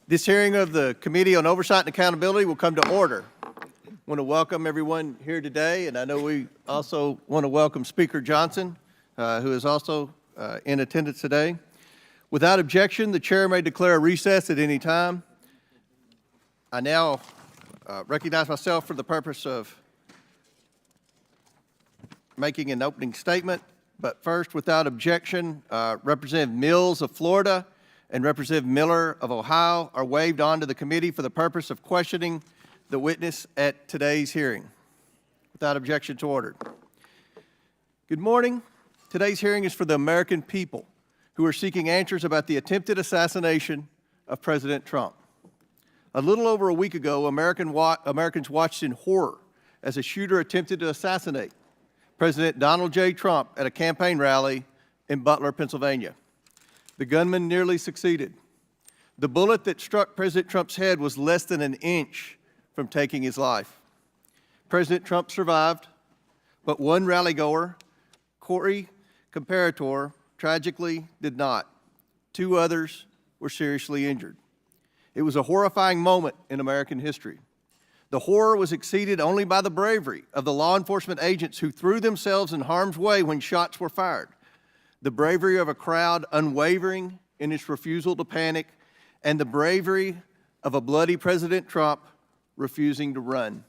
This hearing of the Committee on Oversight and Accountability will come to order. I want to welcome everyone here today, and I know we also want to welcome Speaker Johnson, who is also in attendance today. Without objection, the chair may declare a recess at any time. I now recognize myself for the purpose of making an opening statement, but first, without objection, Representative Mills of Florida and Representative Miller of Ohio are waived on to the committee for the purpose of questioning the witness at today's hearing. Without objection, to order. Good morning. Today's hearing is for the American people who are seeking answers about the attempted assassination of President Trump. A little over a week ago, Americans watched in horror as a shooter attempted to assassinate President Donald J. Trump at a campaign rally in Butler, Pennsylvania. The gunman nearly succeeded. The bullet that struck President Trump's head was less than an inch from taking his life. President Trump survived, but one rallygoer, Corey Comparator, tragically did not. Two others were seriously injured. It was a horrifying moment in American history. The horror was exceeded only by the bravery of the law enforcement agents who threw themselves in harm's way when shots were fired, the bravery of a crowd unwavering in its refusal to panic, and the bravery of a bloody President Trump refusing to run.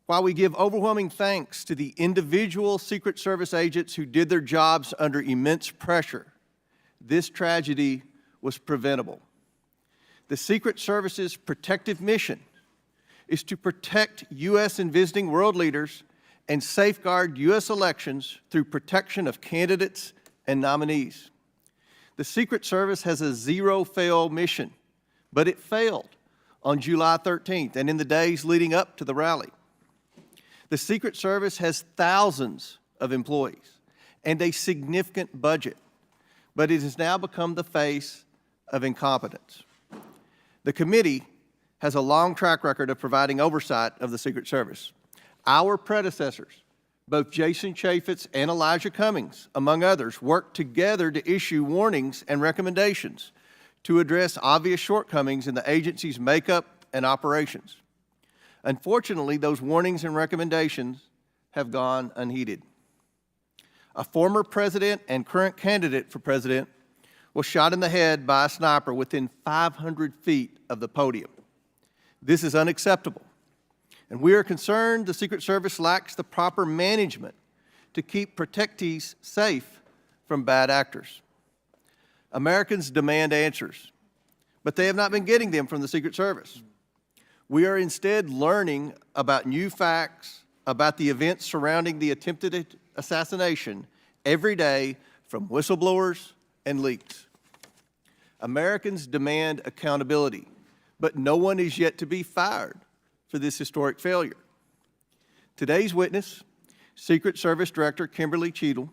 While we give overwhelming thanks to the individual Secret Service agents who did their jobs under immense pressure, this tragedy was preventable. The Secret Service's protective mission is to protect U.S. and visiting world leaders and safeguard U.S. elections through protection of candidates and nominees. The Secret Service has a zero-fail mission, but it failed on July 13th and in the days leading up to the rally. The Secret Service has thousands of employees and a significant budget, but it has now become the face of incompetence. The committee has a long track record of providing oversight of the Secret Service. Our predecessors, both Jason Chaffetz and Elijah Cummings, among others, worked together to issue warnings and recommendations to address obvious shortcomings in the agency's makeup and operations. Unfortunately, those warnings and recommendations have gone unheeded. A former president and current candidate for president was shot in the head by a sniper within 500 feet of the podium. This is unacceptable, and we are concerned the Secret Service lacks the proper management to keep protectees safe from bad actors. Americans demand answers, but they have not been getting them from the Secret Service. We are instead learning about new facts about the events surrounding the attempted assassination every day from whistleblowers and leaks. Americans demand accountability, but no one is yet to be fired for this historic failure. Today's witness, Secret Service Director Kimberly Cheatle,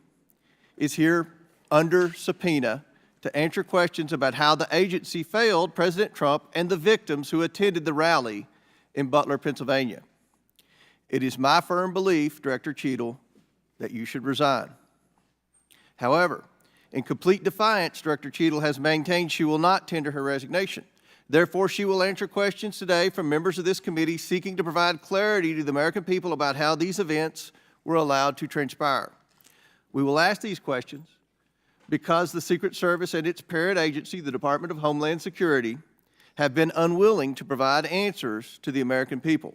is here under subpoena to answer questions about how the agency failed President Trump and the victims who attended the rally in Butler, Pennsylvania. It is my firm belief, Director Cheatle, that you should resign. However, in complete defiance, Director Cheatle has maintained she will not tender her resignation. Therefore, she will answer questions today from members of this committee seeking to provide clarity to the American people about how these events were allowed to transpire. We will ask these questions because the Secret Service and its parent agency, the Department of Homeland Security, have been unwilling to provide answers to the American people.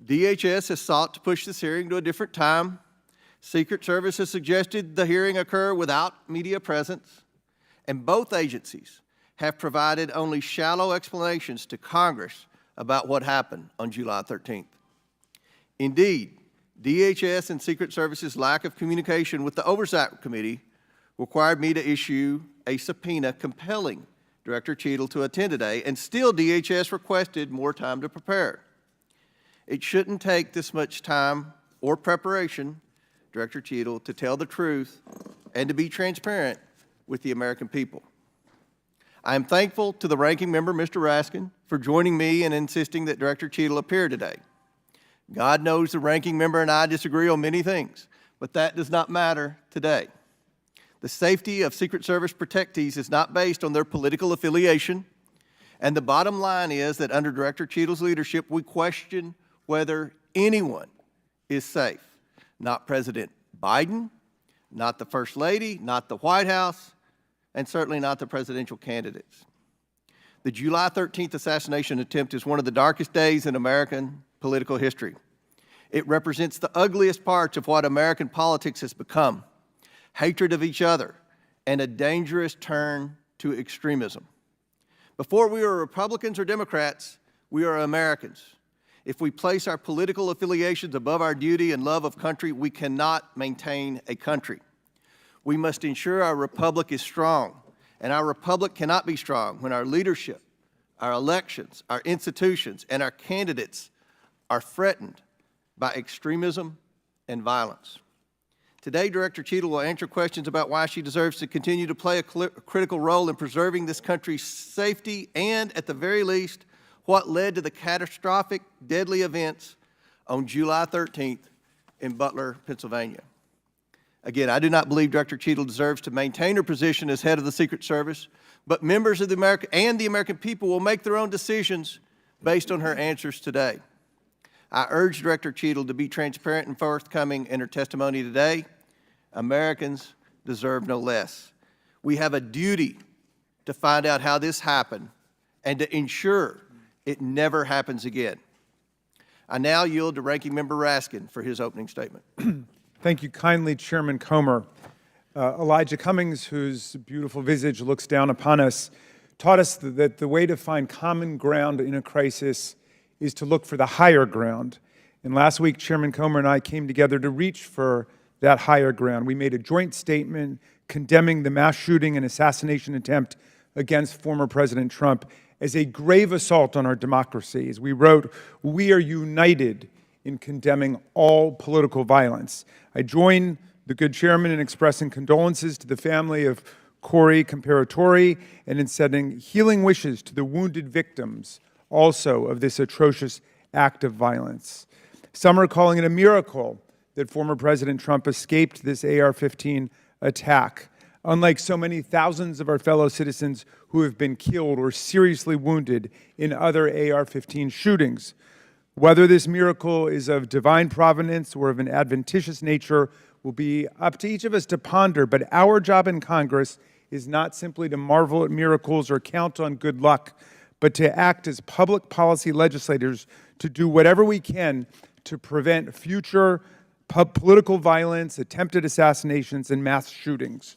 DHS has sought to push this hearing to a different time. Secret Service has suggested the hearing occur without media presence, and both agencies have provided only shallow explanations to Congress about what happened on July 13th. Indeed, DHS and Secret Service's lack of communication with the Oversight Committee required me to issue a subpoena compelling Director Cheatle to attend today, and still DHS requested more time to prepare. It shouldn't take this much time or preparation, Director Cheatle, to tell the truth and to be transparent with the American people. I am thankful to the ranking member, Mr. Raskin, for joining me in insisting that Director Cheatle appear today. God knows the ranking member and I disagree on many things, but that does not matter today. The safety of Secret Service protectees is not based on their political affiliation, And the bottom line is that under Director Cheatle's leadership, we question whether anyone is safe. Not President Biden, not the First Lady, not the White House, and certainly not the presidential candidates. The July 13th assassination attempt is one of the darkest days in American political history. It represents the ugliest parts of what American politics has become: hatred of each other and a dangerous turn to extremism. Before we are Republicans or Democrats, we are Americans. If we place our political affiliations above our duty and love of country, we cannot maintain a country. We must ensure our republic is strong, and our republic cannot be strong when our leadership, our elections, our institutions, and our candidates are threatened by extremism and violence. Today, Director Cheatle will answer questions about why she deserves to continue to play a critical role in preserving this country's safety and, at the very least, what led to the catastrophic, deadly events on July 13th in Butler, Pennsylvania. Again, I do not believe Director Cheatle deserves to maintain her position as head of the Secret Service, but members of the American people will make their own decisions based on her answers today. I urge Director Cheatle to be transparent and forthcoming in her testimony today. Americans deserve no less. We have a duty to find out how this happened and to ensure it never happens again. I now yield to Ranking Member Raskin for his opening statement. Thank you kindly, Chairman Comer. Elijah Cummings, whose beautiful visage looks down upon us, taught us that the way to find common ground in a crisis is to look for the higher ground. And last week, Chairman Comer and I came together to reach for that higher ground. We made a joint statement condemning the mass shooting and assassination attempt against former President Trump as a grave assault on our democracy. As we wrote, "We are united in condemning all political violence." I join the good chairman in expressing condolences to the family of Corey Comparatori and in sending healing wishes to the wounded victims also of this atrocious act of violence. Some are calling it a miracle that former President Trump escaped this AR-15 attack, unlike so many thousands of our fellow citizens who have been killed or seriously wounded in other AR-15 shootings. Whether this miracle is of divine providence or of an adventitious nature will be up to each of us to ponder, but our job in Congress is not simply to marvel at miracles or count on good luck, but to act as public policy legislators to do whatever we can to prevent future political violence, attempted assassinations, and mass shootings.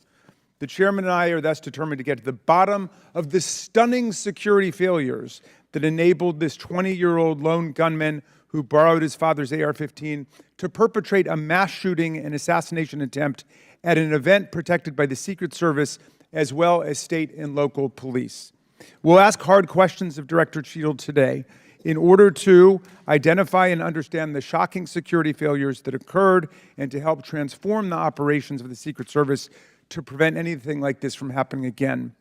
The chairman and I are thus determined to get to the bottom of the stunning security failures that enabled this 20-year-old lone gunman who borrowed his father's AR-15 to perpetrate a mass shooting and assassination attempt at an event protected by the Secret Service as well as state and local police. We'll ask hard questions of Director Cheatle today in order to identify and understand the shocking security failures that occurred and to help transform the operations of the Secret Service to prevent anything like this from happening again.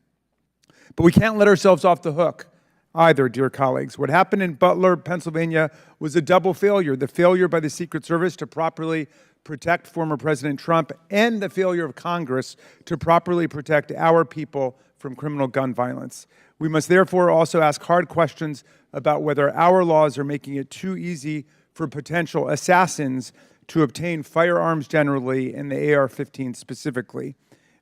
But we can't let ourselves off the hook either, dear colleagues. What happened in Butler, Pennsylvania was a double failure: the failure by the Secret Service to properly protect former President Trump and the failure of Congress to properly protect our people from criminal gun violence. We must therefore also ask hard questions about whether our laws are making it too easy for potential assassins to obtain firearms generally and the AR-15 specifically.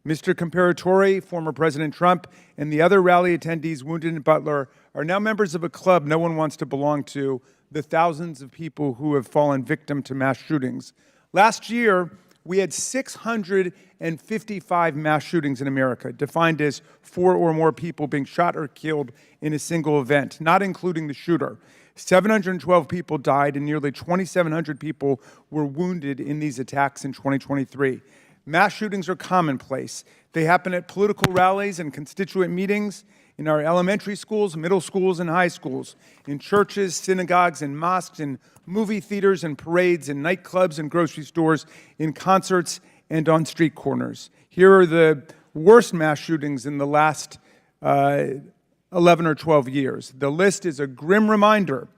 Mr. Comparatori, former President Trump, and the other rally attendees wounded in Butler are now members of a club no one wants to belong to, the thousands of people who have fallen victim to mass shootings. Last year, we had 655 mass shootings in America, defined as 4 or more people being shot or killed in a single event, not including the shooter. 712 people died and nearly 2,700 people were wounded in these attacks in 2023. Mass shootings are commonplace. They happen at political rallies and constituent meetings, in our elementary schools, middle schools, and high schools, in churches, synagogues, and mosques, in movie theaters and parades, in nightclubs and grocery stores, in concerts, and on street corners. Here are the worst mass shootings in the last 11 or 12 years. The list is a grim reminder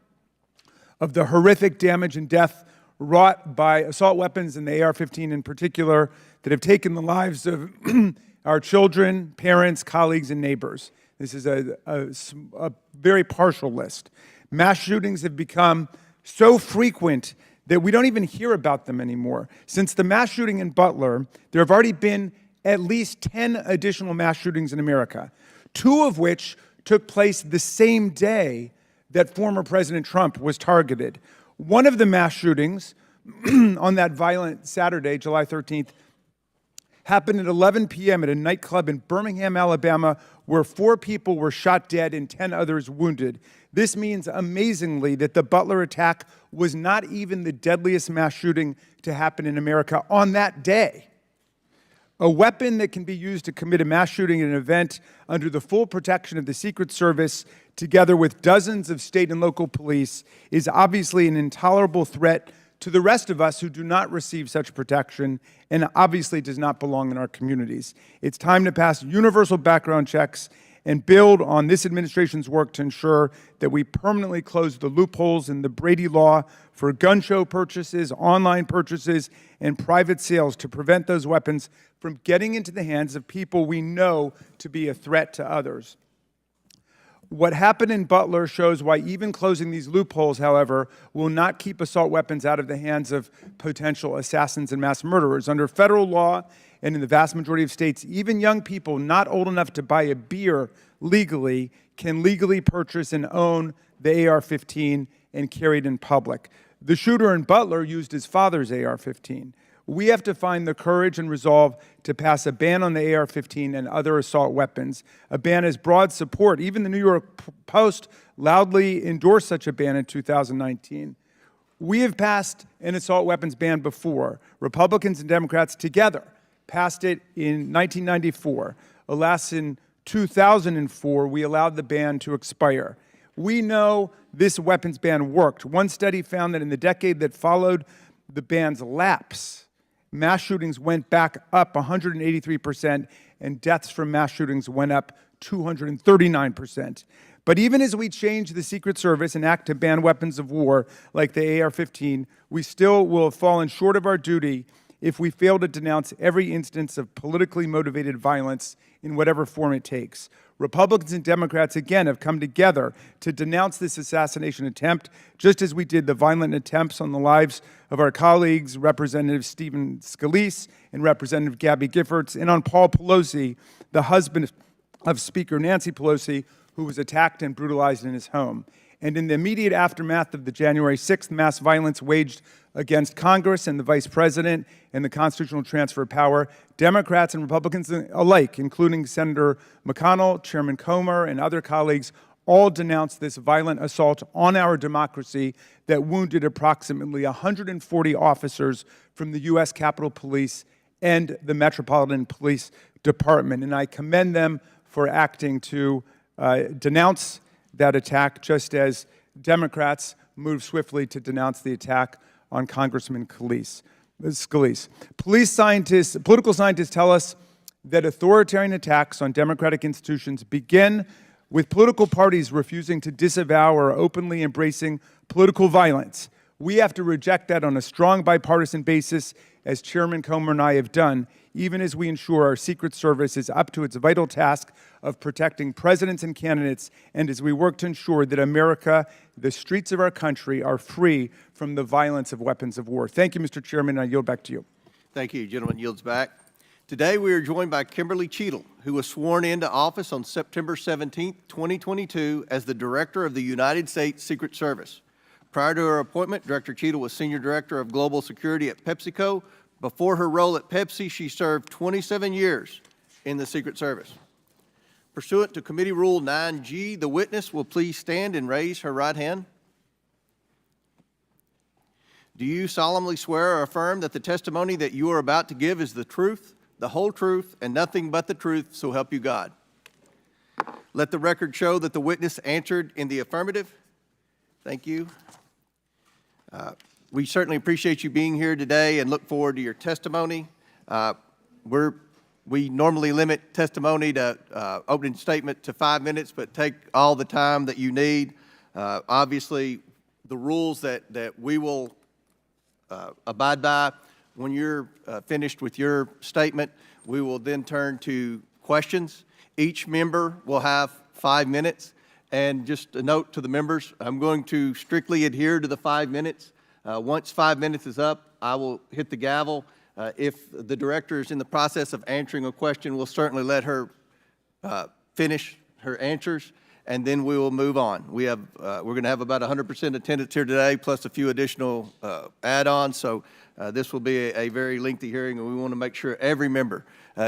of the horrific damage and death wrought by assault weapons and the AR-15 in particular that have taken the lives of our children, parents, colleagues, and neighbors. This is a very partial list. Mass shootings have become so frequent that we don't even hear about them anymore. Since the mass shooting in Butler, there have already been at least 10 additional mass shootings in America, 2 of which took place the same day that former President Trump was targeted. One of the mass shootings on that violent Saturday, July 13th, happened at 11 p.m. at a nightclub in Birmingham, Alabama, where 4 people were shot dead and 10 others wounded. This means, amazingly, that the Butler attack was not even the deadliest mass shooting to happen in America on that day. A weapon that can be used to commit a mass shooting at an event under the full protection of the Secret Service, together with dozens of state and local police, is obviously an intolerable threat to the rest of us who do not receive such protection and obviously does not belong in our communities. It's time to pass universal background checks and build on this administration's work to ensure that we permanently close the loopholes in the Brady law for gun show purchases, online purchases, and private sales to prevent those weapons from getting into the hands of people we know to be a threat to others. What happened in Butler shows why even closing these loopholes, however, will not keep assault weapons out of the hands of potential assassins and mass murderers. Under federal law, and in the vast majority of states, even young people not old enough to buy a beer legally can legally purchase and own the AR-15 and carry it in public. The shooter in Butler used his father's AR-15. We have to find the courage and resolve to pass a ban on the AR-15 and other assault weapons. A ban has broad support. Even the New York Post loudly endorsed such a ban in 2019. We have passed an assault weapons ban before. Republicans and Democrats together passed it in 1994. Alas, in 2004, we allowed the ban to expire. We know this weapons ban worked. One study found that in the decade that followed the ban's lapse, mass shootings went back up 183%, and deaths from mass shootings went up 239%. But even as we change the Secret Service and act to ban weapons of war like the AR-15, we still will have fallen short of our duty if we fail to denounce every instance of politically motivated violence in whatever form it takes. Republicans and Democrats, again, have come together to denounce this assassination attempt, just as we did the violent attempts on the lives of our colleagues, Representative Stephen Scalise and Representative Gabby Giffords, and on Paul Pelosi, the husband of Speaker Nancy Pelosi, who was attacked and brutalized in his home. And in the immediate aftermath of the January 6th mass violence waged against Congress and the Vice President and the constitutional transfer of power, Democrats and Republicans alike, including Senator McConnell, Chairman Comer, and other colleagues, all denounced this violent assault on our democracy that wounded approximately 140 officers from the U.S. Capitol Police and the Metropolitan Police Department. And I commend them for acting to denounce that attack, just as Democrats moved swiftly to denounce the attack on Congressman Scalise. Political scientists tell us that authoritarian attacks on democratic institutions begin with political parties refusing to disavow or openly embracing political violence. We have to reject that on a strong bipartisan basis, as Chairman Comer and I have done, even as we ensure our Secret Service is up to its vital task of protecting presidents and candidates, and as we work to ensure that America, the streets of our country, are free from the violence of weapons of war. Thank you, Mr. Chairman, and I yield back to you. Thank you. Gentleman yields back. Today we are joined by Kimberly Cheatle, who was sworn into office on September 17, 2022 as the Director of the United States Secret Service. Prior to her appointment, Director Cheatle was Senior Director of Global Security at PepsiCo. Before her role at Pepsi, she served 27 years in the Secret Service. Pursuant to Committee Rule 9G, the witness will please stand and raise her right hand. Do you solemnly swear or affirm that the testimony that you are about to give is the truth, the whole truth, and nothing but the truth, so help you God? Let the record show that the witness answered in the affirmative. Thank you. We certainly appreciate you being here today and look forward to your testimony. We normally limit testimony to opening statement to 5 minutes, but take all the time that you need. Obviously, the rules that we will abide by, when you're finished with your statement, we will then turn to questions. Each member will have 5 minutes. And just a note to the members, I'm going to strictly adhere to the 5 minutes. Once 5 minutes is up, I will hit the gavel. If the director is in the process of answering a question, we'll certainly let her finish her answers, and then we will move on. We're going to have about 100% attendance here today, plus a few additional add-ons. So this will be a very lengthy hearing, and we want to make sure every member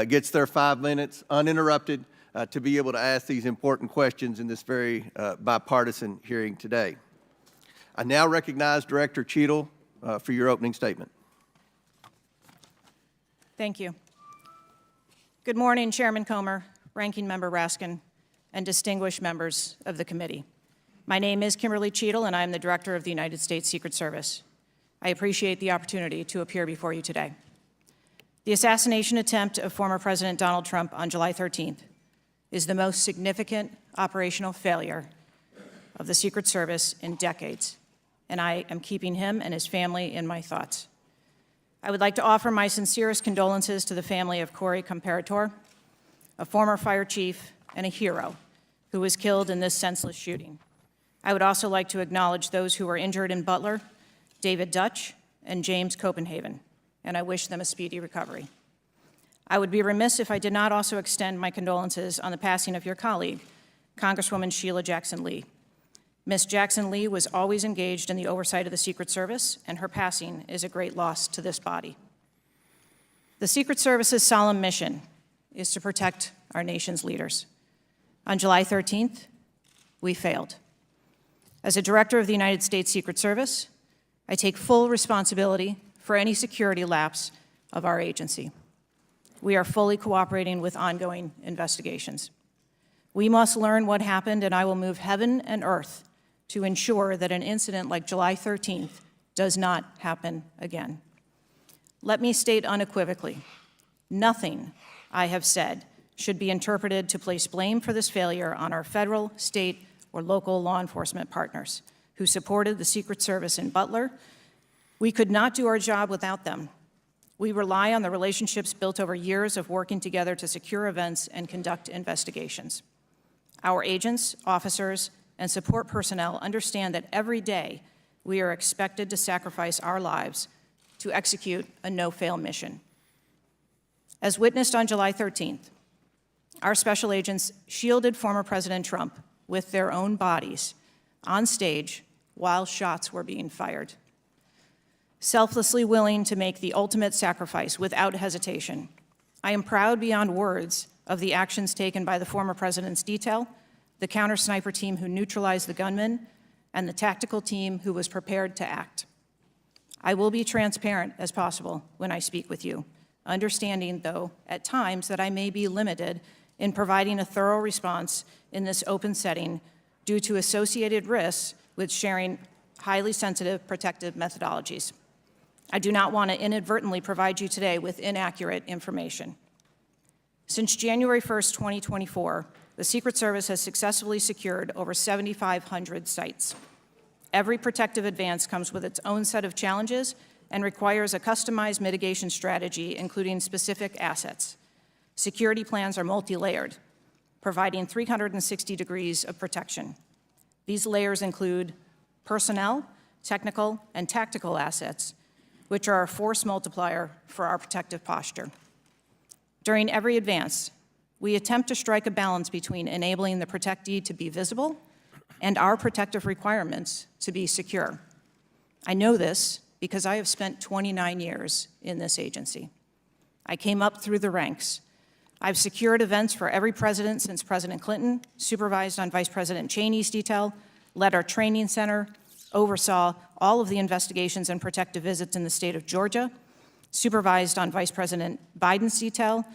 gets their 5 minutes uninterrupted to be able to ask these important questions in this very bipartisan hearing today. I now recognize Director Cheatle for your opening statement. Thank you. Good morning, Chairman Comer, Ranking Member Raskin, and distinguished members of the committee. My name is Kimberly Cheatle, and I am the Director of the United States Secret Service. I appreciate the opportunity to appear before you today. The assassination attempt of former President Donald Trump on July 13th is the most significant operational failure of the Secret Service in decades, and I am keeping him and his family in my thoughts. I would like to offer my sincerest condolences to the family of Corey Comparator, a former fire chief and a hero who was killed in this senseless shooting. I would also like to acknowledge those who were injured in Butler, David Dutch and James Copenhagen, and I wish them a speedy recovery. I would be remiss if I did not also extend my condolences on the passing of your colleague, Congresswoman Sheila Jackson Lee. Ms. Jackson Lee was always engaged in the oversight of the Secret Service, and her passing is a great loss to this body. The Secret Service's solemn mission is to protect our nation's leaders. On July 13th, we failed. As a director of the United States Secret Service, I take full responsibility for any security lapse of our agency. We are fully cooperating with ongoing investigations. We must learn what happened, and I will move heaven and earth to ensure that an incident like July 13th does not happen again. Let me state unequivocally, nothing I have said should be interpreted to place blame for this failure on our federal, state, or local law enforcement partners who supported the Secret Service in Butler. We could not do our job without them. We rely on the relationships built over years of working together to secure events and conduct investigations. Our agents, officers, and support personnel understand that every day we are expected to sacrifice our lives to execute a no-fail mission. As witnessed on July 13th, our special agents shielded former President Trump with their own bodies on stage while shots were being fired. Selflessly willing to make the ultimate sacrifice without hesitation, I am proud beyond words of the actions taken by the former president's detail, the counter-sniper team who neutralized the gunman, and the tactical team who was prepared to act. I will be transparent as possible when I speak with you, understanding, though, at times that I may be limited in providing a thorough response in this open setting due to associated risks with sharing highly sensitive protective methodologies. I do not want to inadvertently provide you today with inaccurate information. Since January 1st, 2024, the Secret Service has successfully secured over 7,500 sites. Every protective advance comes with its own set of challenges and requires a customized mitigation strategy, including specific assets. Security plans are multi-layered, providing 360 degrees of protection. These layers include personnel, technical, and tactical assets, which are a force multiplier for our protective posture. During every advance, we attempt to strike a balance between enabling the protectee to be visible and our protective requirements to be secure. I know this because I have spent 29 years in this agency. I came up through the ranks. I've secured events for every president since President Clinton, supervised on Vice President Cheney's detail, led our training center, oversaw all of the investigations and protective visits in the state of Georgia, supervised on Vice President Biden's detail,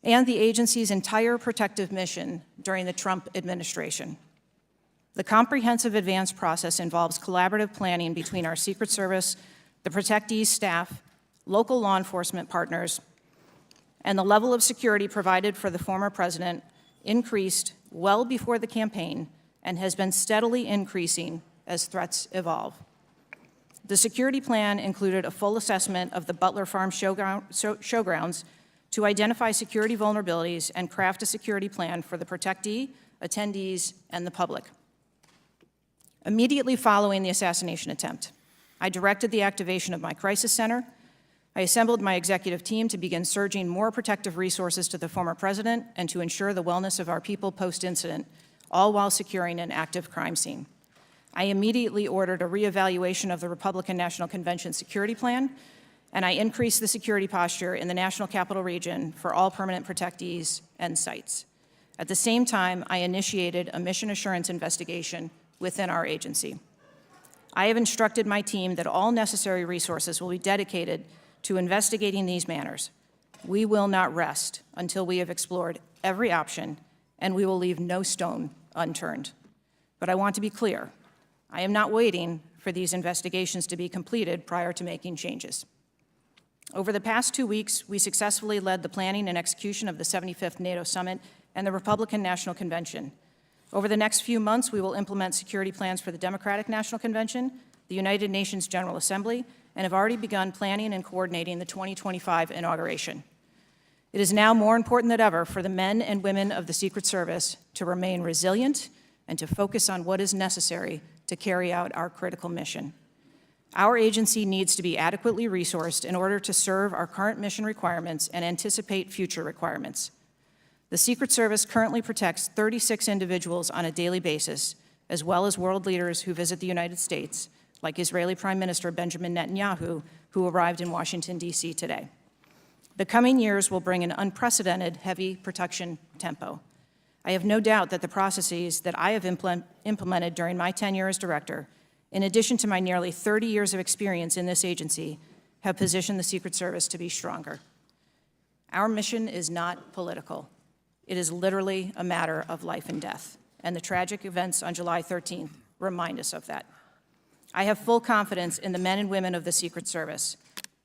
and the agency's entire protective mission during the Trump administration. The comprehensive advance process involves collaborative planning between our Secret Service, the protectee's staff, local law enforcement partners, and the level of security provided for the former president increased well before the campaign and has been steadily increasing as threats evolve. The security plan included a full assessment of the Butler Farm showgrounds to identify security vulnerabilities and craft a security plan for the protectee, attendees, and the public. Immediately following the assassination attempt, I directed the activation of my crisis center. I assembled my executive team to begin surging more protective resources to the former president and to ensure the wellness of our people post-incident, all while securing an active crime scene. I immediately ordered a reevaluation of the Republican National Convention security plan, and I increased the security posture in the National Capital Region for all permanent protectees and sites. At the same time, I initiated a mission assurance investigation within our agency. I have instructed my team that all necessary resources will be dedicated to investigating these matters. We will not rest until we have explored every option, and we will leave no stone unturned. But I want to be clear, I am not waiting for these investigations to be completed prior to making changes. Over the past 2 weeks, we successfully led the planning and execution of the 75th NATO Summit and the Republican National Convention. Over the next few months, we will implement security plans for the Democratic National Convention, the United Nations General Assembly, and have already begun planning and coordinating the 2025 inauguration. It is now more important than ever for the men and women of the Secret Service to remain resilient and to focus on what is necessary to carry out our critical mission. Our agency needs to be adequately resourced in order to serve our current mission requirements and anticipate future requirements. The Secret Service currently protects 36 individuals on a daily basis, as well as world leaders who visit the United States, like Israeli Prime Minister Benjamin Netanyahu, who arrived in Washington, D.C. today. The coming years will bring an unprecedented heavy protection tempo. I have no doubt that the processes that I have implemented during my tenure as director, in addition to my nearly 30 years of experience in this agency, have positioned the Secret Service to be stronger. Our mission is not political. It is literally a matter of life and death, and the tragic events on July 13th remind us of that. I have full confidence in the men and women of the Secret Service.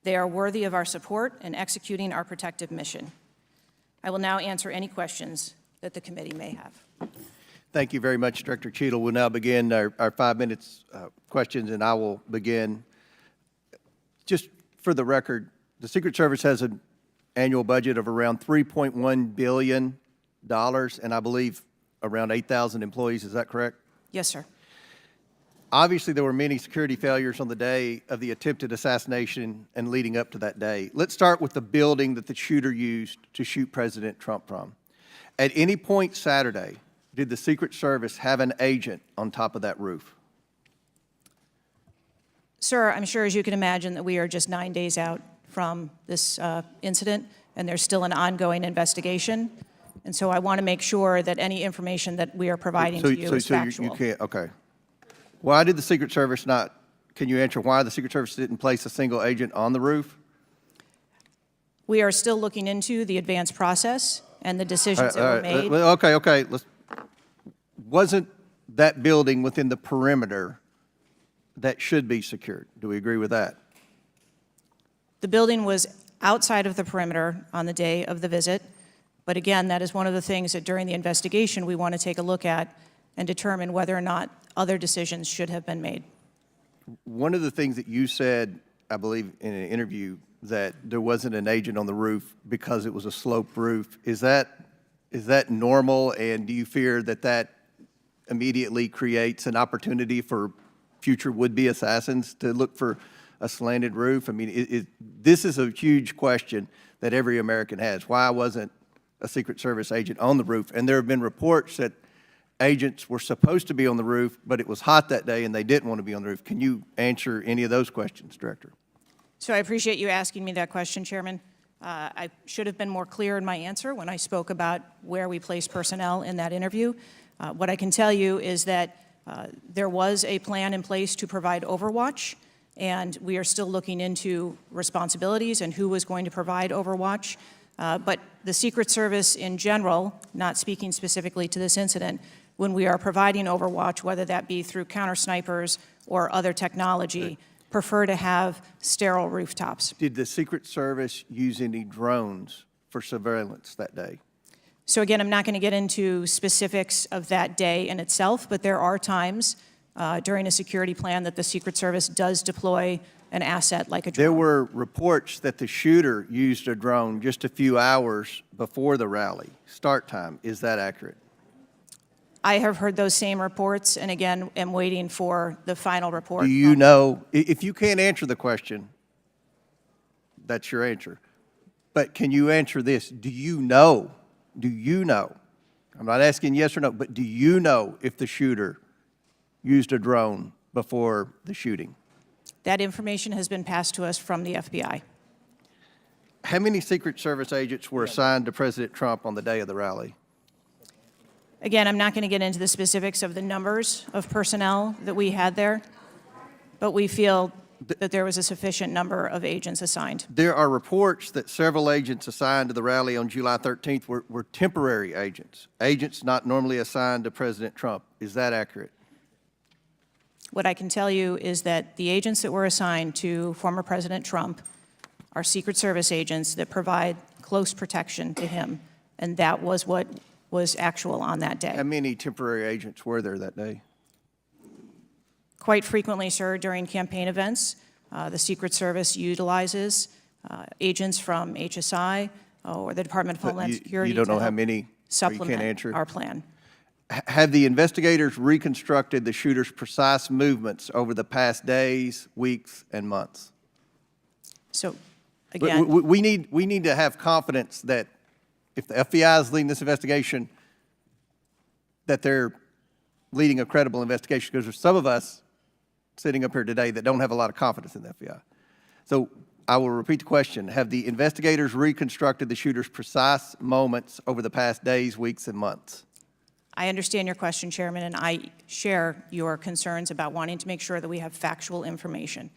They are worthy of our support in executing our protective mission. I will now answer any questions that the committee may have. Thank you very much, Director Cheatle. We'll now begin our 5 minutes questions, and I will begin. Just for the record, the Secret Service has an annual budget of around $3.1 billion, and I believe around 8,000 employees. Is that correct? Yes, sir. Obviously, there were many security failures on the day of the attempted assassination and leading up to that day. Let's start with the building that the shooter used to shoot President Trump from. At any point Saturday, did the Secret Service have an agent on top of that roof? Sir, I'm sure, as you can imagine, that we are just 9 days out from this incident, and there's still an ongoing investigation. And so I want to make sure that any information that we are providing to you is factual. You can't, okay. Why did the Secret Service not, can you answer why the Secret Service didn't place a single agent on the roof? We are still looking into the advanced process and the decisions that were made. Okay. Wasn't that building within the perimeter that should be secured? Do we agree with that? The building was outside of the perimeter on the day of the visit. But again, that is one of the things that during the investigation we want to take a look at and determine whether or not other decisions should have been made. One of the things that you said, I believe in an interview, that there wasn't an agent on the roof because it was a sloped roof. Is that normal, and do you fear that that immediately creates an opportunity for future would-be assassins to look for a slanted roof? I mean, this is a huge question that every American has. Why wasn't a Secret Service agent on the roof? And there have been reports that agents were supposed to be on the roof, but it was hot that day and they didn't want to be on the roof. Can you answer any of those questions, Director? So I appreciate you asking me that question, Chairman. I should have been more clear in my answer when I spoke about where we place personnel in that interview. What I can tell you is that there was a plan in place to provide overwatch, and we are still looking into responsibilities and who was going to provide overwatch. But the Secret Service in general, not speaking specifically to this incident, when we are providing overwatch, whether that be through counter snipers or other technology, prefer to have sterile rooftops. Did the Secret Service use any drones for surveillance that day? So again, I'm not going to get into specifics of that day in itself, but there are times during a security plan that the Secret Service does deploy an asset like a drone. There were reports that the shooter used a drone just a few hours before the rally start time. Is that accurate? I have heard those same reports, and again, am waiting for the final report. Do you know, if you can't answer the question, that's your answer. But can you answer this? Do you know, I'm not asking yes or no, but do you know if the shooter used a drone before the shooting? That information has been passed to us from the FBI. How many Secret Service agents were assigned to President Trump on the day of the rally? Again, I'm not going to get into the specifics of the numbers of personnel that we had there, but we feel that there was a sufficient number of agents assigned. There are reports that several agents assigned to the rally on July 13th were temporary agents, agents not normally assigned to President Trump. Is that accurate? What I can tell you is that the agents that were assigned to former President Trump are Secret Service agents that provide close protection to him, and that was what was actual on that day. How many temporary agents were there that day? Quite frequently, sir, during campaign events, the Secret Service utilizes agents from HSI or the Department of Homeland Security. You don't know to how help many? supplement you can't answer? our plan. Have the investigators reconstructed the shooter's precise movements over the past days, weeks, and months? So, again, We need to have confidence that if the FBI is leading this investigation, that they're leading a credible investigation, because there's some of us sitting up here today that don't have a lot of confidence in the FBI. So I will repeat the question. Have the investigators reconstructed the shooter's precise moments over the past days, weeks, and months? I understand your question, Chairman, and I share your concerns about wanting to make sure that we have factual information.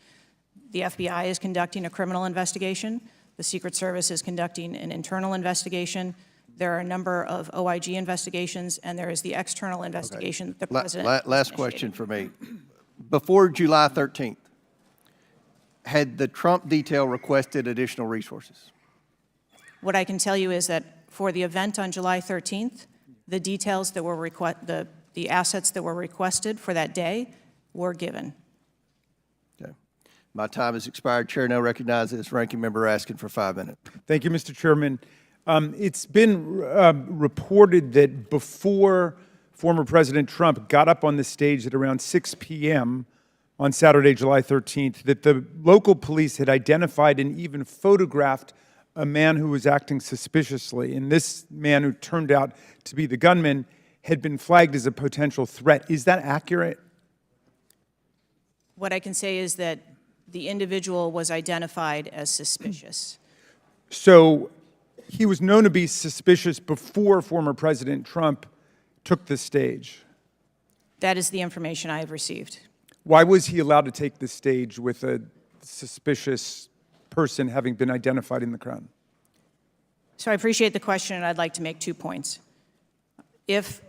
The FBI is conducting a criminal investigation. The Secret Service is conducting an internal investigation. There are a number of OIG investigations, and there is the external investigation that the President Last question for me. Before July 13th, had the Trump detail requested additional resources? What I can tell you is that for the event on July 13th, the details that were the assets that were requested for that day were given. Okay. My time has expired. Chair now recognizes Ranking Member Raskin for 5 minutes. Thank you, Mr. Chairman. It's been reported that before former President Trump got up on the stage at around 6 p.m. on Saturday, July 13th, that the local police had identified and even photographed a man who was acting suspiciously. And this man, who turned out to be the gunman, had been flagged as a potential threat. Is that accurate? What I can say is that the individual was identified as suspicious. So he was known to be suspicious before former President Trump took the stage. That is the information I have received. Why was he allowed to take the stage with a suspicious person having been identified in the crowd? So I appreciate the question, and I'd like to make 2 points. If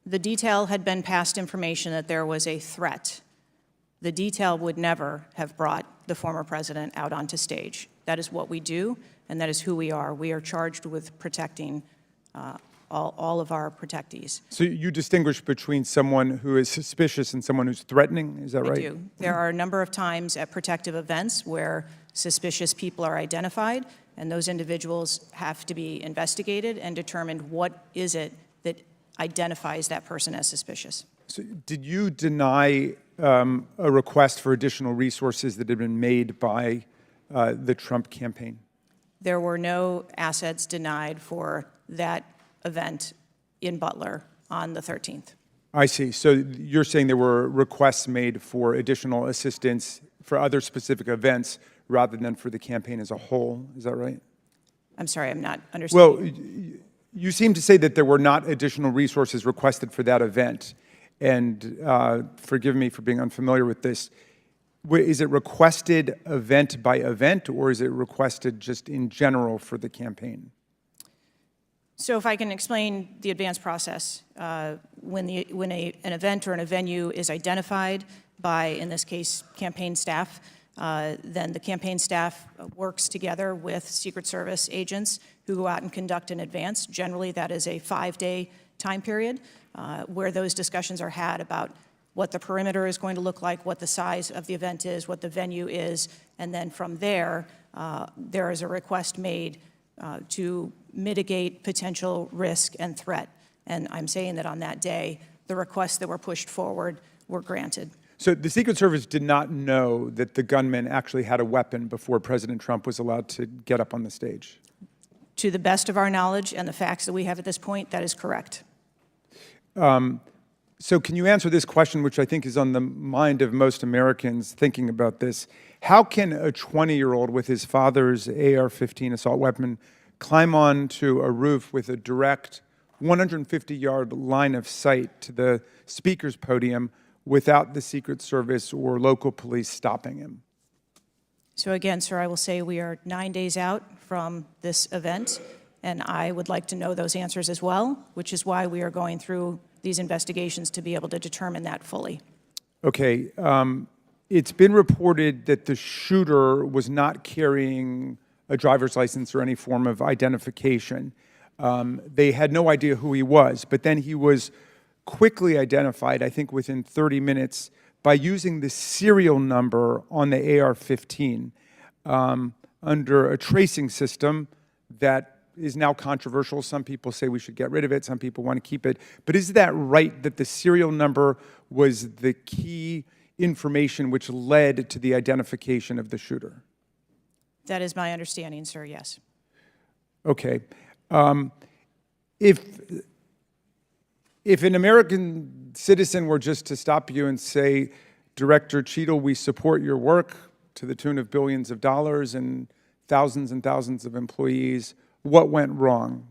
the detail had been passed information that there was a threat, the detail would never have brought the former president out onto stage. That is what we do, and that is who we are. We are charged with protecting all of our protectees. So you distinguish between someone who is suspicious and someone who's threatening, is that right? I do. There are a number of times at protective events where suspicious people are identified, and those individuals have to be investigated and determined what is it that identifies that person as suspicious. So did you deny a request for additional resources that had been made by the Trump campaign? There were no assets denied for that event in Butler on the 13th. I see. So you're saying there were requests made for additional assistance for other specific events rather than for the campaign as a whole. Is that right? I'm sorry, I'm not understanding. Well, you seem to say that there were not additional resources requested for that event. And forgive me for being unfamiliar with this. Is it requested event by event, or is it requested just in general for the campaign? So if I can explain the advance process, when an event or a venue is identified by, in this case, campaign staff, then the campaign staff works together with Secret Service agents who go out and conduct an advance. Generally, that is a 5-day time period where those discussions are had about what the perimeter is going to look like, what the size of the event is, what the venue is, and then from there, there is a request made to mitigate potential risk and threat. And I'm saying that on that day, the requests that were pushed forward were granted. So the Secret Service did not know that the gunman actually had a weapon before President Trump was allowed to get up on the stage? To the best of our knowledge and the facts that we have at this point, that is correct. So can you answer this question, which I think is on the mind of most Americans thinking about this? How can a 20-year-old with his father's AR-15 assault weapon climb onto a roof with a direct 150-yard line of sight to the speaker's podium without the Secret Service or local police stopping him? So again, sir, I will say we are 9 days out from this event, and I would like to know those answers as well, which is why we are going through these investigations to be able to determine that fully. Okay. It's been reported that the shooter was not carrying a driver's license or any form of identification. They had no idea who he was, but then he was quickly identified, I think within 30 minutes, by using the serial number on the AR-15 under a tracing system that is now controversial. Some people say we should get rid of it. Some people want to keep it. But is that right, that the serial number was the key information which led to the identification of the shooter? That is my understanding, sir, yes. Okay. If an American citizen were just to stop you and say, Director Cheatle, we support your work to the tune of billions of dollars and thousands of employees, what went wrong?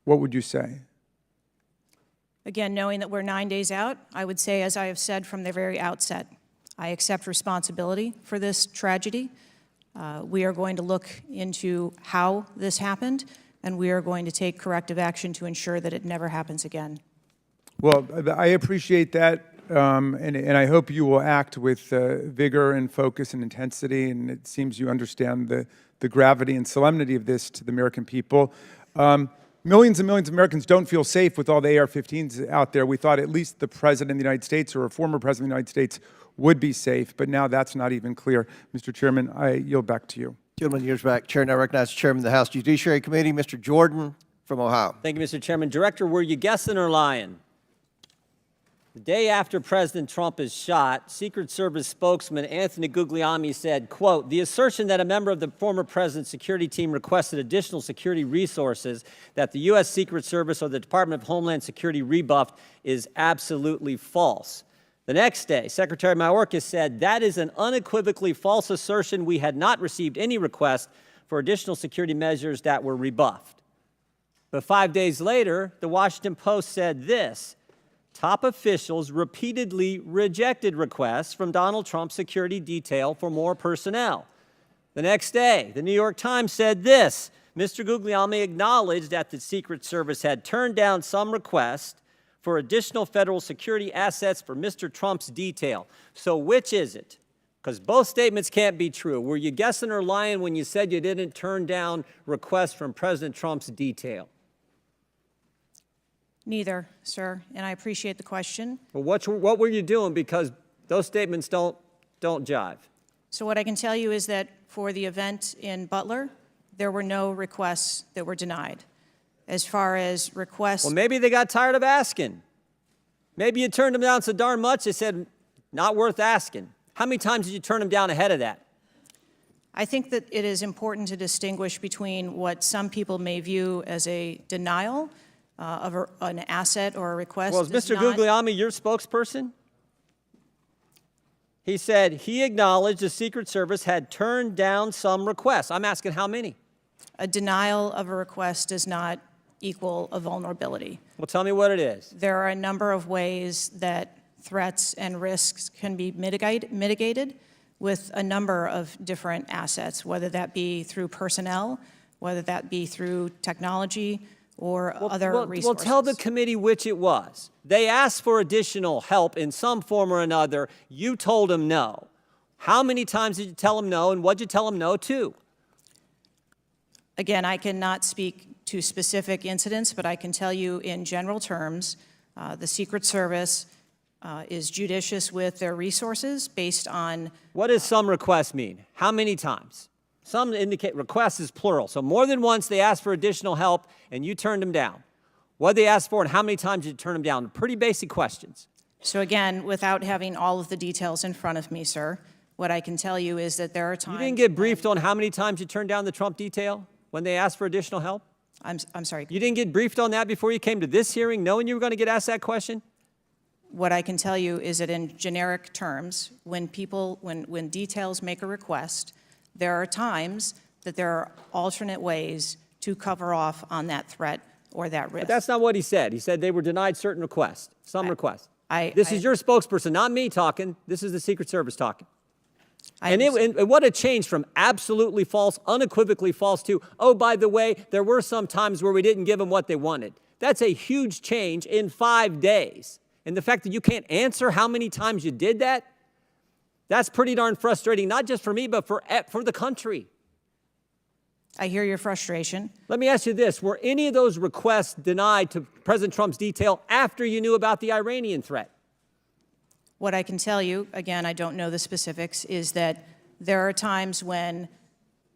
What would you say? Again, knowing that we're 9 days out, I would say, as I have said from the very outset, I accept responsibility for this tragedy. We are going to look into how this happened, and we are going to take corrective action to ensure that it never happens again. Well, I appreciate that, and I hope you will act with vigor and focus and intensity, and it seems you understand the gravity and solemnity of this to the American people. Millions and millions of Americans don't feel safe with all the AR-15s out there. We thought at least the President of the United States or a former President of the United States would be safe, but now that's not even clear. Mr. Chairman, I yield back to you. Gentleman yields back. Chair now recognizes Chairman of the House Judiciary Committee, Mr. Jordan from Ohio. Thank you, Mr. Chairman. Director, were you guessing or lying? The day after President Trump is shot, Secret Service spokesman Anthony Guglielmi said, quote, "The assertion that a member of the former president's security team requested additional security resources that the U.S. Secret Service or the Department of Homeland Security rebuffed is absolutely false." The next day, Secretary Mayorkas said, "That is an unequivocally false assertion. We had not received any request for additional security measures that were rebuffed." But 5 days later, the Washington Post said this: "Top officials repeatedly rejected requests from Donald Trump's security detail for more personnel." The next day, the New York Times said this: "Mr. Guglielmi acknowledged that the Secret Service had turned down some requests for additional federal security assets for Mr. Trump's detail." So which is it? Because both statements can't be true. Were you guessing or lying when you said you didn't turn down requests from President Trump's detail? Neither, sir, and I appreciate the question. Well, what were you doing? Because those statements don't jive. So what I can tell you is that for the event in Butler, there were no requests that were denied. As far as requests... Well, maybe they got tired of asking. Maybe you turned them down so darn much, they said, not worth asking. How many times did you turn them down ahead of that? I think that it is important to distinguish between what some people may view as a denial of an asset or a request. Well, is Mr. Guglielmi your spokesperson? He said he acknowledged the Secret Service had turned down some requests. I'm asking how many? A denial of a request does not equal a vulnerability. Well, tell me what it is. There are a number of ways that threats and risks can be mitigated with a number of different assets, whether that be through personnel, whether that be through technology, or other resources. Well, tell the committee which it was. They asked for additional help in some form or another. You told them no. How many times did you tell them no, and what did you tell them no to? Again, I cannot speak to specific incidents, but I can tell you in general terms, the Secret Service is judicious with their resources based on... What does some requests mean? How many times? Some indicate requests is plural. So more than once they asked for additional help and you turned them down. What did they ask for, and how many times did you turn them down? Pretty basic questions. So again, without having all of the details in front of me, sir, what I can tell you is that there are times... You didn't get briefed on how many times you turned down the Trump detail when they asked for additional help? I'm sorry. You didn't get briefed on that before you came to this hearing, knowing you were going to get asked that question? What I can tell you is that in generic terms, when details make a request, there are times that there are alternate ways to cover off on that threat or that risk. But that's not what he said. He said they were denied certain requests, some requests. This is your spokesperson, not me talking. This is the Secret Service talking. And what a change from absolutely false, unequivocally false to, oh, by the way, there were some times where we didn't give them what they wanted. That's a huge change in 5 days. And the fact that you can't answer how many times you did that, that's pretty darn frustrating, not just for me, but for the country. I hear your frustration. Let me ask you this. Were any of those requests denied to President Trump's detail after you knew about the Iranian threat? What I can tell you, again, I don't know the specifics, is that there are times when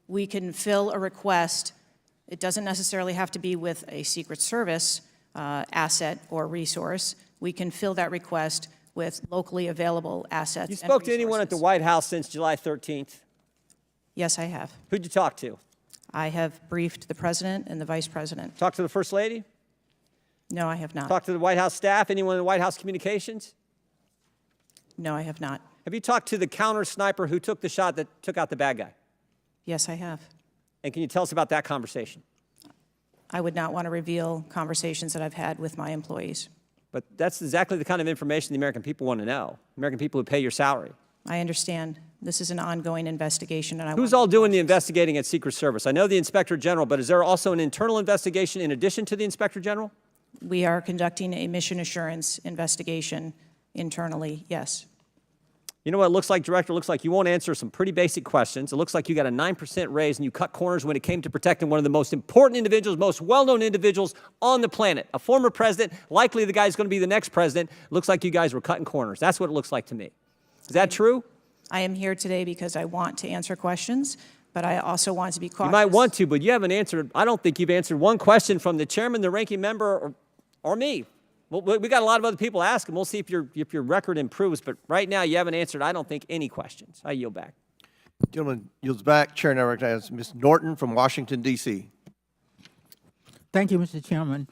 we can fill a request. It doesn't necessarily have to be with a Secret Service asset or resource. We can fill that request with locally available assets. You spoke to anyone at the White House since July 13th? Yes, I have. Who'd you talk to? I have briefed the President and the Vice President. Talked to the First Lady? No, I have not. Talked to the White House staff? Anyone in the White House communications? No, I have not. Have you talked to the counter sniper who took the shot that took out the bad guy? Yes, I have. And can you tell us about that conversation? I would not want to reveal conversations that I've had with my employees. But that's exactly the kind of information the American people want to know. American people who pay your salary. I understand. This is an ongoing investigation, and Who's all doing the investigating at Secret Service? I know the Inspector General, but is there also an internal investigation in addition to the Inspector General? We are conducting a mission assurance investigation internally, yes. You know what it looks like, Director? It looks like you won't answer some pretty basic questions. It looks like you got a 9% raise and you cut corners when it came to protecting one of the most important individuals, most well-known individuals on the planet. A former president, likely the guy who's going to be the next president. It looks like you guys were cutting corners. That's what it looks like to me. Is that true? I am here today because I want to answer questions, but I also want to be cautious. You might want to, but you haven't answered. I don't think you've answered one question from the chairman, the ranking member, or me. Well, we got a lot of other people asking. We'll see if your record improves. But right now, you haven't answered, I don't think, any questions. I yield back. Gentleman yields back. Chair now recognizes Ms. Norton from Washington, D.C. Thank you, Mr. Chairman.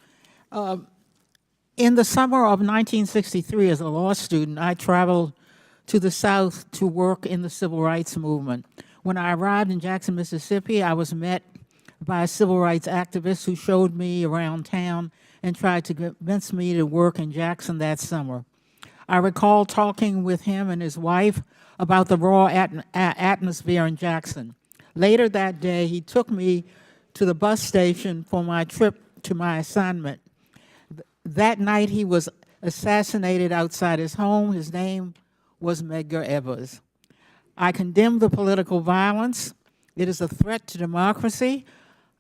In the summer of 1963, as a law student, I traveled to the South to work in the civil rights movement. When I arrived in Jackson, Mississippi, I was met by a civil rights activist who showed me around town and tried to convince me to work in Jackson that summer. I recall talking with him and his wife about the raw atmosphere in Jackson. Later that day, he took me to the bus station for my trip to my assignment. That night, he was assassinated outside his home. His name was Medgar Evers. I condemn the political violence. It is a threat to democracy.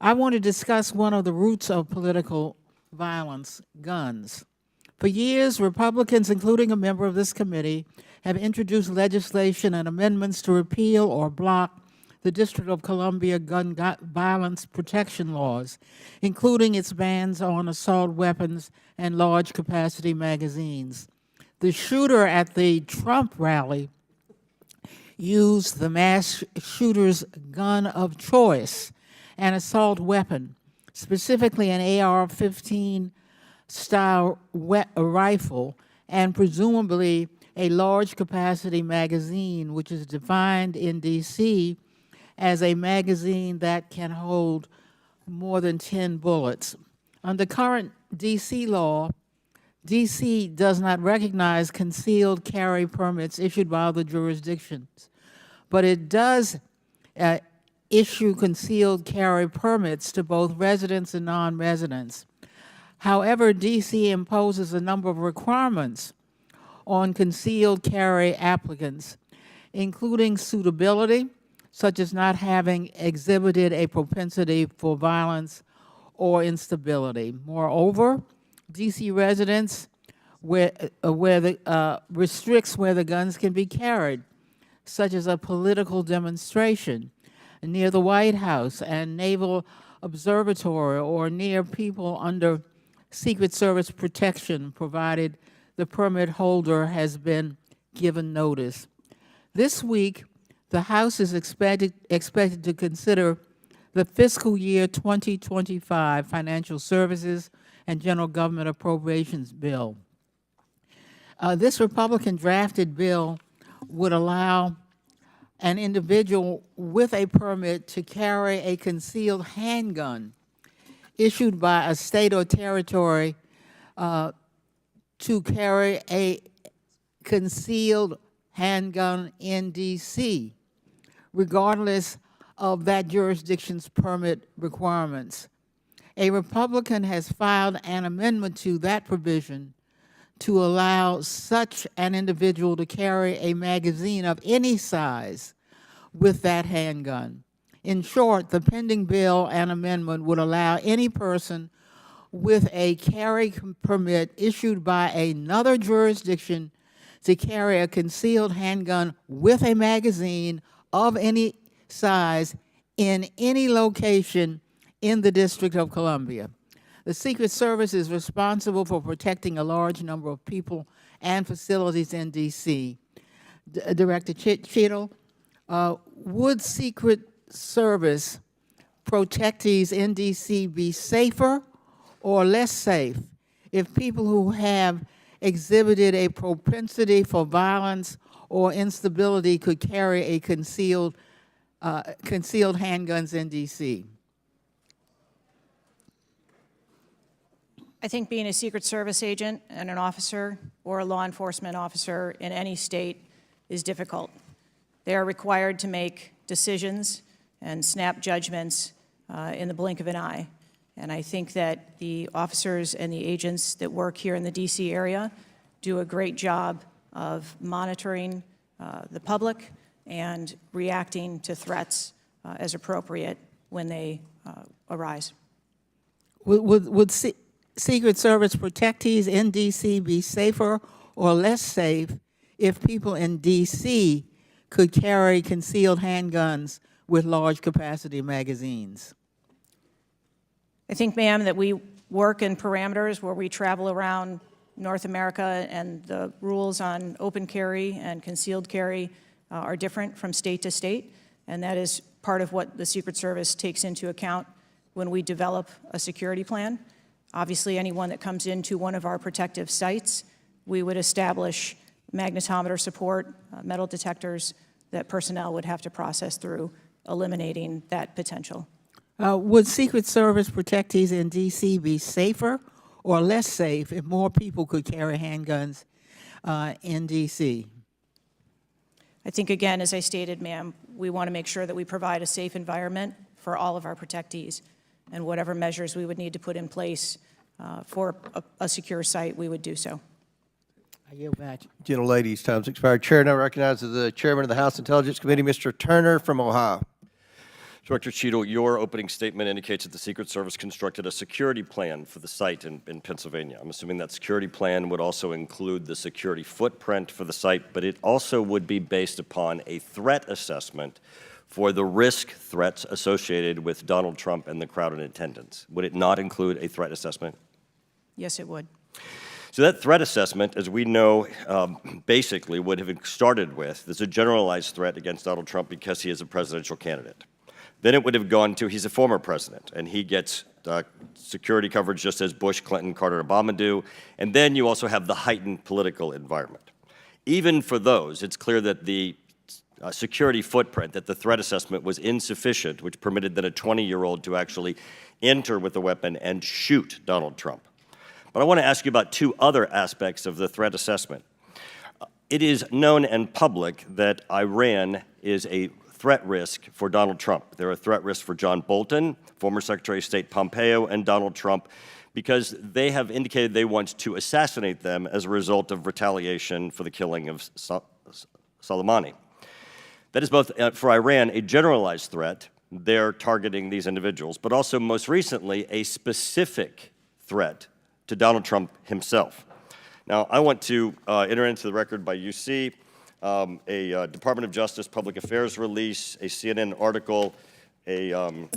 I want to discuss one of the roots of political violence, guns. For years, Republicans, including a member of this committee, have introduced legislation and amendments to repeal or block the District of Columbia gun violence protection laws, including its bans on assault weapons and large capacity magazines. The shooter at the Trump rally used the mass shooter's gun of choice, an assault weapon, specifically an AR-15 style rifle, and presumably a large capacity magazine, which is defined in D.C. as a magazine that can hold more than 10 bullets. Under current D.C. law, D.C. does not recognize concealed carry permits issued by other jurisdictions, but it does issue concealed carry permits to both residents and non-residents. However, D.C. imposes a number of requirements on concealed carry applicants, including suitability, such as not having exhibited a propensity for violence or instability. Moreover, D.C. residents restricts where the guns can be carried, such as a political demonstration near the White House and Naval Observatory or near people under Secret Service protection provided the permit holder has been given notice. This week, the House is expected to consider the fiscal year 2025 Financial Services and General Government Appropriations Bill. This Republican-drafted bill would allow an individual with a permit to carry a concealed handgun issued by a state or territory to carry a concealed handgun in D.C., regardless of that jurisdiction's permit requirements. A Republican has filed an amendment to that provision to allow such an individual to carry a magazine of any size with that handgun. In short, the pending bill and amendment would allow any person with a carry permit issued by another jurisdiction to carry a concealed handgun with a magazine of any size in any location in the District of Columbia. The Secret Service is responsible for protecting a large number of people and facilities in D.C. Director Cheatle, would Secret Service protectees in D.C. be safer or less safe if people who have exhibited a propensity for violence or instability could carry a concealed handguns in D.C.? I think being a Secret Service agent and an officer or a law enforcement officer in any state is difficult. They are required to make decisions and snap judgments in the blink of an eye. And I think that the officers and the agents that work here in the D.C. area do a great job of monitoring the public and reacting to threats as appropriate when they arise. Would Secret Service protectees in D.C. be safer or less safe if people in D.C. could carry concealed handguns with large capacity magazines? I think, ma'am, that we work in parameters where we travel around North America, and the rules on open carry and concealed carry are different from state to state, and that is part of what the Secret Service takes into account when we develop a security plan. Obviously, anyone that comes into one of our protective sites, we would establish magnetometer support, metal detectors that personnel would have to process through, eliminating that potential. Would Secret Service protectees in D.C. be safer or less safe if more people could carry handguns in D.C.? I think, again, as I stated, ma'am, we want to make sure that we provide a safe environment for all of our protectees, and whatever measures we would need to put in place for a secure site, we would do so. I yield back. Gentlelady's time's expired. Chair now recognizes the Chairman of the House Intelligence Committee, Mr. Turner from Ohio. Director Cheatle, your opening statement indicates that the Secret Service constructed a security plan for the site in Pennsylvania. I'm assuming that security plan would also include the security footprint for the site, but it also would be based upon a threat assessment for the risk threats associated with Donald Trump and the crowd in attendance. Would it not include a threat assessment? Yes, it would. So that threat assessment, as we know, basically would have started with, there's a generalized threat against Donald Trump because he is a presidential candidate. Then it would have gone to he's a former president, and he gets security coverage just as Bush, Clinton, Carter, and Obama do. And then you also have the heightened political environment. Even for those, it's clear that the security footprint, that the threat assessment was insufficient, which permitted then a 20-year-old to actually enter with a weapon and shoot Donald Trump. But I want to ask you about two other aspects of the threat assessment. It is known and public that Iran is a threat risk for Donald Trump. They're a threat risk for John Bolton, former Secretary of State Pompeo, and Donald Trump, because they have indicated they want to assassinate them as a result of retaliation for the killing of Soleimani. That is both, for Iran, a generalized threat. They're targeting these individuals, but also, most recently, a specific threat to Donald Trump himself. Now, I want to enter into the record by UC a Department of Justice Public Affairs release, a CNN article, an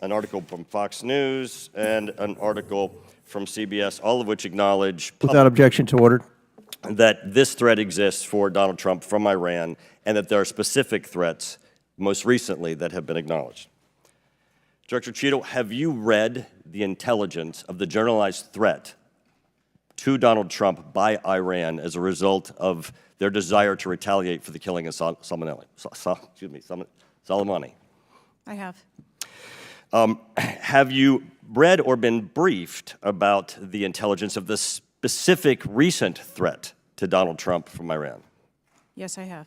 article from Fox News, and an article from CBS, all of which acknowledge Without objection to order. that this threat exists for Donald Trump from Iran, and that there are specific threats, most recently, that have been acknowledged. Director Cheatle, have you read the intelligence of the generalized threat to Donald Trump by Iran as a result of their desire to retaliate for the killing of Soleimani? I have. Have you read or been briefed about the intelligence of the specific recent threat to Donald Trump from Iran? Yes, I have.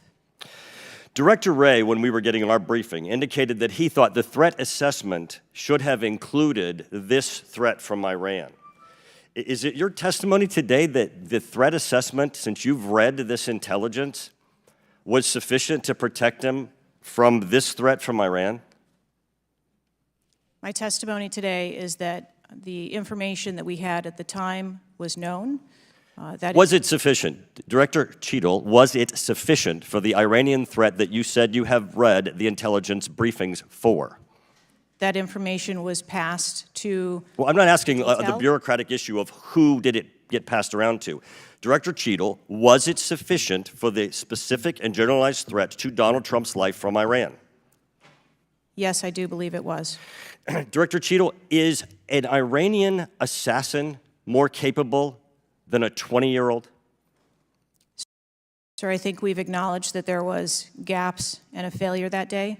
Director Wray, when we were getting our briefing, indicated that he thought the threat assessment should have included this threat from Iran. Is it your testimony today that the threat assessment, since you've read this intelligence, was sufficient to protect him from this threat from Iran? My testimony today is that the information that we had at the time was known. Was it sufficient? Director Cheatle, was it sufficient for the Iranian threat that you said you have read the intelligence briefings for? That information was passed to... Well, I'm not asking the Cheatle? bureaucratic issue of who did it get passed around to. Director Cheatle, was it sufficient for the specific and generalized threat to Donald Trump's life from Iran? Yes, I do believe it was. Director Cheatle, is an Iranian assassin more capable than a 20-year-old? Sir, I think we've acknowledged that there was gaps and a failure that day.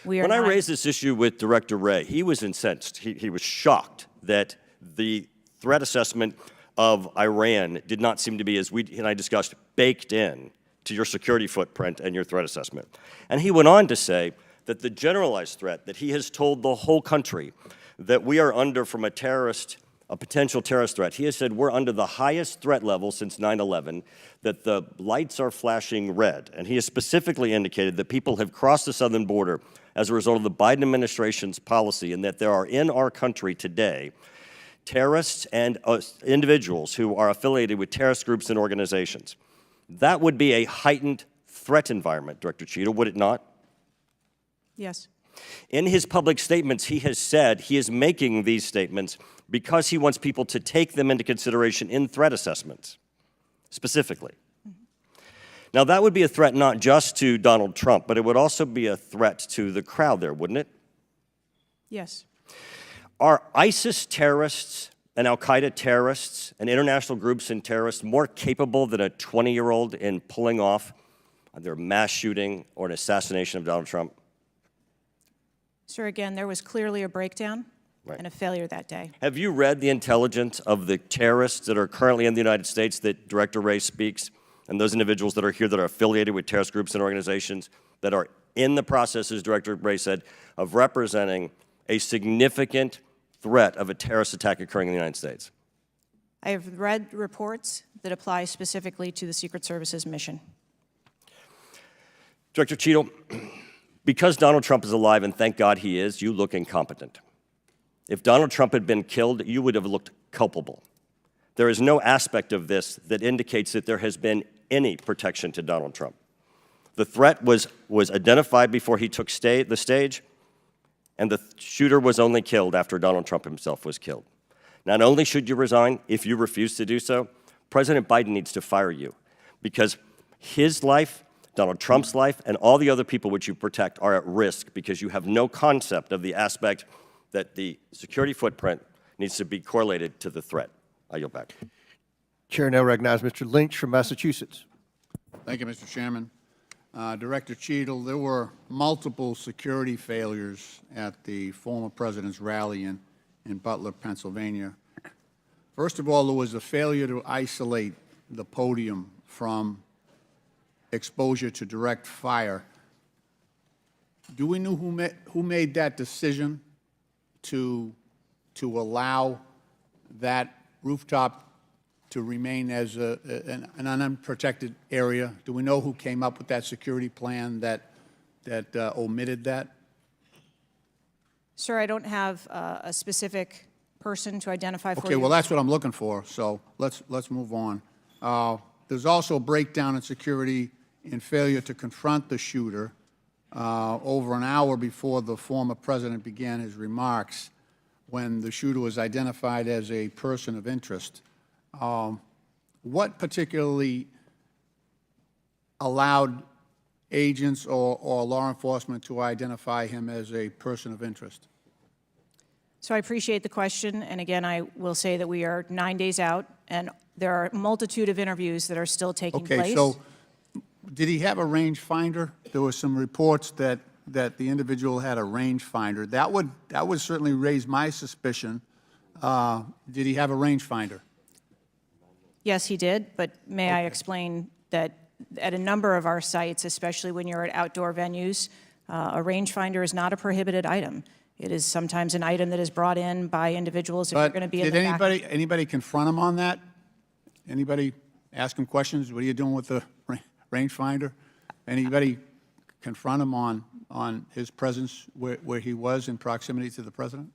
When I raised this issue with Director Wray, he was incensed. He was shocked that the threat assessment of Iran did not seem to be, as we and I discussed, baked in to your security footprint and your threat assessment. And he went on to say that the generalized threat that he has told the whole country that we are under from a potential terrorist threat, he has said we're under the highest threat level since 9/11, that the lights are flashing red. And he has specifically indicated that people have crossed the southern border as a result of the Biden administration's policy, and that there are in our country today terrorists and individuals who are affiliated with terrorist groups and organizations. That would be a heightened threat environment, Director Cheatle, would it not? Yes. In his public statements, he has said he is making these statements because he wants people to take them into consideration in threat assessments, specifically. Now, that would be a threat not just to Donald Trump, but it would also be a threat to the crowd there, wouldn't it? Yes. Are ISIS terrorists and al-Qaeda terrorists and international groups and terrorists more capable than a 20-year-old in pulling off either a mass shooting or an assassination of Donald Trump? Sir, again, there was clearly a breakdown and a failure that day. Have you read the intelligence of the terrorists that are currently in the United States that Director Wray speaks, and those individuals that are here that are affiliated with terrorist groups and organizations that are in the process, as Director Wray said, of representing a significant threat of a terrorist attack occurring in the United States? I have read reports that apply specifically to the Secret Service's mission. Director Cheatle, because Donald Trump is alive, and thank God he is, you look incompetent. If Donald Trump had been killed, you would have looked culpable. There is no aspect of this that indicates that there has been any protection to Donald Trump. The threat was identified before he took the stage, and the shooter was only killed after Donald Trump himself was killed. Not only should you resign, if you refuse to do so, President Biden needs to fire you, because his life, Donald Trump's life, and all the other people which you protect are at risk because you have no concept of the aspect that the security footprint needs to be correlated to the threat. I yield back. Chair now recognizes Mr. Lynch from Massachusetts. Thank you, Mr. Chairman. Director Cheatle, there were multiple security failures at the former president's rally in Butler, Pennsylvania. First of all, there was a failure to isolate the podium from exposure to direct fire. Do we know who made that decision to allow that rooftop to remain as an unprotected area? Do we know who came up with that security plan that omitted that? Sir, I don't have a specific person to identify for you. Okay, well, that's what I'm looking for, so let's move on. There's also a breakdown in security and failure to confront the shooter over an hour before the former president began his remarks. when the shooter was identified as a person of interest. What particularly allowed agents or law enforcement to identify him as a person of interest? So I appreciate the question, and again, I will say that we are 9 days out, and there are a multitude of interviews that are still taking place. Okay, so did he have a rangefinder? There were some reports that the individual had a rangefinder. That would certainly raise my suspicion. Did he have a rangefinder? Yes, he did, but may I explain that at a number of our sites, especially when you're at outdoor venues, a rangefinder is not a prohibited item. It is sometimes an item that is brought in by individuals if you're going to be in the back. Did anybody confront him on that? Anybody ask him questions? What are you doing with the rangefinder? Anybody confront him on his presence where he was in proximity to the president?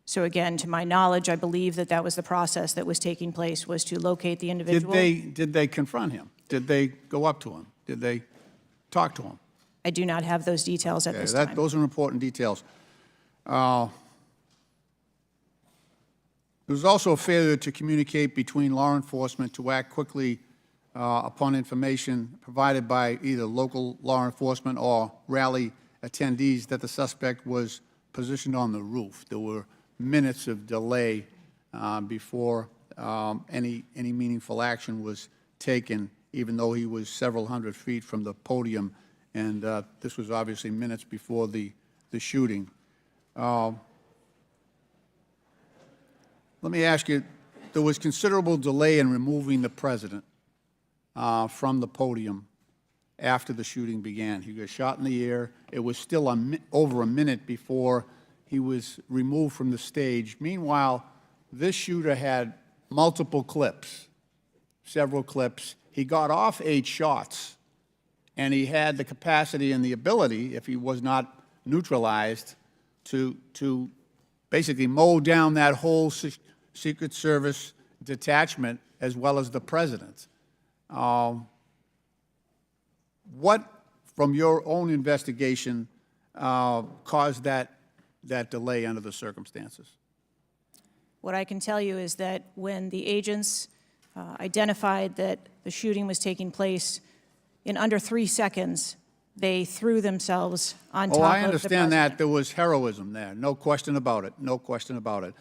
So again, to my knowledge, I believe that that was the process that was taking place, was to locate the individual. Did they confront him? Did they go up to him? Did they talk to him? I do not have those details at Okay, this time. those are important details. There was also a failure to communicate between law enforcement to act quickly upon information provided by either local law enforcement or rally attendees that the suspect was positioned on the roof. There were minutes of delay before any meaningful action was taken, even though he was several hundred feet from the podium, and this was obviously minutes before the shooting. Let me ask you, there was considerable delay in removing the president from the podium after the shooting began. He got shot in the air. It was still over a minute before he was removed from the stage. Meanwhile, this shooter had multiple clips, several clips. He got off 8 shots, and he had the capacity and the ability, if he was not neutralized, to basically mow down that whole Secret Service detachment as well as the president. What, from your own investigation, caused that delay under the circumstances? What I can tell you is that when the agents identified that the shooting was taking place, in under 3 seconds, they threw themselves on top of the president. I understand that. There was heroism there. No question about it. No question about it.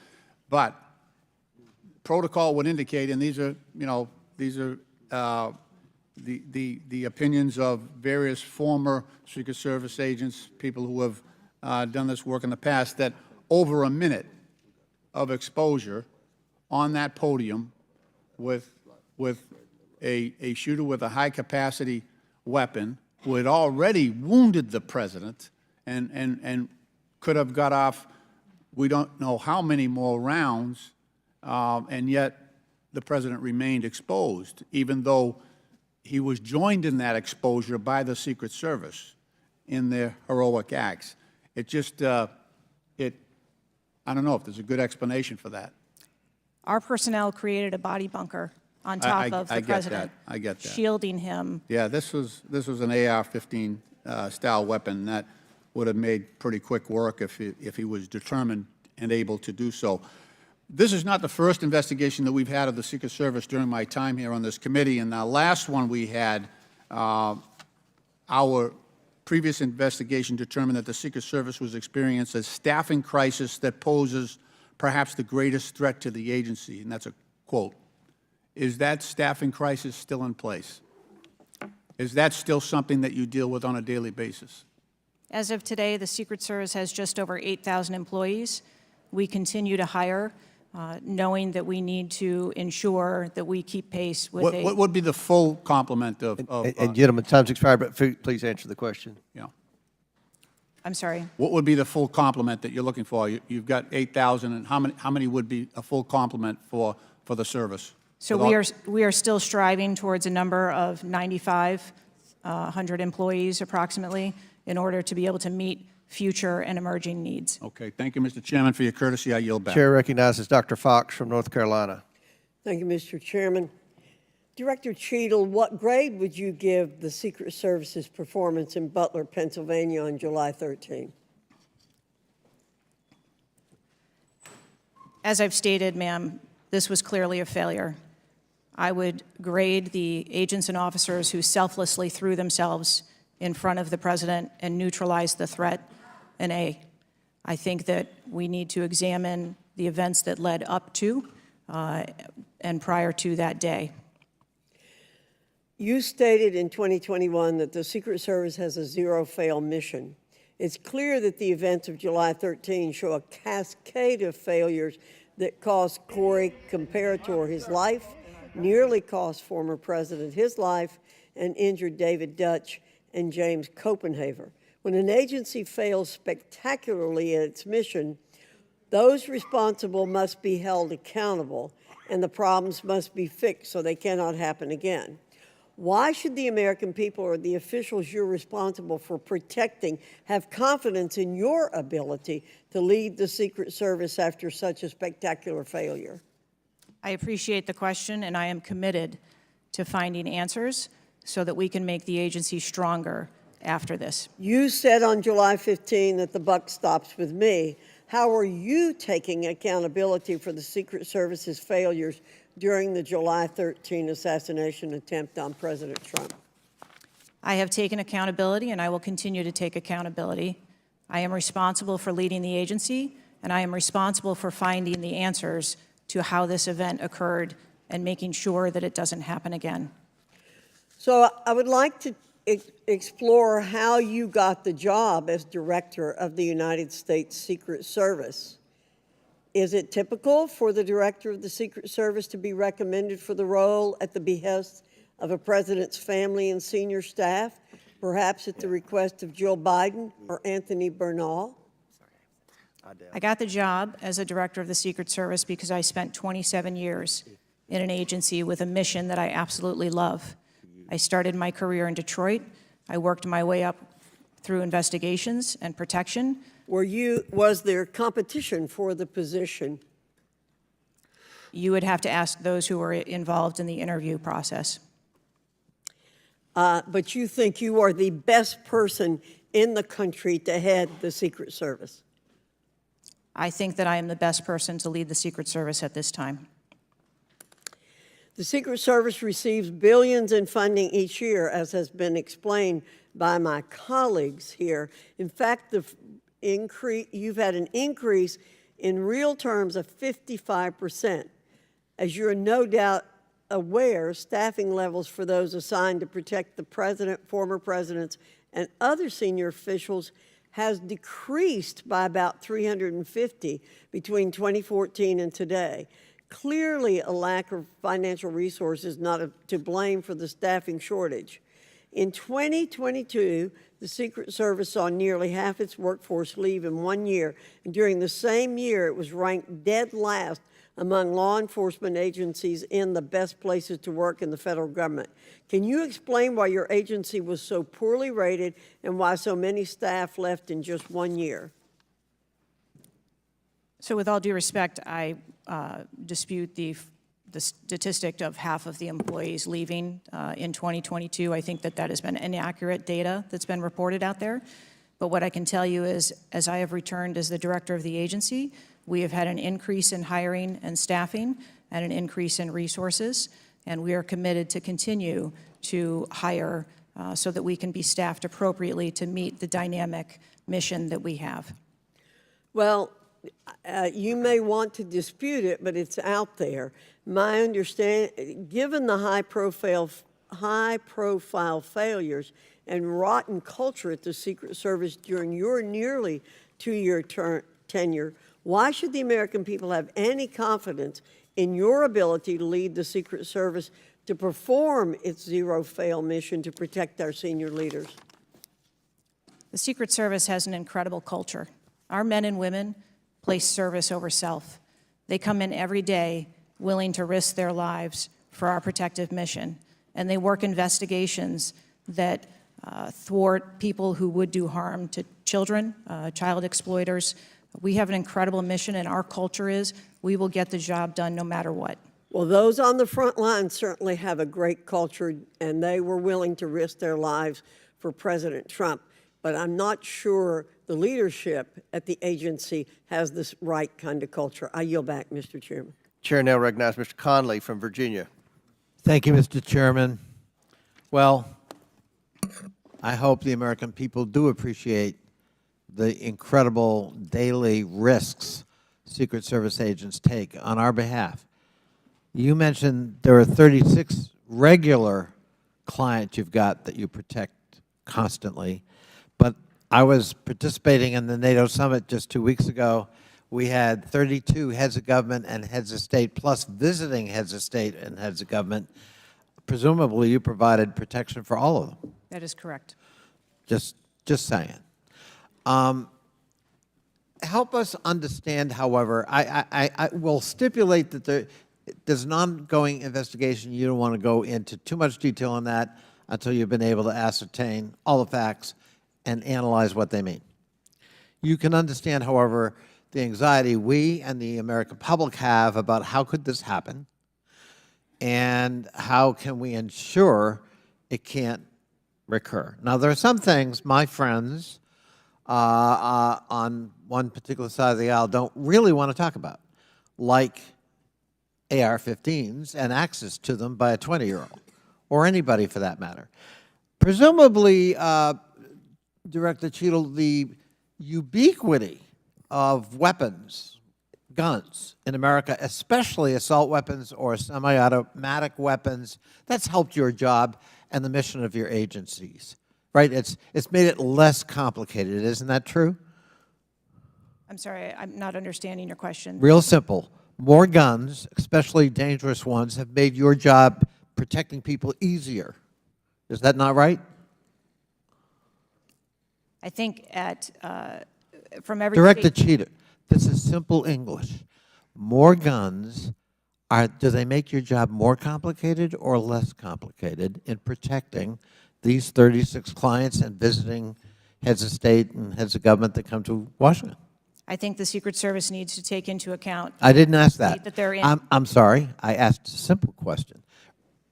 But protocol would indicate, and these are, the opinions of various former Secret Service agents, people who have done this work in the past, that over a minute of exposure on that podium with a shooter with a high-capacity weapon who had already wounded the president and could have got off, we don't know how many more rounds, and yet the president remained exposed, even though he was joined in that exposure by the Secret Service in their heroic acts. It just, I don't know if there's a good explanation for that. Our personnel created a body bunker on top of the president. I get that. Shielding him. Yeah, this was an AR-15 style weapon that would have made pretty quick work if he was determined and able to do so. This is not the first investigation that we've had of the Secret Service during my time here on this committee, and the last one we had, our previous investigation determined that the Secret Service was experiencing a staffing crisis that poses perhaps the greatest threat to the agency, and that's a quote. Is that staffing crisis still in place? Is that still something that you deal with on a daily basis? As of today, the Secret Service has just over 8,000 employees. We continue to hire, knowing that we need to ensure that we keep pace with What would be the full complement of And gentlemen, time's expired, but please answer the question. yeah. I'm sorry. What would be the full complement that you're looking for? You've got 8,000, and how many would be a full complement for the service? So we are still striving towards a number of 9,500 employees approximately in order to be able to meet future and emerging needs. Okay, thank you, Mr. Chairman, for your courtesy. I yield back. Chair recognizes Dr. Fox from North Carolina. Thank you, Mr. Chairman. Director Cheatle, what grade would you give the Secret Service's performance in Butler, Pennsylvania on July 13? As I've stated, ma'am, this was clearly a failure. I would grade the agents and officers who selflessly threw themselves in front of the president and neutralized the threat an A. I think that we need to examine the events that led up to and prior to that day. You stated in 2021 that the Secret Service has a zero-fail mission. It's clear that the events of July 13 show a cascade of failures that cost Corey Comparator his life, nearly cost former president his life, and injured David Dutch and James Copenhaver. When an agency fails spectacularly at its mission, those responsible must be held accountable, and the problems must be fixed so they cannot happen again. Why should the American people or the officials you're responsible for protecting have confidence in your ability to lead the Secret Service after such a spectacular failure? I appreciate the question, and I am committed to finding answers so that we can make the agency stronger after this. You said on July 15 that the buck stops with me. How are you taking accountability for the Secret Service's failures during the July 13 assassination attempt on President Trump? I have taken accountability, and I will continue to take accountability. I am responsible for leading the agency, and I am responsible for finding the answers to how this event occurred and making sure that it doesn't happen again. So I would like to explore how you got the job as director of the United States Secret Service. Is it typical for the director of the Secret Service to be recommended for the role at the behest of a president's family and senior staff, perhaps at the request of Jill Biden or Anthony Bernal? I got the job as a director of the Secret Service because I spent 27 years in an agency with a mission that I absolutely love. I started my career in Detroit. I worked my way up through investigations and protection. Was there competition for the position? You would have to ask those who were involved in the interview process. But you think you are the best person in the country to head the Secret Service? I think that I am the best person to lead the Secret Service at this time. The Secret Service receives billions in funding each year, as has been explained by my colleagues here. In fact, you've had an increase in real terms of 55%. As you're no doubt aware, staffing levels for those assigned to protect the president, former presidents, and other senior officials has decreased by about 350 between 2014 and today. Clearly, a lack of financial resources not to blame for the staffing shortage. In 2022, the Secret Service saw nearly half its workforce leave in 1 year, and during the same year, it was ranked dead last among law enforcement agencies in the best places to work in the federal government. Can you explain why your agency was so poorly rated and why so many staff left in just 1 year? So with all due respect, I dispute the statistic of half of the employees leaving in 2022. I think that has been inaccurate data that's been reported out there. But what I can tell you is, as I have returned as the director of the agency, we have had an increase in hiring and staffing and an increase in resources, and we are committed to continue to hire so that we can be staffed appropriately to meet the dynamic mission that we have. Well, you may want to dispute it, but it's out there. My understanding, given the high-profile failures and rotten culture at the Secret Service during your nearly two-year tenure, why should the American people have any confidence in your ability to lead the Secret Service to perform its zero-fail mission to protect our senior leaders? The Secret Service has an incredible culture. Our men and women place service over self. They come in every day willing to risk their lives for our protective mission, and they work investigations that thwart people who would do harm to children, child exploiters. We have an incredible mission, and our culture is we will get the job done no matter what. Well, those on the front line certainly have a great culture, and they were willing to risk their lives for President Trump. but I'm not sure the leadership at the agency has this right kind of culture. I yield back, Mr. Chairman. Chair now recognizes Mr. Conley from Virginia. Thank you, Mr. Chairman. Well, I hope the American people do appreciate the incredible daily risks Secret Service agents take on our behalf. You mentioned there are 36 regular clients you've got that you protect constantly, but I was participating in the NATO summit just 2 weeks ago. We had 32 heads of government and heads of state, plus visiting heads of state and heads of government. Presumably, you provided protection for all of them. That is correct. Just saying. Help us understand, however, I will stipulate that there's an ongoing investigation. You don't want to go into too much detail on that until you've been able to ascertain all the facts and analyze what they mean. You can understand, however, the anxiety we and the American public have about how could this happen and how can we ensure it can't recur. Now, there are some things my friends on one particular side of the aisle don't really want to talk about, like AR-15s and access to them by a 20-year-old, or anybody for that matter. Presumably, Director Cheatle, the ubiquity of weapons, guns in America, especially assault weapons or semi-automatic weapons, that's helped your job and the mission of your agencies, right? It's made it less complicated. Isn't that true? I'm sorry, I'm not understanding your question. Real simple. More guns, especially dangerous ones, have made your job protecting people easier. Is that not right? I think from every Director state, Cheatle, this is simple English. More guns, do they make your job more complicated or less complicated in protecting these 36 clients and visiting heads of state and heads of government that come to Washington? I think the Secret Service needs to take into account I didn't ask that. that they're in. I'm sorry. I asked a simple question,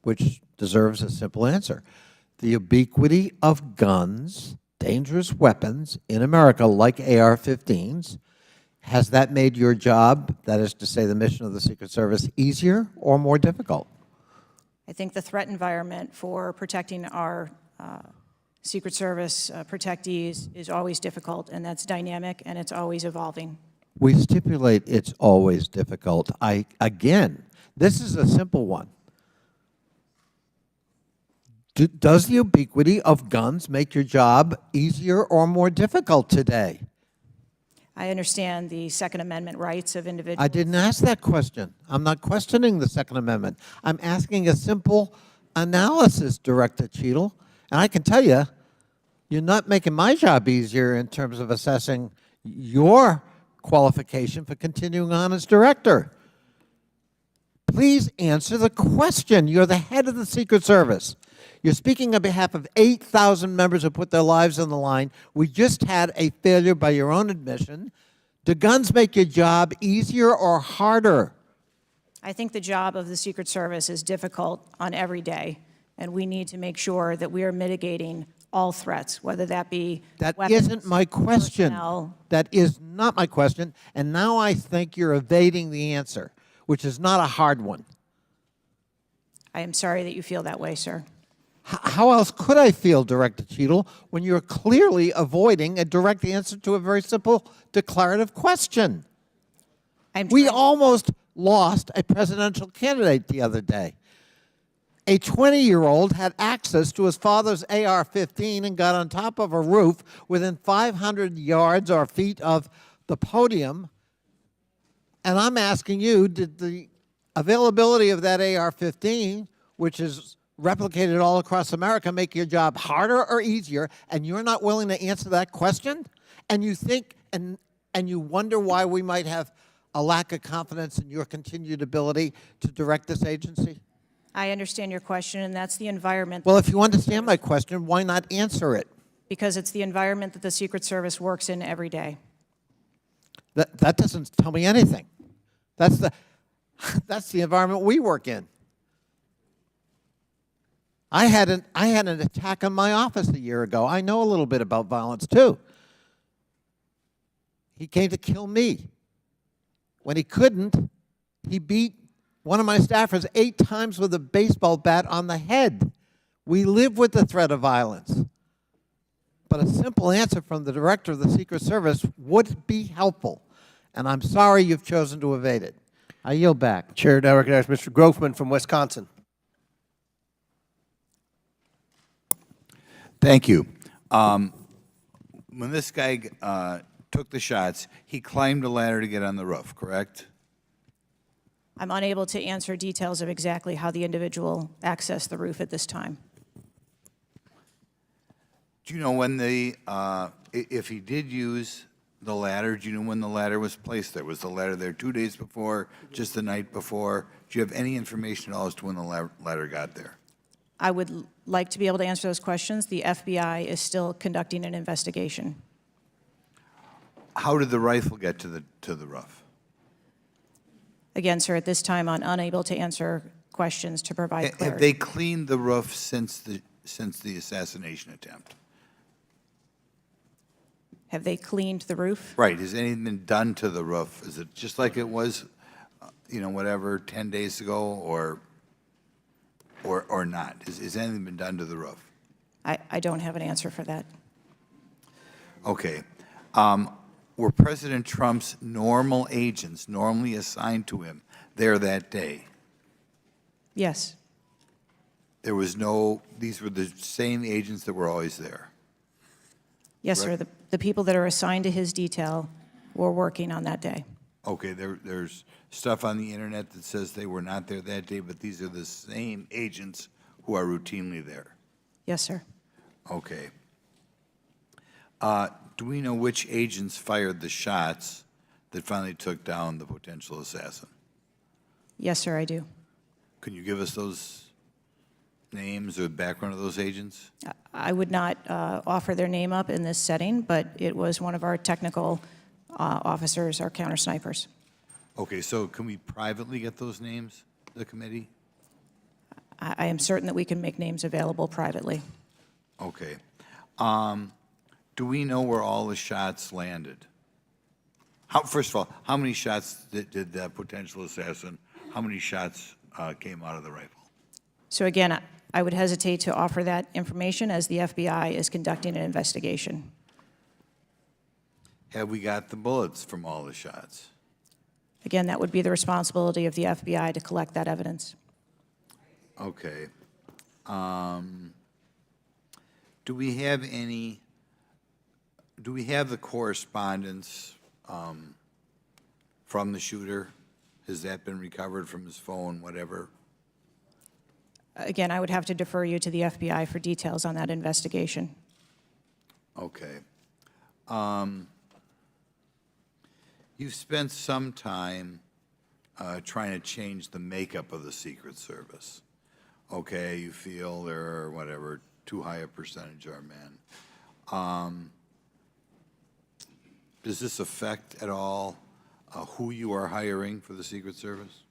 which deserves a simple answer. The ubiquity of guns, dangerous weapons in America, like AR-15s, has that made your job, that is to say the mission of the Secret Service, easier or more difficult? I think the threat environment for protecting our Secret Service protectees is always difficult, and that's dynamic, and it's always evolving. We stipulate it's always difficult. Again, this is a simple one. Does the ubiquity of guns make your job easier or more difficult today? I understand the Second Amendment rights of individuals. I didn't ask that question. I'm not questioning the Second Amendment. I'm asking a simple analysis, Director Cheatle. And I can tell you, you're not making my job easier in terms of assessing your qualification for continuing on as director. Please answer the question. You're the head of the Secret Service. You're speaking on behalf of 8,000 members who put their lives on the line. We just had a failure by your own admission. Do guns make your job easier or harder? I think the job of the Secret Service is difficult on every day, and we need to make sure that we are mitigating all threats, whether that be That weapons, isn't my question. personnel. That is not my question. And now I think you're evading the answer, which is not a hard one. I am sorry that you feel that way, sir. How else could I feel, Director Cheatle, when you're clearly avoiding a direct answer to a very simple declarative question? We almost lost a presidential candidate the other day. A 20-year-old had access to his father's AR-15 and got on top of a roof within 500 yards or feet of the podium. And I'm asking you, did the availability of that AR-15, which is replicated all across America, make your job harder or easier? And you're not willing to answer that question? And you think and you wonder why we might have a lack of confidence in your continued ability to direct this agency? I understand your question, and that's the environment. Well, if you understand my question, why not answer it? Because it's the environment that the Secret Service works in every day. That doesn't tell me anything. That's the environment we work in. I had an attack on my office a year ago. I know a little bit about violence too. He came to kill me. When he couldn't, he beat one of my staffers 8 times with a baseball bat on the head. We live with the threat of violence. But a simple answer from the director of the Secret Service would be helpful. And I'm sorry you've chosen to evade it. I yield back. Chair now recognizes Mr. Grofman from Wisconsin. Thank you. When this guy took the shots, he climbed a ladder to get on the roof, correct? I'm unable to answer details of exactly how the individual accessed the roof at this time. Do you know when if he did use the ladder, do you know when the ladder was placed there? Was the ladder there 2 days before, just the night before? Do you have any information at all as to when the ladder got there? I would like to be able to answer those questions. The FBI is still conducting an investigation. How did the rifle get to the roof? Again, sir, at this time, I'm unable to answer questions to provide Have clarity. they cleaned the roof since the assassination attempt? Have they cleaned the roof? Right. Has anything been done to the roof? Is it just like it was, whatever, 10 days ago, or not? Has anything been done to the roof? I don't have an answer for that. Okay. Were President Trump's normal agents normally assigned to him there that day? Yes. There was these were the same agents that were always there? Yes, sir. The people that are assigned to his detail were working on that day. Okay, there's stuff on the internet that says they were not there that day, but these are the same agents who are routinely there? Yes, sir. Okay. Do we know which agents fired the shots that finally took down the potential assassin? Yes, sir, I do. Can you give us those names or the background of those agents? I would not offer their name up in this setting, but it was one of our technical officers, our counter snipers. Okay, so can we privately get those names, the committee? I am certain that we can make names available privately. Okay. Do we know where all the shots landed? First of all, how many shots did that potential assassin, how many shots came out of the rifle? So again, I would hesitate to offer that information as the FBI is conducting an investigation. Have we got the bullets from all the shots? Again, that would be the responsibility of the FBI to collect that evidence. Okay. Do we have the correspondence from the shooter? Has that been recovered from his phone, whatever? Again, I would have to defer you to the FBI for details on that investigation. Okay. You've spent some time trying to change the makeup of the Secret Service. Okay, you feel there are, whatever, too high a percentage are men. Does this affect at all who you are hiring for the Secret Service?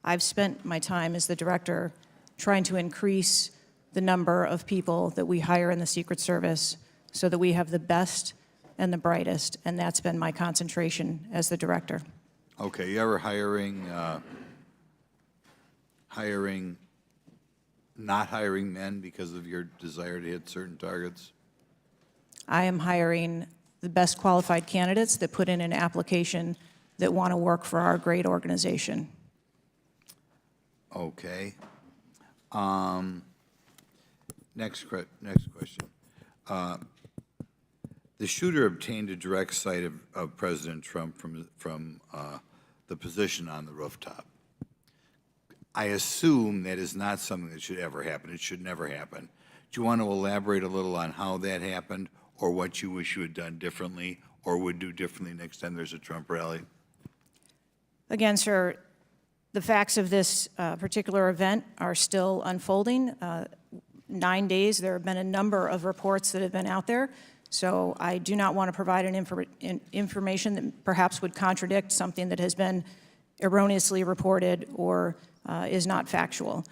I've spent my time as the director trying to increase the number of people that we hire in the Secret Service so that we have the best and the brightest, and that's been my concentration as the director. Okay, you ever not hiring men because of your desire to hit certain targets? I am hiring the best qualified candidates that put in an application that want to work for our great organization. Okay. Next question. The shooter obtained a direct sight of President Trump from the position on the rooftop. I assume that is not something that should ever happen. It should never happen. Do you want to elaborate a little on how that happened, or what you wish you had done differently, or would do differently next time there's a Trump rally? Again, sir, the facts of this particular event are still unfolding. 9 days, there have been a number of reports that have been out there, so I do not want to provide information that perhaps would contradict something that has been erroneously reported or is not factual.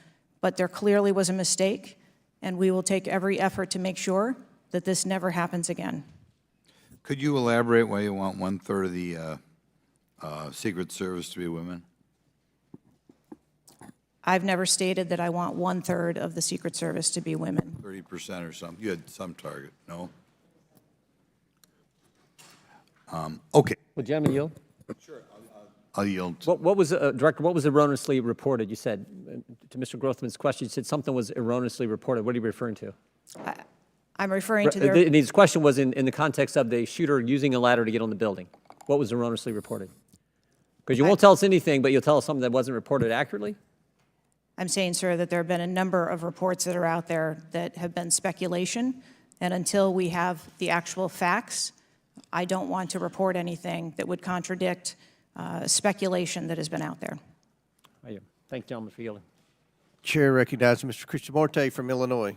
But there clearly was a mistake, and we will take every effort to make sure that this never happens again. Could you elaborate why you want 1/3 of the Secret Service to be women? I've never stated that I want 1/3 of the Secret Service to be women. 30% or something? You had some target, no? Okay, Would you gentlemen yield? I'll yield. What was, Director, what was erroneously reported? You said, to Mr. Grothman's question, you said something was erroneously reported. What are you referring to? I'm referring to their... His question was in the context of the shooter using a ladder to get on the building. What was erroneously reported? Because you won't tell us anything, but you'll tell us something that wasn't reported accurately? I'm saying, sir, that there have been a number of reports that are out there that have been speculation, and until we have the actual facts, I don't want to report anything that would contradict speculation that has been out there. Thank you, gentlemen, for yielding. Chair recognizes Mr. Krishnamurti from Illinois.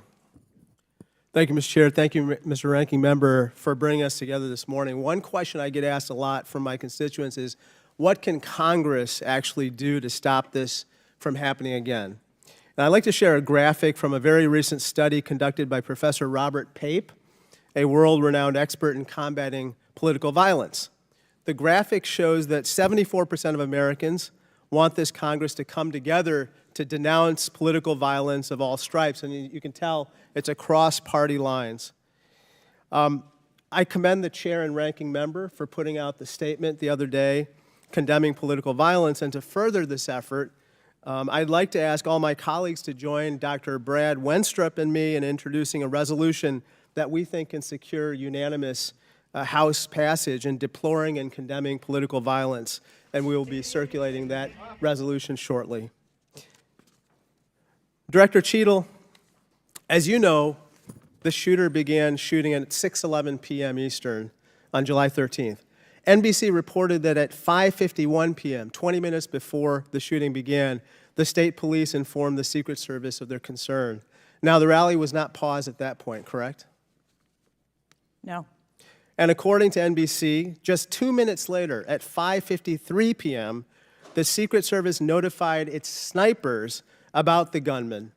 Thank you, Mr. Chair. Thank you, Mr. Ranking Member, for bringing us together this morning. One question I get asked a lot from my constituents is, what can Congress actually do to stop this from happening again? And I'd like to share a graphic from a very recent study conducted by Professor Robert Pape, a world-renowned expert in combating political violence. The graphic shows that 74% of Americans want this Congress to come together to denounce political violence of all stripes, and you can tell it's across party lines. I commend the chair and ranking member for putting out the statement the other day condemning political violence, and to further this effort, I'd like to ask all my colleagues to join Dr. Brad Wenstrup and me in introducing a resolution that we think can secure unanimous House passage in deploring and condemning political violence, and we will be circulating that resolution shortly. Director Cheatle, as you know, the shooter began shooting at 6:11 p.m. Eastern on July 13th. NBC reported that at 5:51 p.m., 20 minutes before the shooting began, the state police informed the Secret Service of their concern. Now, the rally was not paused at that point, correct? No. And according to NBC, just 2 minutes later, at 5:53 p.m., the Secret Service notified its snipers about the gunman.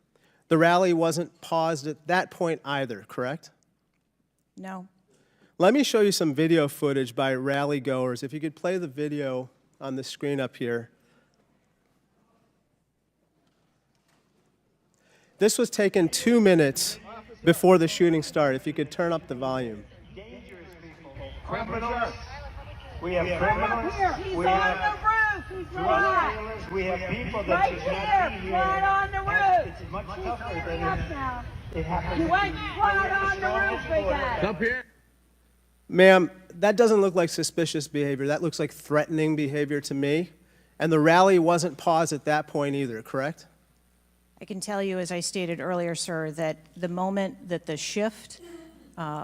The rally wasn't paused at that point either, correct? No. Let me show you some video footage by rally goers. If you could play the video on the screen up here. This was taken 2 minutes before the shooting started. If you could turn up the volume. Criminals. We have criminals. We have drug dealers. We have people that should not be here. Right on the roof. It's much tougher than Now. it happens. You went right on the roof, big guy. Up here. Ma'am, that doesn't look like suspicious behavior. That looks like threatening behavior to me. And the rally wasn't paused at that point either, correct? I can tell you, as I stated earlier, sir, that the moment that the shift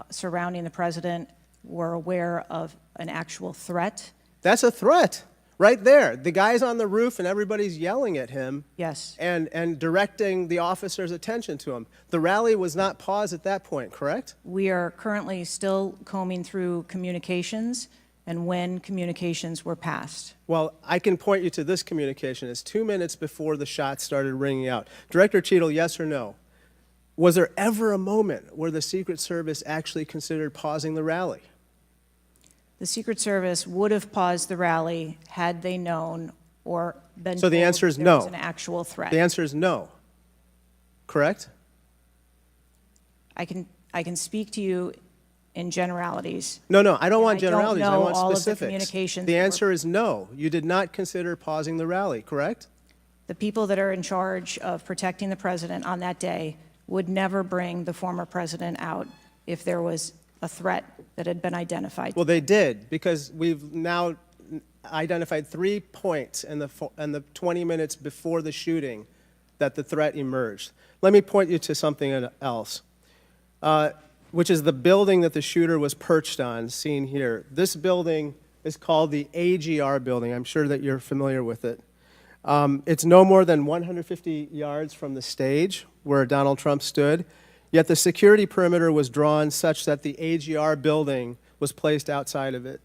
surrounding the president were aware of an actual threat. That's a threat right there. The guy's on the roof and everybody's yelling at him. Yes. And directing the officer's attention to him. The rally was not paused at that point, correct? We are currently still combing through communications and when communications were passed. Well, I can point you to this communication. It's 2 minutes before the shots started ringing out. Director Cheatle, yes or no? Was there ever a moment where the Secret Service actually considered pausing the rally? The Secret Service would have paused the rally had they known or been So the told answer is there no. was an actual threat. The answer is no. Correct? I can speak to you in generalities. No, I don't want I don't generalities. I know want all of the specifics. communications The that were- answer is no. You did not consider pausing the rally, correct? The people that are in charge of protecting the president on that day would never bring the former president out if there was a threat that had been identified. Well, they did, because we've now identified 3 points in the 20 minutes before the shooting that the threat emerged. Let me point you to something else, which is the building that the shooter was perched on, seen here. This building is called the AGR building. I'm sure that you're familiar with it. It's no more than 150 yards from the stage where Donald Trump stood, yet the security perimeter was drawn such that the AGR building was placed outside of it.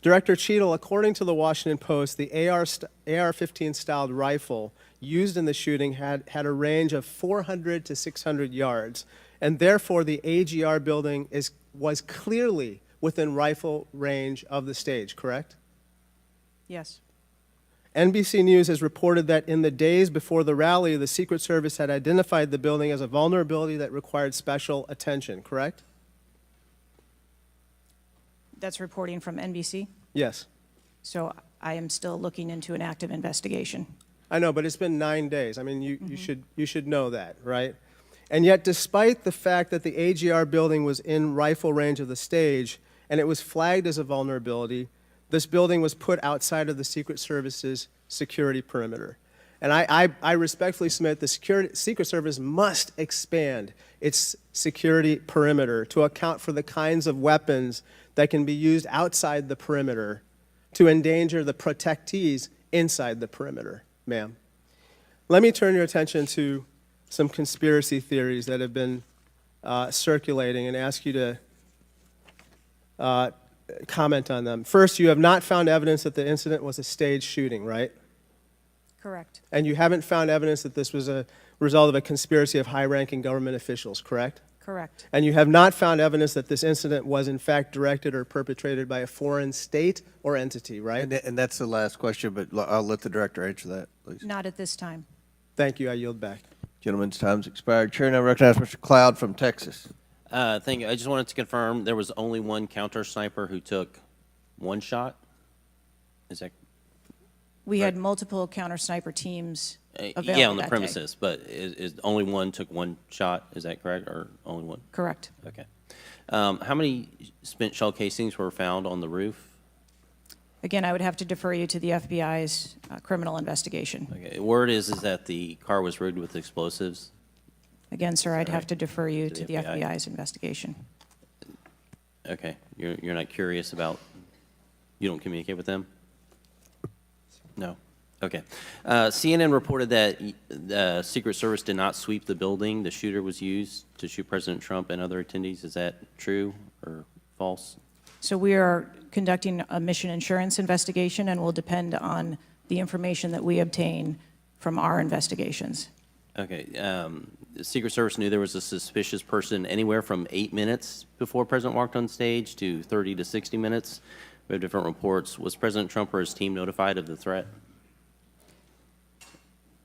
Director Cheatle, according to the Washington Post, the AR-15 styled rifle used in the shooting had a range of 400 to 600 yards, and therefore the AGR building was clearly within rifle range of the stage, correct? Yes. NBC News has reported that in the days before the rally, the Secret Service had identified the building as a vulnerability that required special attention, correct? That's reporting from NBC. Yes. So I am still looking into an active investigation. I know, but it's been 9 days. I mean, you should know that, right? And yet, despite the fact that the AGR building was in rifle range of the stage and it was flagged as a vulnerability, this building was put outside of the Secret Service's security perimeter. And I respectfully submit the Secret Service must expand its security perimeter to account for the kinds of weapons that can be used outside the perimeter to endanger the protectees inside the perimeter, ma'am. Let me turn your attention to some conspiracy theories that have been circulating and ask you to comment on them. First, you have not found evidence that the incident was a staged shooting, right? Correct. And you haven't found evidence that this was a result of a conspiracy of high-ranking government officials, correct? Correct. And you have not found evidence that this incident was in fact directed or perpetrated by a foreign state or entity, right? And that's the last question, but I'll let the director answer that, please. Not at this time. Thank you. I yield back. Gentleman's time's expired. Chair now recognizes Mr. Cloud from Texas. Thank you. I just wanted to confirm there was only one counter sniper who took one shot? Is that We had multiple counter sniper teams available yeah, on the that premises, but is only one took one shot? Is that correct, or only one? Day. Correct. Okay. How many spent shell casings were found on the roof? Again, I would have to defer you to the FBI's criminal investigation. Okay. Word is that the car was rigged with explosives. Again, sir, I'd have to defer you To to the the FBI? FBI's investigation. Okay. You're not curious about? You don't communicate with them? No. Okay. CNN reported that the Secret Service did not sweep the building. The shooter was used to shoot President Trump and other attendees. Is that true or false? So we are conducting a mission insurance investigation and will depend on the information that we obtain from our investigations. Okay. The Secret Service knew there was a suspicious person anywhere from 8 minutes before President walked on stage to 30 to 60 minutes. We have different reports. Was President Trump or his team notified of the threat?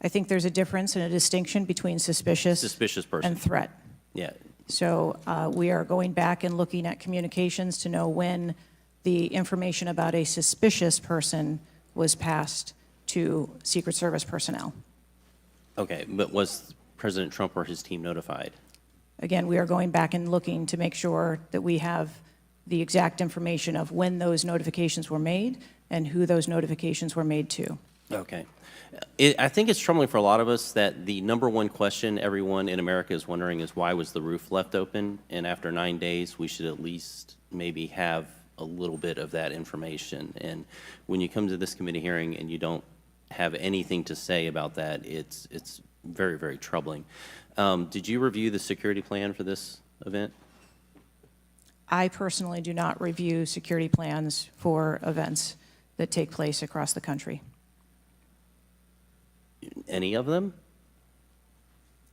I think there's a difference and a distinction between suspicious person. and threat. Yeah. So we are going back and looking at communications to know when the information about a suspicious person was passed to Secret Service personnel. Okay, but was President Trump or his team notified? Again, we are going back and looking to make sure that we have the exact information of when those notifications were made and who those notifications were made to. Okay. I think it's troubling for a lot of us that the number one question everyone in America is wondering is why was the roof left open? And after 9 days, we should at least maybe have a little bit of that information. And when you come to this committee hearing and you don't have anything to say about that, it's very, very troubling. Did you review the security plan for this event? I personally do not review security plans for events that take place across the country. Any of them?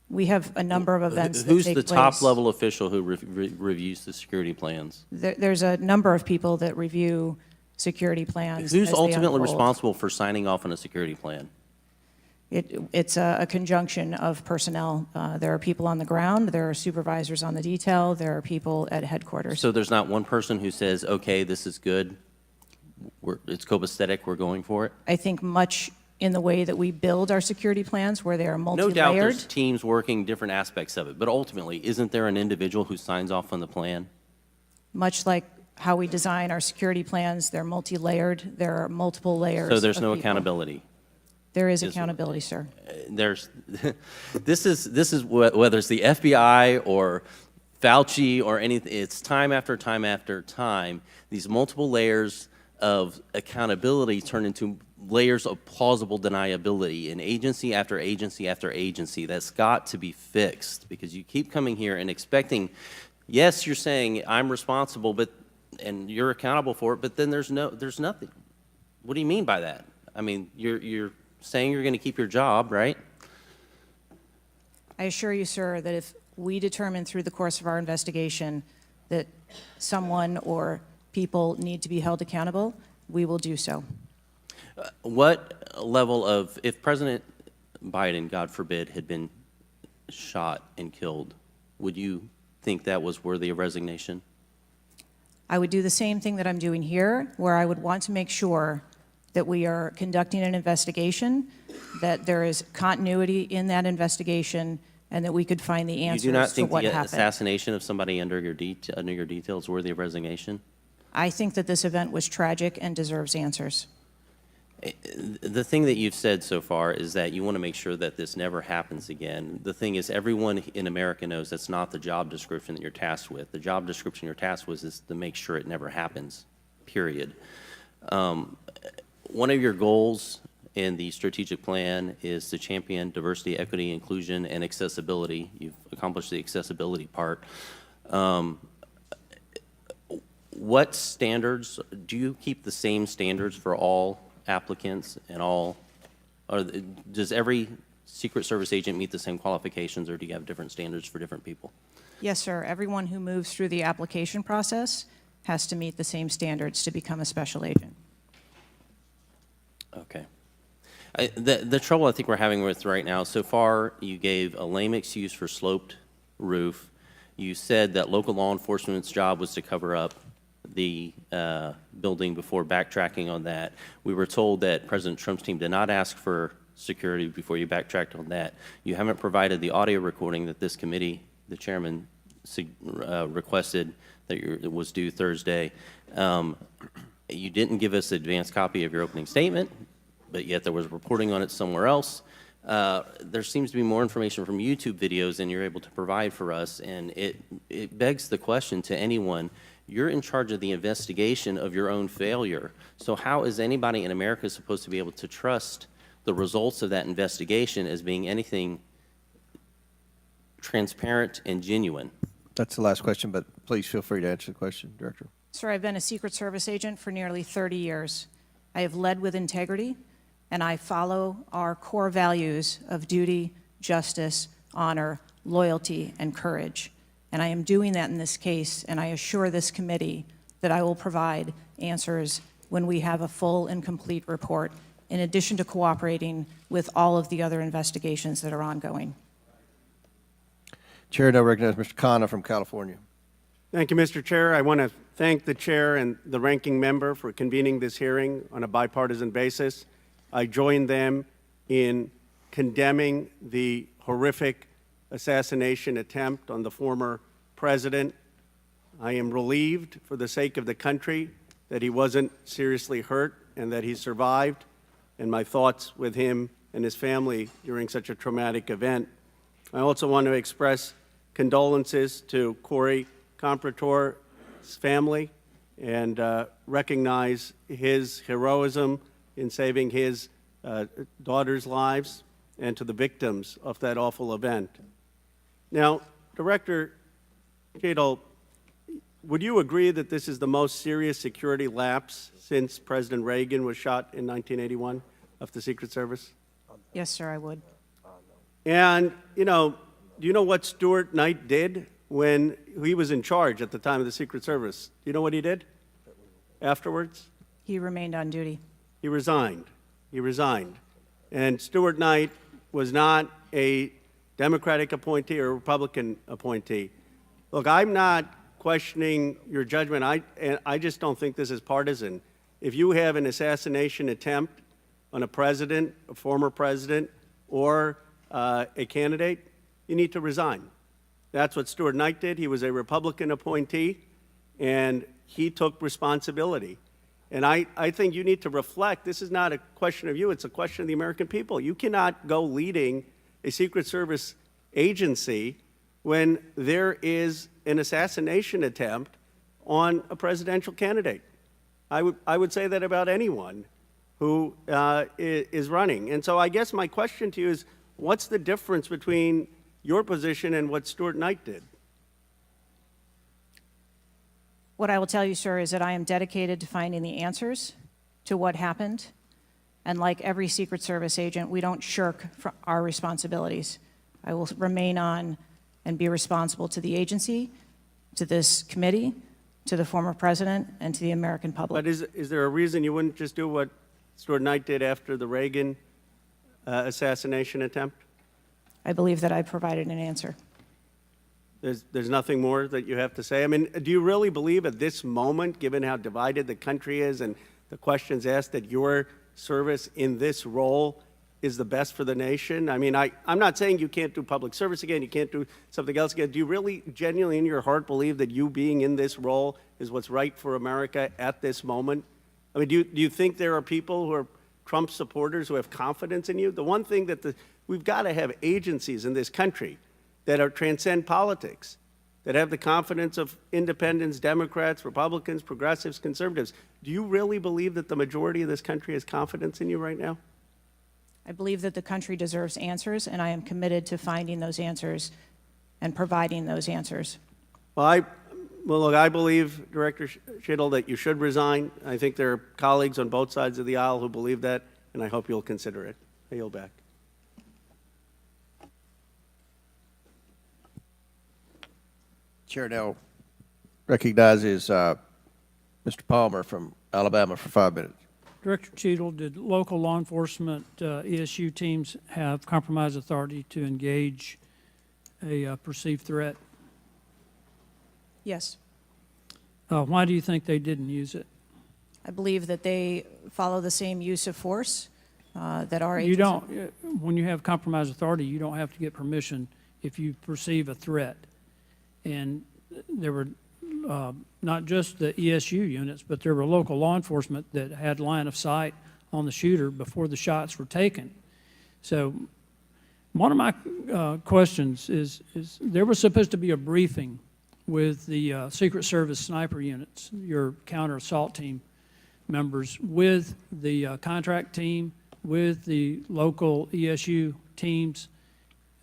We have a number of events that Who's take the place. top level official who reviews the security plans? There's a number of people that review security plans. Who's as they ultimately unfold. responsible for signing off on a security plan? It's a conjunction of personnel. There are people on the ground, there are supervisors on the detail, there are people at headquarters. So there's not one person who says, okay, this is good, it's copacetic, we're going for it? I think much in the way that we build our security plans, where they are No multi-layered. doubt there's teams working different aspects of it, but ultimately, isn't there an individual who signs off on the plan? Much like how we design our security plans, they're multi-layered, there are multiple layers. So there's of no people. accountability? There is accountability, sir. There's, this is whether it's the FBI or Fauci or anything, it's time after time after time, these multiple layers of accountability turn into layers of plausible deniability in agency after agency after agency. That's got to be fixed, because you keep coming here and expecting, yes, you're saying I'm responsible, and you're accountable for it, but then there's nothing. What do you mean by that? I mean, you're saying you're going to keep your job, right? I assure you, sir, that if we determine through the course of our investigation that someone or people need to be held accountable, we will do so. What level of, if President Biden, God forbid, had been shot and killed, would you think that was worthy of resignation? I would do the same thing that I'm doing here, where I would want to make sure that we are conducting an investigation, that there is continuity in that investigation, and that we could find the You answers do not to think what the happened. assassination of somebody under your details worthy of resignation? I think that this event was tragic and deserves answers. The thing that you've said so far is that you want to make sure that this never happens again. The thing is, everyone in America knows that's not the job description that you're tasked with. The job description you're tasked with is to make sure it never happens, period. One of your goals in the strategic plan is to champion diversity, equity, inclusion, and accessibility. You've accomplished the accessibility part. What standards, do you keep the same standards for all applicants and all, or does every Secret Service agent meet the same qualifications, or do you have different standards for different people? Yes, sir. Everyone who moves through the application process has to meet the same standards to become a special agent. Okay. The trouble I think we're having with right now, so far you gave a lame excuse for sloped roof. You said that local law enforcement's job was to cover up the building before backtracking on that. We were told that President Trump's team did not ask for security before you backtracked on that. You haven't provided the audio recording that this committee, the chairman, requested that it was due Thursday. You didn't give us an advance copy of your opening statement, but yet there was reporting on it somewhere else. There seems to be more information from YouTube videos than you're able to provide for us, and it begs the question to anyone, you're in charge of the investigation of your own failure. So how is anybody in America supposed to be able to trust the results of that investigation as being anything transparent and genuine? That's the last question, but please feel free to answer the question, Director. Sir, I've been a Secret Service agent for nearly 30 years. I have led with integrity, and I follow our core values of duty, justice, honor, loyalty, and courage. And I am doing that in this case, and I assure this committee that I will provide answers when we have a full and complete report, in addition to cooperating with all of the other investigations that are ongoing. Chair now recognizes Mr. Khanna from California. Thank you, Mr. Chair. I want to thank the chair and the ranking member for convening this hearing on a bipartisan basis. I join them in condemning the horrific assassination attempt on the former president. I am relieved for the sake of the country that he wasn't seriously hurt and that he survived, and my thoughts with him and his family during such a traumatic event. I also want to express condolences to Corey Comprator's family and recognize his heroism in saving his daughter's lives, and to the victims of that awful event. Now, Director Cheatle, would you agree that this is the most serious security lapse since President Reagan was shot in 1981 of the Secret Service? Yes, sir, I would. And, you know, do you know what Stuart Knight did when he was in charge at the time of the Secret Service? Do you know what he did afterwards? He remained on duty. He resigned. He resigned. And Stuart Knight was not a Democratic appointee or a Republican appointee. Look, I'm not questioning your judgment. I just don't think this is partisan. If you have an assassination attempt on a president, a former president, or a candidate, you need to resign. That's what Stuart Knight did. He was a Republican appointee, and he took responsibility. And I think you need to reflect. This is not a question of you. It's a question of the American people. You cannot go leading a Secret Service agency when there is an assassination attempt on a presidential candidate. I would say that about anyone who is running. And so I guess my question to you is, what's the difference between your position and what Stuart Knight did? What I will tell you, sir, is that I am dedicated to finding the answers to what happened. And like every Secret Service agent, we don't shirk our responsibilities. I will remain on and be responsible to the agency, to this committee, to the former president, and to the American public. But is there a reason you wouldn't just do what Stuart Knight did after the Reagan assassination attempt? I believe that I provided an answer. There's nothing more that you have to say? I mean, do you really believe at this moment, given how divided the country is and the questions asked, that your service in this role is the best for the nation? I mean, I'm not saying you can't do public service again, you can't do something else again. Do you really genuinely in your heart believe that you being in this role is what's right for America at this moment? I mean, do you think there are people who are Trump supporters who have confidence in you? The one thing that we've got to have agencies in this country that transcend politics, that have the confidence of independents, Democrats, Republicans, progressives, conservatives. Do you really believe that the majority of this country has confidence in you right now? I believe that the country deserves answers, and I am committed to finding those answers and providing those answers. Well, look, I believe, Director Cheatle, that you should resign. I think there are colleagues on both sides of the aisle who believe that, and I hope you'll consider it. I yield back. Chair now recognizes Mr. Palmer from Alabama for 5 minutes. Director Cheatle, did local law enforcement ESU teams have compromise authority to engage a perceived threat? Yes. Why do you think they didn't use it? I believe that they follow the same use of force that our agency. You don't, when you have compromise authority, you don't have to get permission if you perceive a threat. And there were not just the ESU units, but there were local law enforcement that had line of sight on the shooter before the shots were taken. So one of my questions is there was supposed to be a briefing with the Secret Service sniper units, your counter assault team members, with the contract team, with the local ESU teams.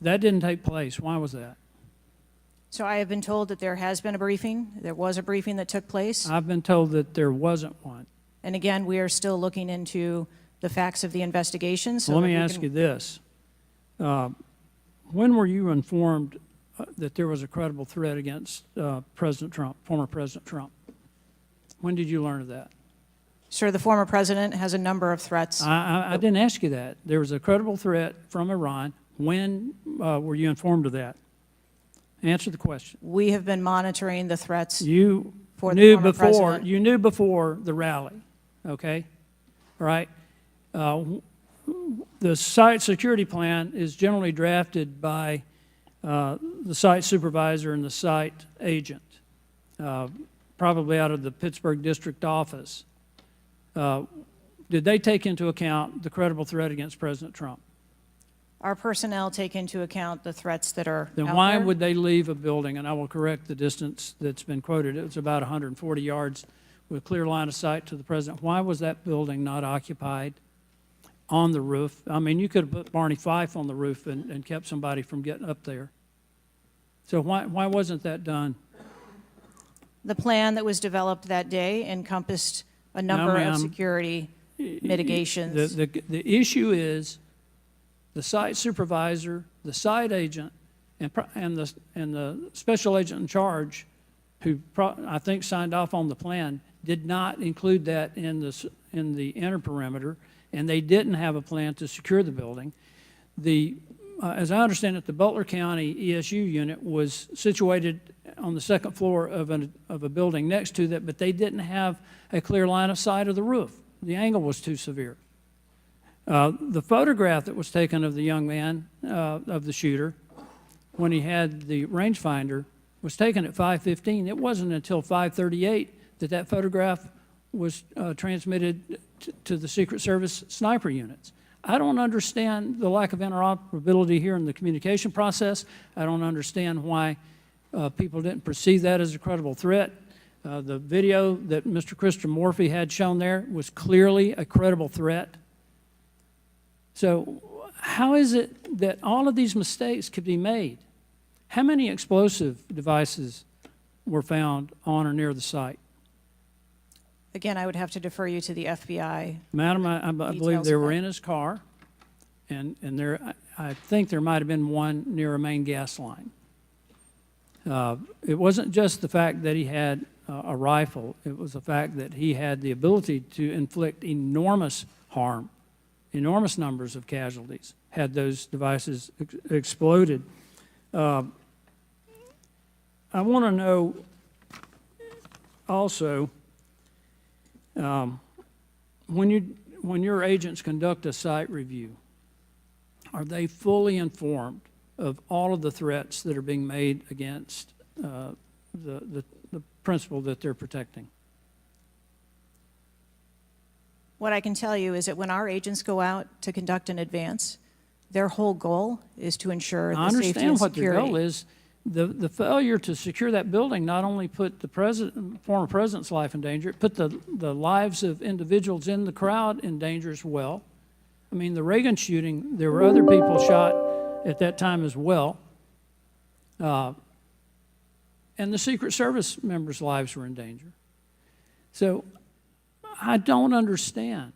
That didn't take place. Why was that? So I have been told that there has been a briefing. There was a briefing that took place. I've been told that there wasn't one. And again, we are still looking into the facts of the investigation. So Let me ask you this. When were you informed that there was a credible threat against President Trump, former President Trump? When did you learn of that? Sir, the former president has a number of threats. I didn't ask you that. There was a credible threat from Iran. When were you informed of that? Answer the question. We have been monitoring the threats You for the knew former before. president. You knew before the rally, okay? All right. The site security plan is generally drafted by the site supervisor and the site agent, probably out of the Pittsburgh district office. Did they take into account the credible threat against President Trump? Our personnel take into account the threats that are Then out why there. would they leave a building? And I will correct the distance that's been quoted. It was about 140 yards with clear line of sight to the president. Why was that building not occupied on the roof? I mean, you could have put Barney Fife on the roof and kept somebody from getting up there. So why wasn't that done? The plan that was developed that day encompassed a number ma'am. of security mitigations. The issue is the site supervisor, the site agent, and the special agent in charge, who I think signed off on the plan, did not include that in the inner perimeter, and they didn't have a plan to secure the building. As I understand it, the Butler County ESU unit was situated on the second floor of a building next to that, but they didn't have a clear line of sight of the roof. The angle was too severe. The photograph that was taken of the young man, of the shooter, when he had the rangefinder, was taken at 5:15. It wasn't until 5:38 that photograph was transmitted to the Secret Service sniper units. I don't understand the lack of interoperability here in the communication process. I don't understand why people didn't perceive that as a credible threat. The video that Mr. Christopher Morphy had shown there was clearly a credible threat. So how is it that all of these mistakes could be made? How many explosive devices were found on or near the site? Again, I would have to defer you to the FBI. Madam, I believe Details they of were that. in his car, and I think there might have been one near a main gas line. It wasn't just the fact that he had a rifle. It was the fact that he had the ability to inflict enormous harm, enormous numbers of casualties, had those devices exploded. I want to know also, when your agents conduct a site review, are they fully informed of all of the threats that are being made against the principle that they're protecting? What I can tell you is that when our agents go out to conduct an advance, their whole goal is to ensure I the safety and understand what their security. goal is. The failure to secure that building not only put the former president's life in danger, it put the lives of individuals in the crowd in danger as well. I mean, the Reagan shooting, there were other people shot at that time as well. And the Secret Service members' lives were in danger. So I don't understand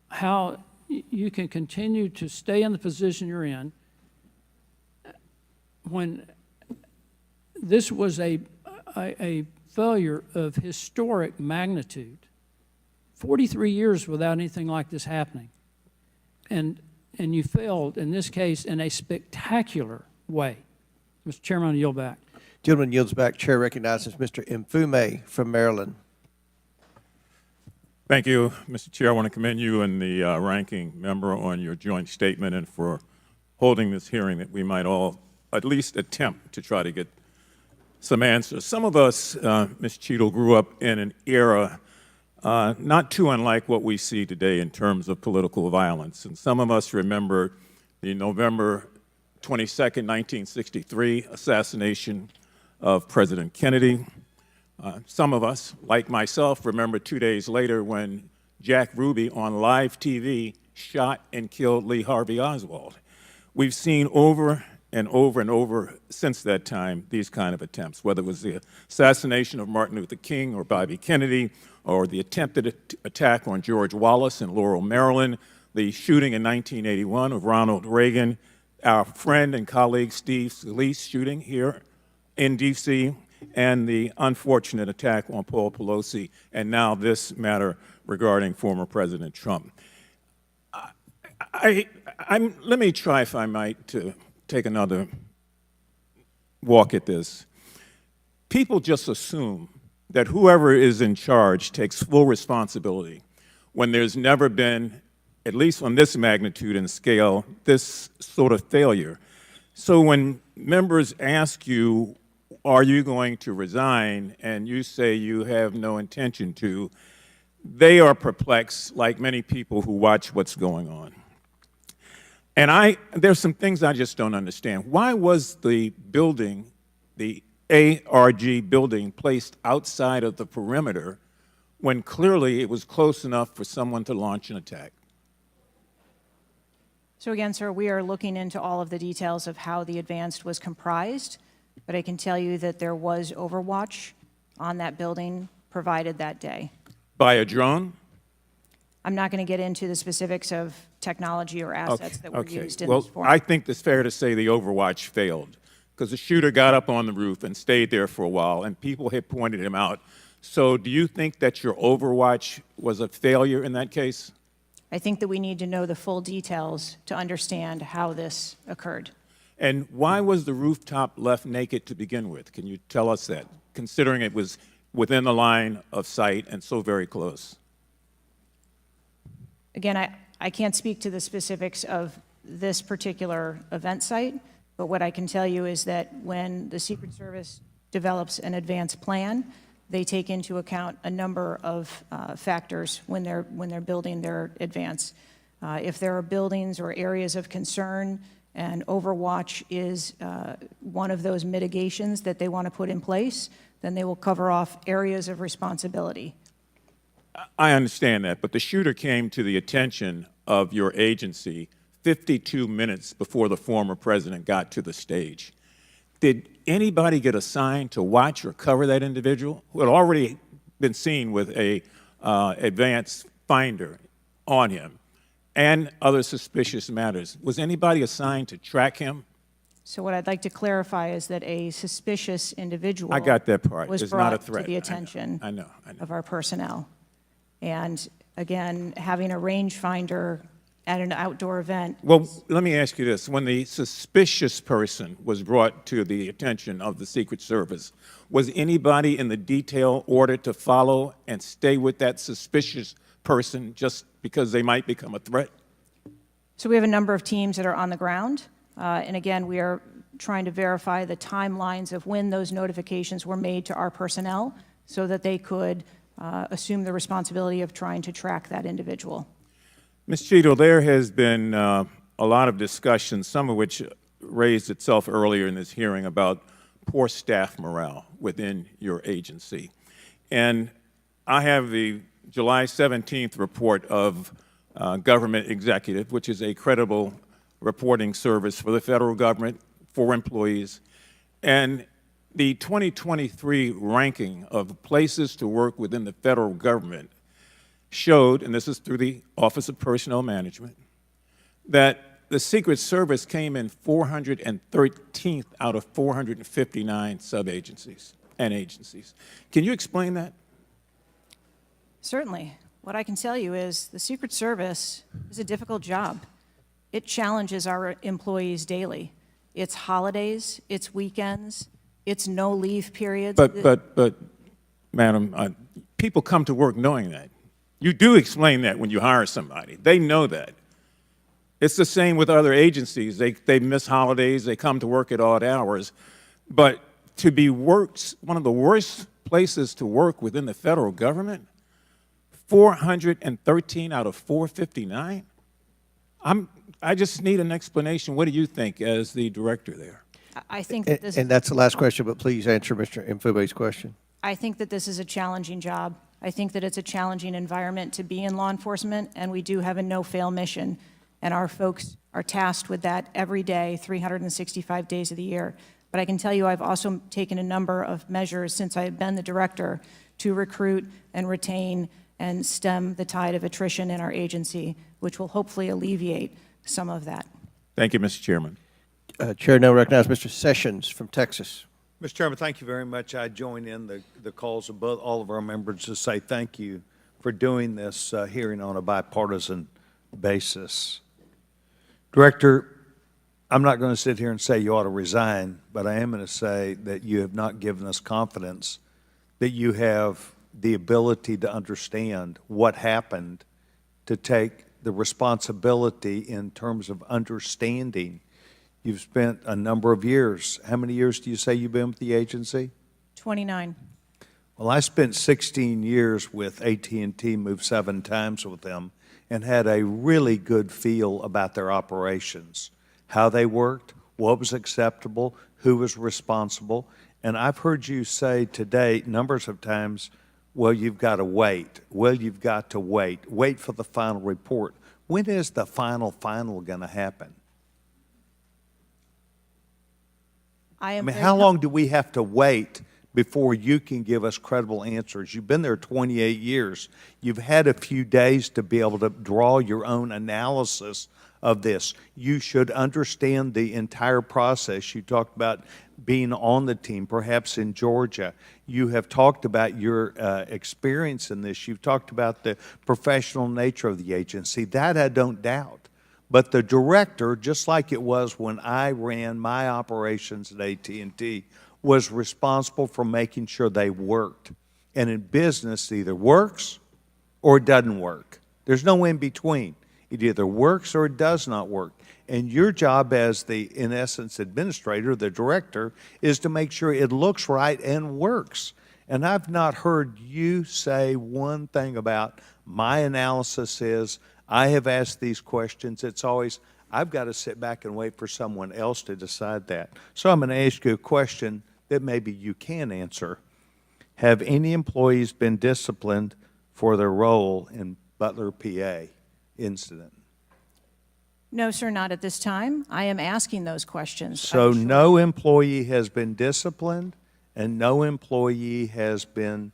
how you can continue to stay in the position you're in when this was a failure of historic magnitude. 43 years without anything like this happening. And you failed, in this case, in a spectacular way. Mr. Chairman, I yield back. Gentleman yields back. Chair recognizes Mr. Mfume from Maryland. Thank you, Mr. Chair. I want to commend you and the ranking member on your joint statement and for holding this hearing that we might all at least attempt to try to get some answers. Some of us, Ms. Cheatle, grew up in an era not too unlike what we see today in terms of political violence. And some of us remember the November 22nd, 1963 assassination of President Kennedy. Some of us, like myself, remember 2 days later when Jack Ruby on live TV shot and killed Lee Harvey Oswald. We've seen over and over and over since that time these kind of attempts, whether it was the assassination of Martin Luther King or Bobby Kennedy, or the attempted attack on George Wallace in Laurel, Maryland, the shooting in 1981 of Ronald Reagan, our friend and colleague Steve Scalise shooting here in D.C., and the unfortunate attack on Paul Pelosi, and now this matter regarding former President Trump. Let me try, if I might, to take another walk at this. People just assume that whoever is in charge takes full responsibility when there's never been, at least on this magnitude and scale, this sort of failure. So when members ask you, are you going to resign, and you say you have no intention to, they are perplexed, like many people who watch what's going on. And there's some things I just don't understand. Why was the building, the ARG building, placed outside of the perimeter when clearly it was close enough for someone to launch an attack? So again, sir, we are looking into all of the details of how the advance was comprised, but I can tell you that there was overwatch on that building provided that day. By a drone? I'm not going to get into the specifics of technology or assets that were used in this forum. I think it's fair to say the overwatch failed because the shooter got up on the roof and stayed there for a while, and people had pointed him out. So do you think that your overwatch was a failure in that case? I think that we need to know the full details to understand how this occurred. And why was the rooftop left naked to begin with? Can you tell us that, considering it was within the line of sight and so very close? Again, I can't speak to the specifics of this particular event site, but what I can tell you is that when the Secret Service develops an advance plan, they take into account a number of factors when they're building their advance. If there are buildings or areas of concern, and overwatch is one of those mitigations that they want to put in place, then they will cover off areas of responsibility. I understand that, but the shooter came to the attention of your agency 52 minutes before the former president got to the stage. Did anybody get assigned to watch or cover that individual who had already been seen with a advanced finder on him and other suspicious matters. Was anybody assigned to track him? So what I'd like to clarify is that a suspicious individual I got that part. was It's brought not a threat. to the attention I know. of our personnel. And again, having a rangefinder at an outdoor event. Well, let me ask you this. When the suspicious person was brought to the attention of the Secret Service, was anybody in the detail ordered to follow and stay with that suspicious person just because they might become a threat? So we have a number of teams that are on the ground. And again, we are trying to verify the timelines of when those notifications were made to our personnel so that they could assume the responsibility of trying to track that individual. Ms. Cheatle, there has been a lot of discussion, some of which raised itself earlier in this hearing, about poor staff morale within your agency. And I have the July 17th report of Government Executive, which is a credible reporting service for the federal government, for employees. And the 2023 ranking of places to work within the federal government showed, and this is through the Office of Personnel Management, that the Secret Service came in 413th out of 459 sub-agencies and agencies. Can you explain that? Certainly. What I can tell you is the Secret Service is a difficult job. It challenges our employees daily. It's holidays, it's weekends, it's no leave periods. But, Madam, people come to work knowing that. You do explain that when you hire somebody. They know that. It's the same with other agencies. They miss holidays, they come to work at odd hours. But to be one of the worst places to work within the federal government, 413 out of 459? I just need an explanation. What do you think as the director there? I think that this And that's the last question, but please answer Mr. Mfube's question. I think that this is a challenging job. I think that it's a challenging environment to be in law enforcement, and we do have a no-fail mission. And our folks are tasked with that every day, 365 days of the year. But I can tell you I've also taken a number of measures since I've been the director to recruit and retain and stem the tide of attrition in our agency, which will hopefully alleviate some of that. Thank you, Mr. Chairman. Chair now recognizes Mr. Sessions from Texas. Mr. Chairman, thank you very much. I join in the calls of all of our members to say thank you for doing this hearing on a bipartisan basis. Director, I'm not going to sit here and say you ought to resign, but I am going to say that you have not given us confidence that you have the ability to understand what happened, to take the responsibility in terms of understanding. You've spent a number of years. How many years do you say you've been with the agency? 29. Well, I spent 16 years with AT&T, moved 7 times with them, and had a really good feel about their operations, how they worked, what was acceptable, who was responsible. And I've heard you say today numbers of times, well, you've got to wait. Well, you've got to wait. Wait for the final report. When is the final going to happen? I mean, how long do we have to wait before you can give us credible answers? You've been there 28 years. You've had a few days to be able to draw your own analysis of this. You should understand the entire process. You talked about being on the team, perhaps in Georgia. You have talked about your experience in this. You've talked about the professional nature of the agency. That I don't doubt. But the director, just like it was when I ran my operations at AT&T, was responsible for making sure they worked. And in business, it either works or it doesn't work. There's no in between. It either works or it does not work. And your job as the, in essence, administrator, the director, is to make sure it looks right and works. And I've not heard you say one thing about my analysis is, I have asked these questions. It's always, I've got to sit back and wait for someone else to decide that. So I'm going to ask you a question that maybe you can answer. Have any employees been disciplined for their role in Butler, PA incident? No, sir, not at this time. I am asking those questions. So no employee has been disciplined and no employee has been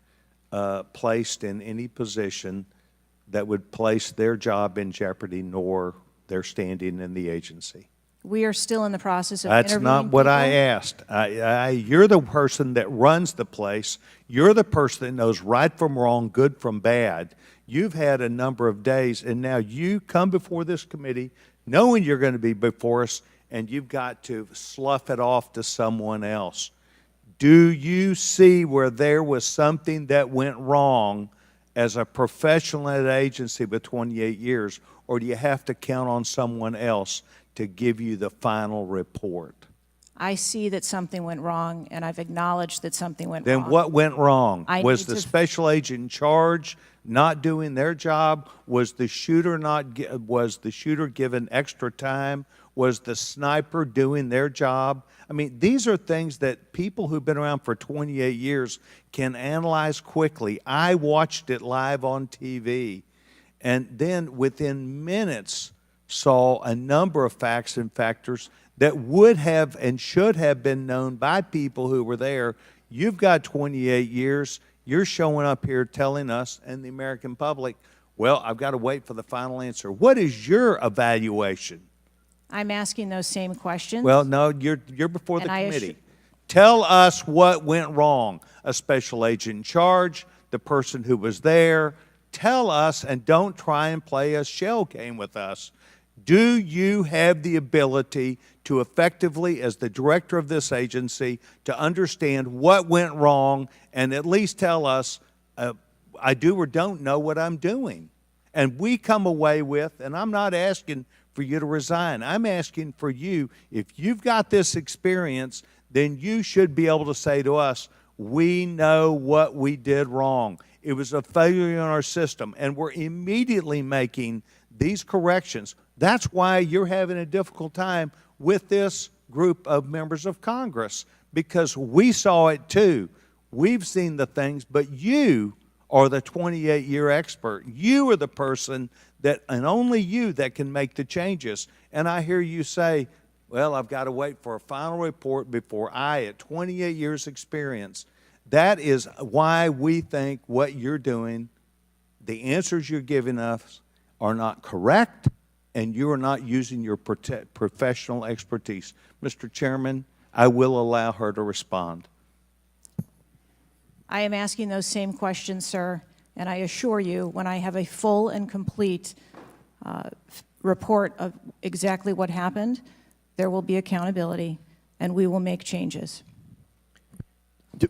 placed in any position that would place their job in jeopardy nor their standing in the agency. We are still in the process of That's interviewing not what I people. asked. You're the person that runs the place. You're the person that knows right from wrong, good from bad. You've had a number of days, and now you come before this committee knowing you're going to be before us, and you've got to slough it off to someone else. Do you see where there was something that went wrong as a professional at an agency with 28 years, or do you have to count on someone else to give you the final report? I see that something went wrong, and I've acknowledged that something went wrong. Then what went wrong? I Was need the to- special agent in charge not doing their job? Was the shooter given extra time? Was the sniper doing their job? I mean, these are things that people who've been around for 28 years can analyze quickly. I watched it live on TV, and then within minutes saw a number of facts and factors that would have and should have been known by people who were there. You've got 28 years. You're showing up here telling us and the American public, well, I've got to wait for the final answer. What is your evaluation? I'm asking those same questions. Well, no, you're before the And I committee. Tell us what went wrong. A special agent in charge, the person who was there. Tell us, and don't try and play a shell game with us. Do you have the ability to effectively, as the director of this agency, to understand what went wrong and at least tell us, I do or don't know what I'm doing? And we come away with, and I'm not asking for you to resign. I'm asking for you, if you've got this experience, then you should be able to say to us, we know what we did wrong. It was a failure in our system, and we're immediately making these corrections. That's why you're having a difficult time with this group of members of Congress, because we saw it too. We've seen the things, but you are the 28-year expert. You are the person that, and only you, that can make the changes. And I hear you say, well, I've got to wait for a final report before I, at 28 years experience. That is why we think what you're doing, the answers you're giving us are not correct, and you are not using your professional expertise. Mr. Chairman, I will allow her to respond. I am asking those same questions, sir, and I assure you, when I have a full and complete report of exactly what happened, there will be accountability, and we will make changes.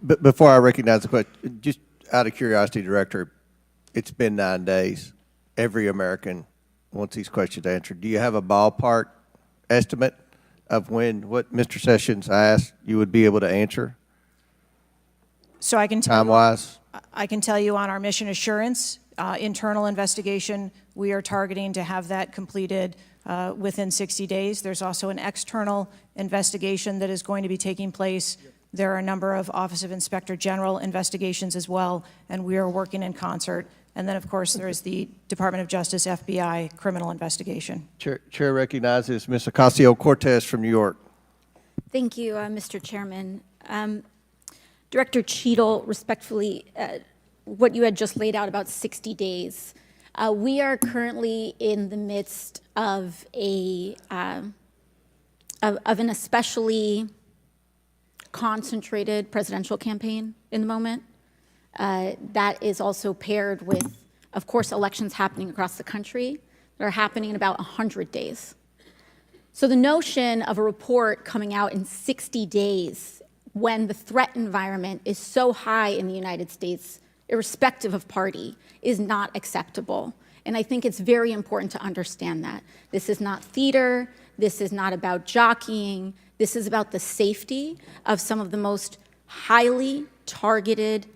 Before I recognize the question, just out of curiosity, Director, it's been 9 days. Every American wants these questions answered. Do you have a ballpark estimate of when what Mr. Sessions asked you would be able to answer? So I can tell time-wise? I can tell you on our mission assurance internal investigation, we are targeting to have that completed within 60 days. There's also an external investigation that is going to be taking place. There are a number of Office of Inspector General investigations as well, and we are working in concert. And then, of course, there is the Department of Justice, FBI, criminal investigation. Chair recognizes Ms. Ocasio-Cortez from New York. Thank you, Mr. Chairman. Director Cheatle, respectfully, what you had just laid out about 60 days. We are currently in the midst of an especially concentrated presidential campaign in the moment. That is also paired with, of course, elections happening across the country that are happening in about 100 days. So the notion of a report coming out in 60 days when the threat environment is so high in the United States, irrespective of party, is not acceptable. And I think it's very important to understand that. This is not theater. This is not about jockeying. This is about the safety of some of the most highly targeted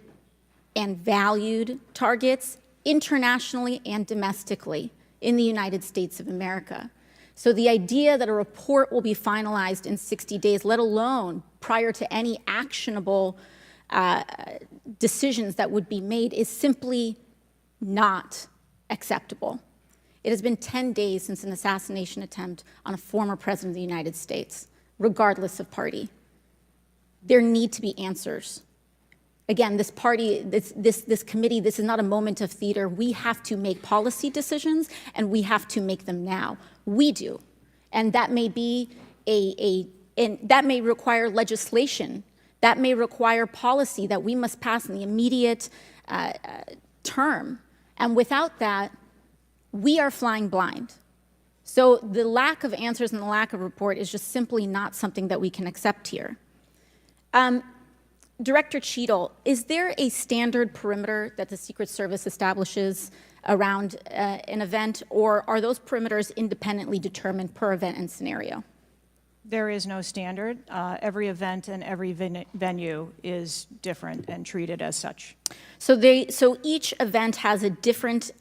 and valued targets internationally and domestically in the United States of America. So the idea that a report will be finalized in 60 days, let alone prior to any actionable decisions that would be made, is simply not acceptable. It has been 10 days since an assassination attempt on a former president of the United States, regardless of party. There need to be answers. Again, this party, this committee, this is not a moment of theater. We have to make policy decisions, and we have to make them now. We do. And that may be and that may require legislation. That may require policy that we must pass in the immediate term. And without that, we are flying blind. So the lack of answers and the lack of report is just simply not something that we can accept here. Director Cheatle, is there a standard perimeter that the Secret Service establishes around an event, or are those perimeters independently determined per event and scenario? There is no standard. Every event and every venue is different and treated as such. So each event has a different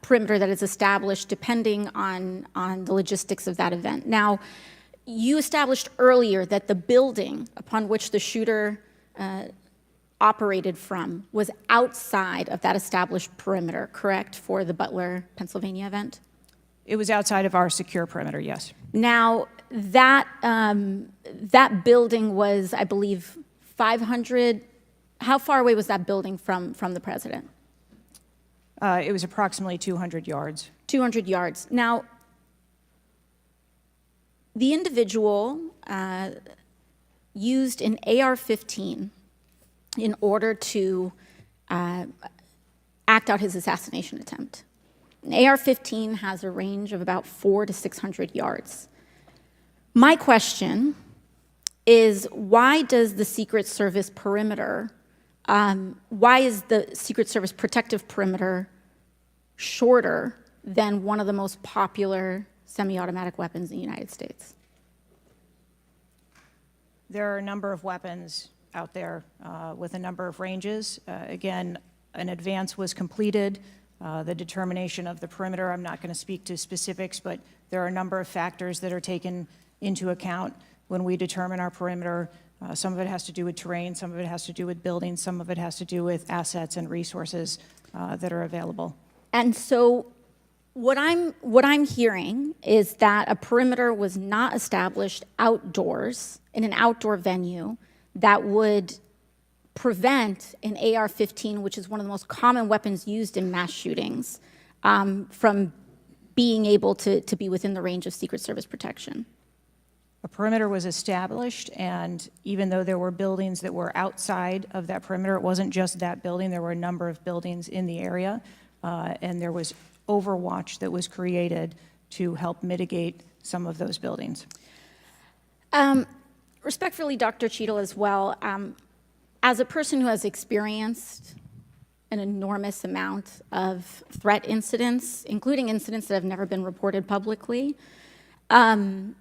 perimeter that is established depending on the logistics of that event. Now, you established earlier that the building upon which the shooter operated from was outside of that established perimeter, correct, for the Butler, Pennsylvania event? It was outside of our secure perimeter, yes. Now, that building was, I believe, 500. How far away was that building from the president? It was approximately 200 yards. 200 yards. Now, the individual used an AR-15 in order to act out his assassination attempt. An AR-15 has a range of about 400 to 600 yards. My question is, why does the Secret Service perimeter, why is the Secret Service protective perimeter shorter than one of the most popular semi-automatic weapons in the United States? There are a number of weapons out there with a number of ranges. Again, an advance was completed. The determination of the perimeter, I'm not going to speak to specifics, but there are a number of factors that are taken into account when we determine our perimeter. Some of it has to do with terrain, some of it has to do with buildings, some of it has to do with assets and resources that are available. And so what I'm hearing is that a perimeter was not established outdoors in an outdoor venue that would prevent an AR-15, which is one of the most common weapons used in mass shootings, from being able to be within the range of Secret Service protection. A perimeter was established, and even though there were buildings that were outside of that perimeter, it wasn't just that building, there were a number of buildings in the area, and there was overwatch that was created to help mitigate some of those buildings. Respectfully, Dr. Cheatle, as well, as a person who has experienced an enormous amount of threat incidents, including incidents that have never been reported publicly, there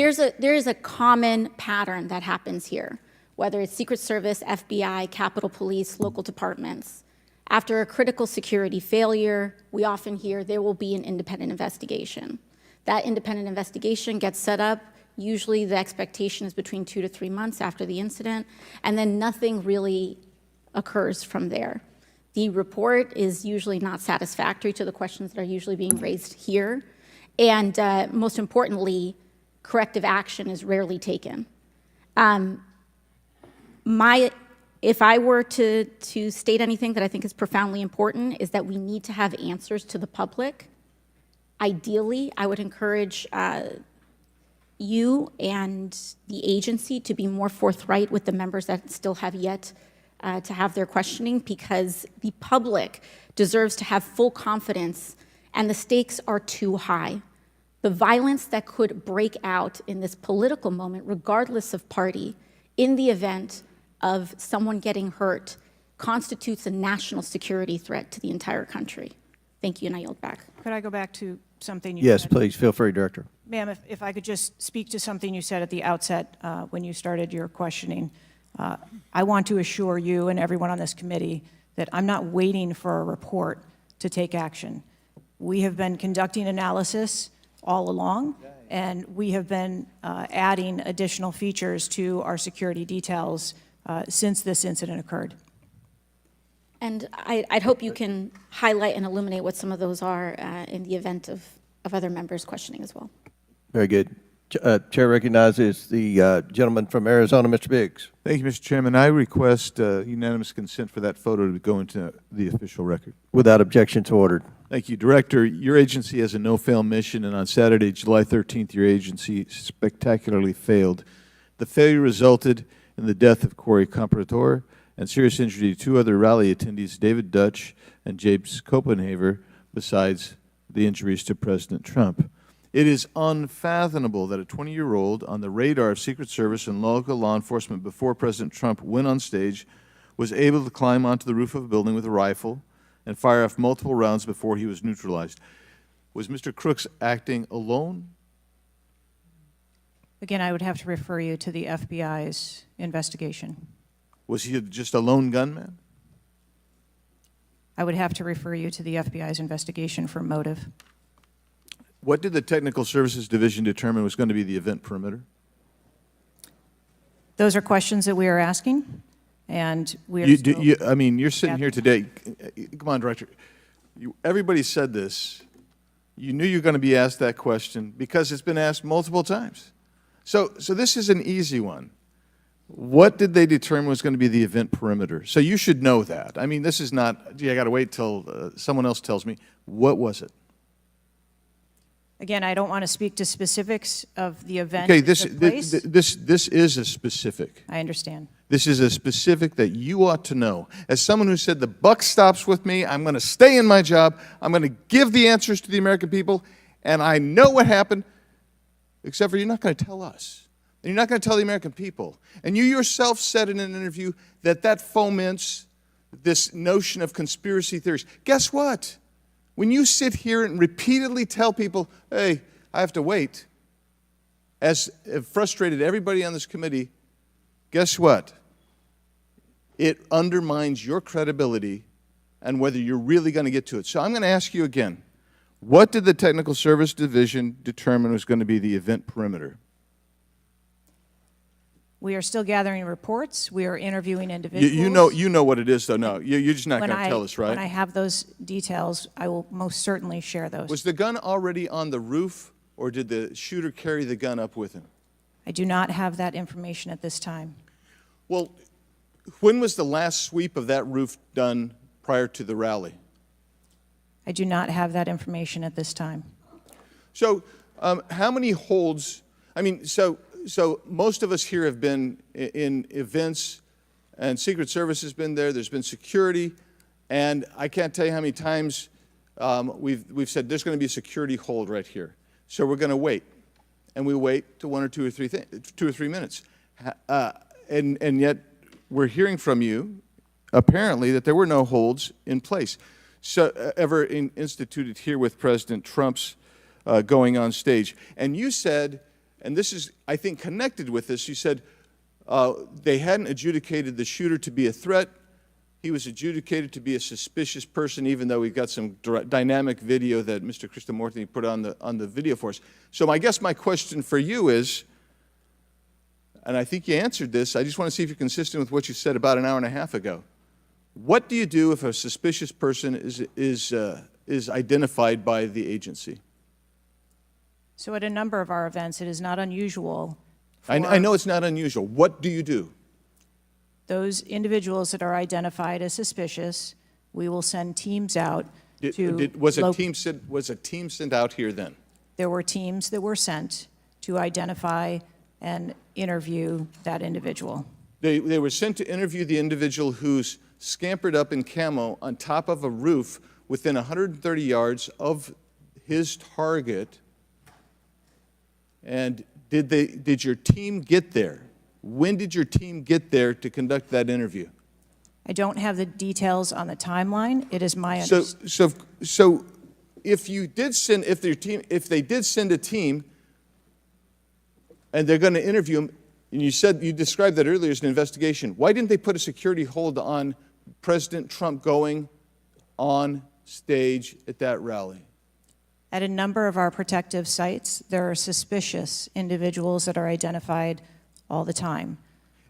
is a common pattern that happens here, whether it's Secret Service, FBI, Capitol Police, local departments. After a critical security failure, we often hear there will be an independent investigation. That independent investigation gets set up. Usually the expectation is between 2 to 3 months after the incident, and then nothing really occurs from there. The report is usually not satisfactory to the questions that are usually being raised here, and most importantly, corrective action is rarely taken. If I were to state anything that I think is profoundly important, is that we need to have answers to the public. Ideally, I would encourage you and the agency to be more forthright with the members that still have yet to have their questioning, because the public deserves to have full confidence, and the stakes are too high. The violence that could break out in this political moment, regardless of party, in the event of someone getting hurt, constitutes a national security threat to the entire country. Thank you, and I yield back. Could I go back to something you Yes, said? please, feel free, Director. Ma'am, if I could just speak to something you said at the outset when you started your questioning. I want to assure you and everyone on this committee that I'm not waiting for a report to take action. We have been conducting analysis all along, and we have been adding additional features to our security details since this incident occurred. And I'd hope you can highlight and illuminate what some of those are in the event of other members questioning as well. Very good. Chair recognizes the gentleman from Arizona, Mr. Biggs. Thank you, Mr. Chairman. I request unanimous consent for that photo to go into the official record. Without objection, to ordered. Thank you. Director, your agency has a no-fail mission, and on Saturday, July 13th, your agency spectacularly failed. The failure resulted in the death of Corey Comprador and serious injury to 2 other rally attendees, David Dutch and James Copenhaver, besides the injuries to President Trump. It is unfathomable that a 20-year-old on the radar of Secret Service and local law enforcement before President Trump went on stage was able to climb onto the roof of a building with a rifle and fire off multiple rounds before he was neutralized. Was Mr. Crooks acting alone? Again, I would have to refer you to the FBI's investigation. Was he just a lone gunman? I would have to refer you to the FBI's investigation for motive. What did the Technical Services Division determine was going to be the event perimeter? Those are questions that we are asking, and we are I mean, you're sitting here today. Come on, Director. Everybody said this. You knew you were going to be asked that question because it's been asked multiple times. So this is an easy one. What did they determine was going to be the event perimeter? So you should know that. I mean, this is not, gee, I got to wait till someone else tells me. What was it? Again, I don't want to speak to specifics of the event. Okay, that took place. this is a specific. I understand. This is a specific that you ought to know. As someone who said the buck stops with me, I'm going to stay in my job, I'm going to give the answers to the American people, and I know what happened, except for you're not going to tell us. And you're not going to tell the American people. And you yourself said in an interview that foments this notion of conspiracy theories. Guess what? When you sit here and repeatedly tell people, hey, I have to wait, as it frustrated everybody on this committee, guess what? It undermines your credibility and whether you're really going to get to it. So I'm going to ask you again, what did the Technical Service Division determine was going to be the event perimeter? We are still gathering reports. We are interviewing individuals. You know what it is, though. No, you're just not going to tell us, right? When I have those details, I will most certainly share those. Was the gun already on the roof, or did the shooter carry the gun up with him? I do not have that information at this time. Well, when was the last sweep of that roof done prior to the rally? I do not have that information at this time. So how many holds, I mean, so most of us here have been in events, and Secret Service has been there, there's been security, and I can't tell you how many times we've said there's going to be a security hold right here. So we're going to wait, and we wait to 1 or 2 or 3 minutes. And yet we're hearing from you, apparently, that there were no holds in place. So ever instituted here with President Trump's going on stage. And you said, and this is, I think, connected with this, you said they hadn't adjudicated the shooter to be a threat. He was adjudicated to be a suspicious person, even though we've got some dynamic video that Mr. Krishnamurthy put on the video for us. So I guess my question for you is, and I think you answered this, I just want to see if you're consistent with what you said about an hour and a half ago. What do you do if a suspicious person is identified by the agency? So at a number of our events, it is not unusual. I know it's not unusual. What do you do? Those individuals that are identified as suspicious, we will send teams out to Was a team sent out here then? There were teams that were sent to identify and interview that individual. They were sent to interview the individual who's scampered up in camo on top of a roof within 130 yards of his target. And did your team get there? When did your team get there to conduct that interview? I don't have the details on the timeline. It is my understanding. So if they did send a team and they're going to interview him, and you described that earlier as an investigation, why didn't they put a security hold on President Trump going on stage at that rally? At a number of our protective sites, there are suspicious individuals that are identified all the time.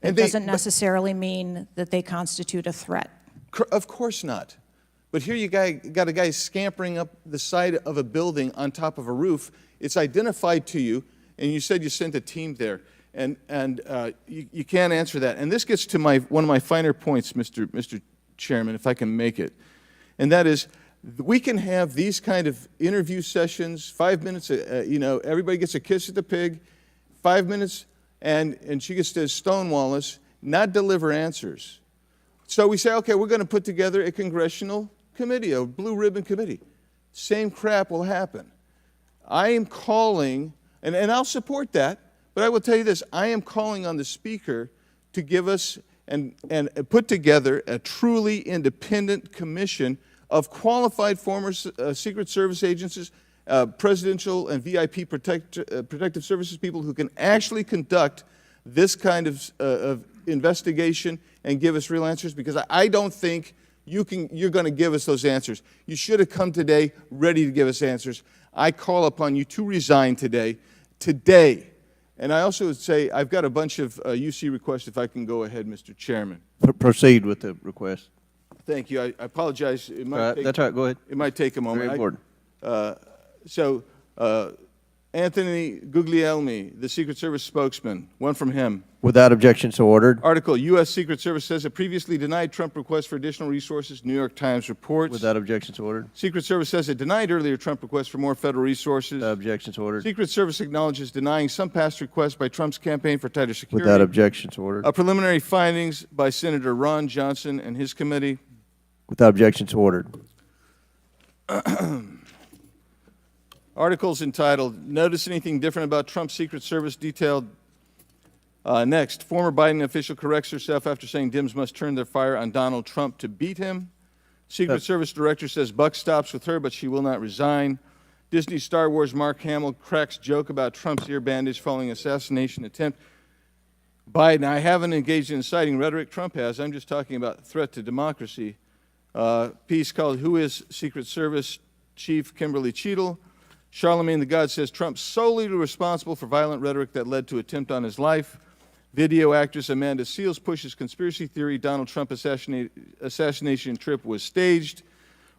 It doesn't necessarily mean that they constitute a threat. Of course not. But here you got a guy scampering up the side of a building on top of a roof. It's identified to you. and you said you sent a team there, and you can't answer that. And this gets to one of my finer points, Mr. Chairman, if I can make it, and that is, we can have these kind of interview sessions, 5 minutes, everybody gets a kiss at the pig, 5 minutes, and she gets to stonewall us, not deliver answers. So we say, okay, we're going to put together a congressional committee, a blue ribbon committee. Same crap will happen. I am calling, and I'll support that, but I will tell you this, I am calling on the Speaker to give us and put together a truly independent commission of qualified former Secret Service agents, presidential and VIP protective services people who can actually conduct this kind of investigation and give us real answers, because I don't think you're going to give us those answers. You should have come today ready to give us answers. I call upon you to resign today. And I also would say I've got a bunch of UC requests, if I can go ahead, Mr. Chairman. Proceed with the request. Thank you. I apologize. It might take, that's all right. Go ahead. It might take a moment. Very important. Anthony Guglielmi, the Secret Service spokesman, one from him. Without objection, so ordered. Article, U.S. Secret Service says it previously denied Trump requests for additional resources, New York Times reports. Without objection, so ordered. Secret Service says it denied earlier Trump requests for more federal resources. Without objection, so ordered. Secret Service acknowledges denying some past requests by Trump's campaign for tighter security. Without objection, so ordered. Preliminary findings by Senator Ron Johnson and his committee. Without objection, so ordered. Articles entitled, Notice Anything Different About Trump's Secret Service detailed. Next, former Biden official corrects herself after saying Dems must turn their fire on Donald Trump to beat him. Secret Service director says buck stops with her, but she will not resign. Disney Star Wars Mark Hamill cracks joke about Trump's ear bandage following assassination attempt. Biden, I haven't engaged in inciting rhetoric. Trump has. I'm just talking about threat to democracy. Piece called Who is Secret Service Chief Kimberly Cheatle? Charlemagne the God says Trump solely responsible for violent rhetoric that led to attempt on his life. Video actress Amanda Seales pushes conspiracy theory Donald Trump assassination trip was staged.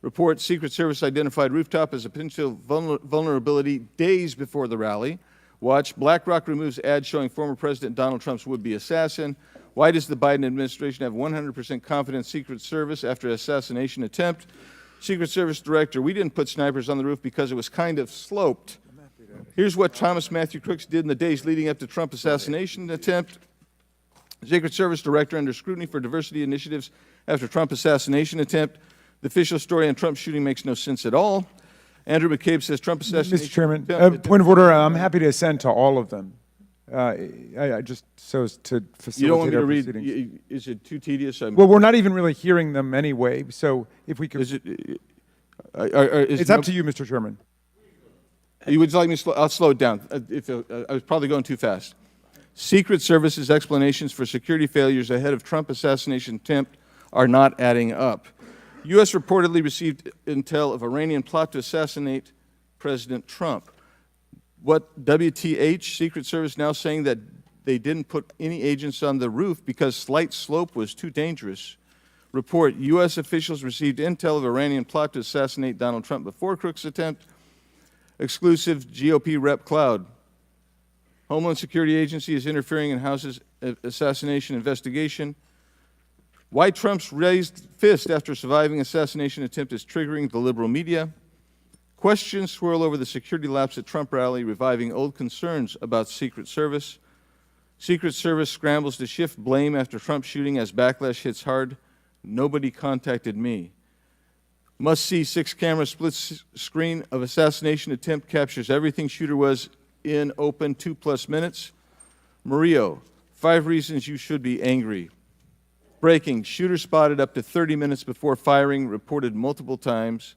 Report, Secret Service identified rooftop as a potential vulnerability days before the rally. Watch, BlackRock removes ad showing former President Donald Trump's would-be assassin. Why does the Biden administration have 100% confidence Secret Service after assassination attempt? Secret Service director, we didn't put snipers on the roof because it was kind of sloped. Here's what Thomas Matthew Crooks did in the days leading up to Trump assassination attempt. Secret Service director under scrutiny for diversity initiatives after Trump assassination attempt. The official story on Trump's shooting makes no sense at all. Andrew McCabe says Trump assassination. Mr. Chairman, point of order. I'm happy to assent to all of them. I just so as to facilitate you don't want me our to read? proceedings. Is it too tedious? Well, we're not even really hearing them anyway. So if we could, it's up to you, Mr. Chairman. You would like me to I'll slow it down. I was probably going too fast. Secret Service's explanations for security failures ahead of Trump assassination attempt are not adding up. U.S. reportedly received intel of Iranian plot to assassinate President Trump. What WTH, Secret Service now saying that they didn't put any agents on the roof because slight slope was too dangerous. Report, U.S. officials received intel of Iranian plot to assassinate Donald Trump before Crooks' attempt. Exclusive GOP rep Cloud. Homeland Security Agency is interfering in House's assassination investigation. Why Trump's raised fist after surviving assassination attempt is triggering the liberal media. Questions swirl over the security lapse at Trump rally, reviving old concerns about Secret Service. Secret Service scrambles to shift blame after Trump shooting as backlash hits hard. Nobody contacted me. Must-see 6-camera split screen of assassination attempt captures everything shooter was in open 2+ minutes. Murillo, 5 reasons you should be angry. Breaking, shooter spotted up to 30 minutes before firing, reported multiple times.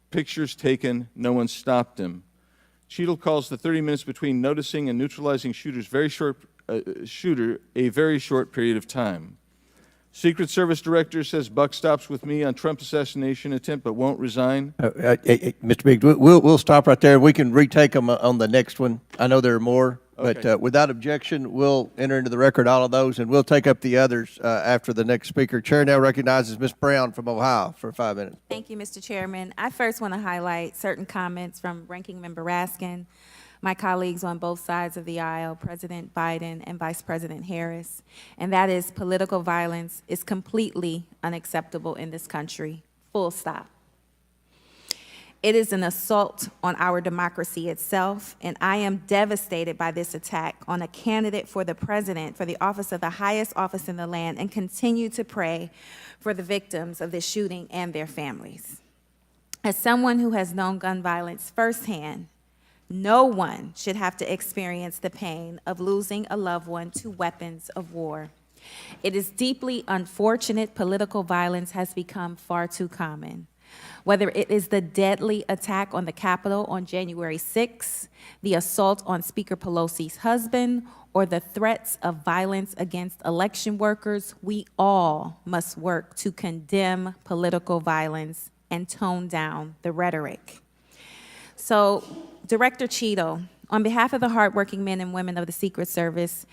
Pictures taken, no one stopped him. Cheatle calls the 30 minutes between noticing and neutralizing shooter a very short period of time. Secret Service director says buck stops with me on Trump assassination attempt but won't resign. Mr. Biggs, we'll stop right there. We can retake them on the next one. I know there are more, Okay. but without objection, we'll enter into the record all of those, and we'll take up the others after the next speaker. Chair now recognizes Ms. Brown from Ohio for 5 minutes. Thank you, Mr. Chairman. I first want to highlight certain comments from Ranking Member Raskin. my colleagues on both sides of the aisle, President Biden and Vice President Harris, and that is political violence is completely unacceptable in this country, full stop. It is an assault on our democracy itself, and I am devastated by this attack on a candidate for the president, for the office of the highest office in the land, and continue to pray for the victims of this shooting and their families. As someone who has known gun violence firsthand, no one should have to experience the pain of losing a loved one to weapons of war. It is deeply unfortunate political violence has become far too common. Whether it is the deadly attack on the Capitol on January 6th, the assault on Speaker Pelosi's husband, or the threats of violence against election workers, we all must work to condemn political violence and tone down the rhetoric. So, Director Cheatle, on behalf of the hardworking men and women of the Secret Service,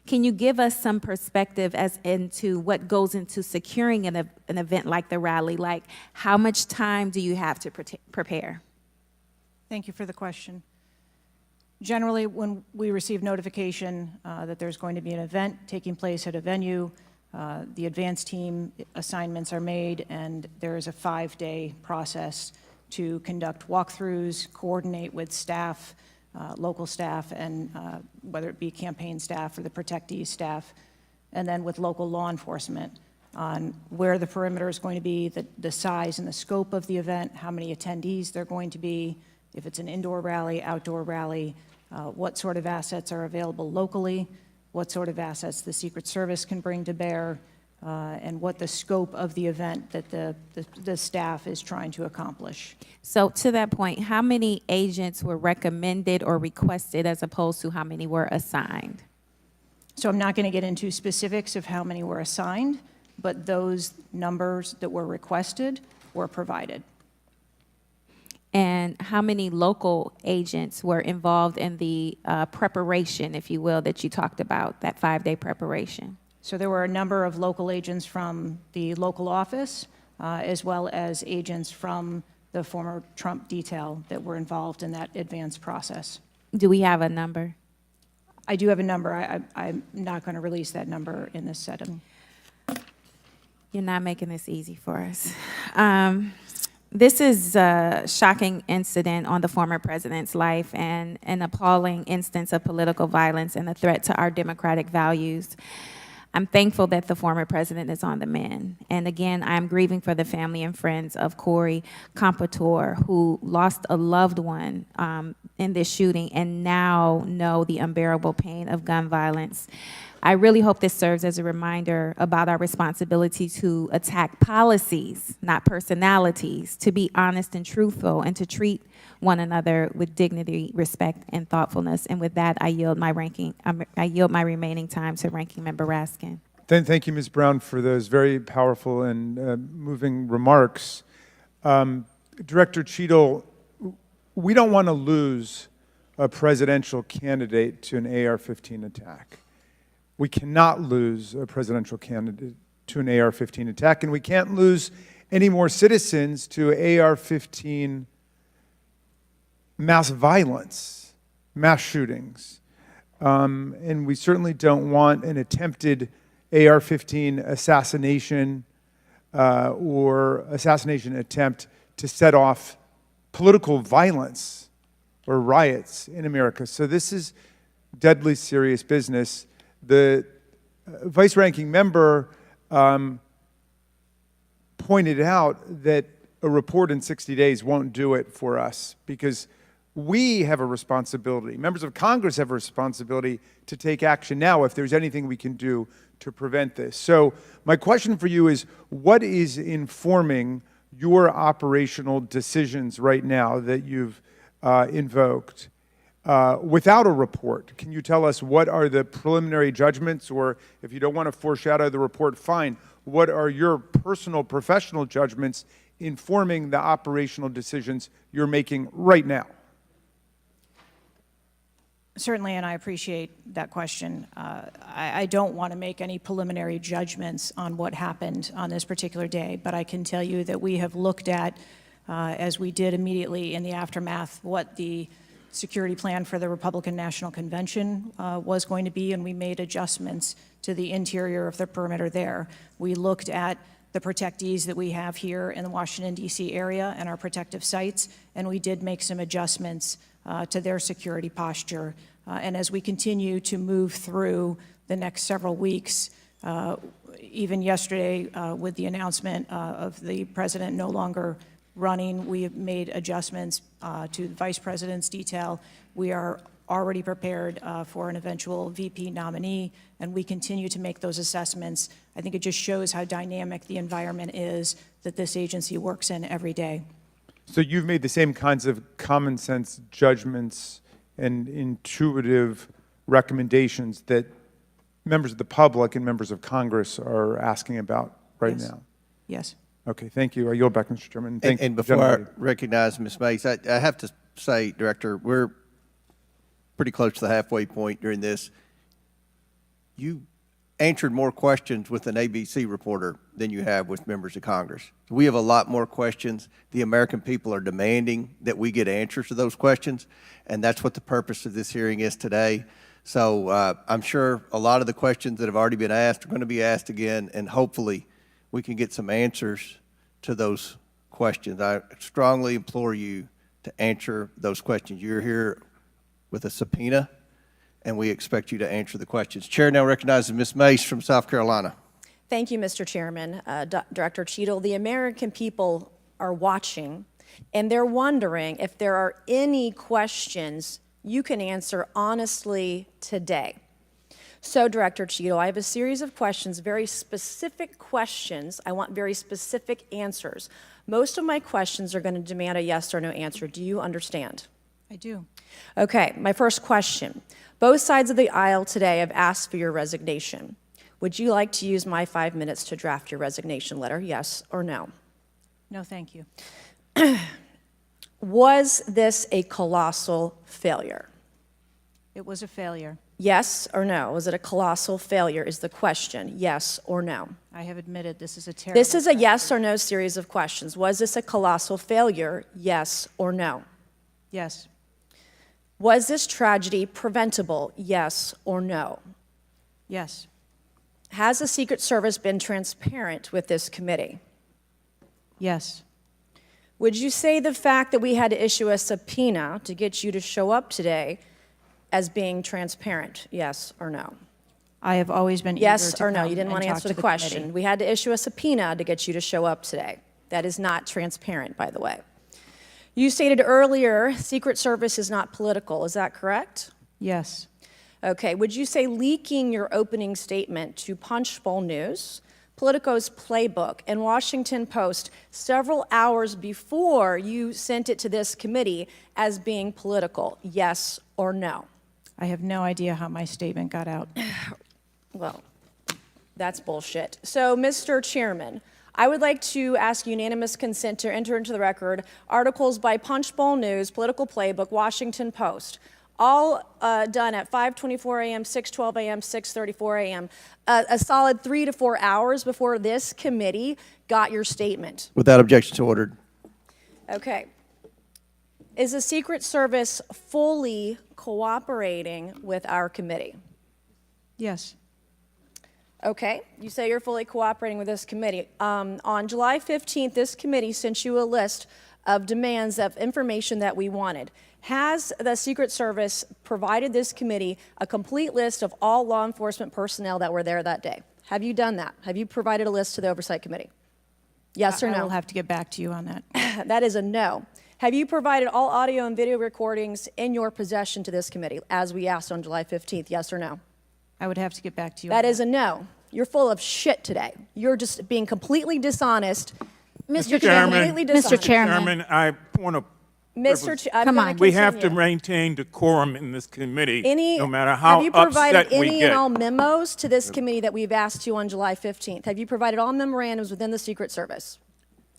can you give us some perspective as into what goes into securing an event like the rally? Like, how much time do you have to prepare? Thank you for the question. Generally, when we receive notification that there's going to be an event taking place at a venue, the advance team assignments are made, and there is a 5-day process to conduct walkthroughs, coordinate with staff, local staff, and whether it be campaign staff or the protectees staff, and then with local law enforcement on where the perimeter is going to be, the size and the scope of the event, how many attendees there are going to be, if it's an indoor rally, outdoor rally, what sort of assets are available locally, what sort of assets the Secret Service can bring to bear, and what the scope of the event that the staff is trying to accomplish. So to that point, how many agents were recommended or requested as opposed to how many were assigned? So I'm not going to get into specifics of how many were assigned, but those numbers that were requested were provided. And how many local agents were involved in the preparation, if you will, that you talked about, that 5-day preparation? So there were a number of local agents from the local office, as well as agents from the former Trump detail that were involved in that advance process. Do we have a number? I do have a number. I'm not going to release that number in this setting. You're not making this easy for us. This is a shocking incident on the former president's life and an appalling instance of political violence and a threat to our democratic values. I'm thankful that the former president is on the mend. And again, I'm grieving for the family and friends of Corey Compatore, who lost a loved one in this shooting and now know the unbearable pain of gun violence. I really hope this serves as a reminder about our responsibility to attack policies, not personalities, to be honest and truthful, and to treat one another with dignity, respect, and thoughtfulness. And with that, I yield my remaining time to Ranking Member Raskin. Thank you, Ms. Brown, for those very powerful and moving remarks. Director Cheatle, we don't want to lose a presidential candidate to an AR-15 attack. We cannot lose a presidential candidate to an AR-15 attack, and we can't lose any more citizens to AR-15 mass violence, mass shootings. And we certainly don't want an attempted AR-15 assassination or assassination attempt to set off political violence or riots in America. So this is deadly serious business. The vice-ranking member pointed out that a report in 60 days won't do it for us because we have a responsibility. Members of Congress have a responsibility to take action now if there's anything we can do to prevent this. So my question for you is, what is informing your operational decisions right now that you've invoked? Without a report, can you tell us what are the preliminary judgments, or if you don't want to foreshadow the report, fine. What are your personal, professional judgments informing the operational decisions you're making right now? Certainly, and I appreciate that question. I don't want to make any preliminary judgments on what happened on this particular day, but I can tell you that we have looked at, as we did immediately in the aftermath, what the security plan for the Republican National Convention was going to be, and we made adjustments to the interior of the perimeter there. We looked at the protectees that we have here in the Washington, D.C. area and our protective sites, and we did make some adjustments to their security posture. And as we continue to move through the next several weeks, even yesterday with the announcement of the president no longer running, we have made adjustments to the vice president's detail. We are already prepared for an eventual VP nominee, and we continue to make those assessments. I think it just shows how dynamic the environment is that this agency works in every day. So you've made the same kinds of common sense judgments and intuitive recommendations that members of the public and members of Congress are asking about right Yes. now? Yes. Okay, thank you. I yield back, Mr. Chairman. And before I recognize Ms. Mace, I have to say, Director, we're pretty close to the halfway point during this. You answered more questions with an ABC reporter than you have with members of Congress. We have a lot more questions. The American people are demanding that we get answers to those questions, and that's what the purpose of this hearing is today. So I'm sure a lot of the questions that have already been asked are going to be asked again, and hopefully we can get some answers to those questions. I strongly implore you to answer those questions. You're here with a subpoena, and we expect you to answer the questions. Chair now recognizes Ms. Mace from South Carolina. Thank you, Mr. Chairman. Director Cheatle, the American people are watching, and they're wondering if there are any questions you can answer honestly today. So, Director Cheatle, I have a series of questions, very specific questions. I want very specific answers. Most of my questions are going to demand a yes or no answer. Do you understand? I do. Okay, my first question. Both sides of the aisle today have asked for your resignation. Would you like to use my 5 minutes to draft your resignation letter, yes or no? No, thank you. Was this a colossal failure? It was a failure. Yes or no? Was it a colossal failure is the question, yes or no? I have admitted this is a terrible This is a yes or no series of questions. Was this a colossal failure, yes or no? Yes. Was this tragedy preventable, yes or no? Yes. Has the Secret Service been transparent with this committee? Yes. Would you say the fact that we had to issue a subpoena to get you to show up today as being transparent, yes or no? I have always been eager Yes to or no? come You didn't and want to talk answer to the committee. question. We had to issue a subpoena to get you to show up today. That is not transparent, by the way. You stated earlier, Secret Service is not political. Is that correct? Yes. Okay. Would you say leaking your opening statement to Punchbowl News, Politico's Playbook, and Washington Post several hours before you sent it to this committee as being political, yes or no? I have no idea how my statement got out. Well, that's bullshit. So, Mr. Chairman, I would like to ask unanimous consent to enter into the record articles by Punchbowl News, Political Playbook, Washington Post, all done at 5:24 a.m., 6:12 a.m., 6:34 a.m., a solid 3 to 4 hours before this committee got your statement. Without objection, so ordered. Okay. Is the Secret Service fully cooperating with our committee? Yes. Okay, you say you're fully cooperating with this committee. On July 15th, this committee sent you a list of demands of information that we wanted. Has the Secret Service provided this committee a complete list of all law enforcement personnel that were there that day? Have you done that? Have you provided a list to the Oversight Committee? Yes or no? I will have to get back to you on that. That is a no. Have you provided all audio and video recordings in your possession to this committee, as we asked on July 15th, yes or no? I would have to get back to you That on is a no. You're full of shit today. You're just being completely dishonest. Mr. Chairman, Chairman, Mr. Chairman, I want to. I'm Come gonna on. We have to continue. maintain decorum in this committee, Any, no matter how have you provided upset we any get. and all memos to this committee that we've asked you on July 15th? Have you provided all memorandums within the Secret Service?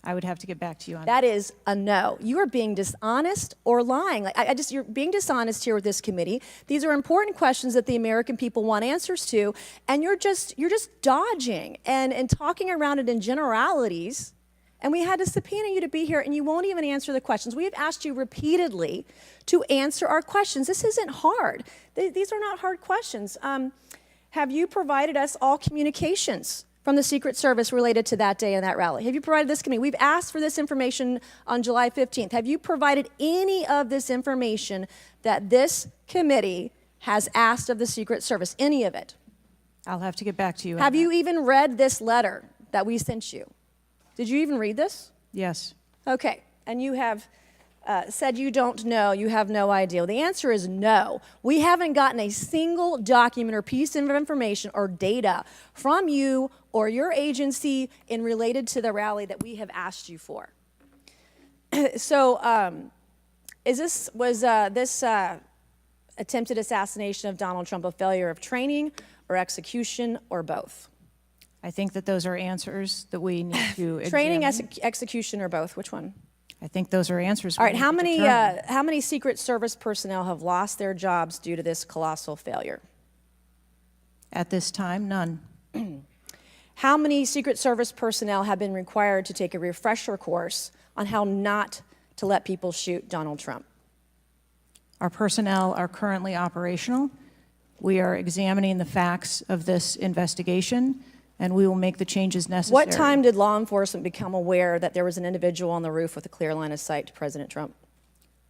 I would have to get back to you on That is a no. You are being dishonest or lying. Like you're being dishonest here with this committee. These are important questions that the American people want answers to, and you're just dodging and talking around it in generalities and we had to subpoena you to be here, and you won't even answer the questions. We have asked you repeatedly to answer our questions. This isn't hard. These are not hard questions. Have you provided us all communications from the Secret Service related to that day and that rally? Have you provided this committee? We've asked for this information on July 15th. Have you provided any of this information that this committee has asked of the Secret Service? Any of it? I'll have to get back to you. Have you even read this letter that we sent you? Did you even read this? Yes. Okay, and you have said you don't know, you have no idea. Well, the answer is no. We haven't gotten a single document or piece of information or data from you or your agency in related to the rally that we have asked you for. So, was this attempted assassination of Donald Trump a failure of training or execution or both? I think that those are answers that we need to examine. Training, execution, or both? Which one? I think those are answers. All right. How many Secret Service personnel have lost their jobs due to this colossal failure? At this time, none. How many Secret Service personnel have been required to take a refresher course on how not to let people shoot Donald Trump? Our personnel are currently operational. We are examining the facts of this investigation, and we will make the changes necessary. What time did law enforcement become aware that there was an individual on the roof with a clear line of sight to President Trump?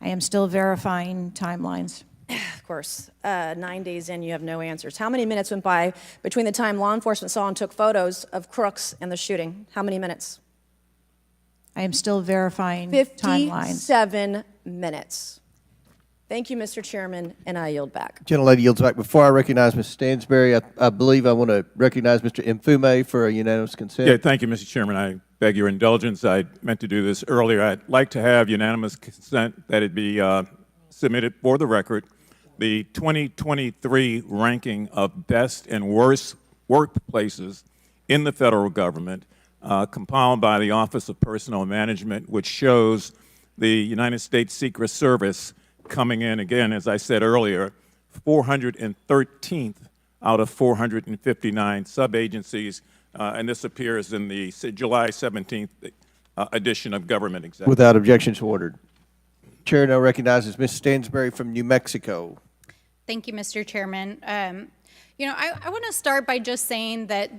I am still verifying timelines. Of course, 9 days in, you have no answers. How many minutes went by between the time law enforcement saw and took photos of crooks and the shooting? How many minutes? I am still verifying timelines. 57 minutes. Thank you, Mr. Chairman, and I yield back. Gentlelady yields back. Before I recognize Ms. Stansberry, I believe I want to recognize Mr. Mfume for a unanimous consent. Yeah, thank you, Mr. Chairman. I beg your indulgence. I meant to do this earlier. I'd like to have unanimous consent that it be submitted for the record. The 2023 ranking of best and worst workplaces in the federal government, compiled by the Office of Personnel Management, which shows the United States Secret Service coming in, again, as I said earlier, 413th out of 459 sub-agencies, and this appears in the July 17th edition of Government Executive. Without objection, so ordered. Chair now recognizes Ms. Stansberry from New Mexico. Thank you, Mr. Chairman. You know, I want to start by just saying that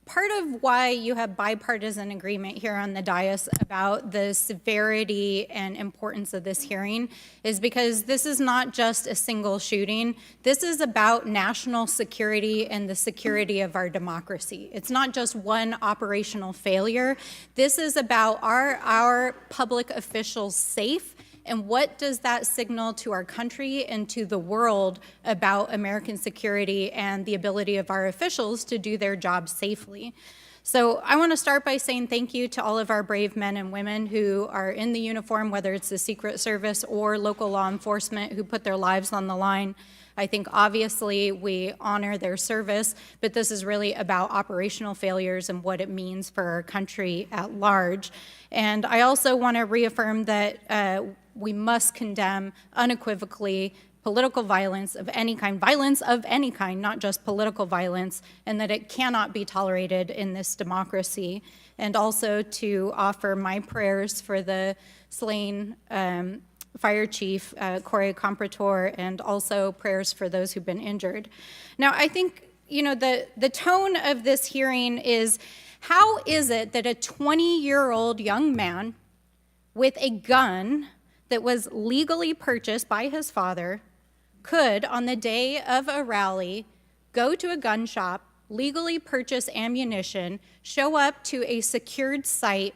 part of why you have bipartisan agreement here on the dais about the severity and importance of this hearing is because this is not just a single shooting. This is about national security and the security of our democracy. It's not just one operational failure. This is about our public officials safe. And what does that signal to our country and to the world about American security and the ability of our officials to do their job safely? So I want to start by saying thank you to all of our brave men and women who are in the uniform, whether it's the Secret Service or local law enforcement, who put their lives on the line. I think obviously we honor their service, but this is really about operational failures and what it means for our country at large. And I also want to reaffirm that we must condemn unequivocally political violence of any kind, not just political violence, and that it cannot be tolerated in this democracy. And also to offer my prayers for the slain Fire Chief Corey Comprator, and also prayers for those who've been injured. Now, I think, you know, the tone of this hearing is, how is it that a 20-year-old young man with a gun that was legally purchased by his father could, on the day of a rally, go to a gun shop, legally purchase ammunition, show up to a secured site,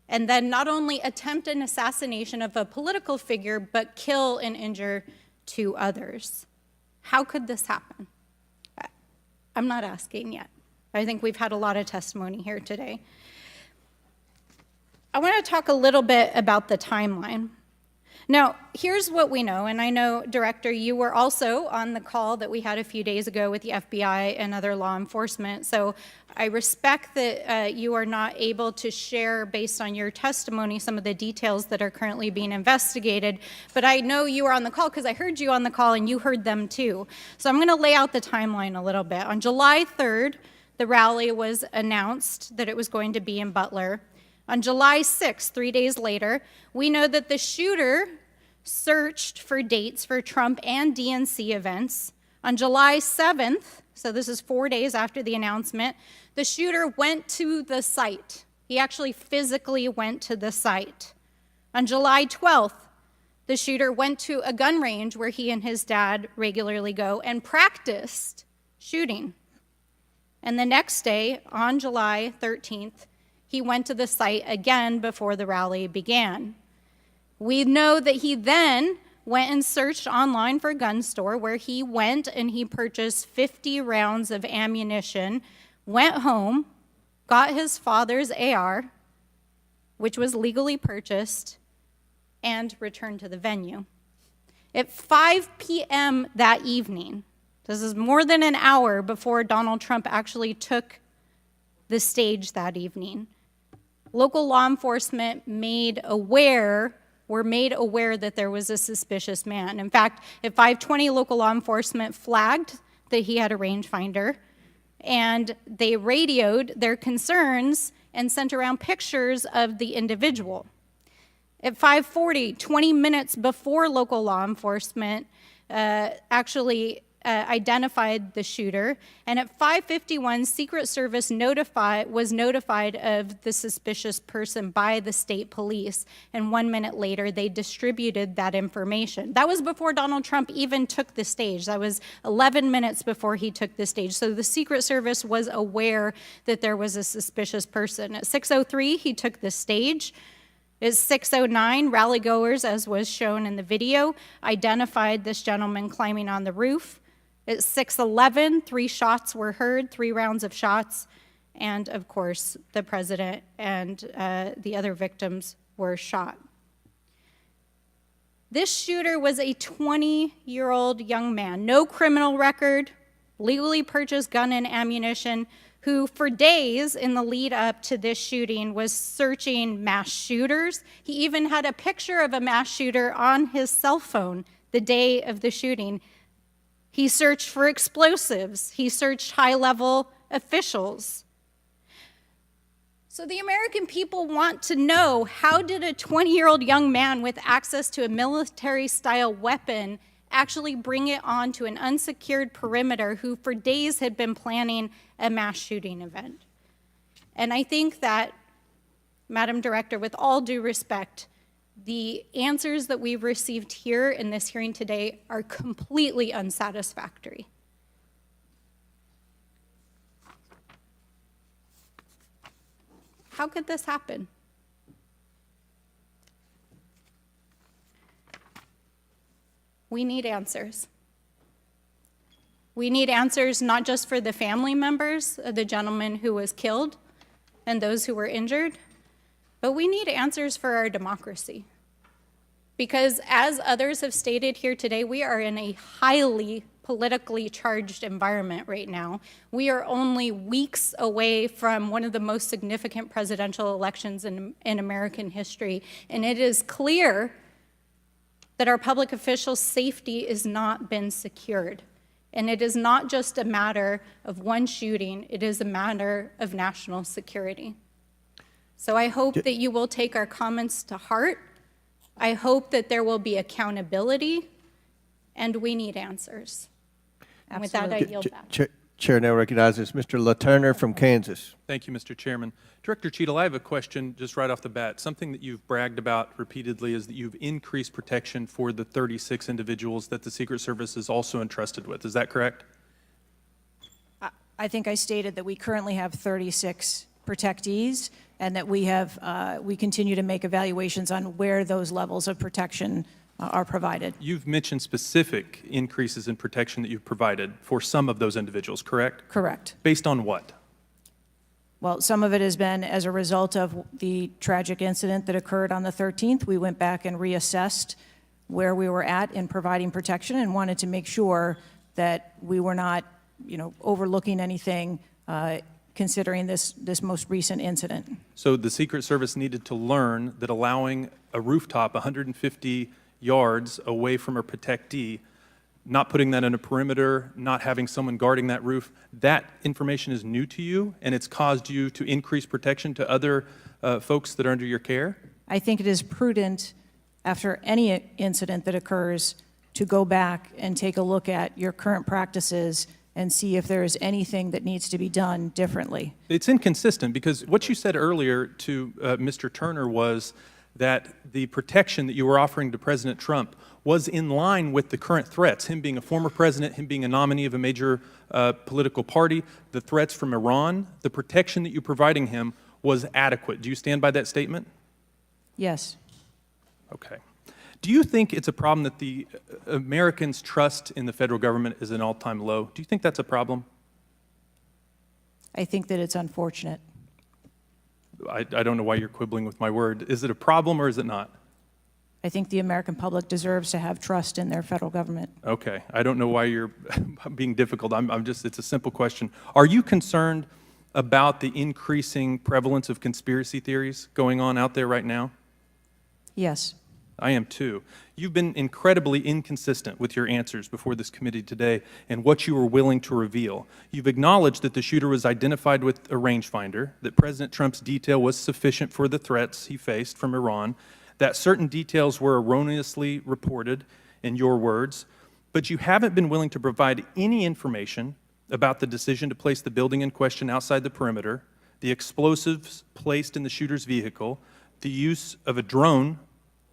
and then not only attempt an assassination of a political figure, but kill and injure 2 others? How could this happen? I'm not asking yet. I think we've had a lot of testimony here today. I want to talk a little bit about the timeline. Now, here's what we know, and I know, Director, you were also on the call that we had a few days ago with the FBI and other law enforcement, so I respect that you are not able to share, based on your testimony, some of the details that are currently being investigated, but I know you were on the call because I heard you on the call and you heard them too. So I'm going to lay out the timeline a little bit. On July 3rd, the rally was announced that it was going to be in Butler. On July 6th, 3 days later, we know that the shooter searched for dates for Trump and DNC events. On July 7th, so this is 4 days after the announcement, the shooter went to the site. He actually physically went to the site. On July 12th, the shooter went to a gun range where he and his dad regularly go and practiced shooting. And the next day, on July 13th, he went to the site again before the rally began. We know that he then went and searched online for a gun store where he went and he purchased 50 rounds of ammunition, went home, got his father's AR, which was legally purchased, and returned to the venue. At 5 p.m. that evening, this is more than an hour before Donald Trump actually took the stage that evening, local law enforcement were made aware that there was a suspicious man. In fact, at 5:20, local law enforcement flagged that he had a rangefinder, and they radioed their concerns and sent around pictures of the individual. At 5:40, 20 minutes before local law enforcement actually identified the shooter, and at 5:51, Secret Service was notified of the suspicious person by the state police, and 1 minute later, they distributed that information. That was before Donald Trump even took the stage. That was 11 minutes before he took the stage. So the Secret Service was aware that there was a suspicious person. At 6:03, he took the stage. At 6:09, rallygoers, as was shown in the video, identified this gentleman climbing on the roof. At 6:11, 3 shots were heard, 3 rounds of shots, and of course, the president and the other victims were shot. This shooter was a 20-year-old young man, no criminal record, legally purchased gun and ammunition, who for days in the lead up to this shooting was searching mass shooters. He even had a picture of a mass shooter on his cell phone the day of the shooting. He searched for explosives. He searched high-level officials. So the American people want to know, how did a 20-year-old young man with access to a military-style weapon actually bring it onto an unsecured perimeter who for days had been planning a mass shooting event? And I think that, Madam Director, with all due respect, the answers that we've received here in this hearing today are completely unsatisfactory. How could this happen? We need answers. We need answers not just for the family members of the gentleman who was killed and those who were injured, but we need answers for our democracy. Because as others have stated here today, we are in a highly politically charged environment right now. We are only weeks away from one of the most significant presidential elections in American history, and it is clear that our public officials' safety has not been secured. And it is not just a matter of one shooting, it is a matter of national security. So I hope that you will take our comments to heart. I hope that there will be accountability, and we need answers. And with that, I yield back. Chair now recognizes Mr. LaTurner from Kansas. Thank you, Mr. Chairman. Director Cheatle, I have a question just right off the bat. Something that you've bragged about repeatedly is that you've increased protection for the 36 individuals that the Secret Service is also entrusted with. Is that correct? I think I stated that we currently have 36 protectees, and that we continue to make evaluations on where those levels of protection are provided. You've mentioned specific increases in protection that you've provided for some of those individuals, correct? Correct. Based on what? Well, some of it has been as a result of the tragic incident that occurred on the 13th. We went back and reassessed where we were at in providing protection and wanted to make sure that we were not, overlooking anything considering this most recent incident. So the Secret Service needed to learn that allowing a rooftop 150 yards away from a protectee not putting that in a perimeter, not having someone guarding that roof, that information is new to you, and it's caused you to increase protection to other folks that are under your care? I think it is prudent, after any incident that occurs, to go back and take a look at your current practices and see if there is anything that needs to be done differently. It's inconsistent, because what you said earlier to Mr. Turner was that the protection that you were offering to President Trump was in line with the current threats, him being a former president, him being a nominee of a major political party, the threats from Iran, the protection that you're providing him was adequate. Do you stand by that statement? Yes. Okay. Do you think it's a problem that the Americans' trust in the federal government is an all-time low? Do you think that's a problem? I think that it's unfortunate. I don't know why you're quibbling with my word. Is it a problem or is it not? I think the American public deserves to have trust in their federal government. Okay. I don't know why you're being difficult. It's a simple question. Are you concerned about the increasing prevalence of conspiracy theories going on out there right now? Yes. I am too. You've been incredibly inconsistent with your answers before this committee today and what you were willing to reveal. You've acknowledged that the shooter was identified with a rangefinder, that President Trump's detail was sufficient for the threats he faced from Iran, that certain details were erroneously reported, in your words, but you haven't been willing to provide any information about the decision to place the building in question outside the perimeter, the explosives placed in the shooter's vehicle, the use of a drone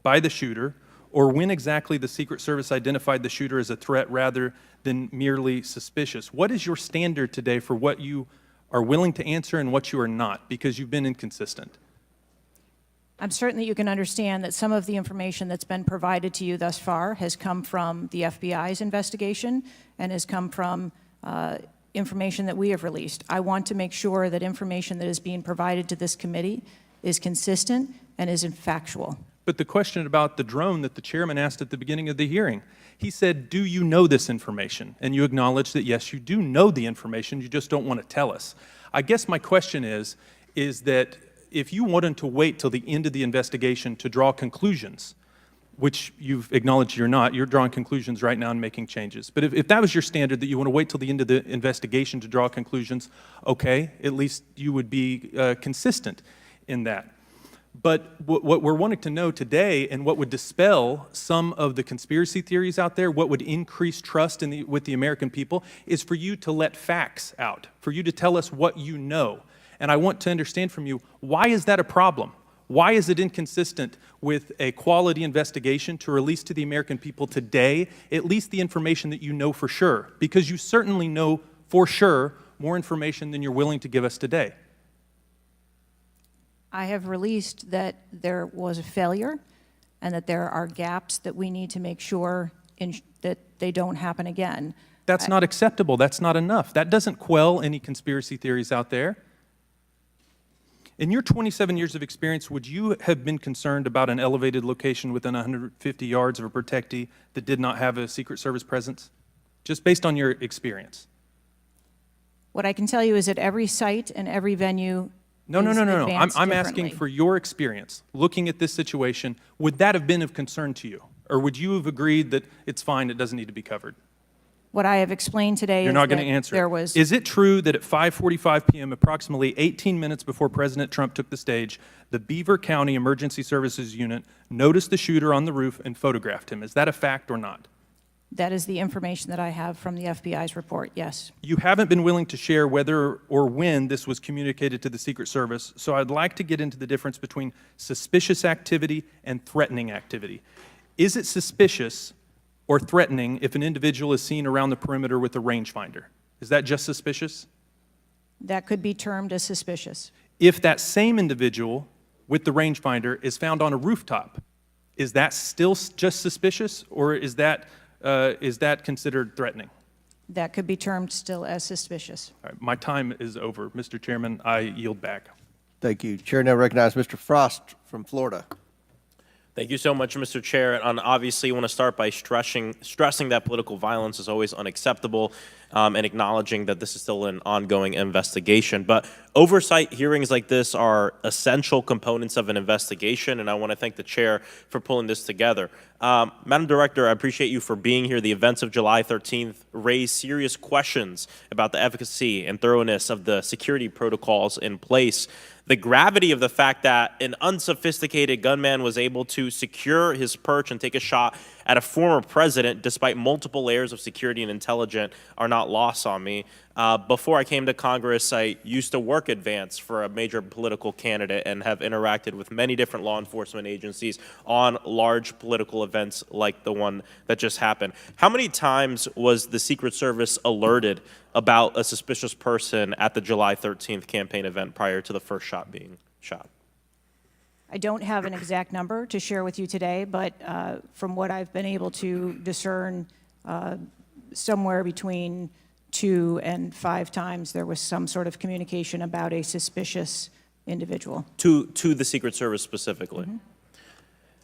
by the shooter, or when exactly the Secret Service identified the shooter as a threat rather than merely suspicious. What is your standard today for what you are willing to answer and what you are not, because you've been inconsistent? I'm certain that you can understand that some of the information that's been provided to you thus far has come from the FBI's investigation and has come from information that we have released. I want to make sure that information that is being provided to this committee is consistent and is factual. But the question about the drone that the chairman asked at the beginning of the hearing, he said, do you know this information? And you acknowledge that, yes, you do know the information, you just don't want to tell us. I guess my question is that if you wanted to wait till the end of the investigation to draw conclusions, which you've acknowledged you're not, you're drawing conclusions right now and making changes. But if that was your standard, that you want to wait till the end of the investigation to draw conclusions, okay, at least you would be consistent in that. But what we're wanting to know today, and what would dispel some of the conspiracy theories out there, what would increase trust with the American people, is for you to let facts out, for you to tell us what you know. And I want to understand from you, why is that a problem? Why is it inconsistent with a quality investigation to release to the American people today at least the information that you know for sure? Because you certainly know for sure more information than you're willing to give us today. I have released that there was a failure and that there are gaps that we need to make sure that they don't happen again. That's not acceptable. That's not enough. That doesn't quell any conspiracy theories out there. In your 27 years of experience, would you have been concerned about an elevated location within 150 yards of a protectee that did not have a Secret Service presence? Just based on your experience. What I can tell you is that every site and every venue No. I'm asking for your experience. Looking at this situation, would that have been of concern to you? Or would you have agreed that it's fine, it doesn't need to be covered? What I have explained today You're is not going that to answer. there was... Is it true that at 5:45 p.m., approximately 18 minutes before President Trump took the stage, the Beaver County Emergency Services Unit noticed the shooter on the roof and photographed him? Is that a fact or not? That is the information that I have from the FBI's report, yes. You haven't been willing to share whether or when this was communicated to the Secret Service, so I'd like to get into the difference between suspicious activity and threatening activity. Is it suspicious or threatening if an individual is seen around the perimeter with a rangefinder? Is that just suspicious? That could be termed as suspicious. If that same individual with the rangefinder is found on a rooftop, is that still just suspicious, or is that considered threatening? That could be termed still as suspicious. All right, my time is over. Mr. Chairman, I yield back. Thank you. Chair now recognizes Mr. Frost from Florida. Thank you so much, Mr. Chair. And obviously, you want to start by stressing that political violence is always unacceptable and acknowledging that this is still an ongoing investigation. But oversight hearings like this are essential components of an investigation, and I want to thank the chair for pulling this together. Madam Director, I appreciate you for being here. The events of July 13th raised serious questions about the efficacy and thoroughness of the security protocols in place. The gravity of the fact that an unsophisticated gunman was able to secure his perch and take a shot at a former president despite multiple layers of security and intelligence are not lost on me. Before I came to Congress, I used to work advance for a major political candidate and have interacted with many different law enforcement agencies on large political events like the one that just happened. How many times was the Secret Service alerted about a suspicious person at the July 13th campaign event prior to the first shot being shot? I don't have an exact number to share with you today, but from what I've been able to discern, somewhere between 2 and 5 times there was some sort of communication about a suspicious individual. To the Secret Service specifically? Mm-hmm.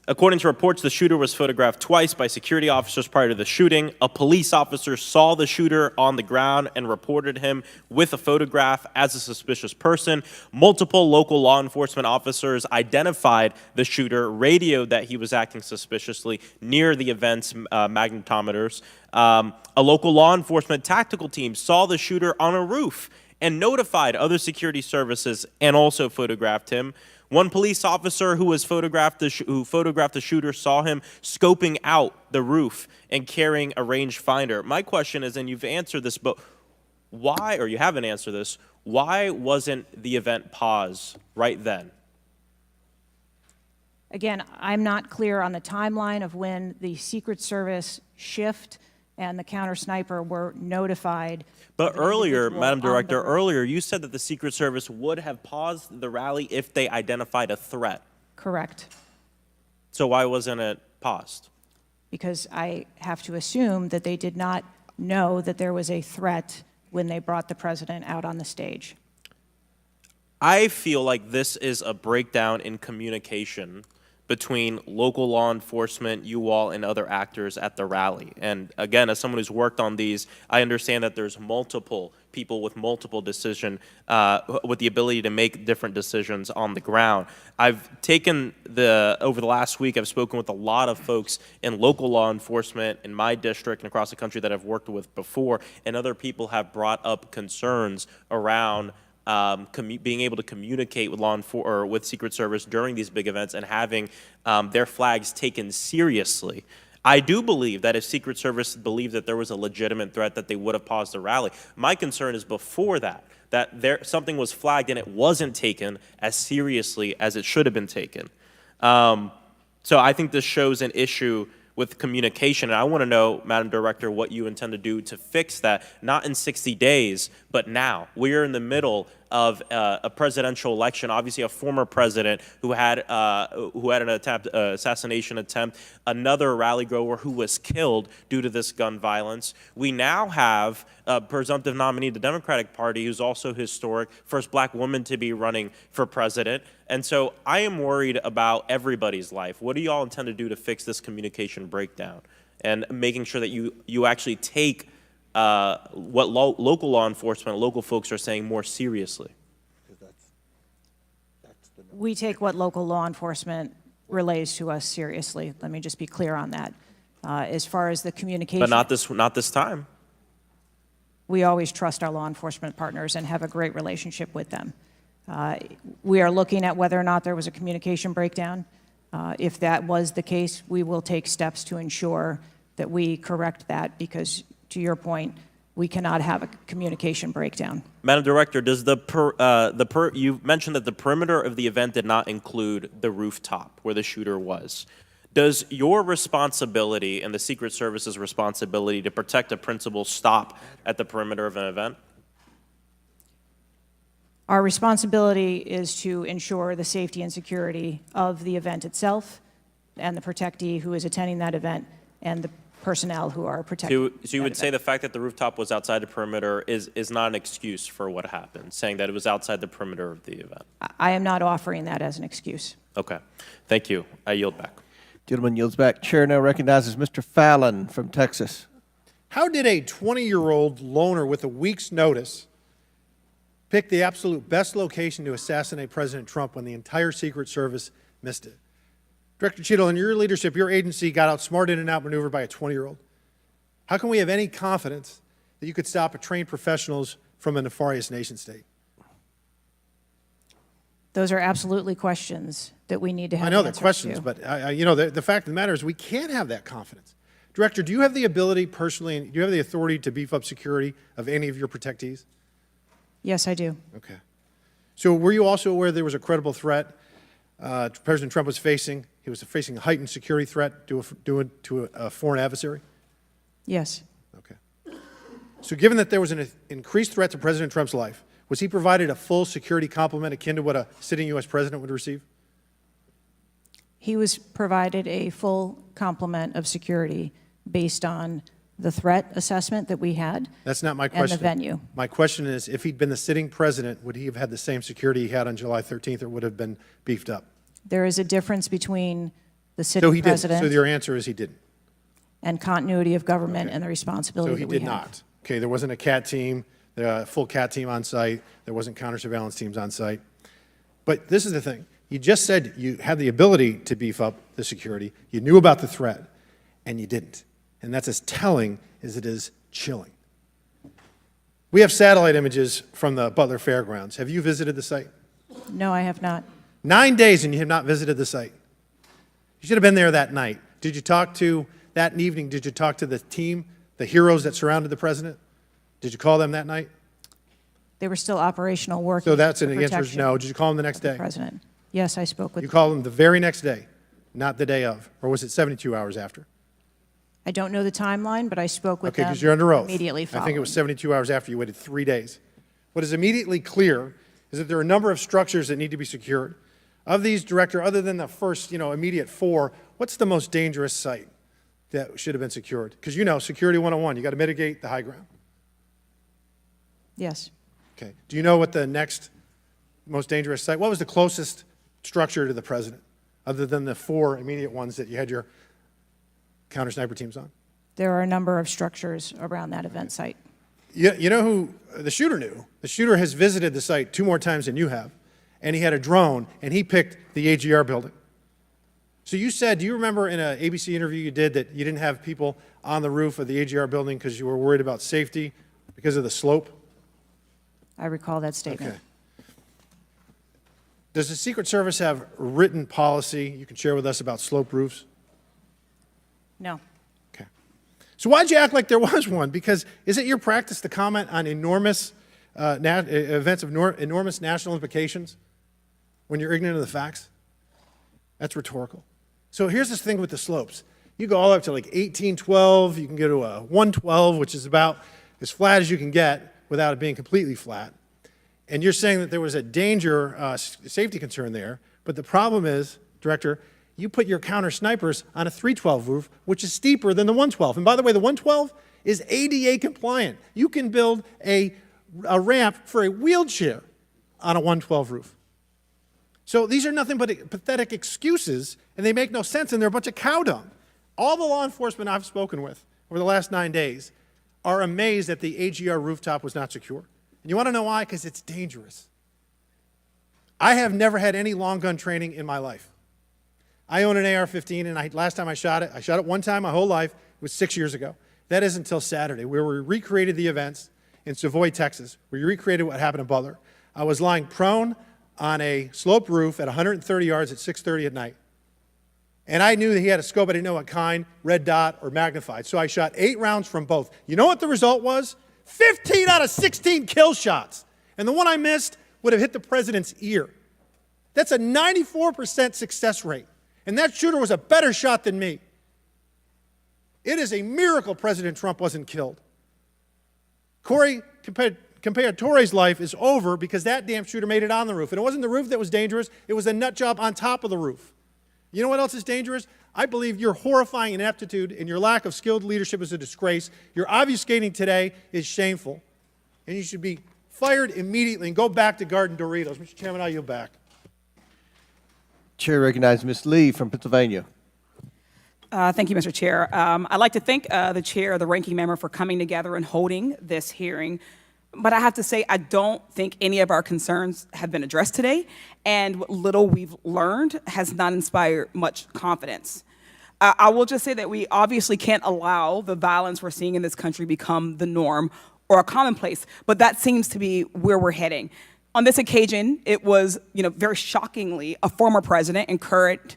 According to reports, the shooter was photographed twice by security officers prior to the shooting. A police officer saw the shooter on the ground and reported him with a photograph as a suspicious person. Multiple local law enforcement officers identified the shooter, radioed that he was acting suspiciously near the event's magnetometers. A local law enforcement tactical team saw the shooter on a roof and notified other security services and also photographed him. One police officer who photographed the shooter saw him scoping out the roof and carrying a rangefinder. My question is, and you've answered this, but why, or you haven't answered this, why wasn't the event paused right then? Again, I'm not clear on the timeline of when the Secret Service shift and the counter sniper were notified. But earlier, Madam Director, earlier you said that the Secret Service would have paused the rally if they identified a threat. Correct. So why wasn't it paused? Because I have to assume that they did not know that there was a threat when they brought the president out on the stage. I feel like this is a breakdown in communication between local law enforcement, you all, and other actors at the rally. And again, as someone who's worked on these, I understand that there's multiple people with multiple decision, with the ability to make different decisions on the ground. I've taken over the last week, I've spoken with a lot of folks in local law enforcement in my district and across the country that I've worked with before, and other people have brought up concerns around being able to communicate with with Secret Service during these big events and having their flags taken seriously. I do believe that if Secret Service believed that there was a legitimate threat, that they would have paused the rally. My concern is before that something was flagged and it wasn't taken as seriously as it should have been taken. So I think this shows an issue with communication, and I want to know, Madam Director, what you intend to do to fix that, not in 60 days, but now. We are in the middle of a presidential election, obviously a former president who had an assassination attempt, another rally goer who was killed due to this gun violence. We now have a presumptive nominee of the Democratic Party who's also historic, first black woman to be running for president. And so I am worried about everybody's life. What do you all intend to do to fix this communication breakdown and making sure that you actually take what local law enforcement, local folks are saying more seriously? We take what local law enforcement relays to us seriously. Let me just be clear on that. As far as the communication. But not this time. We always trust our law enforcement partners and have a great relationship with them. We are looking at whether or not there was a communication breakdown. If that was the case, we will take steps to ensure that we correct that because, to your point, we cannot have a communication breakdown. Madam Director, does you mentioned that the perimeter of the event did not include the rooftop where the shooter was. Does your responsibility and the Secret Service's responsibility to protect a principal stop at the perimeter of an event? Our responsibility is to ensure the safety and security of the event itself and the protectee who is attending that event and the personnel who are protecting. So you would say the fact that the rooftop was outside the perimeter is not an excuse for what happened, saying that it was outside the perimeter of the event? I am not offering that as an excuse. Okay. Thank you. I yield back. Gentleman yields back. Chair now recognizes Mr. Fallon from Texas. How did a 20-year-old loner with a week's notice pick the absolute best location to assassinate President Trump when the entire Secret Service missed it? Director Cheatle, in your leadership, your agency got outsmarted and outmaneuvered by a 20-year-old. How can we have any confidence that you could stop trained professionals from a nefarious nation state? Those are absolutely questions that we need to have I know they're answers questions, to. but you know, the fact of the matter is we can't have that confidence. Director, do you have the ability personally, and do you have the authority to beef up security of any of your protectees? Yes, I do. Okay. So were you also aware there was a credible threat President Trump was facing? He was facing a heightened security threat to a foreign adversary? Yes. Okay. So given that there was an increased threat to President Trump's life, was he provided a full security complement akin to what a sitting U.S. president would receive? He was provided a full complement of security based on the threat assessment that we had. That's not my question. And the venue. My question is, if he'd been the sitting president, would he have had the same security he had on July 13th, or would have been beefed up? There is a difference between the sitting So he didn't. president So your answer is he didn't. and continuity of government and the responsibility So he that we did have. not. Okay, there wasn't a CAT team, a full CAT team on site. There wasn't counter-surveillance teams on site. But this is the thing. You just said you had the ability to beef up the security. You knew about the threat, and you didn't. And that's as telling as it is chilling. We have satellite images from the Butler Fairgrounds. Have you visited the site? No, I have not. 9 days and you have not visited the site. You should have been there that night. Did you talk to, that evening, did you talk to the team, the heroes that surrounded the president? Did you call them that night? They were still operational working. So that's an for answer is protection no. Did you call them the next of the day? president. Yes, I spoke with You called them the very next day, not the day of, or was it 72 hours after? I don't know the timeline, but I spoke with Okay, them because you're under oath. immediately I following. think it was 72 hours after. You waited 3 days. What is immediately clear is that there are a number of structures that need to be secured. Of these, Director, other than the first, immediate 4, what's the most dangerous site that should have been secured? Because Security 101, you got to mitigate the high ground. Yes. Okay. Do you know what the next most dangerous site, what was the closest structure to the president, other than the 4 immediate ones that you had your counter-sniper teams on? There are a number of structures around that event site. You know who the shooter knew? The shooter has visited the site 2 more times than you have, and he had a drone, and he picked the AGR building. So you said, do you remember in an ABC interview you did that you didn't have people on the roof of the AGR building because you were worried about safety because of the slope? I recall that statement. Okay. Does the Secret Service have written policy you can share with us about slope roofs? No. Okay. So why'd you act like there was one? Because is it your practice to comment on enormous events of enormous national implications when you're ignorant of the facts? That's rhetorical. So here's this thing with the slopes. You go all up to like 1812. You can go to a 112, which is about as flat as you can get without it being completely flat. And you're saying that there was a danger, safety concern there. But the problem is, Director, you put your counter snipers on a 312 roof, which is steeper than the 112. And by the way, the 112 is ADA compliant. You can build a ramp for a wheelchair on a 112 roof. So these are nothing but pathetic excuses, and they make no sense, and they're a bunch of cow dung. All the law enforcement I've spoken with over the last 9 days are amazed that the AGR rooftop was not secure. And you want to know why? Because it's dangerous. I have never had any long gun training in my life. I own an AR-15, and last time I shot it one time my whole life. It was 6 years ago. That is until Saturday, where we recreated the events in Savoy, Texas. We recreated what happened in Butler. I was lying prone on a sloped roof at 130 yards at 6:30 at night. And I knew that he had a scope. I didn't know what kind, red dot or magnified. So I shot 8 rounds from both. You know what the result was? 15 out of 16 kill shots. And the one I missed would have hit the president's ear. That's a 94% success rate. And that shooter was a better shot than me. It is a miracle President Trump wasn't killed. Corey Compiatore's life is over because that damn shooter made it on the roof. And it wasn't the roof that was dangerous. It was the nut job on top of the roof. You know what else is dangerous? I believe your horrifying ineptitude and your lack of skilled leadership is a disgrace. Your obfuscating today is shameful. And you should be fired immediately and go back to Garden Doritos. Mr. Chairman, I yield back. Chair recognizes Ms. Lee from Pennsylvania. Thank you, Mr. Chair. I'd like to thank the chair, the ranking member, for coming together and holding this hearing. But I have to say, I don't think any of our concerns have been addressed today, and what little we've learned has not inspired much confidence. I will just say that we obviously can't allow the violence we're seeing in this country become the norm or a commonplace, but that seems to be where we're heading. On this occasion, it was, very shockingly, a former president and current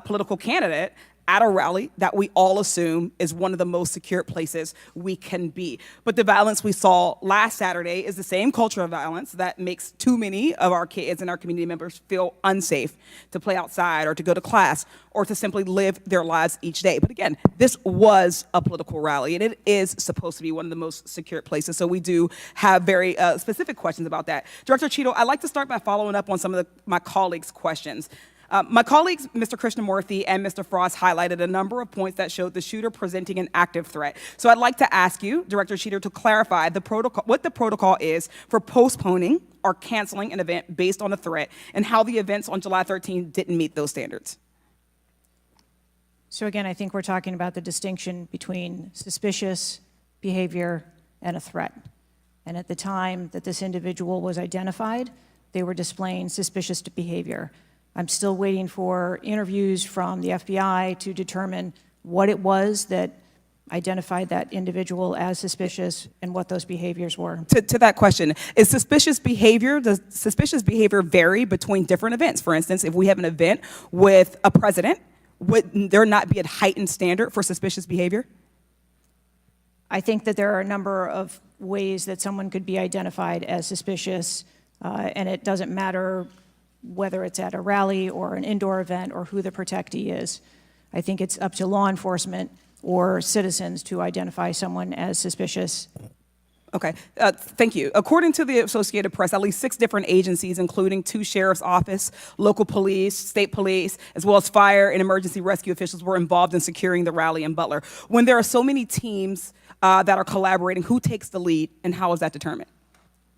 political candidate at a rally that we all assume is one of the most secure places we can be. But the violence we saw last Saturday is the same culture of violence that makes too many of our kids and our community members feel unsafe to play outside or to go to class or to simply live their lives each day. But again, this was a political rally, and it is supposed to be one of the most secure places. So we do have very specific questions about that. Director Cheatle, I'd like to start by following up on some of my colleagues' questions. My colleagues, Mr. Krishnamurthy and Mr. Frost, highlighted a number of points that showed the shooter presenting an active threat. So I'd like to ask you, Director Cheatle, to clarify what the protocol is for postponing or canceling an event based on a threat, and how the events on July 13th didn't meet those standards. So again, I think we're talking about the distinction between suspicious behavior and a threat. And at the time that this individual was identified, they were displaying suspicious behavior. I'm still waiting for interviews from the FBI to determine what it was that identified that individual as suspicious and what those behaviors were. To that question, does suspicious behavior vary between different events? For instance, if we have an event with a president, would there not be a heightened standard for suspicious behavior? I think that there are a number of ways that someone could be identified as suspicious, and it doesn't matter whether it's at a rally or an indoor event or who the protectee is. I think it's up to law enforcement or citizens to identify someone as suspicious. Okay, thank you. According to the Associated Press, at least 6 different agencies, including 2 sheriff's office, local police, state police, as well as fire and emergency rescue officials, were involved in securing the rally in Butler. When there are so many teams that are collaborating, who takes the lead and how is that determined?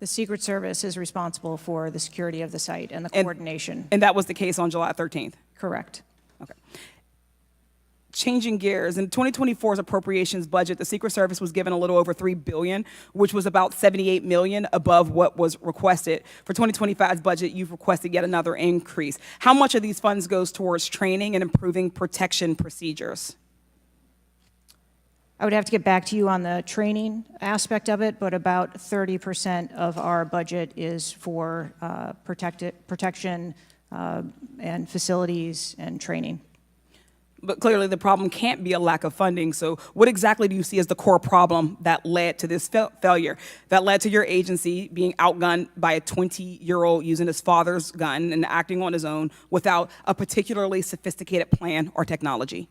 The Secret Service is responsible for the security of the site and the coordination. And that was the case on July 13th? Correct. Okay. Changing gears, in 2024's appropriations budget, the Secret Service was given a little over $3 billion, which was about $78 million above what was requested. For 2025's budget, you've requested yet another increase. How much of these funds goes towards training and improving protection procedures? I would have to get back to you on the training aspect of it, but about 30% of our budget is for protection and facilities and training. But clearly the problem can't be a lack of funding. So what exactly do you see as the core problem that led to this failure, that led to your agency being outgunned by a 20-year-old using his father's gun and acting on his own without a particularly sophisticated plan or technology?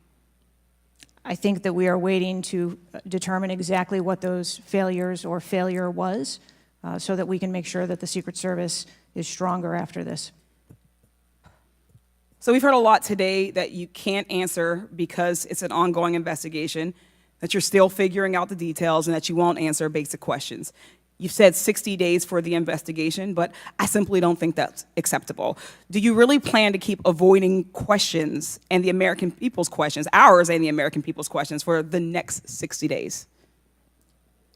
I think that we are waiting to determine exactly what those failures or failure was so that we can make sure that the Secret Service is stronger after this. So we've heard a lot today that you can't answer because it's an ongoing investigation, that you're still figuring out the details, and that you won't answer basic questions. You've said 60 days for the investigation, but I simply don't think that's acceptable. Do you really plan to keep avoiding questions and the American people's questions, ours and the American people's questions, for the next 60 days?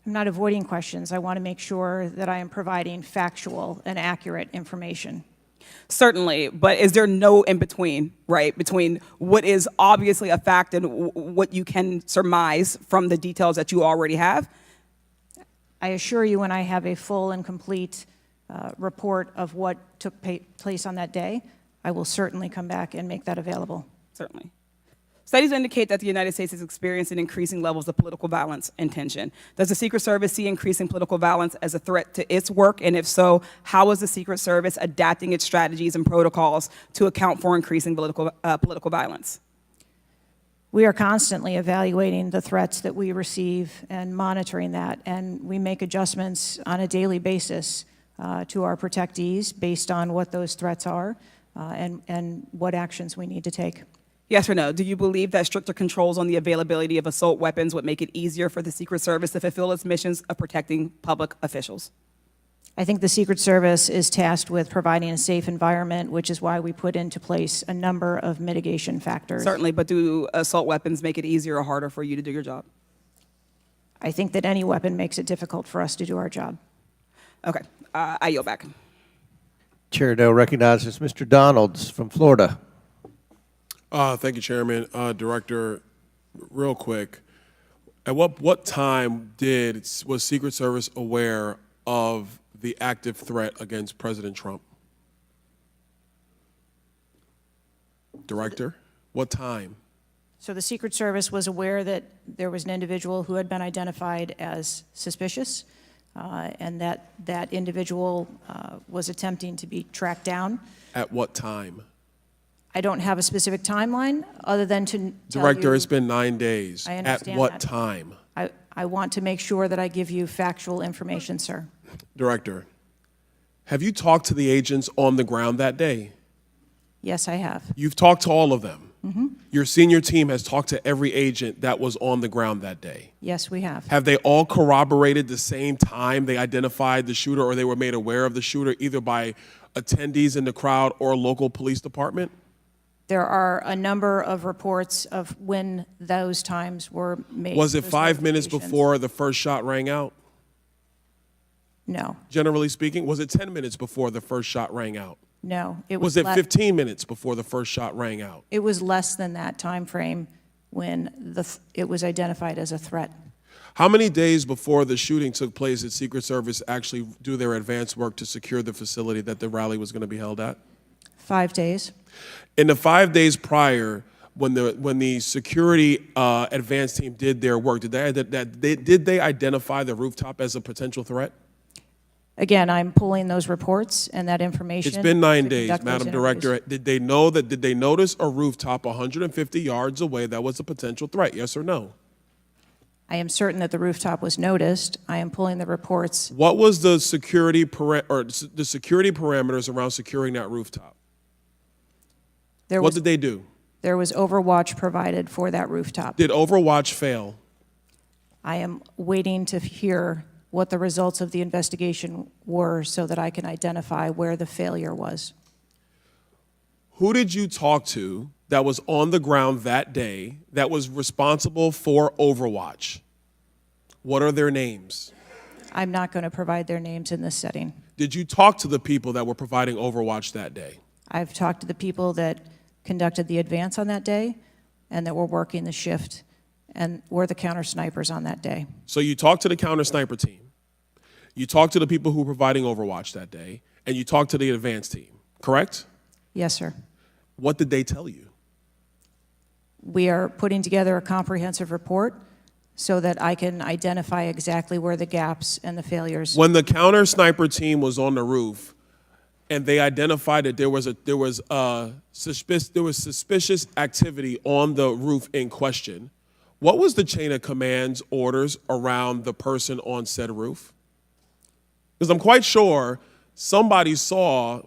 I'm not avoiding questions. I want to make sure that I am providing factual and accurate information. Certainly, but is there no in-between, right, between what is obviously a fact and what you can surmise from the details that you already have? I assure you, when I have a full and complete report of what took place on that day, I will certainly come back and make that available. Certainly. Studies indicate that the United States is experiencing increasing levels of political violence and tension. Does the Secret Service see increasing political violence as a threat to its work? And if so, how is the Secret Service adapting its strategies and protocols to account for increasing political violence? We are constantly evaluating the threats that we receive and monitoring that, and we make adjustments on a daily basis to our protectees based on what those threats are and what actions we need to take. Yes or no? Do you believe that stricter controls on the availability of assault weapons would make it easier for the Secret Service to fulfill its missions of protecting public officials? I think the Secret Service is tasked with providing a safe environment, which is why we put into place a number of mitigation factors. Certainly, but do assault weapons make it easier or harder for you to do your job? I think that any weapon makes it difficult for us to do our job. Okay, I yield back. Chair now recognizes Mr. Donalds from Florida. Thank you, Chairman. Director, real quick, at what time was Secret Service aware of the active threat against President Trump? Director, what time? So the Secret Service was aware that there was an individual who had been identified as suspicious, and that individual was attempting to be tracked down. At what time? I don't have a specific timeline other than to tell Director, you, it's been 9 days. I understand At what that. time? I want to make sure that I give you factual information, sir. Director, have you talked to the agents on the ground that day? Yes, I have. You've talked to all of them. Mm-hmm. Your senior team has talked to every agent that was on the ground that day. Yes, we have. Have they all corroborated the same time they identified the shooter or they were made aware of the shooter, either by attendees in the crowd or local police department? There are a number of reports of when those times were made. Was it those 5 minutes notifications. before the first shot rang out? No, Generally speaking, was it 10 minutes before the first shot rang out? no. It Was was it 15 minutes before the first shot rang out? It was less than that time frame when it was identified as a threat. How many days before the shooting took place did Secret Service actually do their advance work to secure the facility that the rally was going to be held at? 5 days. In the 5 days prior, when the security advance team did their work, did they identify the rooftop as a potential threat? Again, I'm pulling those reports and that information. It's been 9 to days, conduct those Madam interviews. Director. Did they notice a rooftop 150 yards away that was a potential threat? Yes or no? I am certain that the rooftop was noticed. I am pulling the reports. What was the security parameters around securing that rooftop? What did they do? There was overwatch provided for that rooftop. Did Overwatch fail? I am waiting to hear what the results of the investigation were so that I can identify where the failure was. Who did you talk to that was on the ground that day that was responsible for Overwatch? What are their names? I'm not going to provide their names in this setting. Did you talk to the people that were providing Overwatch that day? I've talked to the people that conducted the advance on that day and that were working the shift and were the counter snipers on that day. So you talked to the counter sniper team, you talked to the people who were providing Overwatch that day, and you talked to the advance team, correct? Yes, sir. What did they tell you? We are putting together a comprehensive report so that I can identify exactly where the gaps and the failures. When the counter sniper team was on the roof and they identified that there was suspicious activity on the roof in question, what was the chain of command's orders around the person on said roof? Because I'm quite sure somebody saw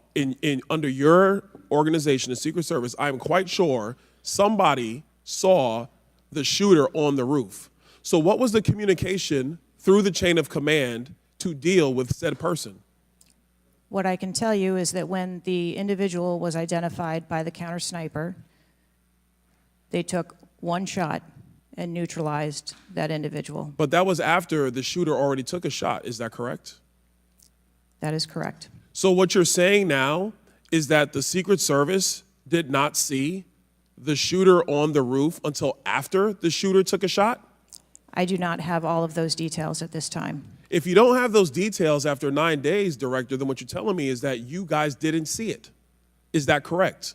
under your organization, the Secret Service, I am quite sure somebody saw the shooter on the roof. So what was the communication through the chain of command to deal with said person? What I can tell you is that when the individual was identified by the counter sniper, they took one shot and neutralized that individual. But that was after the shooter already took a shot, is that correct? That is correct. So what you're saying now is that the Secret Service did not see the shooter on the roof until after the shooter took a shot? I do not have all of those details at this time. If you don't have those details after 9 days, Director, then what you're telling me is that you guys didn't see it. Is that correct?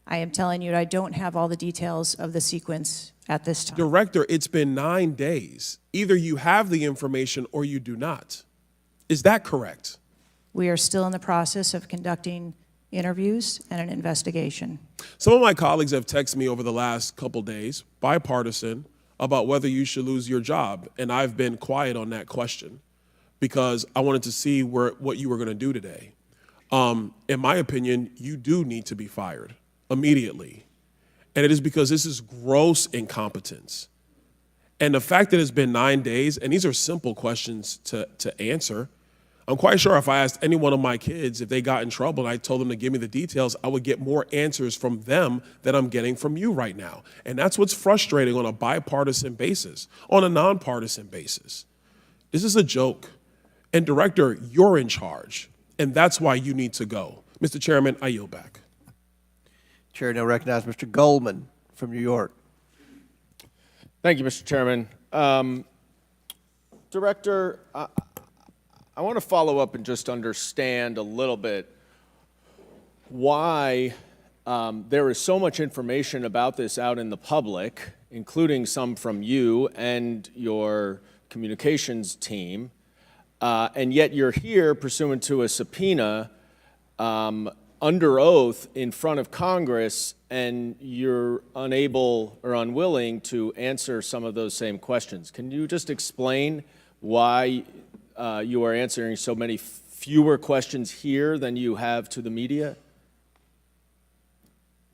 I am telling you I don't have all the details of the sequence at this time. Director, it's been 9 days. Either you have the information or you do not. Is that correct? We are still in the process of conducting interviews and an investigation. Some of my colleagues have texted me over the last couple days, bipartisan, about whether you should lose your job, and I've been quiet on that question because I wanted to see what you were going to do today. In my opinion, you do need to be fired immediately, and it is because this is gross incompetence. And the fact that it's been 9 days, and these are simple questions to answer, I'm quite sure if I asked any one of my kids if they got in trouble and I told them to give me the details, I would get more answers from them than I'm getting from you right now. And that's what's frustrating on a bipartisan basis, on a nonpartisan basis. This is a joke. And Director, you're in charge, and that's why you need to go. Mr. Chairman, I yield back. Chair now recognizes Mr. Goldman from New York. Thank you, Mr. Chairman. Director, I want to follow up and just understand a little bit why there is so much information about this out in the public, including some from you and your communications team, and yet you're here pursuant to a subpoena under oath in front of Congress, and you're unable or unwilling to answer some of those same questions. Can you just explain why you are answering so many fewer questions here than you have to the media?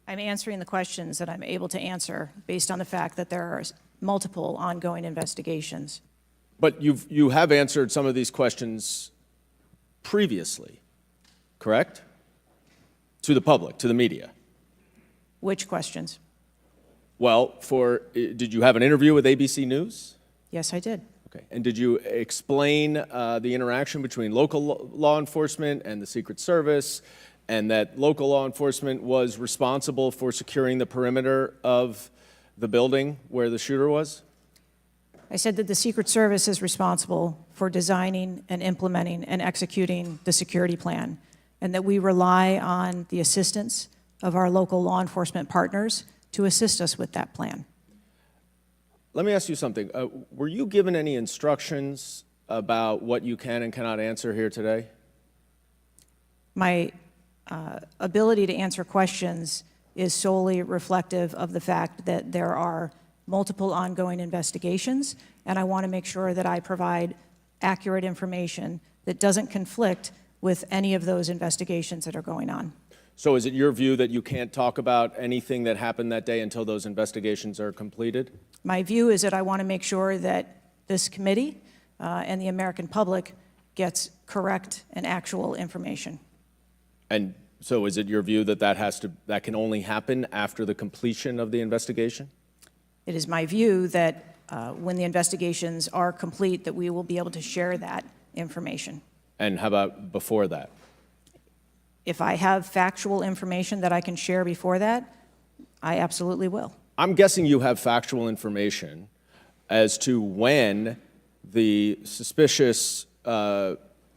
I'm answering the questions that I'm able to answer based on the fact that there are multiple ongoing investigations. But you have answered some of these questions previously, correct? To the public, to the media. Which questions? Well, did you have an interview with ABC News? Yes, I did. Okay. And did you explain the interaction between local law enforcement and the Secret Service, and that local law enforcement was responsible for securing the perimeter of the building where the shooter was? I said that the Secret Service is responsible for designing and implementing and executing the security plan, and that we rely on the assistance of our local law enforcement partners to assist us with that plan. Let me ask you something. Were you given any instructions about what you can and cannot answer here today? My ability to answer questions is solely reflective of the fact that there are multiple ongoing investigations, and I want to make sure that I provide accurate information that doesn't conflict with any of those investigations that are going on. So is it your view that you can't talk about anything that happened that day until those investigations are completed? My view is that I want to make sure that this committee and the American public gets correct and actual information. And so is it your view that that can only happen after the completion of the investigation? It is my view that when the investigations are complete, that we will be able to share that information. And how about before that? If I have factual information that I can share before that, I absolutely will. I'm guessing you have factual information as to when the suspicious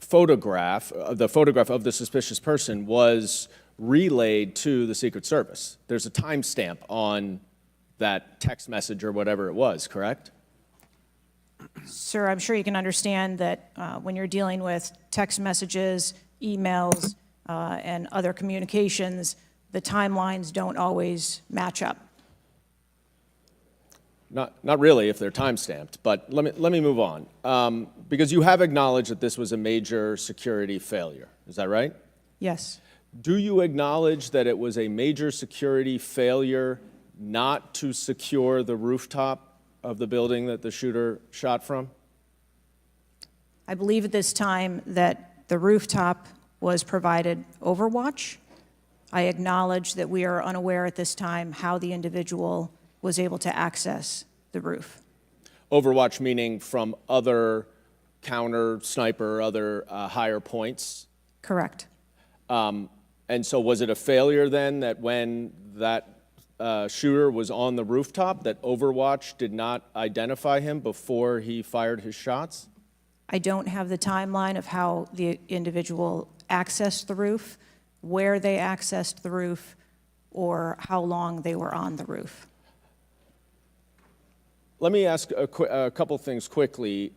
photograph of the suspicious person was relayed to the Secret Service. There's a timestamp on that text message or whatever it was, correct? Sir, I'm sure you can understand that when you're dealing with text messages, emails, and other communications, the timelines don't always match up. Not really if they're time-stamped, but let me move on. Because you have acknowledged that this was a major security failure. Is that right? Yes. Do you acknowledge that it was a major security failure not to secure the rooftop of the building that the shooter shot from? I believe at this time that the rooftop was provided Overwatch. I acknowledge that we are unaware at this time how the individual was able to access the roof. Overwatch meaning from other counter, sniper, other higher points? Correct. And so was it a failure then that when that shooter was on the rooftop, that Overwatch did not identify him before he fired his shots? I don't have the timeline of how the individual accessed the roof, where they accessed the roof, or how long they were on the roof. Let me ask a couple things quickly.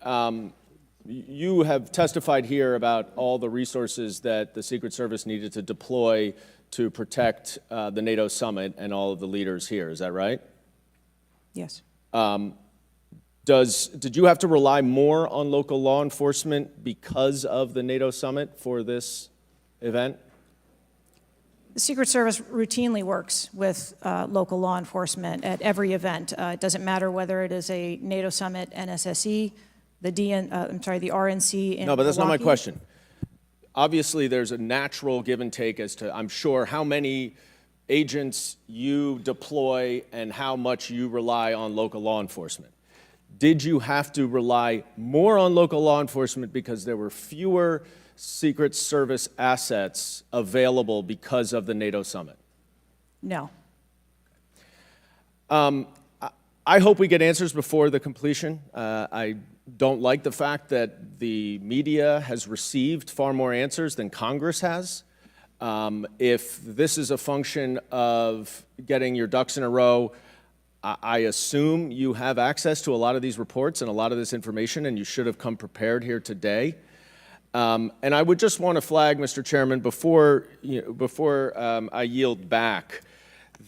You have testified here about all the resources that the Secret Service needed to deploy to protect the NATO summit and all of the leaders here. Is that right? Yes. Did you have to rely more on local law enforcement because of the NATO summit for this event? The Secret Service routinely works with local law enforcement at every event. It doesn't matter whether it is a NATO summit, NSSE, the RNC in No, but that's not my Milwaukee. question. obviously there's a natural give and take as to, I'm sure, how many agents you deploy and how much you rely on local law enforcement. Did you have to rely more on local law enforcement because there were fewer Secret Service assets available because of the NATO summit? No. I hope we get answers before the completion. I don't like the fact that the media has received far more answers than Congress has. If this is a function of getting your ducks in a row, I assume you have access to a lot of these reports and a lot of this information, and you should have come prepared here today. And I would just want to flag, Mr. Chairman, before I yield back,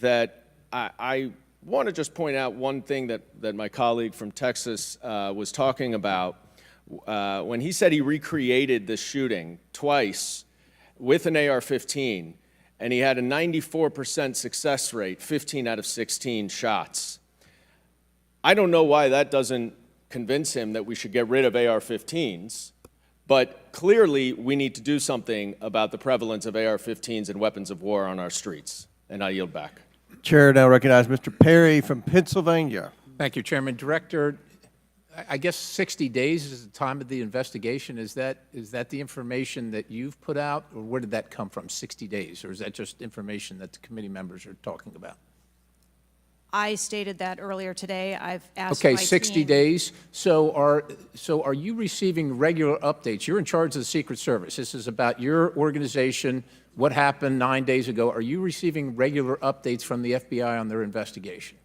that I want to just point out one thing that my colleague from Texas was talking about. When he said he recreated this shooting twice with an AR-15, and he had a 94% success rate, 15 out of 16 shots. I don't know why that doesn't convince him that we should get rid of AR-15s, but clearly we need to do something about the prevalence of AR-15s and weapons of war on our streets. And I yield back. Chair now recognize Mr. Perry from Pennsylvania. Thank you, Chairman. Director, I guess 60 days is the time of the investigation. Is that the information that you've put out, or where did that come from, 60 days? Or is that just information that the committee members are talking about? I stated that earlier today. I've asked Okay, my 60 team. days. So are you receiving regular updates? You're in charge of the Secret Service. This is about your organization, what happened 9 days ago. Are you receiving regular updates from the FBI on their investigation?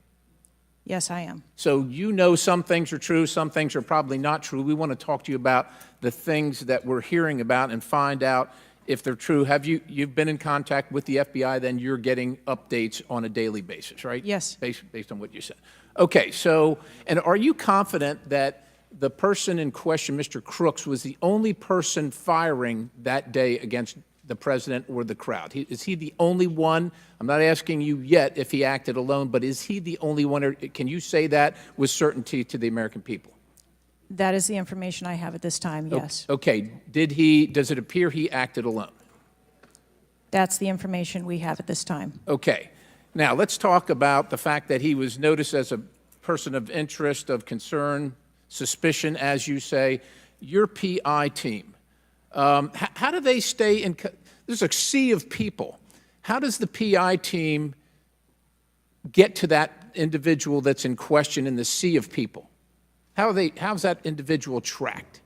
Yes, I am. So you know some things are true, some things are probably not true. We want to talk to you about the things that we're hearing about and find out if they're true. You've been in contact with the FBI, then you're getting updates on a daily basis, right? Yes. Based on what you said. Okay, so, and are you confident that the person in question, Mr. Crooks, was the only person firing that day against the president or the crowd? Is he the only one? I'm not asking you yet if he acted alone, but is he the only one, or can you say that with certainty to the American people? That is the information I have at this time, yes. Okay, does it appear he acted alone? That's the information we have at this time. Okay, now let's talk about the fact that he was noticed as a person of interest, of concern, suspicion, as you say. Your PI team, how do they stay in, there's a sea of people. How does the PI team get to that individual that's in question in the sea of people? How's that individual tracked?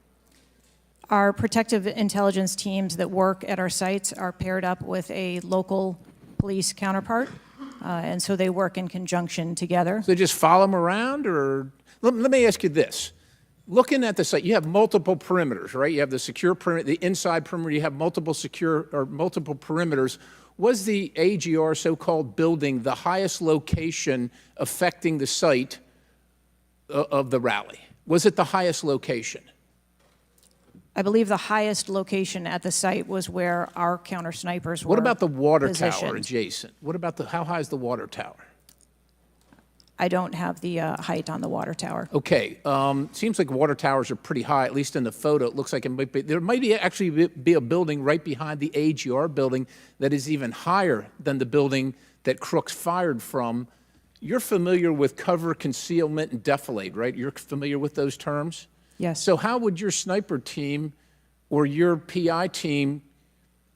Our protective intelligence teams that work at our sites are paired up with a local police counterpart, and so they work in conjunction together. So they just follow them around, or let me ask you this. Looking at the site, you have multiple perimeters, right? You have the secure perimeter, the inside perimeter, you have multiple perimeters. Was the AGR so-called building the highest location affecting the site of the rally? Was it the highest location? I believe the highest location at the site was where our counter snipers were. What about the water tower positioned. adjacent? What about how high is the water tower? I don't have the height on the water tower. Okay, seems like water towers are pretty high, at least in the photo. It looks like there might be actually be a building right behind the AGR building that is even higher than the building that Crooks fired from. You're familiar with cover, concealment, and defilade, right? You're familiar with those terms? Yes. So how would your sniper team or your PI team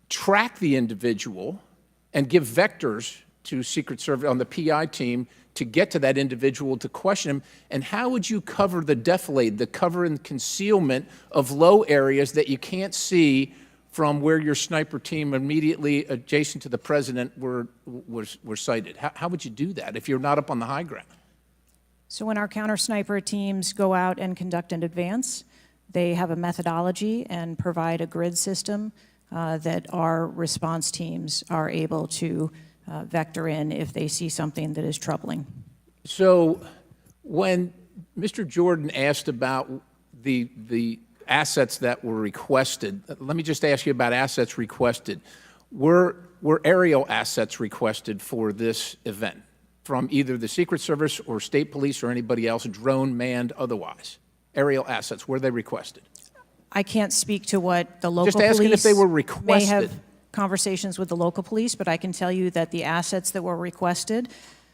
track the individual and give vectors to Secret Service on the PI team to get to that individual to question him? And how would you cover the defilade, the cover and concealment of low areas that you can't see from where your sniper team immediately adjacent to the president were sighted? How would you do that if you're not up on the high ground? So when our counter sniper teams go out and conduct an advance, they have a methodology and provide a grid system that our response teams are able to vector in if they see something that is troubling. So when Mr. Jordan asked about the assets that were requested, let me just ask you about assets requested. Were aerial assets requested for this event from either the Secret Service or state police or anybody else, drone, manned, otherwise? Aerial assets, were they requested? I can't speak to what the local Just police asking if they were may requested. have conversations with the local police, but I can tell you that the assets that were requested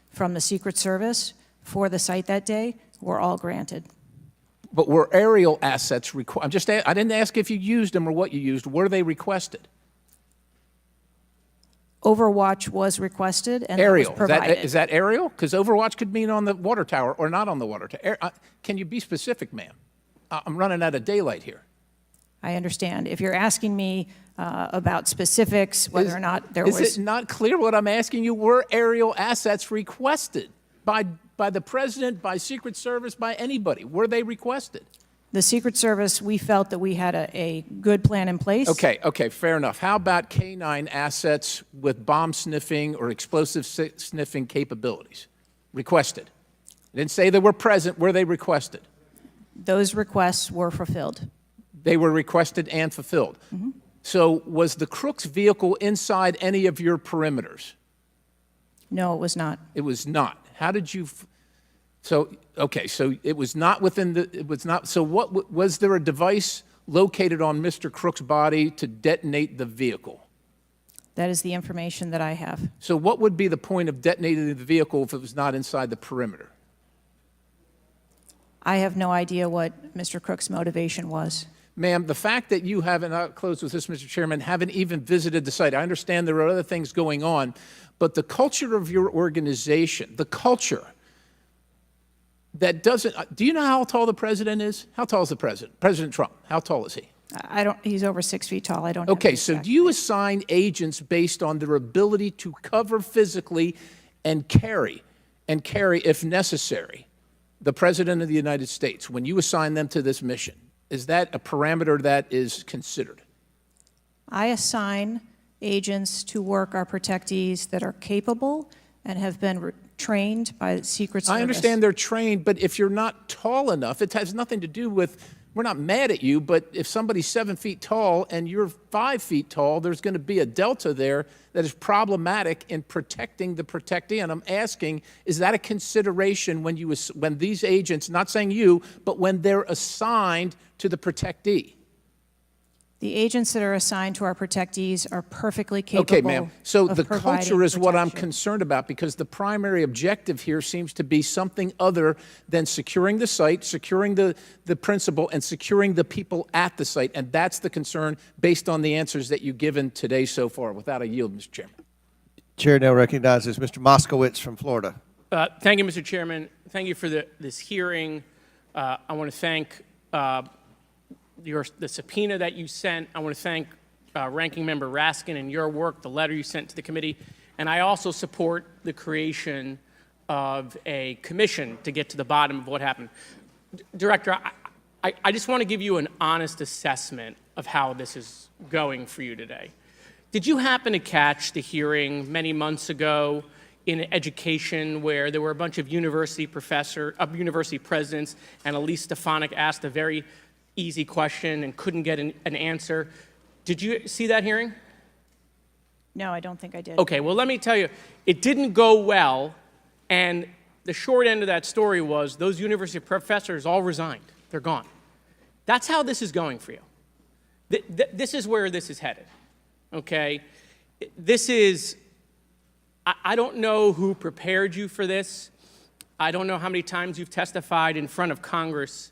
from the Secret Service for the site that day were all granted. But were aerial assets required? I didn't ask if you used them or what you used. Were they requested? Overwatch was requested and Aerial. that was provided. Is that aerial? Because Overwatch could mean on the water tower or not on the water tower. Can you be specific, ma'am? I'm running out of daylight here. I understand. If you're asking me about specifics, whether or not there was... Is it not clear what I'm asking you? Were aerial assets requested by the president, by Secret Service, by anybody? Were they requested? The Secret Service, we felt that we had a good plan in place. Okay, fair enough. How about K-9 assets with bomb sniffing or explosive sniffing capabilities? Requested. I didn't say they were present. Were they requested? Those requests were fulfilled. They were requested and fulfilled. Mm-hmm. So was the Crooks vehicle inside any of your perimeters? No, it was not. It was not. How did you... So it was not within the... It was not... So what... Was there a device located on Mr. Crook's body to detonate the vehicle? That is the information that I have. So what would be the point of detonating the vehicle if it was not inside the perimeter? I have no idea what Mr. Crook's motivation was. Ma'am, the fact that you haven't, I'll close with this, Mr. Chairman, haven't even visited the site, I understand there are other things going on, but the culture of your organization, the culture that doesn't, do you know how tall the president is? How tall is the president? President Trump, how tall is he? He's over 6 feet tall. I don't know. Okay, so do you assign agents based on their ability to cover physically and carry, if necessary, the President of the United States when you assign them to this mission? Is that a parameter that is considered? I assign agents to work our protectees that are capable and have been trained by the Secret Service. I understand they're trained, but if you're not tall enough, it has nothing to do with, we're not mad at you, but if somebody's 7 feet tall and you're 5 feet tall, there's going to be a delta there that is problematic in protecting the protectee. And I'm asking, is that a consideration when these agents, not saying you, but when they're assigned to the protectee? The agents that are assigned to our protectees are perfectly capable. Okay, ma'am. So of the providing culture is what I'm protection. concerned about, because the primary objective here seems to be something other than securing the site, securing the principal, and securing the people at the site. And that's the concern based on the answers that you've given today so far. Without a yield, Mr. Chairman. Chair now recognizes Mr. Moskowitz from Florida. Thank you, Mr. Chairman. Thank you for this hearing. I want to thank the subpoena that you sent. I want to thank Ranking Member Raskin and your work, the letter you sent to the committee. And I also support the creation of a commission to get to the bottom of what happened. Director, I just want to give you an honest assessment of how this is going for you today. Did you happen to catch the hearing many months ago in education where there were a bunch of university presidents and Elise Stefanik asked a very easy question and couldn't get an answer? Did you see that hearing? No, I don't think I did. Okay, well, let me tell you, it didn't go well, and the short end of that story was those university professors all resigned. They're gone. That's how this is going for you. This is where this is headed, okay? This is, I don't know who prepared you for this. I don't know how many times you've testified in front of Congress,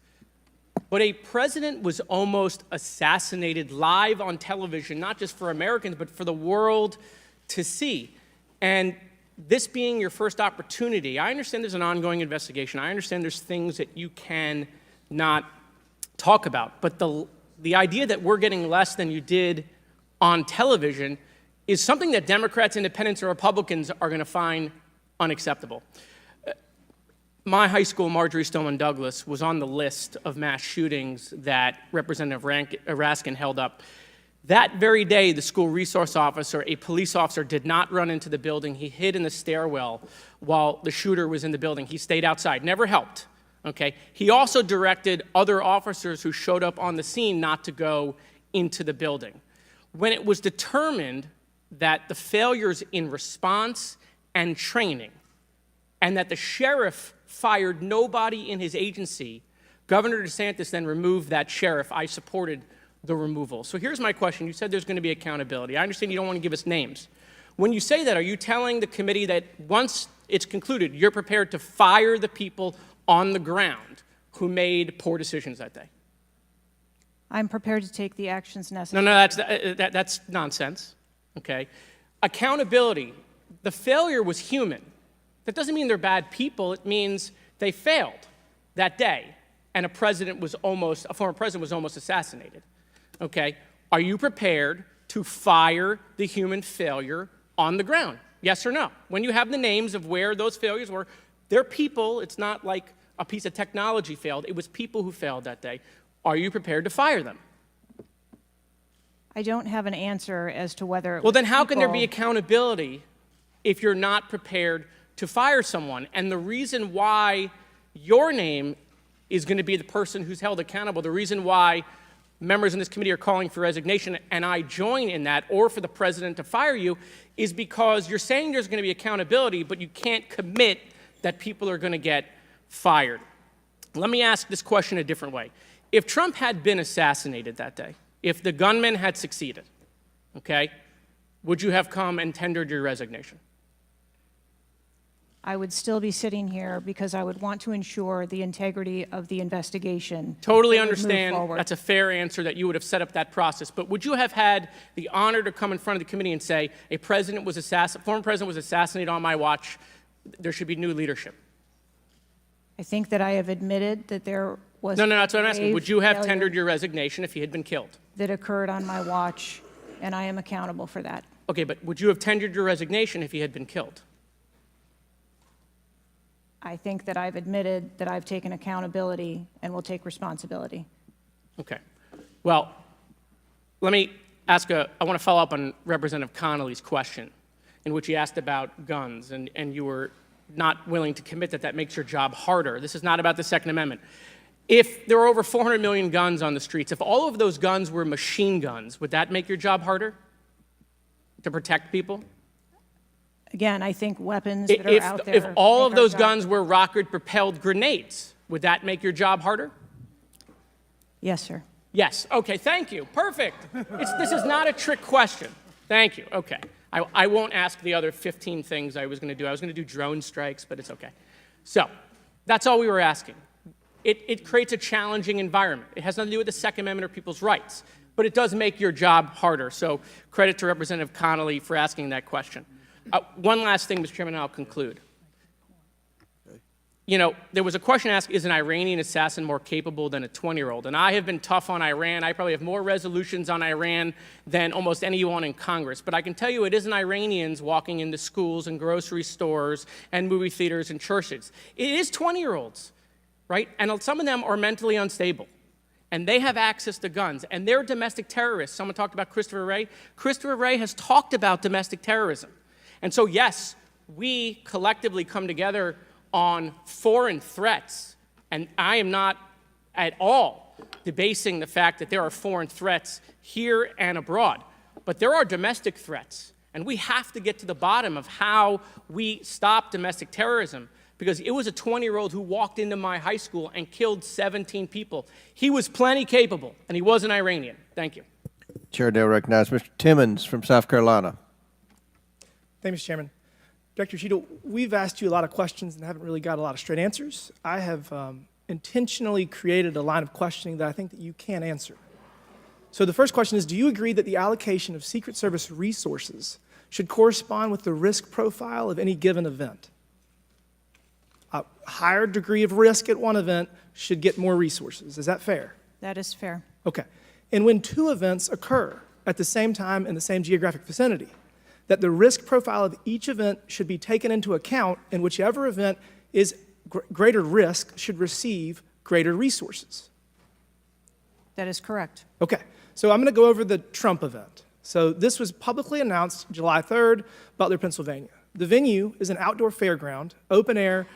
but a president was almost assassinated live on television, not just for Americans, but for the world to see. And this being your first opportunity, I understand there's an ongoing investigation. I understand there's things that you can not talk about. But the idea that we're getting less than you did on television is something that Democrats, Independents, or Republicans are going to find unacceptable. My high school, Marjorie Stoneman Douglas, was on the list of mass shootings that Representative Raskin held up. That very day, the school resource officer, a police officer, did not run into the building. He hid in the stairwell while the shooter was in the building. He stayed outside, never helped, okay? He also directed other officers who showed up on the scene not to go into the building. When it was determined that the failures in response and training and that the sheriff fired nobody in his agency, Governor DeSantis then removed that sheriff. I supported the removal. So here's my question. You said there's going to be accountability. I understand you don't want to give us names. When you say that, are you telling the committee that once it's concluded, you're prepared to fire the people on the ground who made poor decisions that day? I'm prepared to take the actions necessary. No, that's nonsense, okay? Accountability, the failure was human. That doesn't mean they're bad people. It means they failed that day, and a former president was almost assassinated, okay? Are you prepared to fire the human failure on the ground? Yes or no? When you have the names of where those failures were, they're people. It's not like a piece of technology failed. It was people who failed that day. Are you prepared to fire them? I don't have an answer as to whether it Well, was then how can there be people- accountability if you're not prepared to fire someone? And the reason why your name is going to be the person who's held accountable, the reason why members in this committee are calling for resignation, and I join in that, or for the president to fire you, is because you're saying there's going to be accountability, but you can't commit that people are going to get fired. Let me ask this question a different way. If Trump had been assassinated that day, if the gunman had succeeded, okay, would you have come and tendered your resignation? I would still be sitting here because I would want to ensure the integrity of the investigation. Totally that would move understand. forward. That's a fair answer that you would have set up that process. But would you have had the honor to come in front of the committee and say, former president was assassinated on my watch, there should be new leadership? I think that I have admitted that there was No, that's what I'm asking. grave Would you have failure tendered your resignation if he had been killed? that occurred on my watch, and I am accountable for that. Okay, but would you have tendered your resignation if he had been killed? I think that I've admitted that I've taken accountability and will take responsibility. Okay. Well, let me ask I want to follow up on Representative Connolly's question, in which he asked about guns, and you were not willing to commit that makes your job harder. This is not about the Second Amendment. If there are over 400 million guns on the streets, if all of those guns were machine guns, would that make your job harder to protect people? Again, I think weapons that are out there. If all of make our those job- guns were rocket-propelled grenades, would that make your job harder? Yes, sir. Yes. Okay, thank you. Perfect. This is not a trick question. Thank you. Okay. I won't ask the other 15 things I was going to do. I was going to do drone strikes, but it's okay. So that's all we were asking. It creates a challenging environment. It has nothing to do with the Second Amendment or people's rights, but it does make your job harder. So credit to Representative Connolly for asking that question. One last thing, Mr. Chairman, and I'll conclude. You know, there was a question asked, is an Iranian assassin more capable than a 20-year-old? And I have been tough on Iran. I probably have more resolutions on Iran than almost anyone in Congress. But I can tell you it isn't Iranians walking into schools and grocery stores and movie theaters and churches. It is 20-year-olds, right? And some of them are mentally unstable. And they have access to guns. And they're domestic terrorists. Someone talked about Christopher Wray. Christopher Wray has talked about domestic terrorism. And so, yes, we collectively come together on foreign threats, and I am not at all debasing the fact that there are foreign threats here and abroad, but there are domestic threats, and we have to get to the bottom of how we stop domestic terrorism, because it was a 20-year-old who walked into my high school and killed 17 people. He was plenty capable, and he was an Iranian. Thank you. Chair now recognizes Mr. Timmons from South Carolina. Thank you, Mr. Chairman. Director Cheatle, we've asked you a lot of questions and haven't really got a lot of straight answers. I have intentionally created a line of questioning that I think that you can answer. So the first question is, do you agree that the allocation of Secret Service resources should correspond with the risk profile of any given event? A higher degree of risk at one event should get more resources. Is that fair? That is fair. Okay. And when two events occur at the same time in the same geographic vicinity, that the risk profile of each event should be taken into account, and whichever event is greater risk should receive greater resources. That is correct. Okay, so I'm going to go over the Trump event. So this was publicly announced July 3rd, Butler, Pennsylvania. The venue is an outdoor fairground, open air,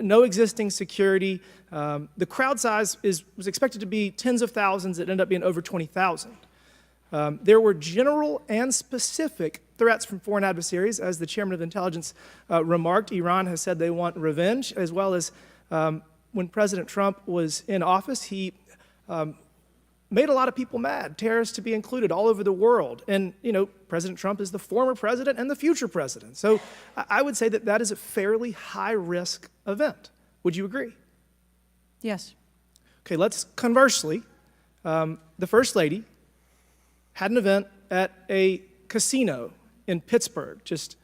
no existing security. The crowd size was expected to be tens of thousands. It ended up being over 20,000. There were general and specific threats from foreign adversaries. As the chairman of intelligence remarked, Iran has said they want revenge, as well as when President Trump was in office, he made a lot of people mad, terrorists to be included all over the world. And, President Trump is the former president and the future president. So I would say that that is a fairly high-risk event. Would you agree? Yes. Okay, let's conversely, the First Lady had an event at a casino in Pittsburgh, just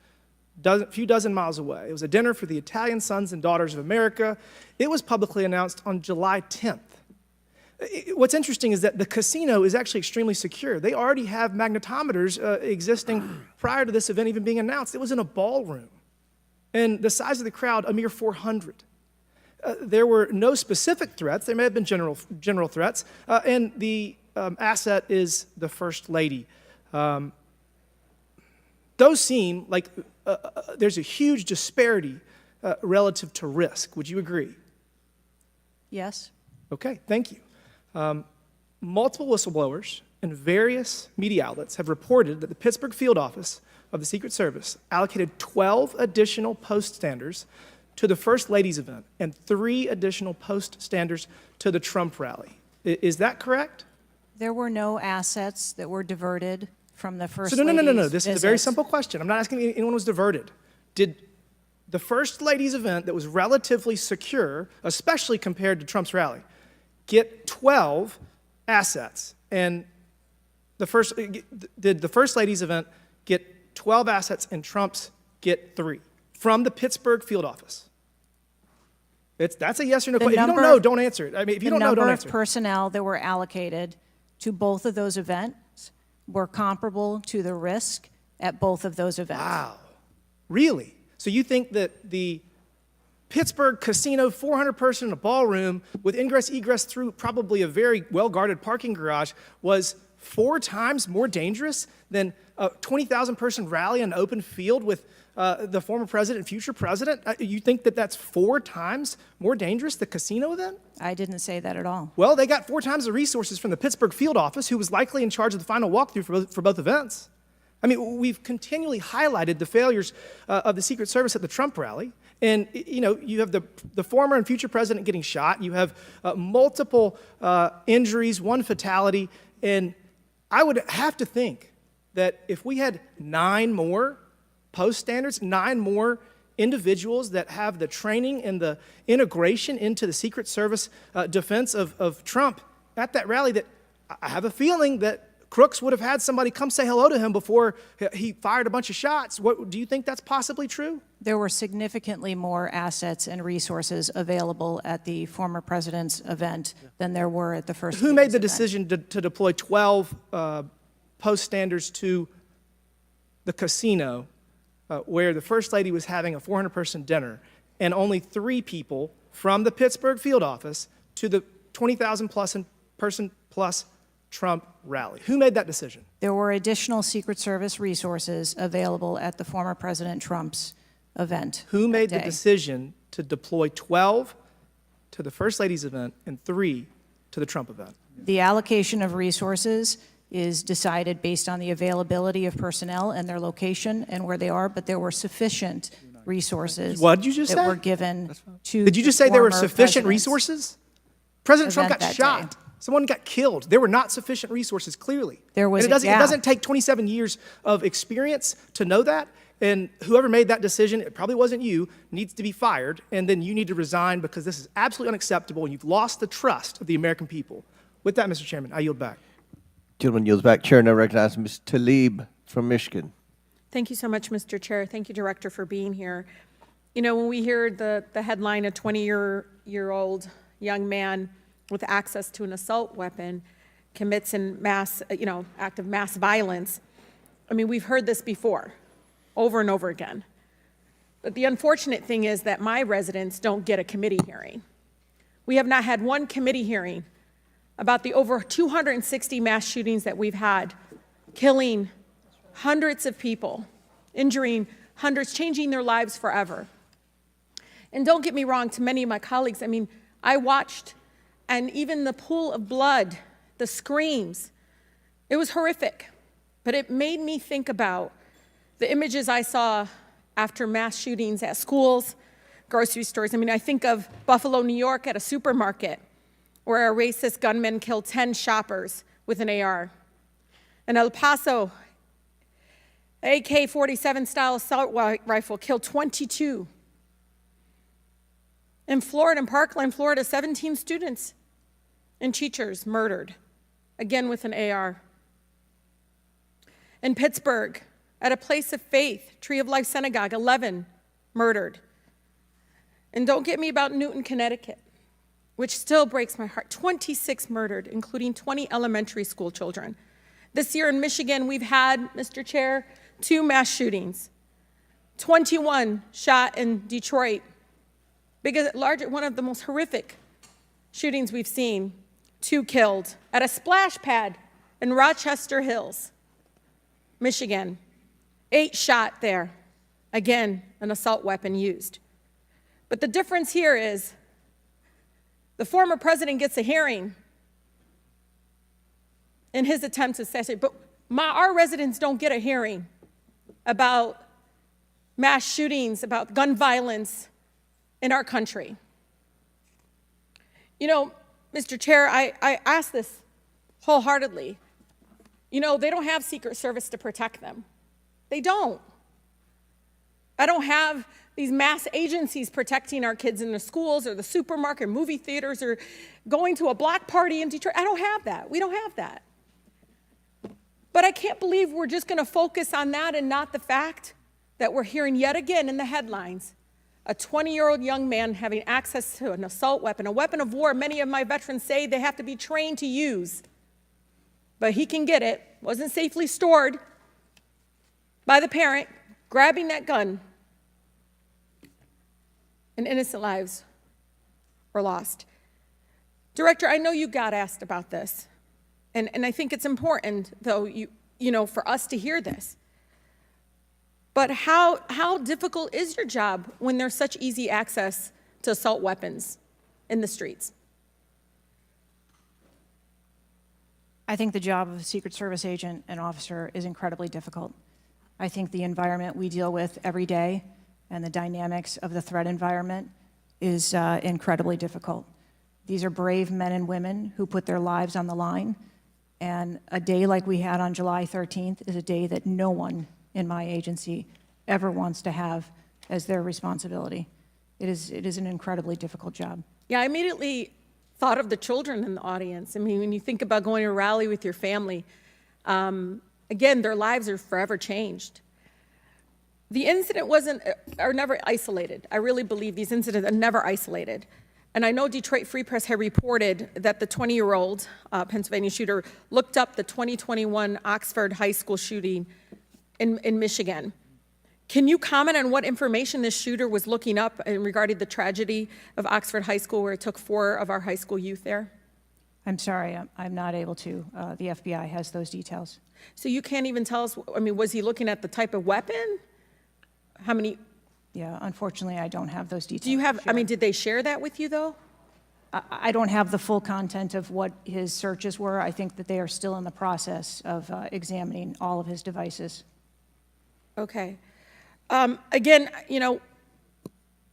a few dozen miles away. It was a dinner for the Italian Sons and Daughters of America. It was publicly announced on July 10th. What's interesting is that the casino is actually extremely secure. They already have magnetometers existing prior to this event even being announced. It was in a ballroom. And the size of the crowd, a mere 400. There were no specific threats. There may have been general threats. And the asset is the First Lady. Those seem like there's a huge disparity relative to risk. Would you agree? Yes. Okay, thank you. Multiple whistleblowers and various media outlets have reported that the Pittsburgh field office of the Secret Service allocated 12 additional post standers to the First Lady's event and 3 additional post standers to the Trump rally. Is that correct? There were no assets that were diverted from the First So Lady's no. This is a very visit. simple question. I'm not asking if anyone was diverted. Did the First Lady's event that was relatively secure, especially compared to Trump's rally, get 12 assets? And did the First Lady's event get 12 assets and Trump's get 3 from the Pittsburgh field office? That's a yes or no question. If you don't know, don't answer it. I mean, if you don't know, don't The answer number of personnel that were allocated to both of those events were comparable to the risk at both of those events. Wow. Really? So you think that the Pittsburgh casino, 400-person in a ballroom with ingress, egress through probably a very well-guarded parking garage was 4 times more dangerous than a 20,000-person rally on an open field with the former president and future president? You think that that's 4 times more dangerous, the casino event? I didn't say that at all. Well, they got 4 times the resources from the Pittsburgh field office, who was likely in charge of the final walkthrough for both events. I mean, we've continually highlighted the failures of the Secret Service at the Trump rally. And, you have the former and future president getting shot. You have multiple injuries, 1 fatality. And I would have to think that if we had 9 more post standards, 9 more individuals that have the training and the integration into the Secret Service defense of Trump at that rally, that I have a feeling that Crooks would have had somebody come say hello to him before he fired a bunch of shots. Do you think that's possibly true? There were significantly more assets and resources available at the former president's event than there were at the First Who made Lady's the event. decision to deploy 12 post standards to the casino where the First Lady was having a 400-person dinner, and only 3 people from the Pittsburgh field office to the 20,000-person plus Trump rally? Who made that decision? There were additional Secret Service resources available at the former President Trump's event. Who made that the day. decision to deploy 12 to the First Lady's event and 3 to the Trump event? The allocation of resources is decided based on the availability of personnel and their location and where they are, but there were sufficient resources What did you just that say? were given to Did you just the say there were former sufficient president's resources? President Trump event got that shot. day. Someone got killed. There were not sufficient resources, clearly. There was and a it gap. doesn't take 27 years of experience to know that. And whoever made that decision, it probably wasn't you, needs to be fired. And then you need to resign because this is absolutely unacceptable and you've lost the trust of the American people. With that, Mr. Chairman, I yield back. Gentleman yields back. Chair now recognizes Ms. Tlaib from Michigan. Thank you so much, Mr. Chair. Thank you, Director, for being here. When we hear the headline, a 20-year-old young man with access to an assault weapon commits an act of mass violence, we've heard this before, over and over again. But the unfortunate thing is that my residents don't get a committee hearing. We have not had one committee hearing about the over 260 mass shootings that we've had, killing hundreds of people, injuring hundreds, changing their lives forever. And don't get me wrong, to many of my colleagues, I watched, and even the pool of blood, the screams, it was horrific. But it made me think about the images I saw after mass shootings at schools, grocery stores. I think of Buffalo, New York at a supermarket, where a racist gunman killed 10 shoppers with an AR. In El Paso, AK-47 style assault rifle killed 22. In Florida, in Parkland, Florida, 17 students and teachers murdered, again with an AR. In Pittsburgh, at a place of faith, Tree of Life Synagogue, 11 murdered. And don't get me about Newton, Connecticut, which still breaks my heart. 26 murdered, including 20 elementary school children. This year in Michigan, we've had, Mr. Chair, 2 mass shootings. 21 shot in Detroit. One of the most horrific shootings we've seen. 2 killed at a splash pad in Rochester Hills, Michigan. 8 shot there. Again, an assault weapon used. But the difference here is the former president gets a hearing in his attempt to assassinate, but our residents don't get a hearing about mass shootings, about gun violence in our country. You know, Mr. Chair, I ask this wholeheartedly. You know, they don't have Secret Service to protect them. They don't. I don't have these mass agencies protecting our kids in the schools or the supermarket, or movie theaters, or going to a block party in Detroit. I don't have that. We don't have that. But I can't believe we're just going to focus on that and not the fact that we're hearing yet again in the headlines a 20-year-old young man having access to an assault weapon, a weapon of war many of my veterans say they have to be trained to use. But he can get it, wasn't safely stored by the parent, grabbing that gun, and innocent lives were lost. Director, I know you got asked about this, and I think it's important, though, you know, for us to hear this. But how difficult is your job when there's such easy access to assault weapons in the streets? I think the job of a Secret Service agent and officer is incredibly difficult. I think the environment we deal with every day and the dynamics of the threat environment is incredibly difficult. These are brave men and women who put their lives on the line, and a day like we had on July 13th is a day that no one in my agency ever wants to have as their responsibility. It is an incredibly difficult job. Yeah, I immediately thought of the children in the audience. I mean, when you think about going to a rally with your family, again, their lives are forever changed. The incident are never isolated. I really believe these incidents are never isolated. And I know Detroit Free Press had reported that the 20-year-old Pennsylvania shooter looked up the 2021 Oxford High School shooting in Michigan. Can you comment on what information this shooter was looking up in regarding the tragedy of Oxford High School, where it took 4 of our high school youth there? I'm sorry, I'm not able to. The FBI has those details. So you can't even tell us, I mean, was he looking at the type of weapon? How many? Yeah, unfortunately, I don't have those details. Do you have, I mean, did they share that with you, though? I don't have the full content of what his searches were. I think that they are still in the process of examining all of his devices. Okay. Again, you know,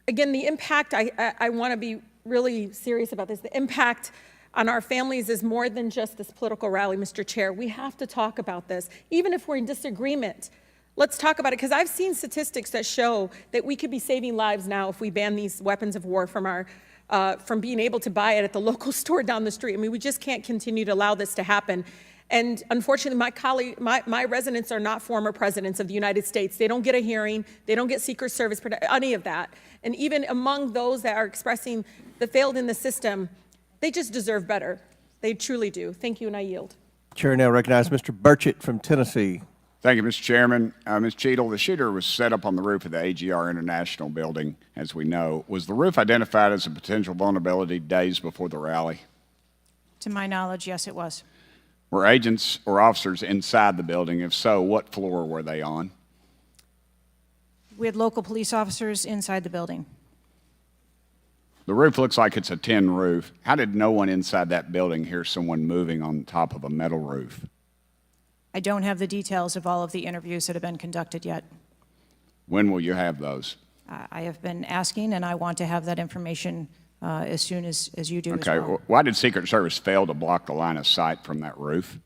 the impact, I want to be really serious about this. The impact on our families is more than just this political rally, Mr. Chair. We have to talk about this. Even if we're in disagreement, let's talk about it, because I've seen statistics that show that we could be saving lives now if we ban these weapons of war from being able to buy it at the local store down the street. I mean, we just can't continue to allow this to happen. And unfortunately, my residents are not former presidents of the United States. They don't get a hearing. They don't get Secret Service, any of that. And even among those that are expressing the failed in the system, they just deserve better. They truly do. Thank you, and I yield. Chair now recognizes Mr. Burchett from Tennessee. Thank you, Mr. Chairman. Ms. Cheatle, the shooter was set up on the roof of the AGR International building, as we know. Was the roof identified as a potential vulnerability days before the rally? To my knowledge, yes, it was. Were agents or officers inside the building? If so, what floor were they on? We had local police officers inside the building. The roof looks like it's a tin roof. How did no one inside that building hear someone moving on top of a metal roof? I don't have the details of all of the interviews that have been conducted yet. When will you have those? I have been asking, and I want to have that information as soon as you do as Okay, well. why did Secret Service fail to block the line of sight from that roof?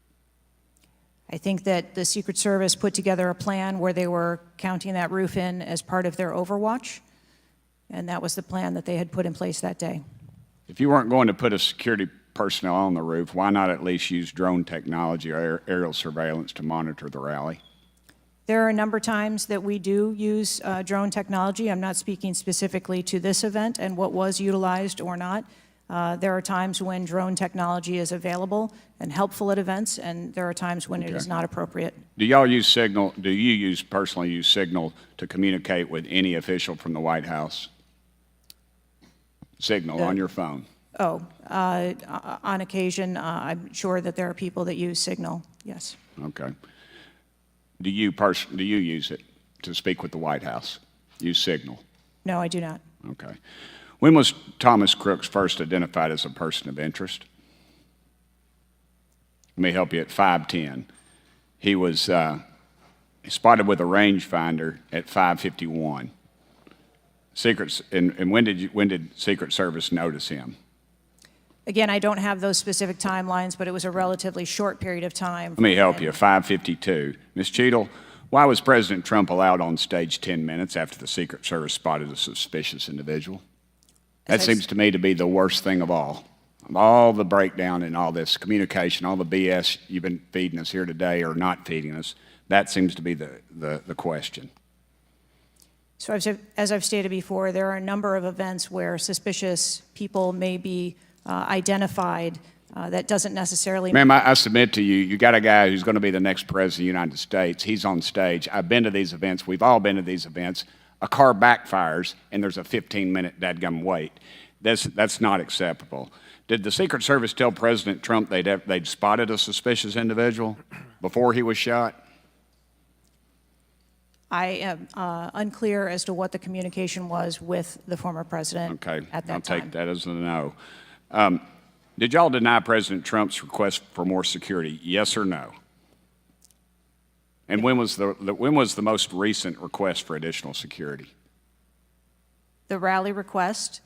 I think that the Secret Service put together a plan where they were counting that roof in as part of their overwatch, and that was the plan that they had put in place that day. If you weren't going to put a security personnel on the roof, why not at least use drone technology or aerial surveillance to monitor the rally? There are a number of times that we do use drone technology. I'm not speaking specifically to this event and what was utilized or not. There are times when drone technology is available and helpful at events, and there are times when it is not appropriate. Do y'all use Signal? Do you personally use Signal to communicate with any official from the White House? Signal on your phone. Oh, on occasion, I'm sure that there are people that use Signal, yes. Okay. Do you use it to speak with the White House? Use Signal? No, I do not. Okay. When was Thomas Crooks first identified as a person of interest? Let me help you. At 5:10, he was spotted with a rangefinder at 5:51. And when did Secret Service notice him? Again, I don't have those specific timelines, but it was a relatively short period of time. Let me help you. 5:52. Ms. Cheatle, why was President Trump allowed on stage 10 minutes after the Secret Service spotted a suspicious individual? That seems to me to be the worst thing of all. All the breakdown and all this communication, all the BS you've been feeding us here today or not feeding us, that seems to be the question. So as I've stated before, there are a number of events where suspicious people may be identified. That doesn't necessarily... Ma'am, I submit to you, you got a guy who's going to be the next president of the United States. He's on stage. I've been to these events. We've all been to these events. A car backfires, and there's a 15-minute dadgum wait. That's not acceptable. Did the Secret Service tell President Trump they'd spotted a suspicious individual before he was shot? I am unclear as to what the communication was with the former president at that time. I'll take that as a no. Did y'all deny President Trump's request for more security, yes or no? And when was the most recent request for additional security? The rally request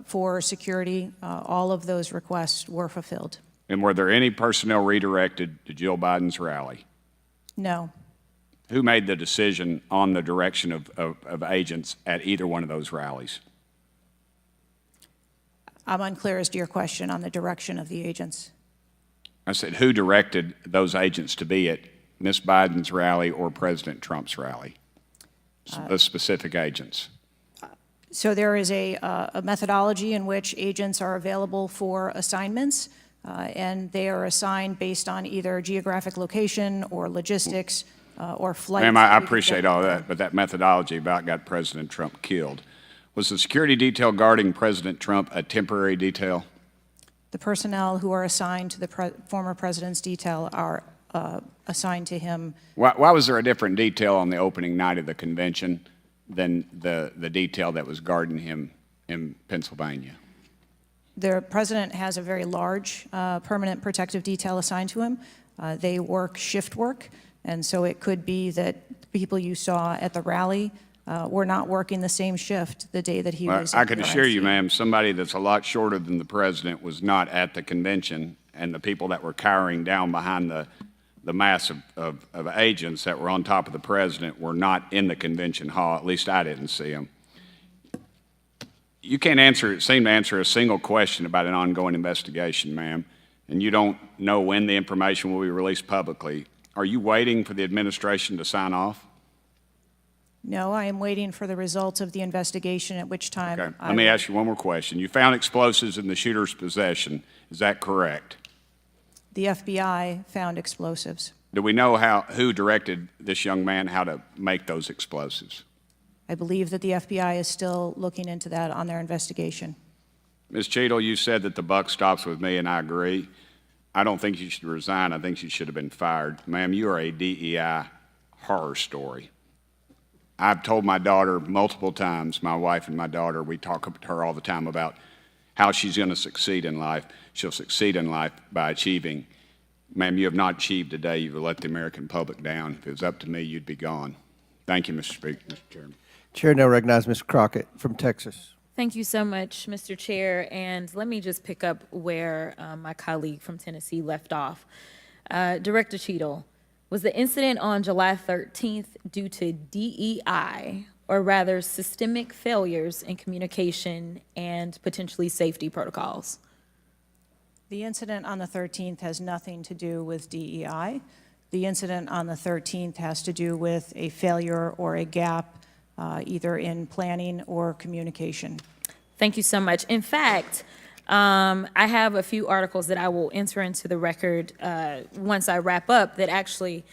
for security, all of those requests were fulfilled. And were there any personnel redirected to Jill Biden's rally? No. Who made the decision on the direction of agents at either one of those rallies? I'm unclear as to your question on the direction of the agents. I said, who directed those agents to be at Ms. Biden's rally or President Trump's rally? The specific agents. So there is a methodology in which agents are available for assignments, and they are assigned based on either geographic location or logistics or flight. Ma'am, I appreciate all that, but that methodology about got President Trump killed. Was the security detail guarding President Trump a temporary detail? The personnel who are assigned to the former president's detail are assigned to him. Why was there a different detail on the opening night of the convention than the detail that was guarding him in Pennsylvania? The president has a very large permanent protective detail assigned to him. They work shift work, and so it could be that people you saw at the rally were not working the same shift the day that he was. I can assure you, ma'am, somebody that's a lot shorter than the president was not at the convention, and the people that were cowering down behind the mass of agents that were on top of the president were not in the convention hall. At least I didn't see them. You can't seem to answer a single question about an ongoing investigation, ma'am, and you don't know when the information will be released publicly. Are you waiting for the administration to sign off? No, I am waiting for the results of the investigation, at which time. Okay. Let me ask you one more question. You found explosives in the shooter's possession. Is that correct? The FBI found explosives. Do we know who directed this young man how to make those explosives? I believe that the FBI is still looking into that on their investigation. Ms. Cheatle, you said that the buck stops with me, and I agree. I don't think you should resign. I think you should have been fired. Ma'am, you are a DEI horror story. I've told my daughter multiple times, my wife and my daughter, we talk to her all the time about how she's going to succeed in life. She'll succeed in life by achieving. Ma'am, you have not achieved today. You've let the American public down. If it was up to me, you'd be gone. Thank you, Mr. Speaker. Mr. Chairman. Chair now recognizes Mr. Crockett from Texas. Thank you so much, Mr. Chair. And let me just pick up where my colleague from Tennessee left off. Director Cheatle, was the incident on July 13th due to DEI, or rather systemic failures in communication and potentially safety protocols? The incident on the 13th has nothing to do with DEI. The incident on the 13th has to do with a failure or a gap either in planning or communication. Thank you so much. In fact, I have a few articles that I will enter into the record once I wrap up that actually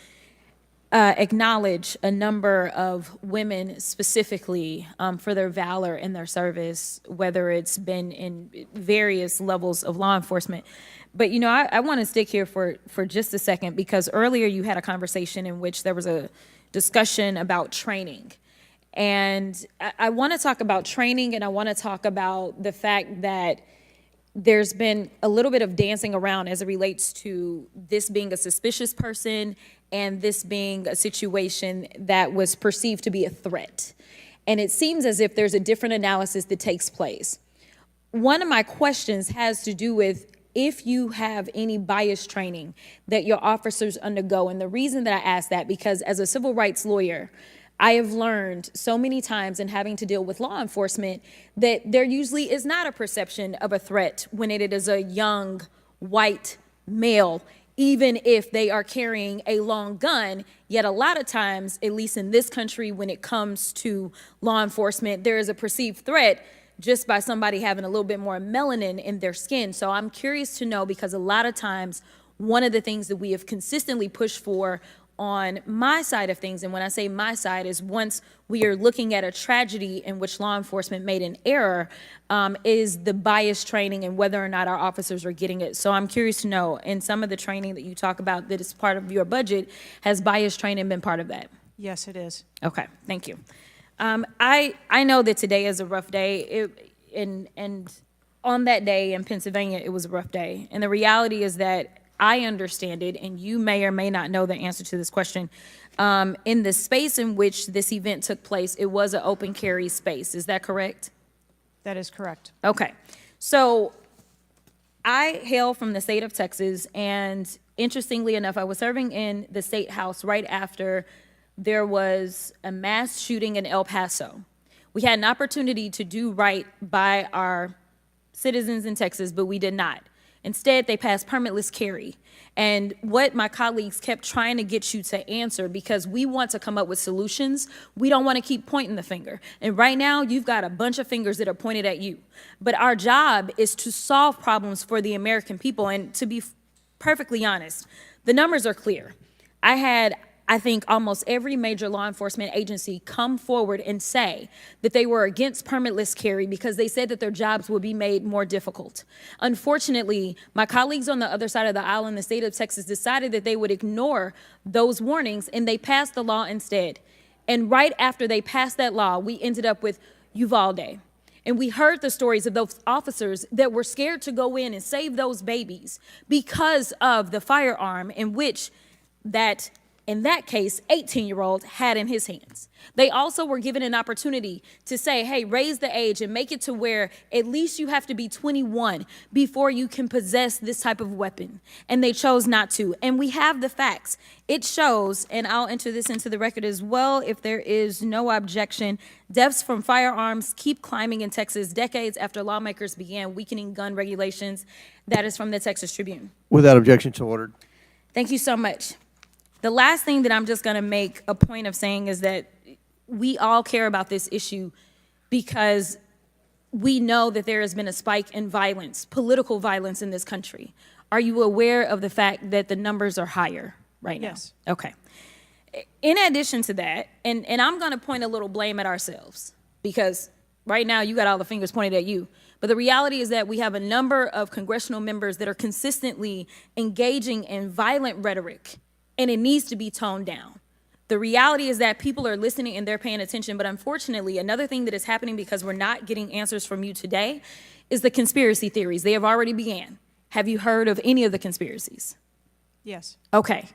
acknowledge a number of women specifically for their valor in their service, whether it's been in various levels of law enforcement. But, you know, I want to stick here for just a second, because earlier you had a conversation in which there was a discussion about training. And I want to talk about training, and I want to talk about the fact that there's been a little bit of dancing around as it relates to this being a suspicious person and this being a situation that was perceived to be a threat. And it seems as if there's a different analysis that takes place. One of my questions has to do with if you have any bias training that your officers undergo. And the reason that I ask that, because as a civil rights lawyer, I have learned so many times in having to deal with law enforcement that there usually is not a perception of a threat when it is a young white male, even if they are carrying a long gun. Yet a lot of times, at least in this country, when it comes to law enforcement, there is a perceived threat just by somebody having a little bit more melanin in their skin. So I'm curious to know, because a lot of times, one of the things that we have consistently pushed for on my side of things, and when I say my side, is once we are looking at a tragedy in which law enforcement made an error, is the bias training and whether or not our officers are getting it. So I'm curious to know, in some of the training that you talk about that is part of your budget, has bias training been part of that? Yes, it is. Okay, thank you. I know that today is a rough day, and on that day in Pennsylvania, it was a rough day. And the reality is that I understand it, and you may or may not know the answer to this question. In the space in which this event took place, it was an open carry space. Is that correct? That is correct. Okay. So I hail from the state of Texas, and interestingly enough, I was serving in the state house right after there was a mass shooting in El Paso. We had an opportunity to do right by our citizens in Texas, but we did not. Instead, they passed permitless carry. And what my colleagues kept trying to get you to answer, because we want to come up with solutions, we don't want to keep pointing the finger. And right now, you've got a bunch of fingers that are pointed at you. But our job is to solve problems for the American people. And to be perfectly honest, the numbers are clear. I had, I think, almost every major law enforcement agency come forward and say that they were against permitless carry because they said that their jobs would be made more difficult. Unfortunately, my colleagues on the other side of the aisle in the state of Texas decided that they would ignore those warnings, and they passed the law instead. And right after they passed that law, we ended up with Uvalde. And we heard the stories of those officers that were scared to go in and save those babies because of the firearm in which that, in that case, 18-year-old had in his hands. They also were given an opportunity to say, hey, raise the age and make it to where at least you have to be 21 before you can possess this type of weapon. And they chose not to. And we have the facts. It shows, and I'll enter this into the record as well if there is no objection, deaths from firearms keep climbing in Texas decades after lawmakers began weakening gun regulations. That is from the Texas Tribune. Without objection, so ordered. Thank you so much. The last thing that I'm just going to make a point of saying is that we all care about this issue because we know that there has been a spike in violence, political violence in this country. Are you aware of the fact that the numbers are higher right now? Yes. Okay. In addition to that, and I'm going to point a little blame at ourselves because right now you got all the fingers pointed at you. But the reality is that we have a number of congressional members that are consistently engaging in violent rhetoric, and it needs to be toned down. The reality is that people are listening and they're paying attention, but unfortunately, another thing that is happening because we're not getting answers from you today is the conspiracy theories. They have already began. Have you heard of any of the conspiracies? Yes. Okay.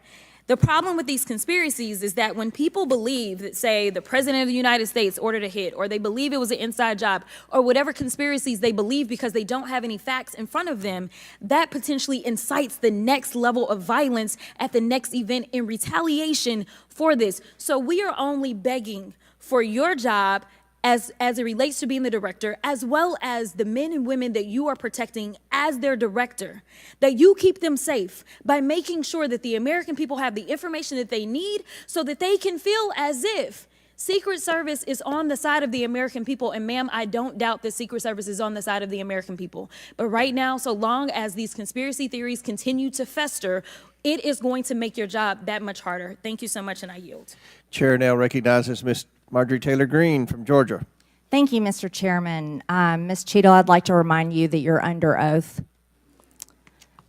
The problem with these conspiracies is that when people believe that, say, the President of the United States ordered a hit, or they believe it was an inside job, or whatever conspiracies they believe because they don't have any facts in front of them, that potentially incites the next level of violence at the next event in retaliation for this. So we are only begging for your job as it relates to being the director, as well as the men and women that you are protecting as their director, that you keep them safe by making sure that the American people have the information that they need so that they can feel as if Secret Service is on the side of the American people. And ma'am, I don't doubt that Secret Service is on the side of the American people. But right now, so long as these conspiracy theories continue to fester, it is going to make your job that much harder. Thank you so much, and I yield. Chair now recognizes Ms. Marjorie Taylor Greene from Georgia. Thank you, Mr. Chairman. Ms. Cheatle, I'd like to remind you that you're under oath.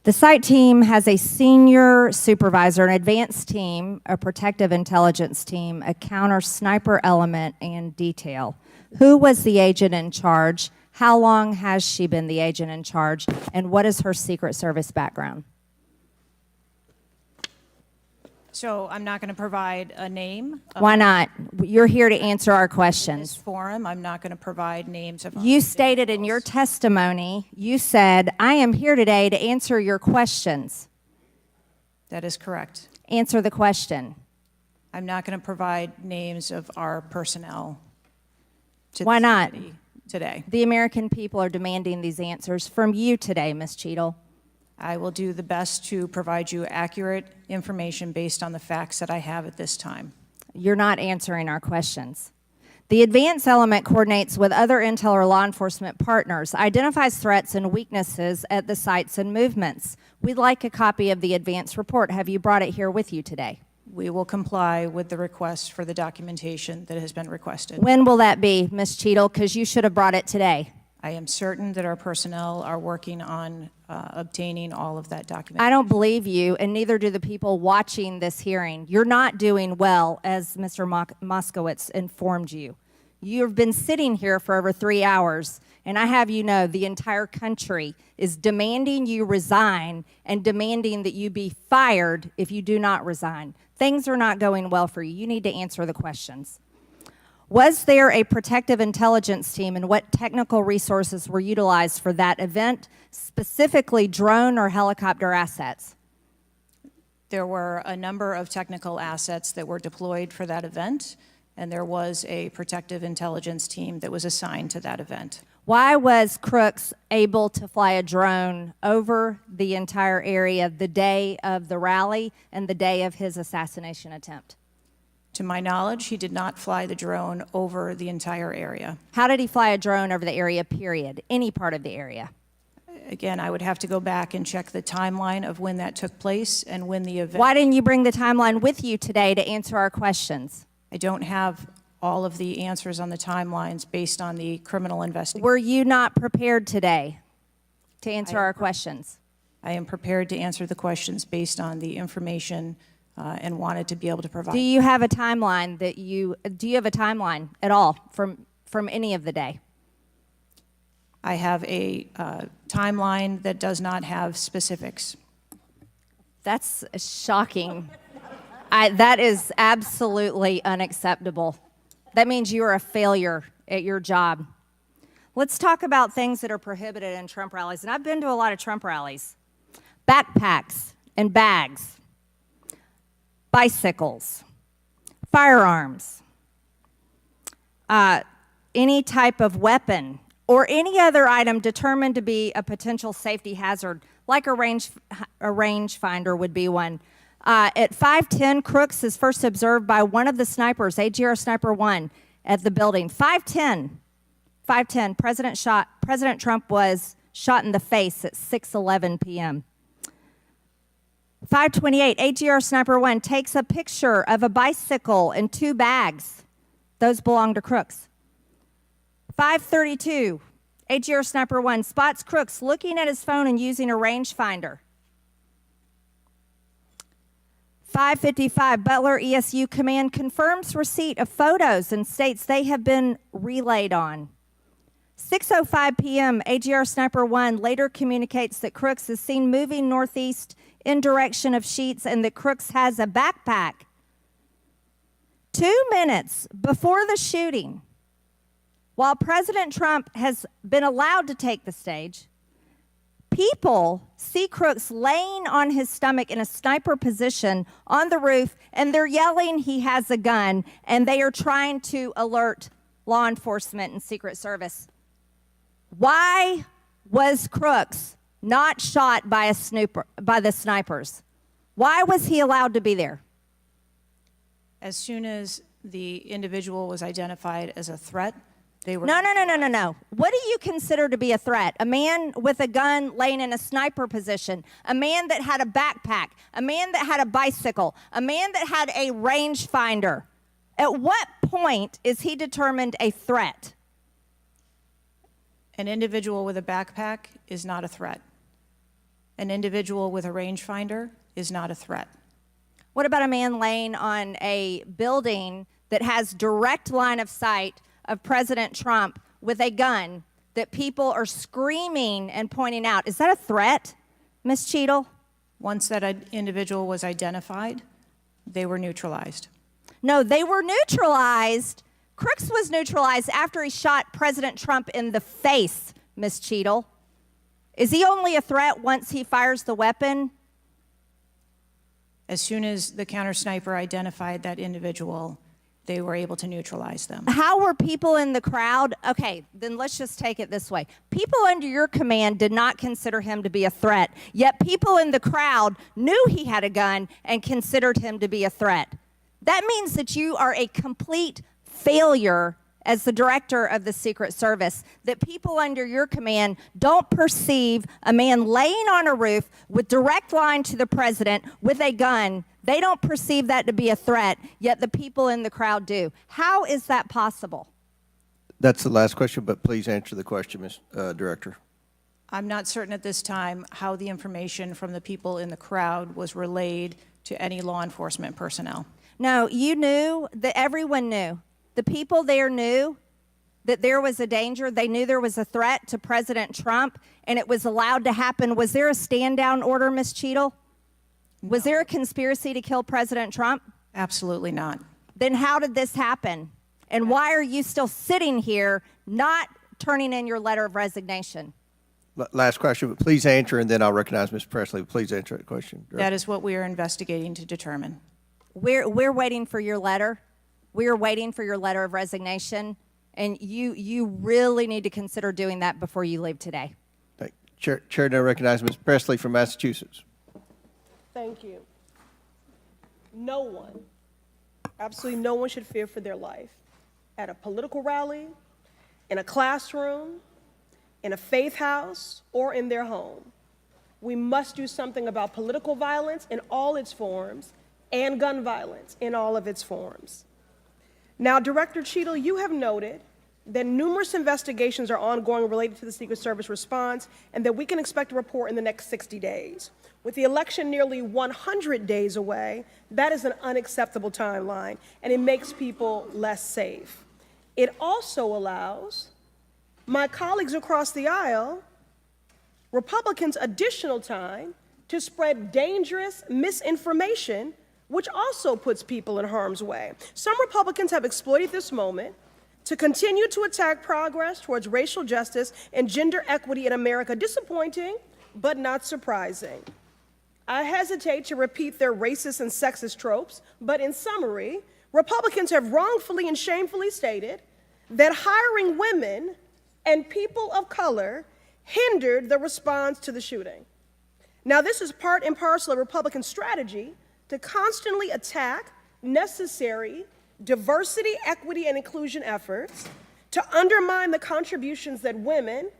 The site team has a senior supervisor, an advanced team, a protective intelligence team, a counter sniper element, and detail. Who was the agent in charge? How long has she been the agent in charge? And what is her Secret Service background? So I'm not going to provide a name. Why not? You're here to answer our In this questions. forum, I'm not going to provide names of. You stated in your testimony, you said, I am here today to answer your questions. That is correct. Answer the question. I'm not going to provide names of our personnel. Why not? Today. The American people are demanding these answers from you today, Ms. Cheatle. I will do the best to provide you accurate information based on the facts that I have at this time. You're not answering our questions. The advance element coordinates with other intel or law enforcement partners, identifies threats and weaknesses at the sites and movements. We'd like a copy of the advance report. Have you brought it here with you today? We will comply with the request for the documentation that has been requested. When will that be, Ms. Cheatle? Because you should have brought it today. I am certain that our personnel are working on obtaining all of that documentation. I don't believe you, and neither do the people watching this hearing. You're not doing well, as Mr. Moskowitz informed you. You've been sitting here for over 3 hours, and I have you know the entire country is demanding you resign and demanding that you be fired if you do not resign. Things are not going well for you. You need to answer the questions. Was there a protective intelligence team, and what technical resources were utilized for that event, specifically drone or helicopter assets? There were a number of technical assets that were deployed for that event, and there was a protective intelligence team that was assigned to that event. Why was Crooks able to fly a drone over the entire area the day of the rally and the day of his assassination attempt? To my knowledge, he did not fly the drone over the entire area. How did he fly a drone over the area, period? Any part of the area? Again, I would have to go back and check the timeline of when that took place and when the event. Why didn't you bring the timeline with you today to answer our questions? I don't have all of the answers on the timelines based on the criminal investigation. Were you not prepared today to answer our questions? I am prepared to answer the questions based on the information and wanted to be able to provide. Do you have a timeline do you have a timeline at all from any of the day? I have a timeline that does not have specifics. That's shocking. That is absolutely unacceptable. That means you are a failure at your job. Let's talk about things that are prohibited in Trump rallies. And I've been to a lot of Trump rallies. Backpacks and bags. Bicycles, firearms, any type of weapon, or any other item determined to be a potential safety hazard, like a rangefinder would be one. At 5:10, Crooks is first observed by one of the snipers, AGR Sniper 1, at the building. 5:10, President Trump was shot in the face at 6:11 p.m. 5:28, AGR Sniper 1 takes a picture of a bicycle and 2 bags. Those belong to Crooks. 5:32, AGR Sniper 1 spots Crooks looking at his phone and using a rangefinder. 5:55, Butler ESU Command confirms receipt of photos and states they have been relayed on. 6:05 p.m., AGR Sniper 1 later communicates that Crooks is seen moving northeast in direction of Sheets and that Crooks has a backpack. 2 minutes before the shooting, while President Trump has been allowed to take the stage, people see Crooks laying on his stomach in a sniper position on the roof, and they're yelling he has a gun, and they are trying to alert law enforcement and Secret Service. Why was Crooks not shot by the snipers? Why was he allowed to be there? As soon as the individual was identified as a threat, they were... No. What do you consider to be a threat? A man with a gun laying in a sniper position, a man that had a backpack, a man that had a bicycle, a man that had a rangefinder. At what point is he determined a threat? An individual with a backpack is not a threat. An individual with a rangefinder is not a threat. What about a man laying on a building that has direct line of sight of President Trump with a gun that people are screaming and pointing out? Is that a threat, Ms. Cheatle? Once that individual was identified, they were neutralized. No, they were neutralized. Crooks was neutralized after he shot President Trump in the face, Ms. Cheatle. Is he only a threat once he fires the weapon? As soon as the counter sniper identified that individual, they were able to neutralize them. How were people in the crowd? Okay, then let's just take it this way. People under your command did not consider him to be a threat, yet people in the crowd knew he had a gun and considered him to be a threat. That means that you are a complete failure as the director of the Secret Service, that people under your command don't perceive a man laying on a roof with direct line to the president with a gun. They don't perceive that to be a threat, yet the people in the crowd do. How is that possible? That's the last question, but please answer the question, Ms. Director. I'm not certain at this time how the information from the people in the crowd was relayed to any law enforcement personnel. No, you knew, that everyone knew. The people there knew that there was a danger. They knew there was a threat to President Trump, and it was allowed to happen. Was there a stand-down order, Ms. Cheatle? No. Was there a conspiracy to kill President Trump? Absolutely not. Then how did this happen? And why are you still sitting here not turning in your letter of resignation? Last question, but please answer, and then I'll recognize Ms. Presley. Please answer that question. Director. That is what we are investigating to determine. We're waiting for your letter. We are waiting for your letter of resignation, and you really need to consider doing that before you leave today. Thank you. Chair now recognizes Ms. Presley from Massachusetts. Thank you. No one, absolutely no one should fear for their life at a political rally, in a classroom, in a faith house, or in their home. We must do something about political violence in all its forms and gun violence in all of its forms. Now, Director Cheatle, you have noted that numerous investigations are ongoing related to the Secret Service response and that we can expect a report in the next 60 days. With the election nearly 100 days away, that is an unacceptable timeline, and it makes people less safe. It also allows my colleagues across the aisle, Republicans, additional time to spread dangerous misinformation, which also puts people in harm's way. Some Republicans have exploited this moment to continue to attack progress towards racial justice and gender equity in America. Disappointing, but not surprising. I hesitate to repeat their racist and sexist tropes, but in summary, Republicans have wrongfully and shamefully stated that hiring women and people of color hindered the response to the shooting. Now, this is part and parcel of Republican strategy to constantly attack necessary diversity, equity, and inclusion efforts, to undermine the contributions that women,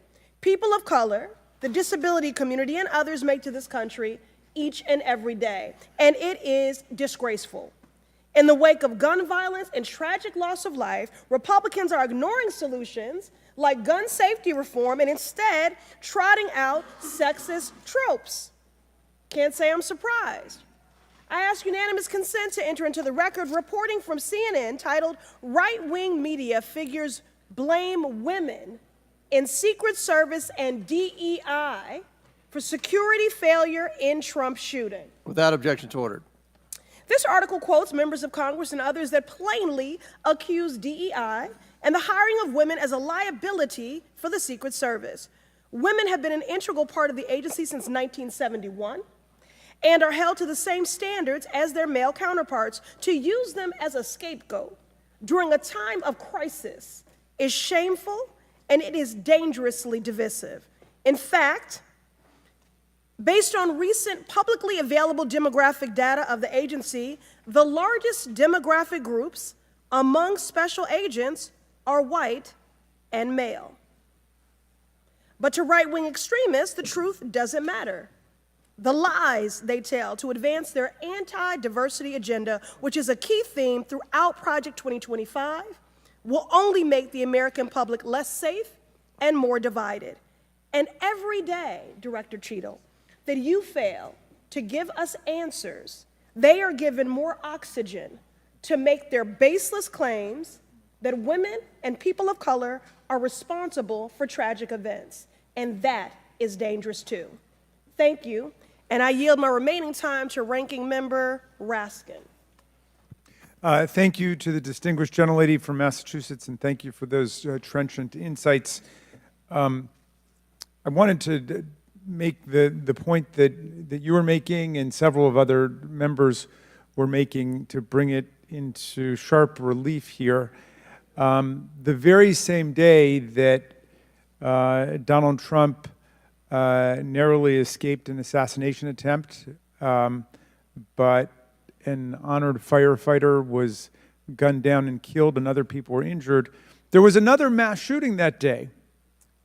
people of color, the disability community, and others make to this country each and every day. And it is disgraceful. In the wake of gun violence and tragic loss of life, Republicans are ignoring solutions like gun safety reform and instead trotting out sexist tropes. Can't say I'm surprised. I ask unanimous consent to enter into the record reporting from CNN titled "Right-Wing Media Figures Blame Women in Secret Service and DEI for security failure in Trump shooting. Without objection to order. This article quotes members of Congress and others that plainly accuse DEI and the hiring of women as a liability for the Secret Service. Women have been an integral part of the agency since 1971 and are held to the same standards as their male counterparts. To use them as a scapegoat during a time of crisis is shameful and it is dangerously divisive. In fact, based on recent publicly available demographic data of the agency, the largest demographic groups among special agents are white and male. But to right-wing extremists, the truth doesn't matter. The lies they tell to advance their anti-diversity agenda, which is a key theme throughout Project 2025, will only make the American public less safe and more divided. And every day, Director Cheatle, that you fail to give us answers, they are given more oxygen to make their baseless claims that women and people of color are responsible for tragic events. And that is dangerous too. Thank you. And I yield my remaining time to Ranking Member Raskin. Thank you to the distinguished gentlelady from Massachusetts, and thank you for those trenchant insights. I wanted to make the point that you were making and several of other members were making to bring it into sharp relief here. The very same day that Donald Trump narrowly escaped an assassination attempt, but an honored firefighter was gunned down and killed and other people were injured, there was another mass shooting that day.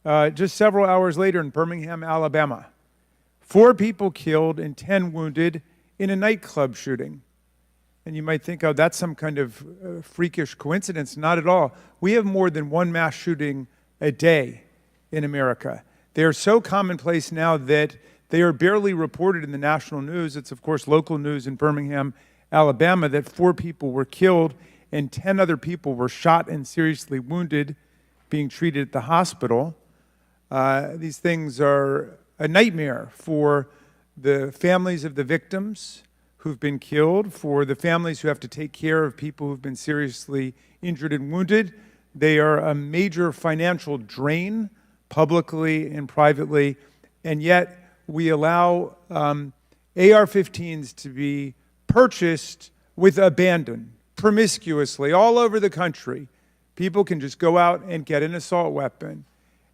Just several hours later in Birmingham, Alabama. 4 people killed and 10 wounded in a nightclub shooting. And you might think, oh, that's some kind of freakish coincidence. Not at all. We have more than one mass shooting a day in America. They are so commonplace now that they are barely reported in the national news. It's, of course, local news in Birmingham, Alabama, that 4 people were killed and 10 other people were shot and seriously wounded, being treated at the hospital. These things are a nightmare for the families of the victims who've been killed, for the families who have to take care of people who've been seriously injured and wounded. They are a major financial drain, publicly and privately, and yet we allow AR-15s to be purchased with abandon, promiscuously, all over the country. People can just go out and get an assault weapon.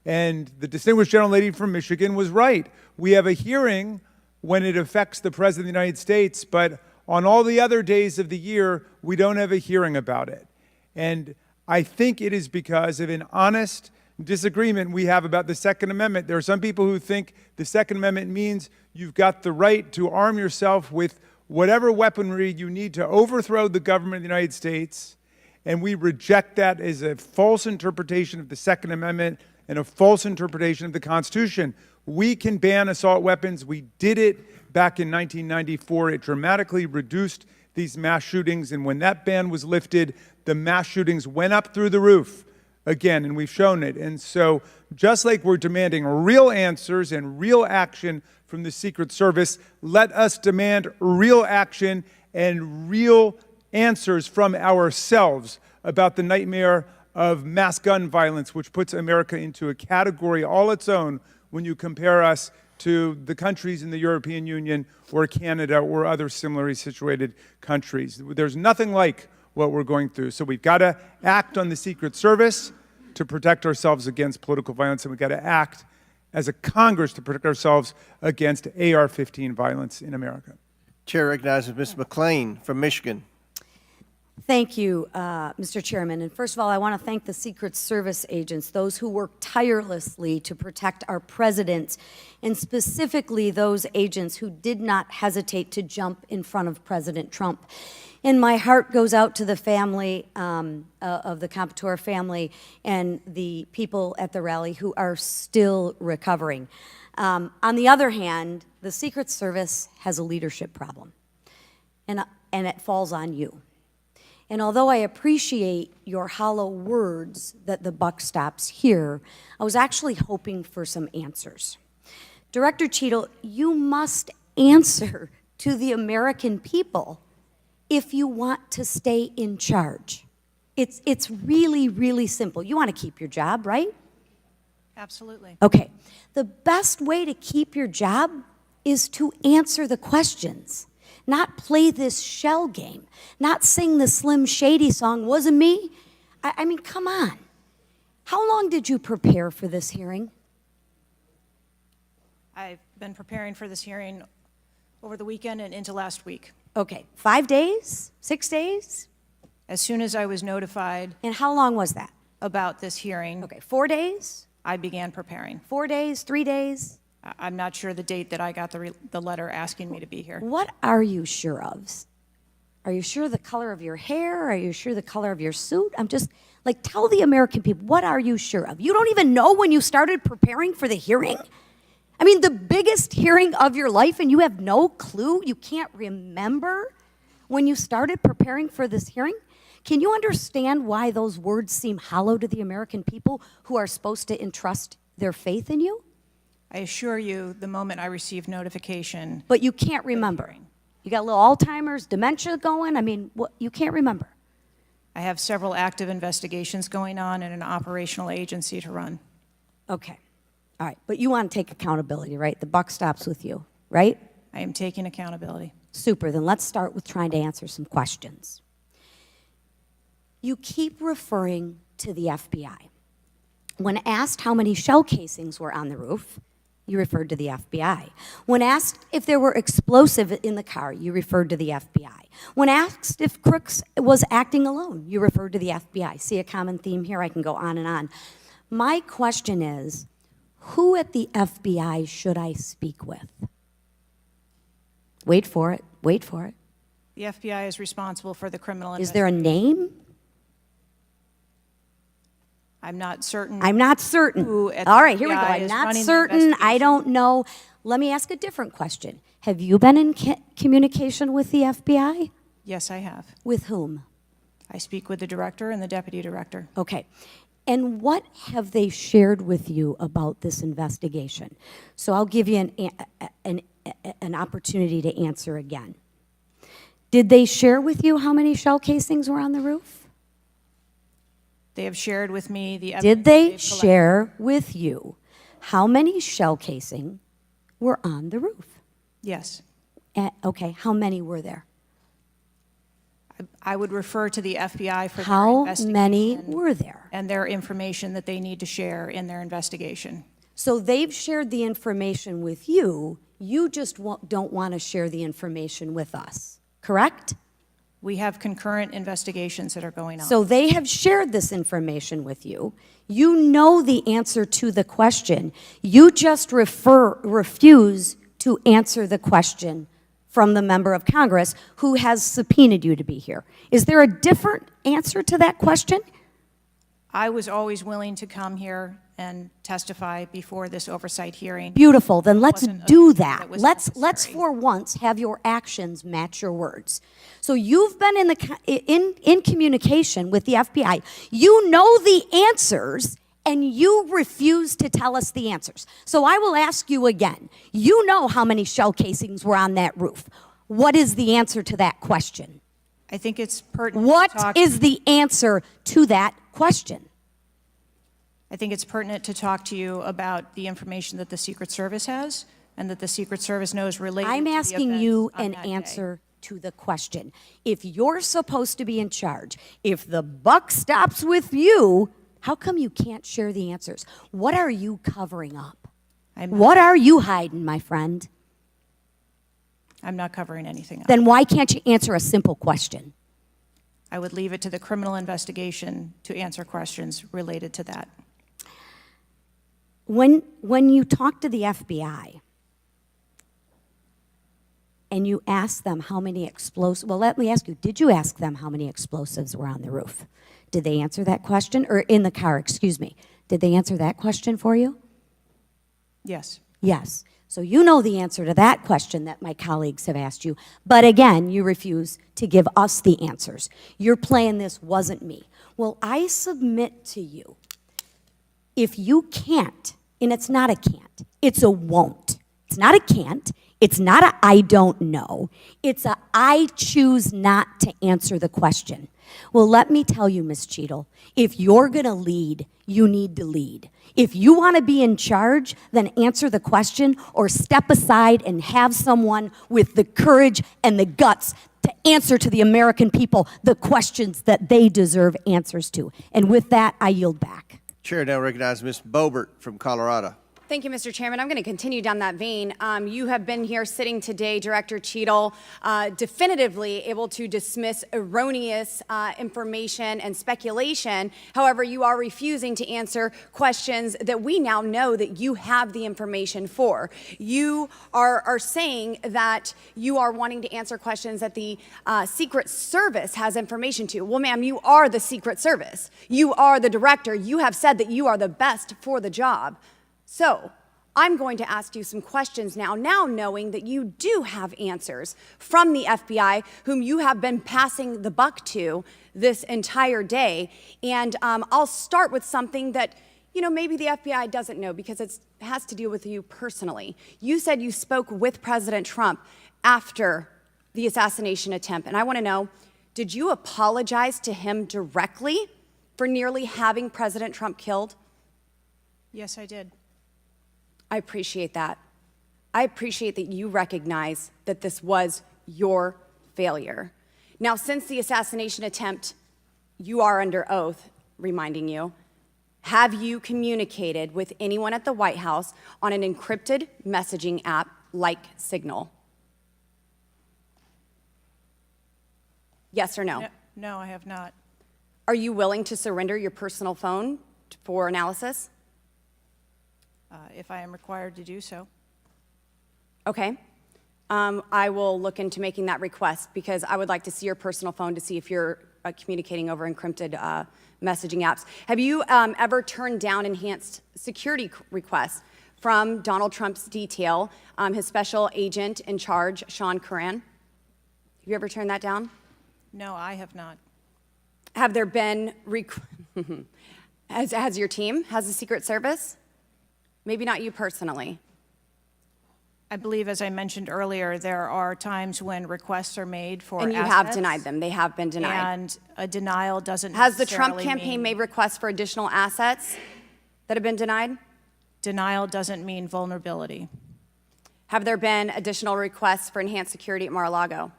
And the distinguished gentlelady from Michigan was right. We have a hearing when it affects the President of the United States, but on all the other days of the year, we don't have a hearing about it. And I think it is because of an honest disagreement we have about the Second Amendment. There are some people who think the Second Amendment means you've got the right to arm yourself with whatever weaponry you need to overthrow the government of the United States, and we reject that as a false interpretation of the Second Amendment and a false interpretation of the Constitution. We can ban assault weapons. We did it back in 1994. It dramatically reduced these mass shootings, and when that ban was lifted, the mass shootings went up through the roof again, and we've shown it. And so just like we're demanding real answers and real action from the Secret Service, let us demand real action and real answers from ourselves about the nightmare of mass gun violence, which puts America into a category all its own when you compare us to the countries in the European Union or Canada or other similarly situated countries. There's nothing like what we're going through. So we've got to act on the Secret Service to protect ourselves against political violence, and we've got to act as a Congress to protect ourselves against AR-15 violence in America. Chair recognizes Ms. McClain from Michigan. Thank you, Mr. Chairman. And first of all, I want to thank the Secret Service agents, those who work tirelessly to protect our president, and specifically those agents who did not hesitate to jump in front of President Trump. And my heart goes out to the family of the Comptoir family and the people at the rally who are still recovering. On the other hand, the Secret Service has a leadership problem, and it falls on you. And although I appreciate your hollow words that the buck stops here, I was actually hoping for some answers. Director Cheatle, you must answer to the American people if you want to stay in charge. It's really, really simple. You want to keep your job, right? Absolutely. Okay. The best way to keep your job is to answer the questions, not play this shell game, not sing the Slim Shady song, wasn't me. I mean, come on. How long did you prepare for this hearing? I've been preparing for this hearing over the weekend and into last week. Okay, 5 days, 6 days? As soon as I was notified. And how long was that? About this hearing. Okay, 4 days? I began preparing. 4 days, 3 days? I'm not sure the date that I got the letter asking me to be here. What are you sure of? Are you sure the color of your hair? Are you sure the color of your suit? I'm just, like, tell the American people, what are you sure of? You don't even know when you started preparing for the hearing? I mean, the biggest hearing of your life, and you have no clue? You can't remember when you started preparing for this hearing? Can you understand why those words seem hollow to the American people who are supposed to entrust their faith in you? I assure you, the moment I received notification. But you can't remember. You got a little Alzheimer's, dementia going? I mean, what, you can't remember. I have several active investigations going on and an operational agency to run. Okay. All right. But you want to take accountability, right? The buck stops with you, right? I am taking accountability. Super. Then let's start with trying to answer some questions. You keep referring to the FBI. When asked how many shell casings were on the roof, you referred to the FBI. When asked if there were explosive in the car, you referred to the FBI. When asked if Crooks was acting alone, you referred to the FBI. See a common theme here? I can go on and on. My question is, who at the FBI should I speak with? Wait for it. Wait for it. The FBI is responsible for the criminal Is there a name? I'm not certain. I'm not certain. Who at All the right, here we go. FBI I'm is not running the certain. I don't know. Let me ask a different question. Have you been in communication with the FBI? Yes, I have. With whom? I speak with the director and the deputy director. Okay. And what have they shared with you about this investigation? So I'll give you an opportunity to answer again. Did they share with you how many shell casings were on the roof? They have shared with me the evidence. Did they share with you how many shell casing were on the roof? Yes. Okay, how many were there? I would refer to the FBI for their How investigation. many were there? And their information that they need to share in their investigation. So they've shared the information with you. You just don't want to share the information with us, correct? We have concurrent investigations that are going on. So they have shared this information with you. You know the answer to the question. You just refuse to answer the question from the member of Congress who has subpoenaed you to be here. Is there a different answer to that question? I was always willing to come here and testify before this oversight hearing. Beautiful. Then let's do that. Let's necessary. for once have your actions match your words. So you've been in communication with the FBI. You know the answers, and you refuse to tell us the answers. So I will ask you again. You know how many shell casings were on that roof. What is the answer to that question? I think it's pertinent. What is the answer to that question? I think it's pertinent to talk to you about the information that the Secret Service has and that the Secret Service knows related I'm to the asking events you on an that day. answer to the question. If you're supposed to be in charge, if the buck stops with you, how come you can't share the answers? What are you covering up? What are you hiding, my friend? I'm not covering anything up. Then why can't you answer a simple question? I would leave it to the criminal investigation to answer questions related to that. When you talk to the FBI and you ask them how many explosives, well, let me ask you, did you ask them how many explosives were on the roof? Did they answer that question? Or in the car, excuse me. Did they answer that question for you? Yes. Yes. So you know the answer to that question that my colleagues have asked you. But again, you refuse to give us the answers. You're playing this wasn't me. Well, I submit to you, if you can't, and it's not a can't, it's a won't. It's not a can't. It's not a I don't know. It's a I choose not to answer the question. Well, let me tell you, Ms. Cheatle, if you're going to lead, you need to lead. If you want to be in charge, then answer the question or step aside and have someone with the courage and the guts to answer to the American people the questions that they deserve answers to. And with that, I yield back. Chair now recognizes Ms. Boebert from Colorado. Thank you, Mr. Chairman. I'm going to continue down that vein. You have been here sitting today, Director Cheatle, definitively able to dismiss erroneous information and speculation. However, you are refusing to answer questions that we now know that you have the information for. You are saying that you are wanting to answer questions that the Secret Service has information to. Well, ma'am, you are the Secret Service. You are the director. You have said that you are the best for the job. So, I'm going to ask you some questions now knowing that you do have answers from the FBI, whom you have been passing the buck to this entire day. And I'll start with something that, maybe the FBI doesn't know because it has to do with you personally. You said you spoke with President Trump after the assassination attempt. And I want to know, did you apologize to him directly for nearly having President Trump killed? Yes, I did. I appreciate that. I appreciate that you recognize that this was your failure. Now, since the assassination attempt, you are under oath, reminding you, have you communicated with anyone at the White House on an encrypted messaging app like Signal? Yes or no? No, I have not. Are you willing to surrender your personal phone for analysis? If I am required to do so. Okay. I will look into making that request because I would like to see your personal phone to see if you're communicating over encrypted messaging apps. Have you ever turned down enhanced security requests from Donald Trump's detail, his special agent in charge, Sean Curran? Have you ever turned that down? No, I have not. Have there been, has your team, has the Secret Service? Maybe not you personally. I believe, as I mentioned earlier, there are times when requests are made for And you have denied them. They have been denied. And a denial doesn't Has the Trump necessarily campaign mean- made requests for additional assets that have been denied? Denial doesn't mean vulnerability. Have there been additional requests for enhanced security at Mar-a-Lago?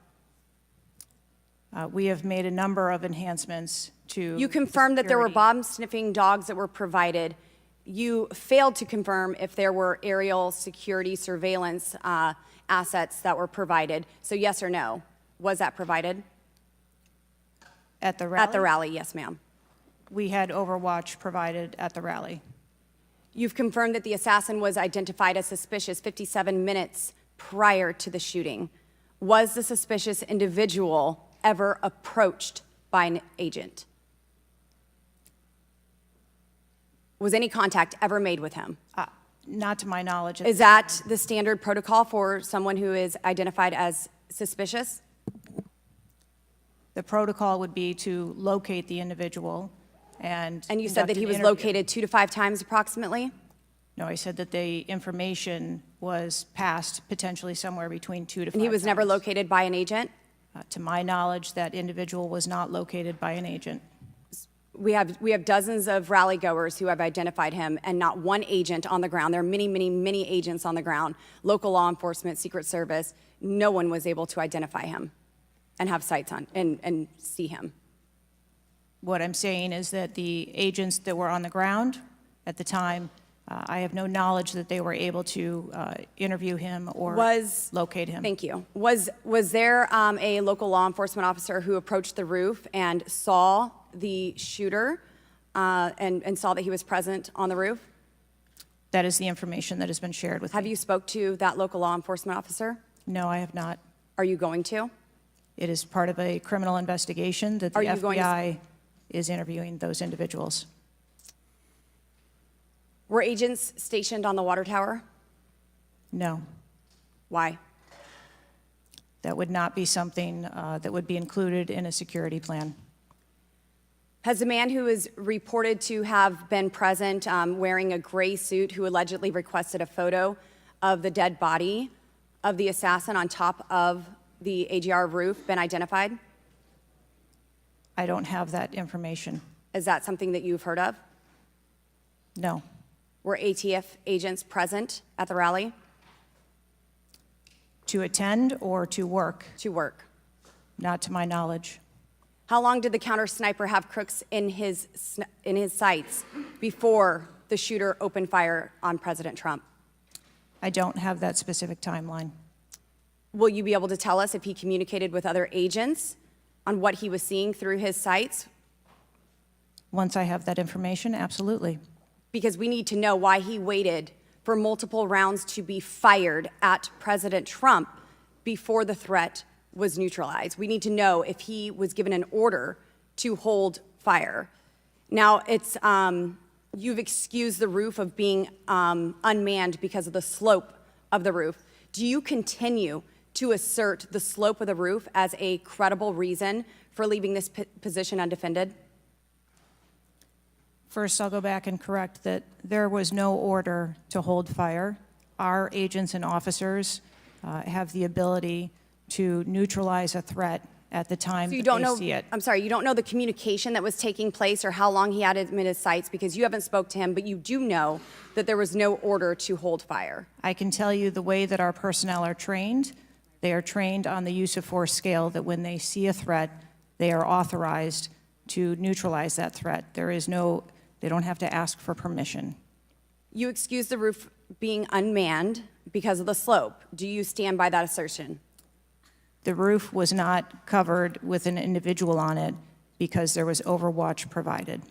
We have made a number of enhancements to. You confirmed that there were bomb-sniffing dogs that were provided. You failed to confirm if there were aerial security surveillance assets that were provided. So yes or no, was that provided? At the rally? At the rally, yes, ma'am. We had Overwatch provided at the rally. You've confirmed that the assassin was identified as suspicious 57 minutes prior to the shooting. Was the suspicious individual ever approached by an agent? Was any contact ever made with him? Not to my knowledge. Is that the standard protocol for someone who is identified as suspicious? The protocol would be to locate the individual and. And you said that conduct he an was interview. located 2 to 5 times approximately? No, I said that the information was passed potentially somewhere between 2 to 5 And he was never times. located by an agent? To my knowledge, that individual was not located by an agent. We have dozens of rally goers who have identified him and not one agent on the ground. There are many, many, many agents on the ground, local law enforcement, Secret Service. No one was able to identify him and have sights on and see him. What I'm saying is that the agents that were on the ground at the time, I have no knowledge that they were able to interview him or locate him. Thank you. Was there a local law enforcement officer who approached the roof and saw the shooter and saw that he was present on the roof? That is the information that has been shared with me. Have you spoke to that local law enforcement officer? No, I have not. Are you going to? It is part of a criminal investigation that the Are you going to- FBI is interviewing those individuals. Were agents stationed on the water tower? No. Why? That would not be something that would be included in a security plan. Has the man who is reported to have been present wearing a gray suit who allegedly requested a photo of the dead body of the assassin on top of the AGR roof been identified? I don't have that information. Is that something that you've heard of? No. Were ATF agents present at the rally? To attend or to work? To work. Not to my knowledge. How long did the counter sniper have crooks in his sights before the shooter opened fire on President Trump? I don't have that specific timeline. Will you be able to tell us if he communicated with other agents on what he was seeing through his sights? Once I have that information, absolutely. Because we need to know why he waited for multiple rounds to be fired at President Trump before the threat was neutralized. We need to know if he was given an order to hold fire. Now, you've excused the roof of being unmanned because of the slope of the roof. Do you continue to assert the slope of the roof as a credible reason for leaving this position undefended? First, I'll go back and correct that there was no order to hold fire. Our agents and officers have the ability to neutralize a threat at the time that they see it. I'm sorry, you don't know the communication that was taking place or how long he had him in his sights because you haven't spoke to him, but you do know that there was no order to hold fire. I can tell you the way that our personnel are trained. They are trained on the use of force scale that when they see a threat, they are authorized to neutralize that threat. They don't have to ask for permission. You excuse the roof being unmanned because of the slope. Do you stand by that assertion? The roof was not covered with an individual on it because there was overwatch provided.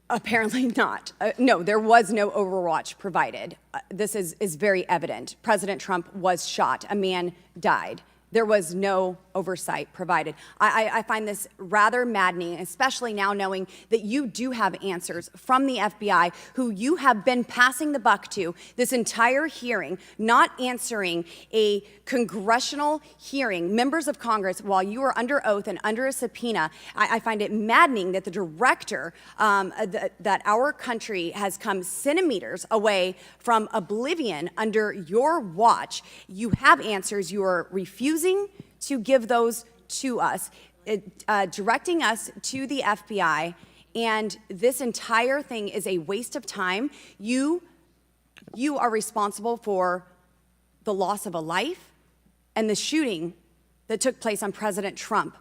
Apparently not. No, there was no overwatch provided. This is very evident. President Trump was shot. A man died. There was no oversight provided. I find this rather maddening, especially now knowing that you do have answers from the FBI, who you have been passing the buck to this entire hearing, not answering a congressional hearing, members of Congress, while you are under oath and under a subpoena. I find it maddening that the director, that our country has come centimeters away from oblivion under your watch. You have answers. You are refusing to give those to us, directing us to the FBI, and this entire thing is a waste of time. You are responsible for the loss of a life and the shooting that took place on President Trump.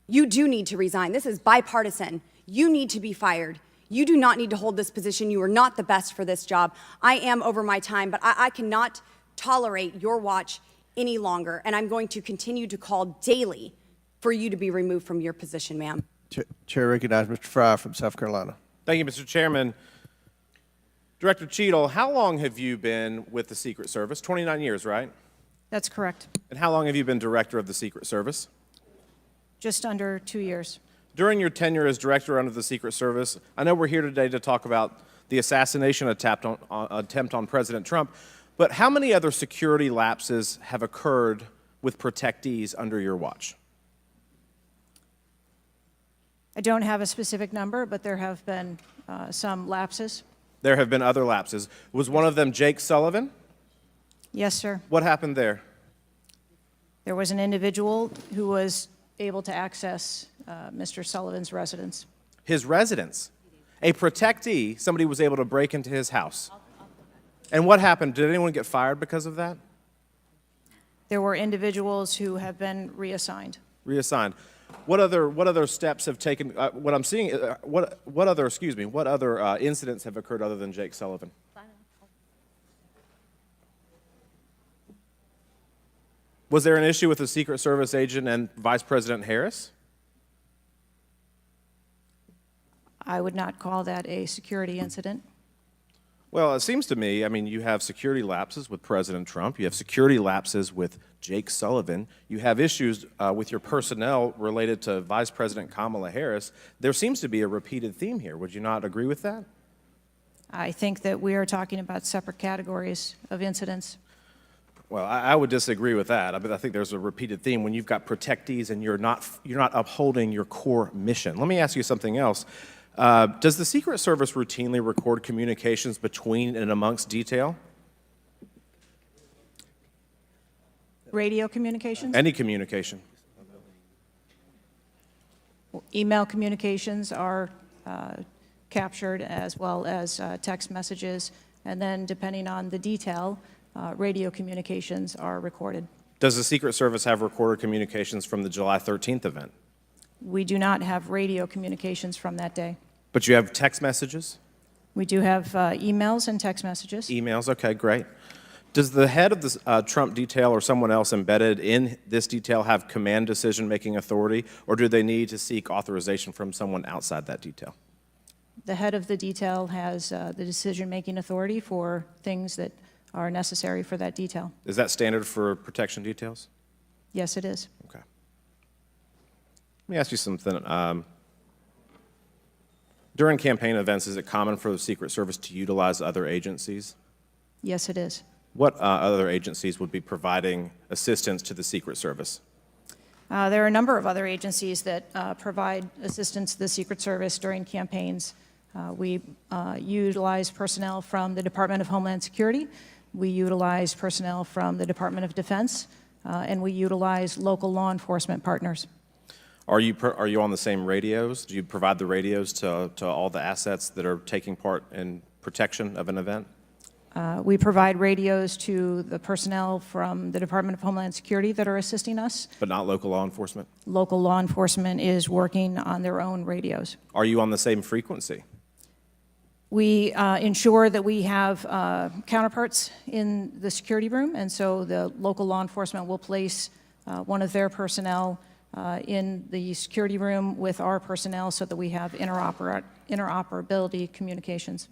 You do need to resign. This is bipartisan. You need to be fired. You do not need to hold this position. You are not the best for this job. I am over my time, but I cannot tolerate your watch any longer, and I'm going to continue to call daily for you to be removed from your position, ma'am. Chair recognizes Mr. Fry from South Carolina. Thank you, Mr. Chairman. Director Cheatle, how long have you been with the Secret Service? 29 years, right? That's correct. And how long have you been director of the Secret Service? Just under 2 years. During your tenure as director under the Secret Service, I know we're here today to talk about the assassination attempt on President Trump, but how many other security lapses have occurred with protectees under your watch? I don't have a specific number, but there have been some lapses. There have been other lapses. Was one of them Jake Sullivan? Yes, sir. What happened there? There was an individual who was able to access Mr. Sullivan's residence. His residence? A protectee, somebody was able to break into his house. And what happened? Did anyone get fired because of that? There were individuals who have been reassigned. Reassigned. What other steps have taken? What I'm seeing. What other incidents have occurred other than Jake Sullivan? Was there an issue with the Secret Service agent and Vice President Harris? I would not call that a security incident. Well, it seems to me, I mean, you have security lapses with President Trump. You have security lapses with Jake Sullivan. You have issues with your personnel related to Vice President Kamala Harris. There seems to be a repeated theme here. Would you not agree with that? I think that we are talking about separate categories of incidents. Well, I would disagree with that. I think there's a repeated theme when you've got protectees and you're not upholding your core mission. Let me ask you something else. Does the Secret Service routinely record communications between and amongst detail? Radio communications? Any communication? Email communications are captured, as well as text messages, and then depending on the detail, radio communications are recorded. Does the Secret Service have recorded communications from the July 13th event? We do not have radio communications from that day. But you have text messages? We do have emails and text messages. Emails, okay, great. Does the head of the Trump detail or someone else embedded in this detail have command decision-making authority, or do they need to seek authorization from someone outside that detail? The head of the detail has the decision-making authority for things that are necessary for that detail. Is that standard for protection details? Yes, it is. Okay. Let me ask you something. During campaign events, is it common for the Secret Service to utilize other agencies? Yes, it is. What other agencies would be providing assistance to the Secret Service? There are a number of other agencies that provide assistance to the Secret Service during campaigns. We utilize personnel from the Department of Homeland Security. We utilize personnel from the Department of Defense, and we utilize local law enforcement partners. Are you on the same radios? Do you provide the radios to all the assets that are taking part in protection of an event? We provide radios to the personnel from the Department of Homeland Security that are assisting us. But not local law enforcement? Local law enforcement is working on their own radios. Are you on the same frequency? We ensure that we have counterparts in the security room, and so the local law enforcement will place one of their personnel in the security room with our personnel so that we have interoperability communications.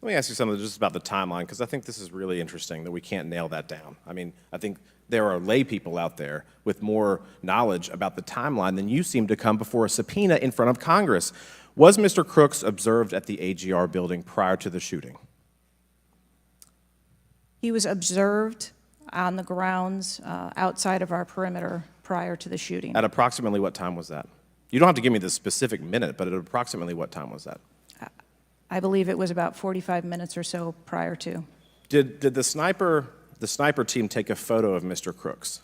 Let me ask you something just about the timeline, because I think this is really interesting that we can't nail that down. I mean, I think there are lay people out there with more knowledge about the timeline than you seem to come before a subpoena in front of Congress. Was Mr. Crooks observed at the AGR building prior to the shooting? He was observed on the grounds outside of our perimeter prior to the shooting. At approximately what time was that? You don't have to give me the specific minute, but at approximately what time was that? I believe it was about 45 minutes or so prior to. Did the sniper team take a photo of Mr. Crooks?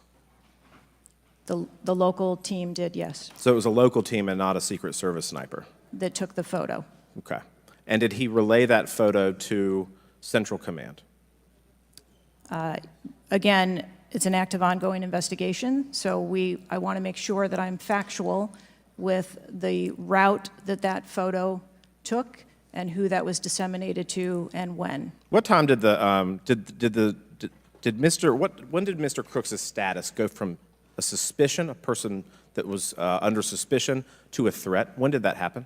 The local team did, yes, So it was a local team and not a Secret Service sniper? that took the photo. Okay. And did he relay that photo to Central Command? Again, it's an active ongoing investigation, so I want to make sure that I'm factual with the route that that photo took and who that was disseminated to and when. What time did when did Mr. Crooks' status go from a suspicion, a person that was under suspicion, to a threat? When did that happen?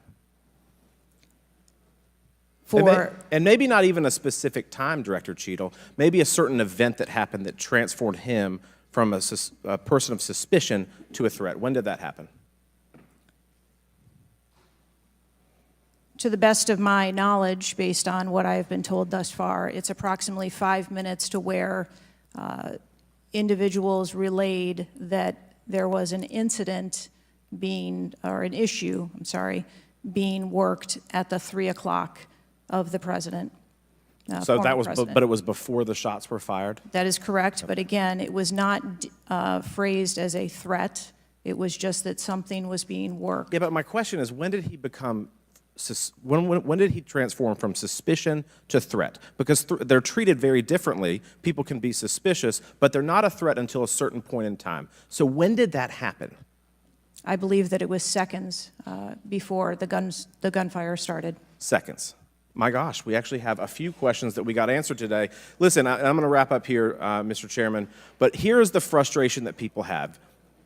And maybe not even a specific time, Director Cheatle, maybe a certain event that happened that transformed him from a person of suspicion to a threat. When did that happen? To the best of my knowledge, based on what I've been told thus far, it's approximately 5 minutes to where individuals relayed that there was an incident being worked at the 3 o'clock of the president. So that was, but it was before the shots were fired? That is correct, but again, it was not phrased as a threat. It was just that something was being worked. Yeah, but my question is, when did he become, when did he transform from suspicion to threat? Because they're treated very differently. People can be suspicious, but they're not a threat until a certain point in time. So when did that happen? I believe that it was seconds before the gunfire started. Seconds. My gosh, we actually have a few questions that we got answered today. Listen, I'm going to wrap up here, Mr. Chairman, but here's the frustration that people have.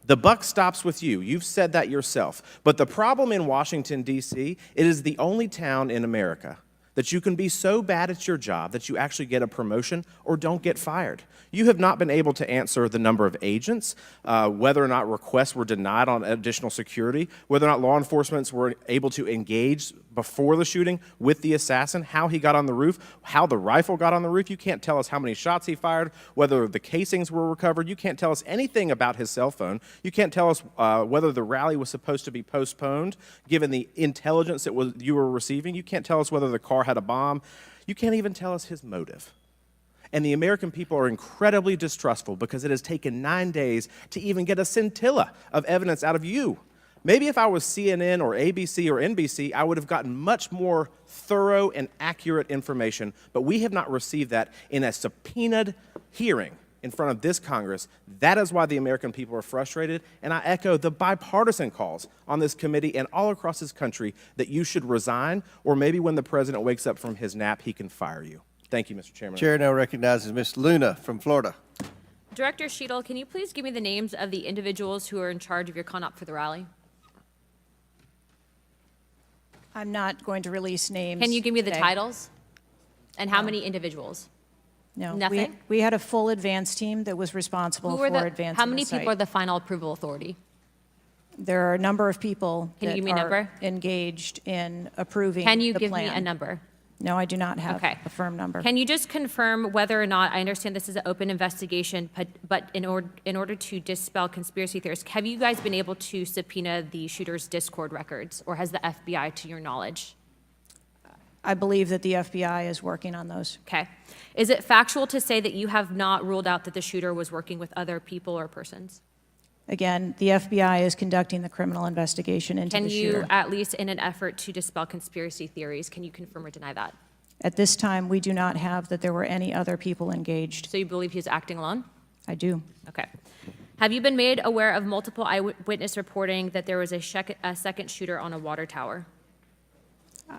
The buck stops with you. You've said that yourself. But the problem in Washington, D.C., it is the only town in America that you can be so bad at your job that you actually get a promotion or don't get fired. You have not been able to answer the number of agents, whether or not requests were denied on additional security, whether or not law enforcement were able to engage before the shooting with the assassin, how he got on the roof, how the rifle got on the roof. You can't tell us how many shots he fired, whether the casings were recovered. You can't tell us anything about his cell phone. You can't tell us whether the rally was supposed to be postponed, given the intelligence that you were receiving. You can't tell us whether the car had a bomb. You can't even tell us his motive. And the American people are incredibly distrustful because it has taken 9 days to even get a scintilla of evidence out of you. Maybe if I was CNN or ABC or NBC, I would have gotten much more thorough and accurate information, but we have not received that in a subpoenaed hearing in front of this Congress. That is why the American people are frustrated, and I echo the bipartisan calls on this committee and all across this country that you should resign, or maybe when the president wakes up from his nap, he can fire you. Thank you, Mr. Chairman. Chair now recognizes Ms. Luna from Florida. Director Cheatle, can you please give me the names of the individuals who are in charge of your conduct for the rally? I'm not going to release names. Can you give me the today. titles? And how many individuals? No. Nothing? We had a full advance team that was responsible Who for are the, advancing how many the site. people are the final approval authority? There are a number of people Can you that give me a are number? engaged in approving Can you the give me plan. a number? No, I do not have Okay. a firm number. Can you just confirm whether or not, I understand this is an open investigation, but in order to dispel conspiracy theories, have you guys been able to subpoena the shooter's Discord records, or has the FBI, to your knowledge? I believe that the FBI is working on those. Okay. Is it factual to say that you have not ruled out that the shooter was working with other people or persons? Again, the FBI is conducting the criminal investigation into Can the you, shooter. at least in an effort to dispel conspiracy theories, can you confirm or deny that? At this time, we do not have that there were any other people engaged. So you believe he was acting alone? I do. Okay. Have you been made aware of multiple eyewitness reporting that there was a second shooter on a water tower?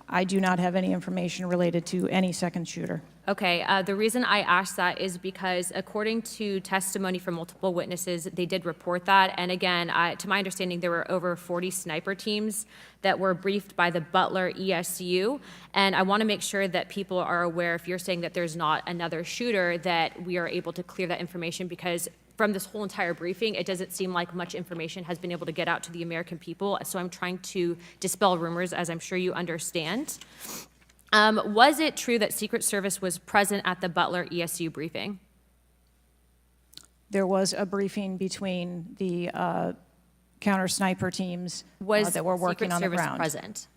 I do not have any information related to any second shooter. Okay, the reason I asked that is because according to testimony from multiple witnesses, they did report that. And again, to my understanding, there were over 40 sniper teams that were briefed by the Butler ESU. And I want to make sure that people are aware, if you're saying that there's not another shooter, that we are able to clear that information, because from this whole entire briefing, it doesn't seem like much information has been able to get out to the American people. So I'm trying to dispel rumors, as I'm sure you understand. Was it true that Secret Service was present at the Butler ESU briefing? There was a briefing between the counter sniper teams that were working Secret on the Service ground. present?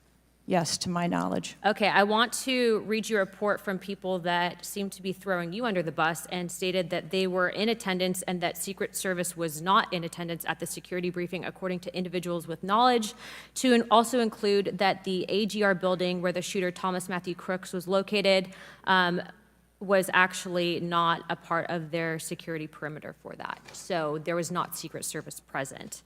Yes, to my knowledge. Okay, I want to read you a report from people that seem to be throwing you under the bus and stated that they were in attendance and that Secret Service was not in attendance at the security briefing, according to individuals with knowledge, to also include that the AGR building where the shooter Thomas Matthew Crooks was located was actually not a part of their security perimeter for that. So there was not Secret Service present.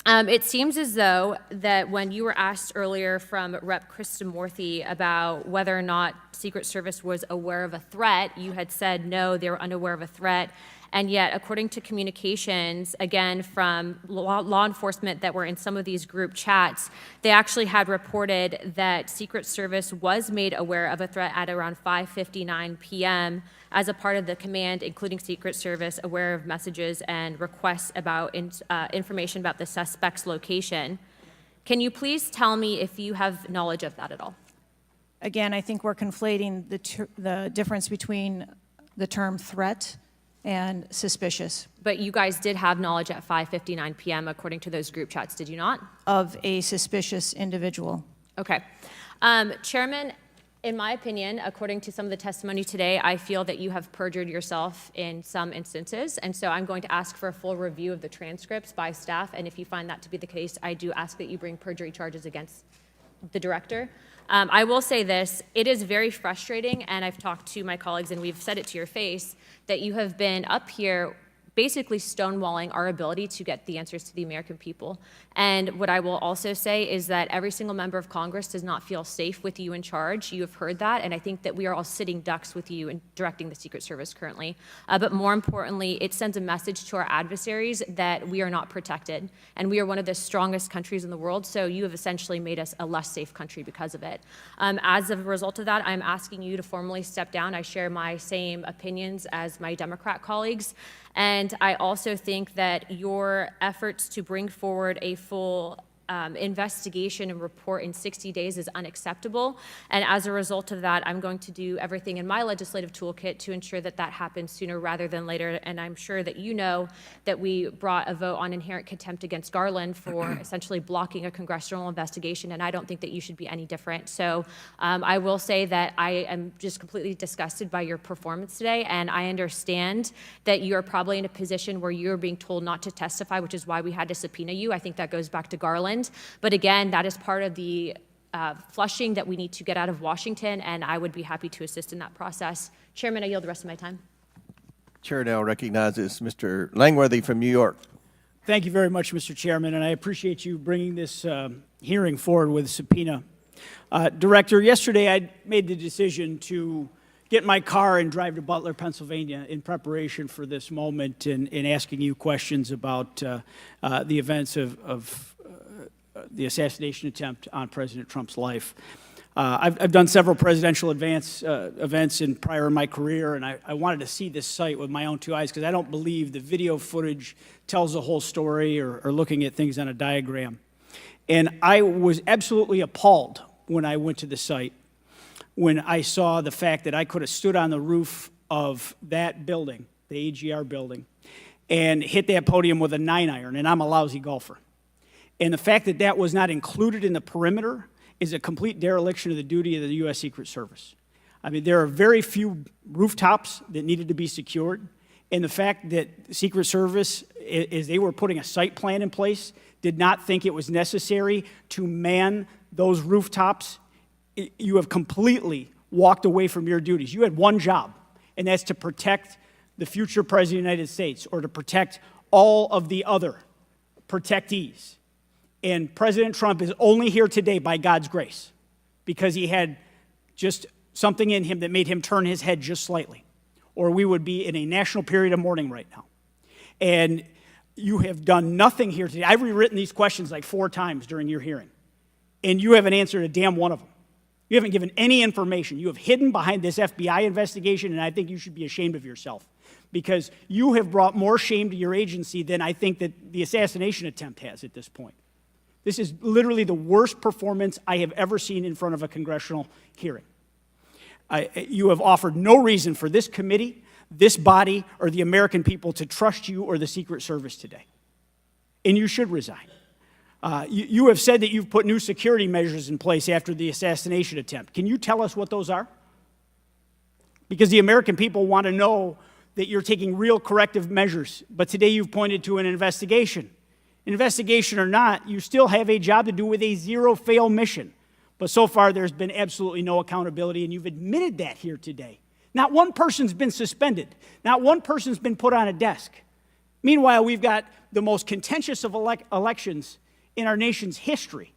It seems as though that when you were asked earlier from Rep. Kristamorthy about whether or not Secret Service was aware of a threat, you had said no, they were unaware of a threat. And yet, according to communications, again, from law enforcement that were in some of these group chats, they actually had reported that Secret Service was made aware of a threat at around 5:59 p.m. as a part of the command, including Secret Service, aware of messages and requests about information about the suspect's location. Can you please tell me if you have knowledge of that at all? Again, I think we're conflating the difference between the term threat and suspicious. But you guys did have knowledge at 5:59 p.m. according to those group chats, did you not? Of a suspicious individual. Okay. Chairman, in my opinion, according to some of the testimony today, I feel that you have perjured yourself in some instances, and so I'm going to ask for a full review of the transcripts by staff, and if you find that to be the case, I do ask that you bring perjury charges against the director. I will say this, it is very frustrating, and I've talked to my colleagues and we've said it to your face, that you have been up here basically stonewalling our ability to get the answers to the American people. And what I will also say is that every single member of Congress does not feel safe with you in charge. You have heard that, and I think that we are all sitting ducks with you in directing the Secret Service currently. But more importantly, it sends a message to our adversaries that we are not protected, and we are one of the strongest countries in the world, so you have essentially made us a less safe country because of it. As a result of that, I'm asking you to formally step down. I share my same opinions as my Democrat colleagues. And I also think that your efforts to bring forward a full investigation and report in 60 days is unacceptable. And as a result of that, I'm going to do everything in my legislative toolkit to ensure that that happens sooner rather than later. And I'm sure that you know that we brought a vote on inherent contempt against Garland for essentially blocking a congressional investigation, and I don't think that you should be any different. So I will say that I am just completely disgusted by your performance today, and I understand that you're probably in a position where you're being told not to testify, which is why we had to subpoena you. I think that goes back to Garland. But again, that is part of the flushing that we need to get out of Washington, and I would be happy to assist in that process. Chairman, I yield the rest of my time. Chair now recognizes Mr. Langworthy from New York. Thank you very much, Mr. Chairman, and I appreciate you bringing this hearing forward with a subpoena. Director, yesterday I made the decision to get in my car and drive to Butler, Pennsylvania in preparation for this moment and asking you questions about the events of the assassination attempt on President Trump's life. I've done several presidential events prior in my career, and I wanted to see this site with my own two eyes because I don't believe the video footage tells the whole story or looking at things on a diagram. And I was absolutely appalled when I went to the site, when I saw the fact that I could have stood on the roof of that building, the AGR building, and hit that podium with a 9-iron, and I'm a lousy golfer. And the fact that that was not included in the perimeter is a complete dereliction of the duty of the U.S. Secret Service. I mean, there are very few rooftops that needed to be secured, and the fact that Secret Service, as they were putting a site plan in place, did not think it was necessary to man those rooftops, you have completely walked away from your duties. You had one job, and that's to protect the future President of the United States or to protect all of the other protectees. And President Trump is only here today by God's grace because he had just something in him that made him turn his head just slightly, or we would be in a national period of mourning right now. And you have done nothing here today. I've rewritten these questions like 4 times during your hearing, and you haven't answered a damn one of them. You haven't given any information. You have hidden behind this FBI investigation, and I think you should be ashamed of yourself because you have brought more shame to your agency than I think that the assassination attempt has at this point. This is literally the worst performance I have ever seen in front of a congressional hearing. You have offered no reason for this committee, this body, or the American people to trust you or the Secret Service today. And you should resign. You have said that you've put new security measures in place after the assassination attempt. Can you tell us what those are? Because the American people want to know that you're taking real corrective measures, but today you've pointed to an investigation. Investigation or not, you still have a job to do with a zero-fail mission. But so far, there's been absolutely no accountability, and you've admitted that here today. Not one person's been suspended. Not one person's been put on a desk. Meanwhile, we've got the most contentious of elections in our nation's history,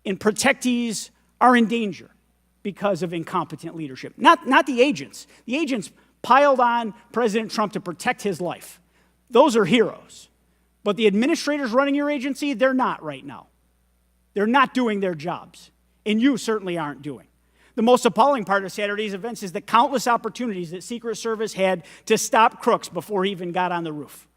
and protectees are in danger because of incompetent leadership. Not the agents. The agents piled on President Trump to protect his life. Those are heroes. But the administrators running your agency, they're not right now. They're not doing their jobs, and you certainly aren't doing. The most appalling part of Saturday's events is the countless opportunities that Secret Service had to stop Crooks before he even got on the roof.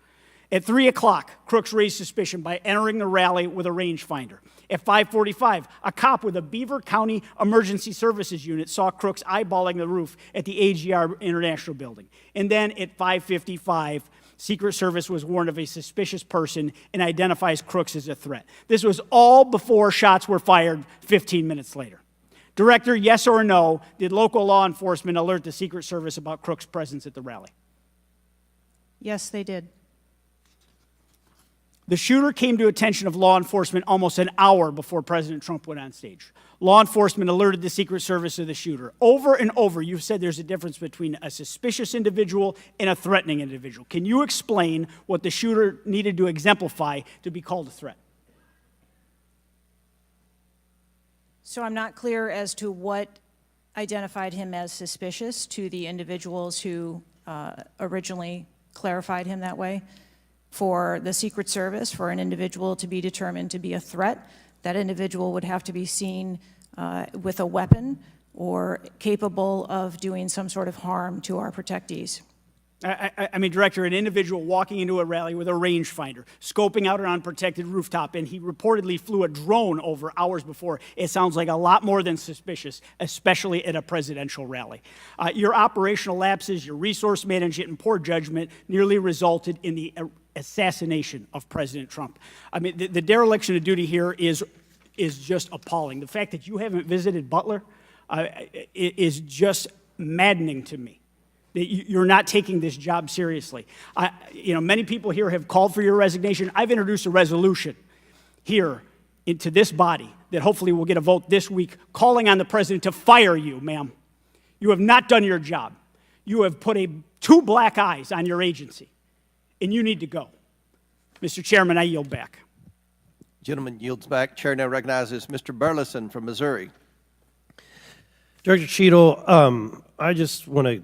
At 3 o'clock, Crooks raised suspicion by entering the rally with a rangefinder. At 5:45, a cop with a Beaver County Emergency Services unit saw Crooks eyeballing the roof at the AGR International Building. And then at 5:55, Secret Service was warned of a suspicious person and identifies Crooks as a threat. This was all before shots were fired 15 minutes later. Director, yes or no, did local law enforcement alert the Secret Service about Crooks' presence at the rally? Yes, they did. The shooter came to attention of law enforcement almost an hour before President Trump went on stage. Law enforcement alerted the Secret Service of the shooter. Over and over, you've said there's a difference between a suspicious individual and a threatening individual. Can you explain what the shooter needed to exemplify to be called a threat? So I'm not clear as to what identified him as suspicious to the individuals who originally clarified him that way. For the Secret Service, for an individual to be determined to be a threat, that individual would have to be seen with a weapon or capable of doing some sort of harm to our protectees. I mean, Director, an individual walking into a rally with a rangefinder, scoping out an unprotected rooftop, and he reportedly flew a drone over hours before. It sounds like a lot more than suspicious, especially at a presidential rally. Your operational lapses, your resource management, and poor judgment nearly resulted in the assassination of President Trump. I mean, the dereliction of duty here is just appalling. The fact that you haven't visited Butler is just maddening to me. You're not taking this job seriously. Many people here have called for your resignation. I've introduced a resolution here into this body that hopefully will get a vote this week calling on the president to fire you, ma'am. You have not done your job. You have put two black eyes on your agency, and you need to go. Mr. Chairman, I yield back. Gentleman yields back. Chair now recognizes Mr. Burleson from Missouri. Director Cheatle, I just want to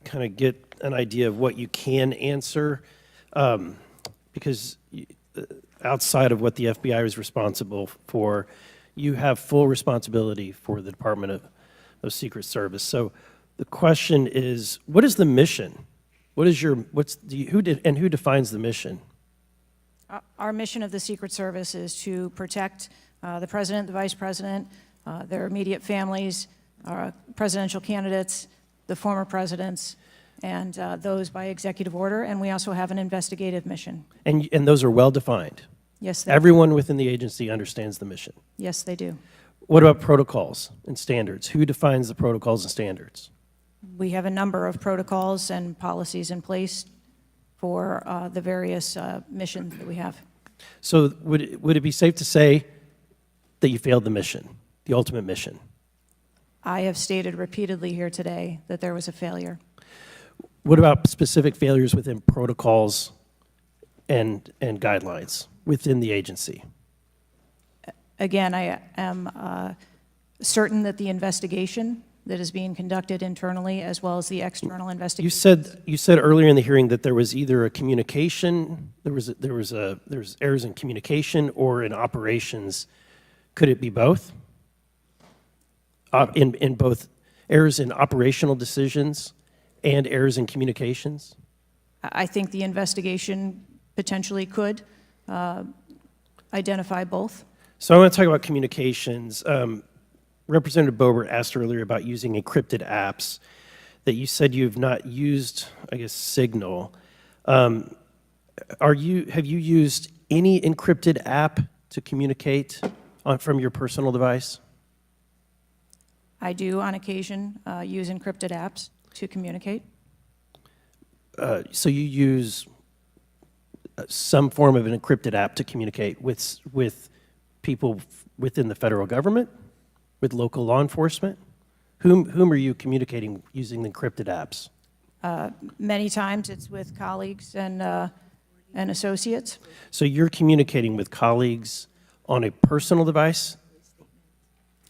kind of get an idea of what you can answer, because outside of what the FBI is responsible for, you have full responsibility for the Department of Secret Service. So the question is, what is the mission? Who defines the mission? Our mission of the Secret Service is to protect the president, the vice president, their immediate families, presidential candidates, the former presidents, and those by executive order, and we also have an investigative mission. And those are well-defined? Yes, they Everyone within the agency understands the mission? Yes, they do. What about protocols and standards? Who defines the protocols and standards? We have a number of protocols and policies in place for the various missions that we have. So would it be safe to say that you failed the mission, the ultimate mission? I have stated repeatedly here today that there was a failure. What about specific failures within protocols and guidelines within the agency? Again, I am certain that the investigation that is being conducted internally as well as the external investigation. You said earlier in the hearing that there was either a communication, there was errors in communication or in operations. Could it be both? In both errors in operational decisions and errors in communications? I think the investigation potentially could identify both. So I want to talk about communications. Representative Boebert asked earlier about using encrypted apps, that you said you have not used, I guess, Signal. Have you used any encrypted app to communicate from your personal device? I do, on occasion, use encrypted apps to communicate. So you use some form of an encrypted app to communicate with people within the federal government, with local law enforcement? Whom are you communicating using encrypted apps? Many times it's with colleagues and associates. So you're communicating with colleagues on a personal device?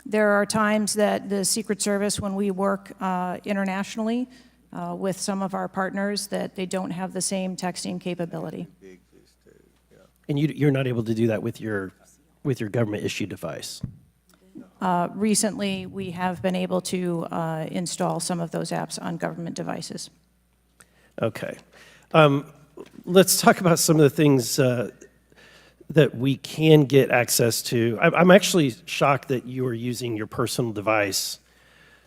There are times that the Secret Service, when we work internationally with some of our partners, that they don't have the same texting capability. And you're not able to do that with your government-issued device? Recently, we have been able to install some of those apps on government devices. Okay. Let's talk about some of the things that we can get access to. I'm actually shocked that you are using your personal device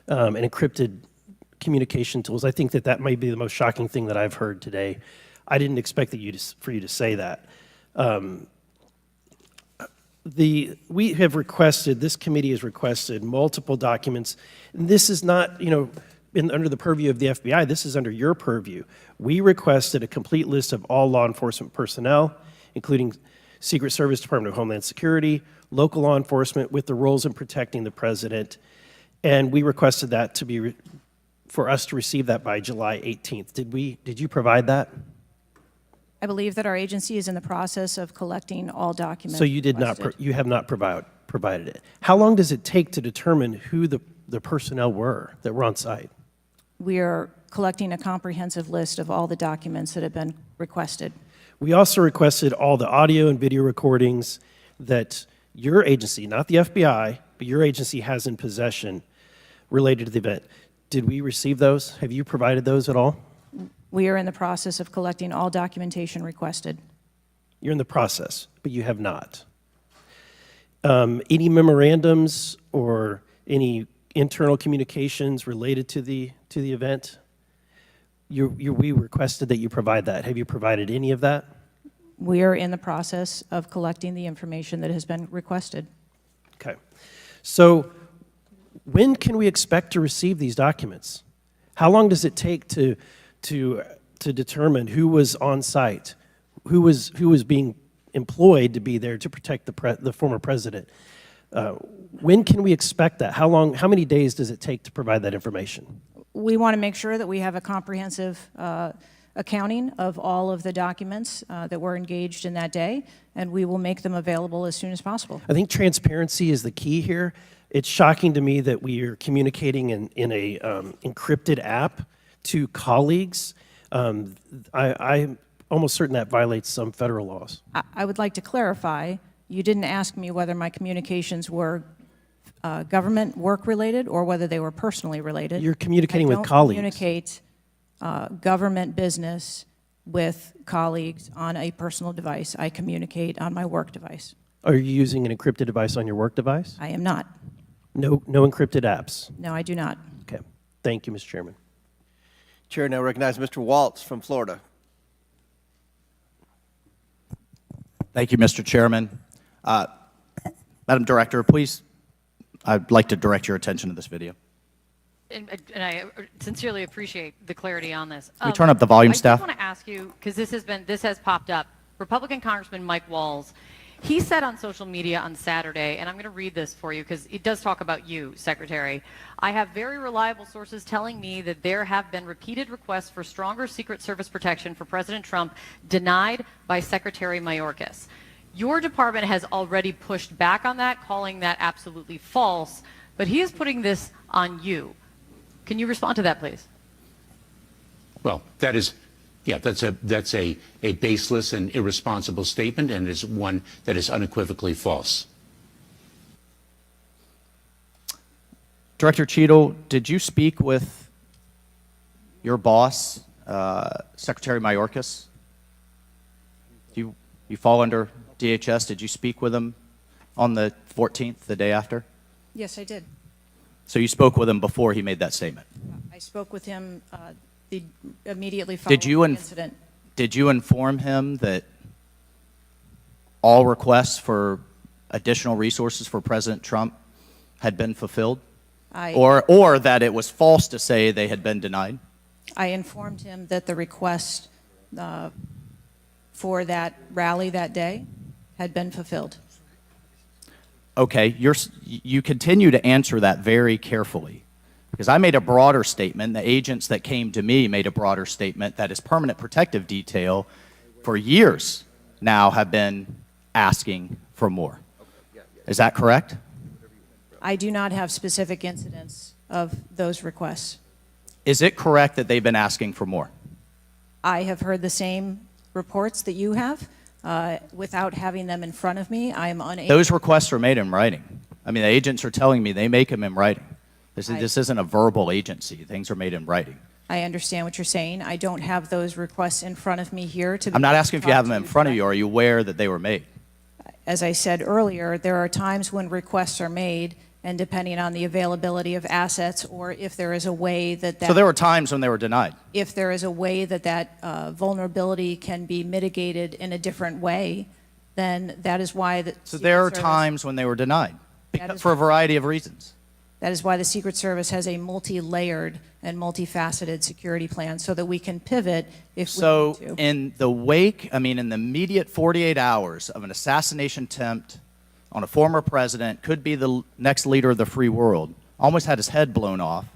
and encrypted communication tools. I think that might be the most shocking thing that I've heard today. I didn't expect for you to say that. We have requested, this committee has requested multiple documents. And this is not, under the purview of the FBI, this is under your purview. We requested a complete list of all law enforcement personnel, including Secret Service, Department of Homeland Security, local law enforcement with the roles in protecting the president. And we requested that for us to receive that by July 18th. Did you provide that? I believe that our agency is in the process of collecting all documents. So you did not, you have not provided it. How long does it take to determine who the personnel were that were on site? We are collecting a comprehensive list of all the documents that have been requested. We also requested all the audio and video recordings that your agency, not the FBI, but your agency has in possession related to the event. Did we receive those? Have you provided those at all? We are in the process of collecting all documentation requested. You're in the process, but you have not. Any memorandums or any internal communications related to the event? We requested that you provide that. Have you provided any of that? We are in the process of collecting the information that has been requested. Okay. So when can we expect to receive these documents? How long does it take to determine who was on site, who was being employed to be there to protect the former president? When can we expect that? How many days does it take to provide that information? We want to make sure that we have a comprehensive accounting of all of the documents that were engaged in that day, and we will make them available as soon as possible. I think transparency is the key here. It's shocking to me that we are communicating in a encrypted app to colleagues. I'm almost certain that violates some federal laws. I would like to clarify, you didn't ask me whether my communications were government work related or whether they were personally related. You're communicating with colleagues. I don't communicate government business with colleagues on a personal device. I communicate on my work device. Are you using an encrypted device on your work device? I am not. No encrypted apps? No, I do not. Okay. Thank you, Mr. Chairman. Chair now recognizes Mr. Waltz from Florida. Thank you, Mr. Chairman. Madam Director, please, I'd like to direct your attention to this video. And I sincerely appreciate the clarity on this. Can we turn up the volume, staff? I just want to ask you, because this has popped up. Republican Congressman Mike Walz, he said on social media on Saturday, and I'm going to read this for you because it does talk about you, Secretary. I have very reliable sources telling me that there have been repeated requests for stronger Secret Service protection for President Trump denied by Secretary Mayorkas. Your department has already pushed back on that, calling that absolutely false, but he is putting this on you. Can you respond to that, please? Well, that's a baseless and irresponsible statement, and is one that is unequivocally false. Director Cheatle, did you speak with your boss, Secretary Mayorkas? You fall under DHS. Did you speak with him on the 14th, the day after? Yes, I did. So you spoke with him before he made that statement? I spoke with him immediately following the incident. Did you inform him that all requests for additional resources for President Trump had been fulfilled? Or that it was false to say they had been denied? I informed him that the request for that rally that day had been fulfilled. Okay, you continue to answer that very carefully, because I made a broader statement. The agents that came to me made a broader statement that his permanent protective detail for years now have been asking for more. Is that correct? I do not have specific incidents of those requests. Is it correct that they've been asking for more? I have heard the same reports that you have. Without having them in front of me, I am unable. Those requests are made in writing. I mean, the agents are telling me they make them in writing. This isn't a verbal agency. Things are made in writing. I understand what you're saying. I don't have those requests in front of me here. I'm not asking if you have them in front of you. Are you aware that they were made? As I said earlier, there are times when requests are made, and depending on the availability of assets, or if there is a way that So there were times when they were denied? If there is a way that vulnerability can be mitigated in a different way, then that is why So there are times when they were denied, for a variety of reasons? That is why the Secret Service has a multi-layered and multifaceted security plan, so that we can pivot if we need to. In the wake, in the immediate 48 hours of an assassination attempt on a former president, could be the next leader of the free world, almost had his head blown off,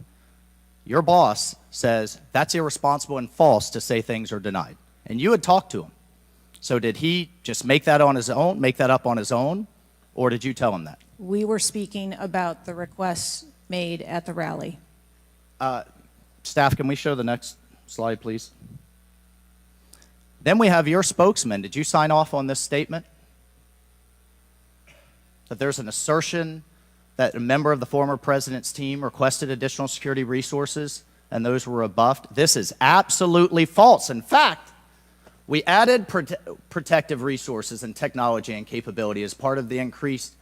your boss says that's irresponsible and false to say things are denied. And you had talked to him. So did he just make that on his own, make that up on his own, or did you tell him that? We were speaking about the requests made at the rally. Staff, can we show the next slide, please? Then we have your spokesman. Did you sign off on this statement? That there's an assertion that a member of the former president's team requested additional security resources and those were rebuffed. This is absolutely false. In fact, we added protective resources and technology and capability as part of the increased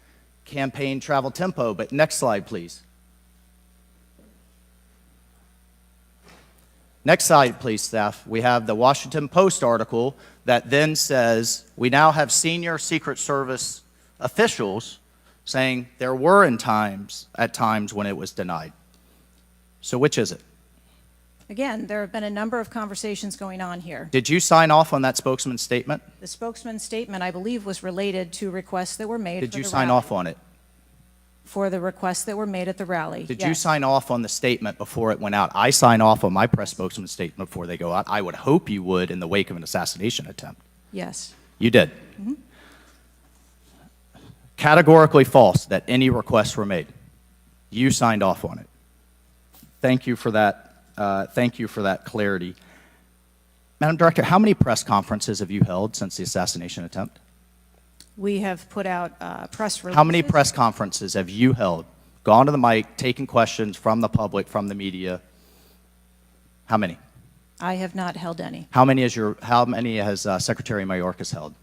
campaign travel tempo. But next slide, please. Next slide, please, staff. We have the Washington Post article that then says we now have senior Secret Service officials saying there were at times when it was denied. So which is it? Again, there have been a number of conversations going on here. Did you sign off on that spokesman's statement? The spokesman's statement, I believe, was related to requests that were made. Did you sign off on it? For the requests that were made at the rally. Did yes. you sign off on the statement before it went out? I sign off on my press spokesman's statement before they go out. I would hope you would in the wake of an assassination attempt. Yes. You did. Mm-hmm. Categorically false that any requests were made. You signed off on it. Thank you for that. Thank you for that clarity. Madam Director, how many press conferences have you held since the assassination attempt? We have put out press releases. How many press conferences have you held? Gone to the mic, taken questions from the public, from the media? How many? I have not held any. How many has Secretary Mayorkas held?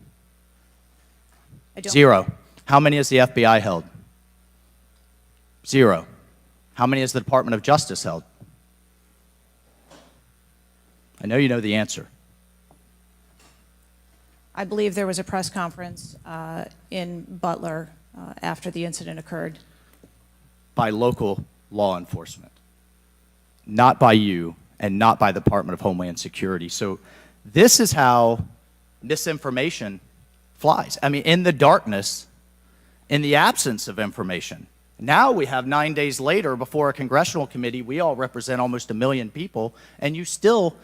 I don't. 0. How many has the FBI held? 0. How many has the Department of Justice held? I know you know the answer. I believe there was a press conference in Butler after the incident occurred. By local law enforcement, not by you and not by the Department of Homeland Security. So this is how misinformation flies. I mean, in the darkness, in the absence of information. Now we have 9 days later before a congressional committee, we all represent almost 1 million people, and you still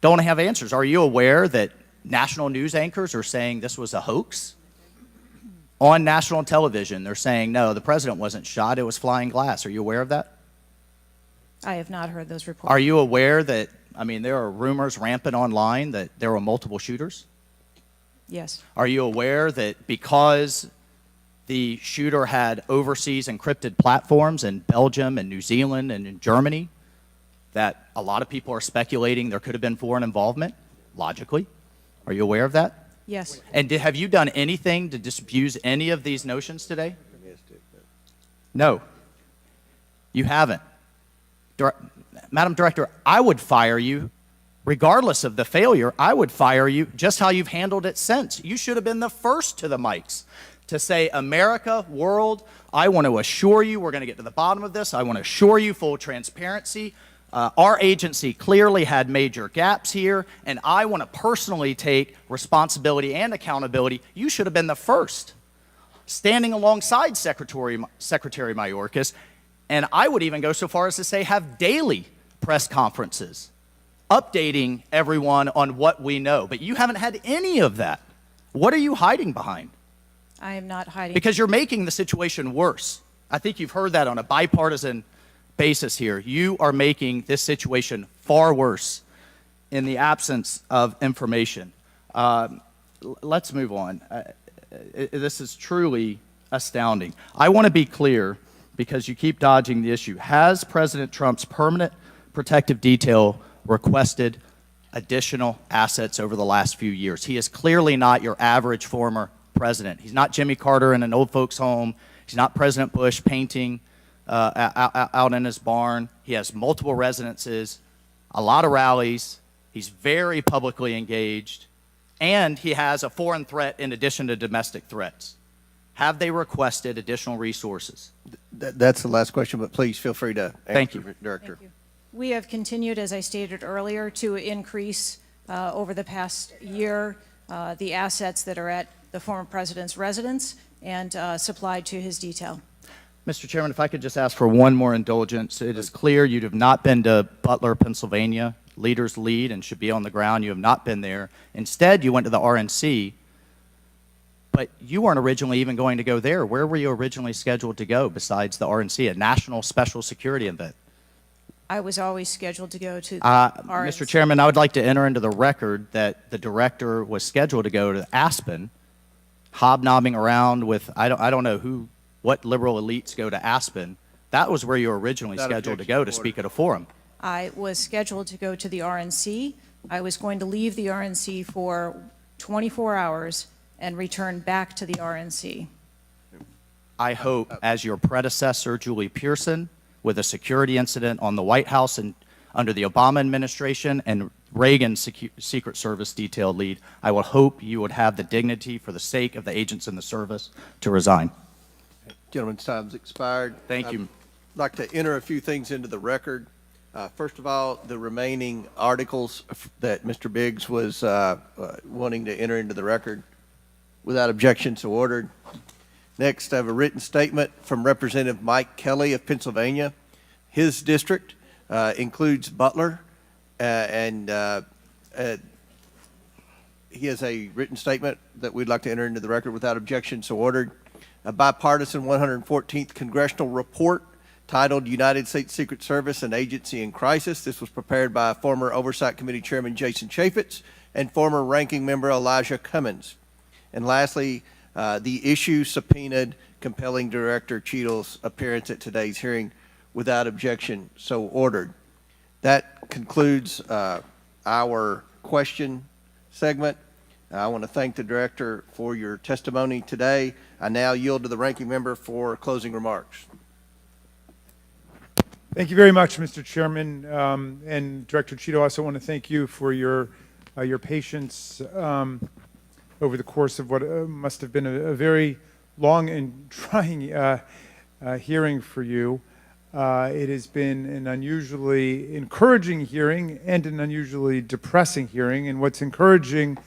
don't have answers. Are you aware that national news anchors are saying this was a hoax? On national television, they're saying, no, the president wasn't shot, it was flying glass. Are you aware of that? I have not heard those reports. Are you aware that, I mean, there are rumors rampant online that there were multiple shooters? Yes. Are you aware that because the shooter had overseas encrypted platforms in Belgium and New Zealand and in Germany, that a lot of people are speculating there could have been foreign involvement, logically? Are you aware of that? Yes. And have you done anything to disabuse any of these notions today? No. You haven't. Madam Director, I would fire you. Regardless of the failure, I would fire you just how you've handled it since. You should have been the first to the mics to say, America, world, I want to assure you we're going to get to the bottom of this. I want to assure you full transparency. Our agency clearly had major gaps here, and I want to personally take responsibility and accountability. You should have been the first, standing alongside Secretary Mayorkas, and I would even go so far as to say have daily press conferences, updating everyone on what we know. But you haven't had any of that. What are you hiding behind? I am not hiding. Because you're making the situation worse. I think you've heard that on a bipartisan basis here. You are making this situation far worse in the absence of information. Let's move on. This is truly astounding. I want to be clear, because you keep dodging the issue. Has President Trump's permanent protective detail requested additional assets over the last few years? He is clearly not your average former president. He's not Jimmy Carter in an old folks' home. He's not President Bush painting out in his barn. He has multiple residences, a lot of rallies. He's very publicly engaged, and he has a foreign threat in addition to domestic threats. Have they requested additional resources? That's the last question, but please feel free to answer. Thank you, Director. Thank you. We have continued, as I stated earlier, to increase over the past year the assets that are at the former president's residence and supplied to his detail. Mr. Chairman, if I could just ask for one more indulgence. It is clear you have not been to Butler, Pennsylvania. Leaders lead and should be on the ground. You have not been there. Instead, you went to the RNC, but you weren't originally even going to go there. Where were you originally scheduled to go besides the RNC, a national special security event? I was always scheduled to go to the RNC. Mr. Chairman, I would like to enter into the record that the director was scheduled to go to Aspen, hobnobbing around with, I don't know what liberal elites go to Aspen. That was where you were originally scheduled to go to speak at a forum. I was scheduled to go to the RNC. I was going to leave the RNC for 24 hours and return back to the RNC. I hope, as your predecessor, Julie Pearson, with a security incident on the White House and under the Obama administration and Reagan's Secret Service detail lead, I would hope you would have the dignity for the sake of the agents in the service to resign. Gentleman's time's expired. Thank you. I'd like to enter a few things into the record. First of all, the remaining articles that Mr. Biggs was wanting to enter into the record, without objection, so ordered. Next, I have a written statement from Representative Mike Kelly of Pennsylvania. His district includes Butler, and he has a written statement that we'd like to enter into the record without objection, so ordered. A bipartisan 114th congressional report titled United States Secret Service, an Agency in Crisis. This was prepared by former Oversight Committee Chairman Jason Chaffetz and former Ranking Member Elijah Cummins. And lastly, the issue subpoenaed compelling Director Cheatle's appearance at today's hearing without objection, so ordered. That concludes our question segment. I want to thank the Director for your testimony today. I now yield to the Ranking Member for closing remarks. Thank you very much, Mr. Chairman. And Director Cheatle, I also want to thank you for your patience over the course of what must have been a very long and trying hearing for you. It has been an unusually encouraging hearing and an unusually depressing hearing. And what's encouraging,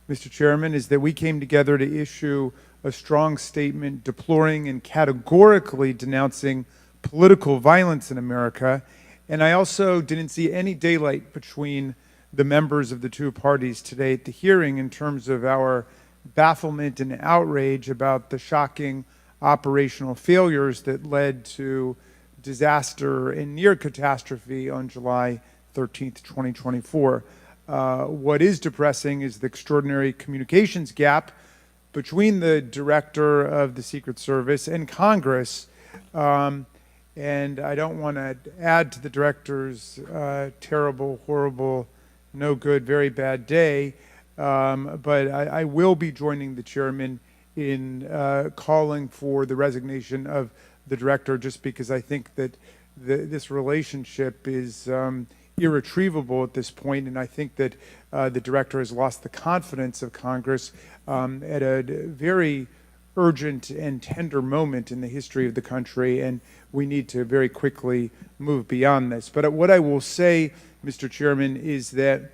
Mr. Chairman, is that we came together to issue a strong statement deploring and categorically denouncing political violence in America. And I also didn't see any daylight between the members of the two parties today at the hearing in terms of our bafflement and outrage about the shocking operational failures that led to disaster and near catastrophe on July 13th, 2024. What is depressing is the extraordinary communications gap between the Director of the Secret Service and Congress. And I don't want to add to the Director's terrible, horrible, no good, very bad day, but I will be joining the Chairman in calling for the resignation of the Director, just because I think that this relationship is irretrievable at this point, and I think that the Director has lost the confidence of Congress at a very urgent and tender moment in the history of the country, and we need to very quickly move beyond this. But what I will say, Mr. Chairman, is that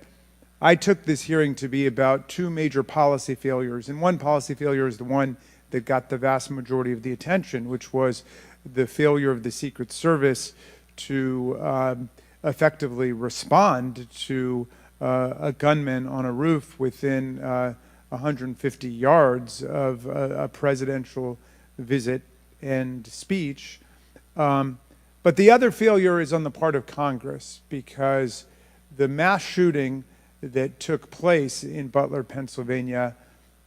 I took this hearing to be about two major policy failures, and one policy failure is the one that got the vast majority of the attention, which was the failure of the Secret Service to effectively respond to a gunman on a roof within 150 yards of a presidential visit and speech. But the other failure is on the part of Congress, because the mass shooting that took place in Butler, Pennsylvania,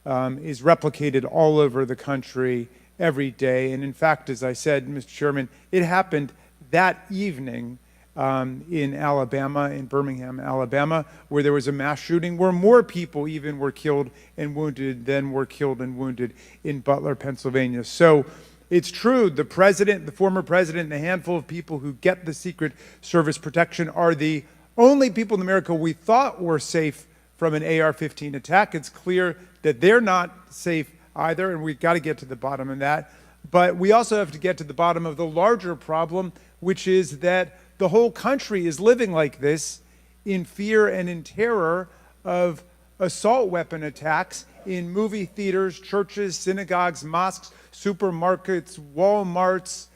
is replicated all over the country every day. And in fact, as I said, Mr. Chairman, it happened that evening in Alabama, in Birmingham, Alabama, where there was a mass shooting where more people even were killed and wounded than were killed and wounded in Butler, Pennsylvania. So it's true, the president, the former president, and a handful of people who get the Secret Service protection are the only people in America we thought were safe from an AR-15 attack. It's clear that they're not safe either, and we've got to get to the bottom of that. But we also have to get to the bottom of the larger problem, which is that the whole country is living like this, in fear and in terror of assault weapon attacks in movie theaters, churches, synagogues, mosques, supermarkets, Walmarts,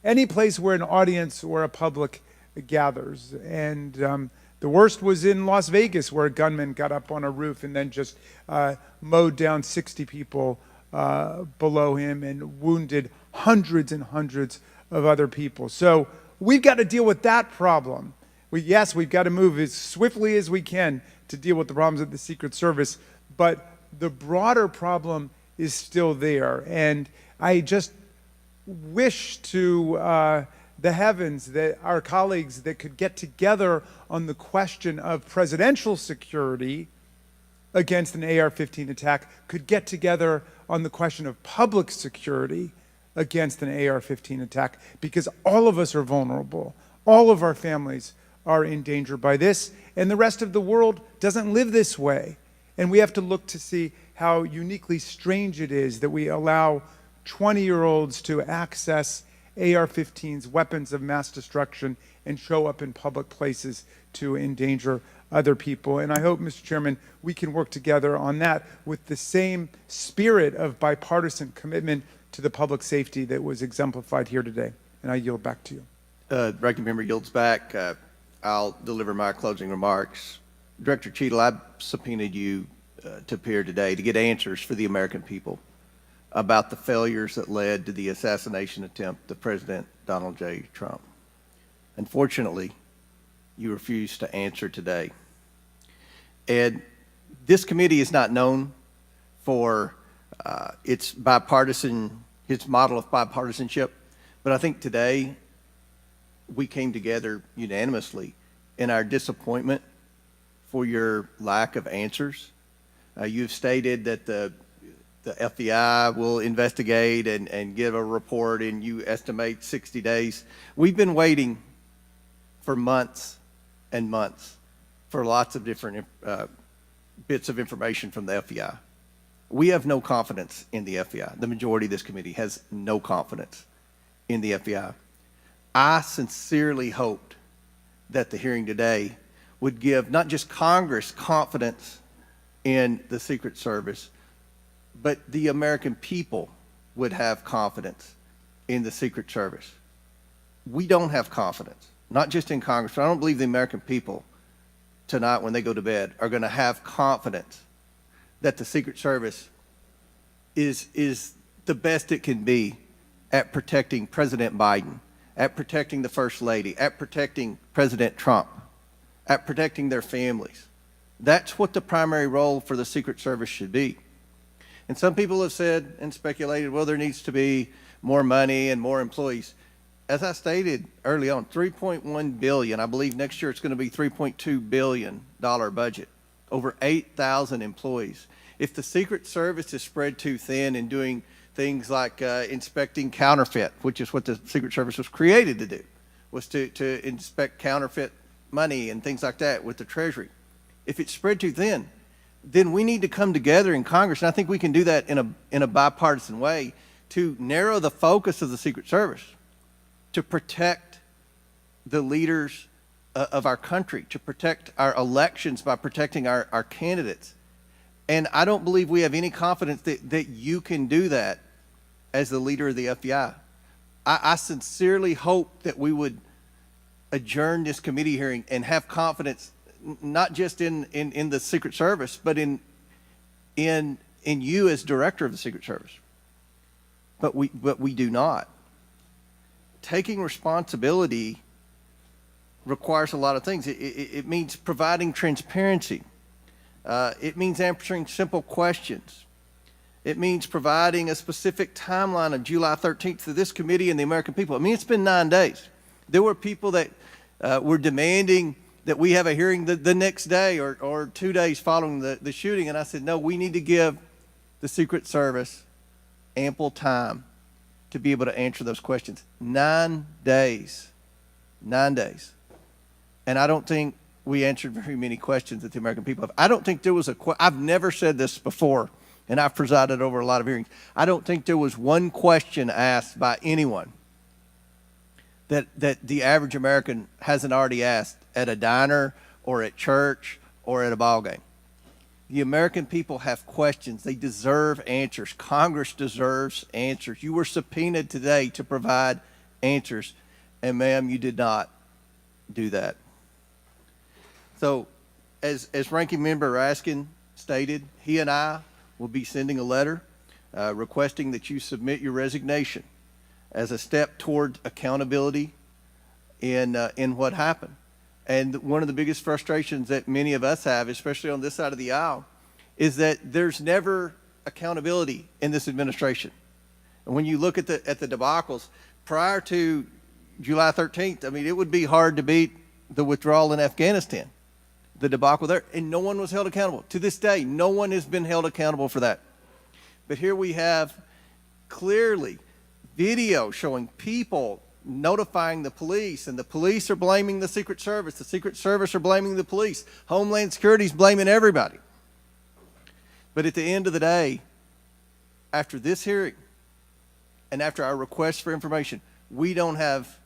any place where an audience or a public gathers. And the worst was in Las Vegas, where a gunman got up on a roof and then just mowed down 60 people below him and wounded hundreds and hundreds of other people. So we've got to deal with that problem. Yes, we've got to move as swiftly as we can to deal with the problems of the Secret Service, but the broader problem is still there. And I just wish to the heavens that our colleagues that could get together on the question of presidential security against an AR-15 attack could get together on the question of public security against an AR-15 attack, because all of us are vulnerable. All of our families are in danger by this, and the rest of the world doesn't live this way. And we have to look to see how uniquely strange it is that we allow 20-year-olds to access AR-15s, weapons of mass destruction, and show up in public places to endanger other people. And I hope, Mr. Chairman, we can work together on that with the same spirit of bipartisan commitment to the public safety that was exemplified here today. And I yield back to you. Ranking member yields back. I'll deliver my closing remarks. Director Cheatle, I subpoenaed you to appear today to get answers for the American people about the failures that led to the assassination attempt of President Donald J. Trump. Unfortunately, you refused to answer today. And this committee is not known for its model of bipartisanship, but I think today we came together unanimously in our disappointment for your lack of answers. You've stated that the FBI will investigate and give a report, and you estimate 60 days. We've been waiting for months and months for lots of different bits of information from the FBI. We have no confidence in the FBI. The majority of this committee has no confidence in the FBI. I sincerely hoped that the hearing today would give not just Congress confidence in the Secret Service, but the American people would have confidence in the Secret Service. We don't have confidence, not just in Congress, but I don't believe the American people tonight when they go to bed are going to have confidence that the Secret Service is the best it can be at protecting President Biden, at protecting the First Lady, at protecting President Trump, at protecting their families. That's what the primary role for the Secret Service should be. And some people have said and speculated, well, there needs to be more money and more employees. As I stated early on, $3.1 billion, I believe next year it's going to be $3.2 billion budget, over 8,000 employees. If the Secret Service is spread too thin in doing things like inspecting counterfeit, which is what the Secret Service was created to do, was to inspect counterfeit money and things like that with the Treasury. If it's spread too thin, then we need to come together in Congress, and I think we can do that in a bipartisan way to narrow the focus of the Secret Service, to protect the leaders of our country, to protect our elections by protecting our candidates. And I don't believe we have any confidence that you can do that as the leader of the FBI. I sincerely hope that we would adjourn this committee hearing and have confidence not just in the Secret Service, but in you as director of the Secret Service. But we do not. Taking responsibility requires a lot of things. It means providing transparency. It means answering simple questions. It means providing a specific timeline of July 13th to this committee and the American people. I mean, it's been 9 days. There were people that were demanding that we have a hearing the next day or 2 days following the shooting. And I said, no, we need to give the Secret Service ample time to be able to answer those questions. 9 days. 9 days. And I don't think we answered very many questions that the American people have. I don't think there was I've never said this before, and I've presided over a lot of hearings. I don't think there was one question asked by anyone that the average American hasn't already asked at a diner or at church or at a ball game. The American people have questions. They deserve answers. Congress deserves answers. You were subpoenaed today to provide answers, and ma'am, you did not do that. So, as Ranking Member Raskin stated, he and I will be sending a letter requesting that you submit your resignation as a step toward accountability in what happened. And one of the biggest frustrations that many of us have, especially on this side of the aisle, is that there's never accountability in this administration. And when you look at the debacles, prior to July 13th, I mean, it would be hard to beat the withdrawal in Afghanistan, the debacle there, and no one was held accountable. To this day, no one has been held accountable for that. But here we have clearly video showing people notifying the police, and the police are blaming the Secret Service. The Secret Service are blaming the police. Homeland Security is blaming everybody. But at the end of the day, after this hearing and after our request for information, we don't have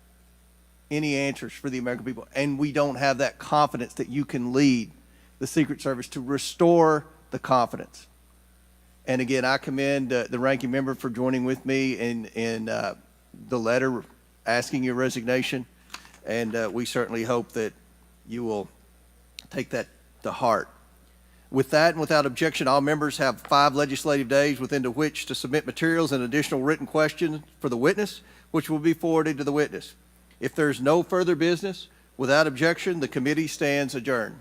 any answers for the American people, and we don't have that confidence that you can lead the Secret Service to restore the confidence. And again, I commend the ranking member for joining with me in the letter asking your resignation, and we certainly hope that you will take that to heart. With that and without objection, all members have 5 legislative days within which to submit materials and additional written questions for the witness, which will be forwarded to the witness. If there's no further business, without objection, the committee stands adjourned.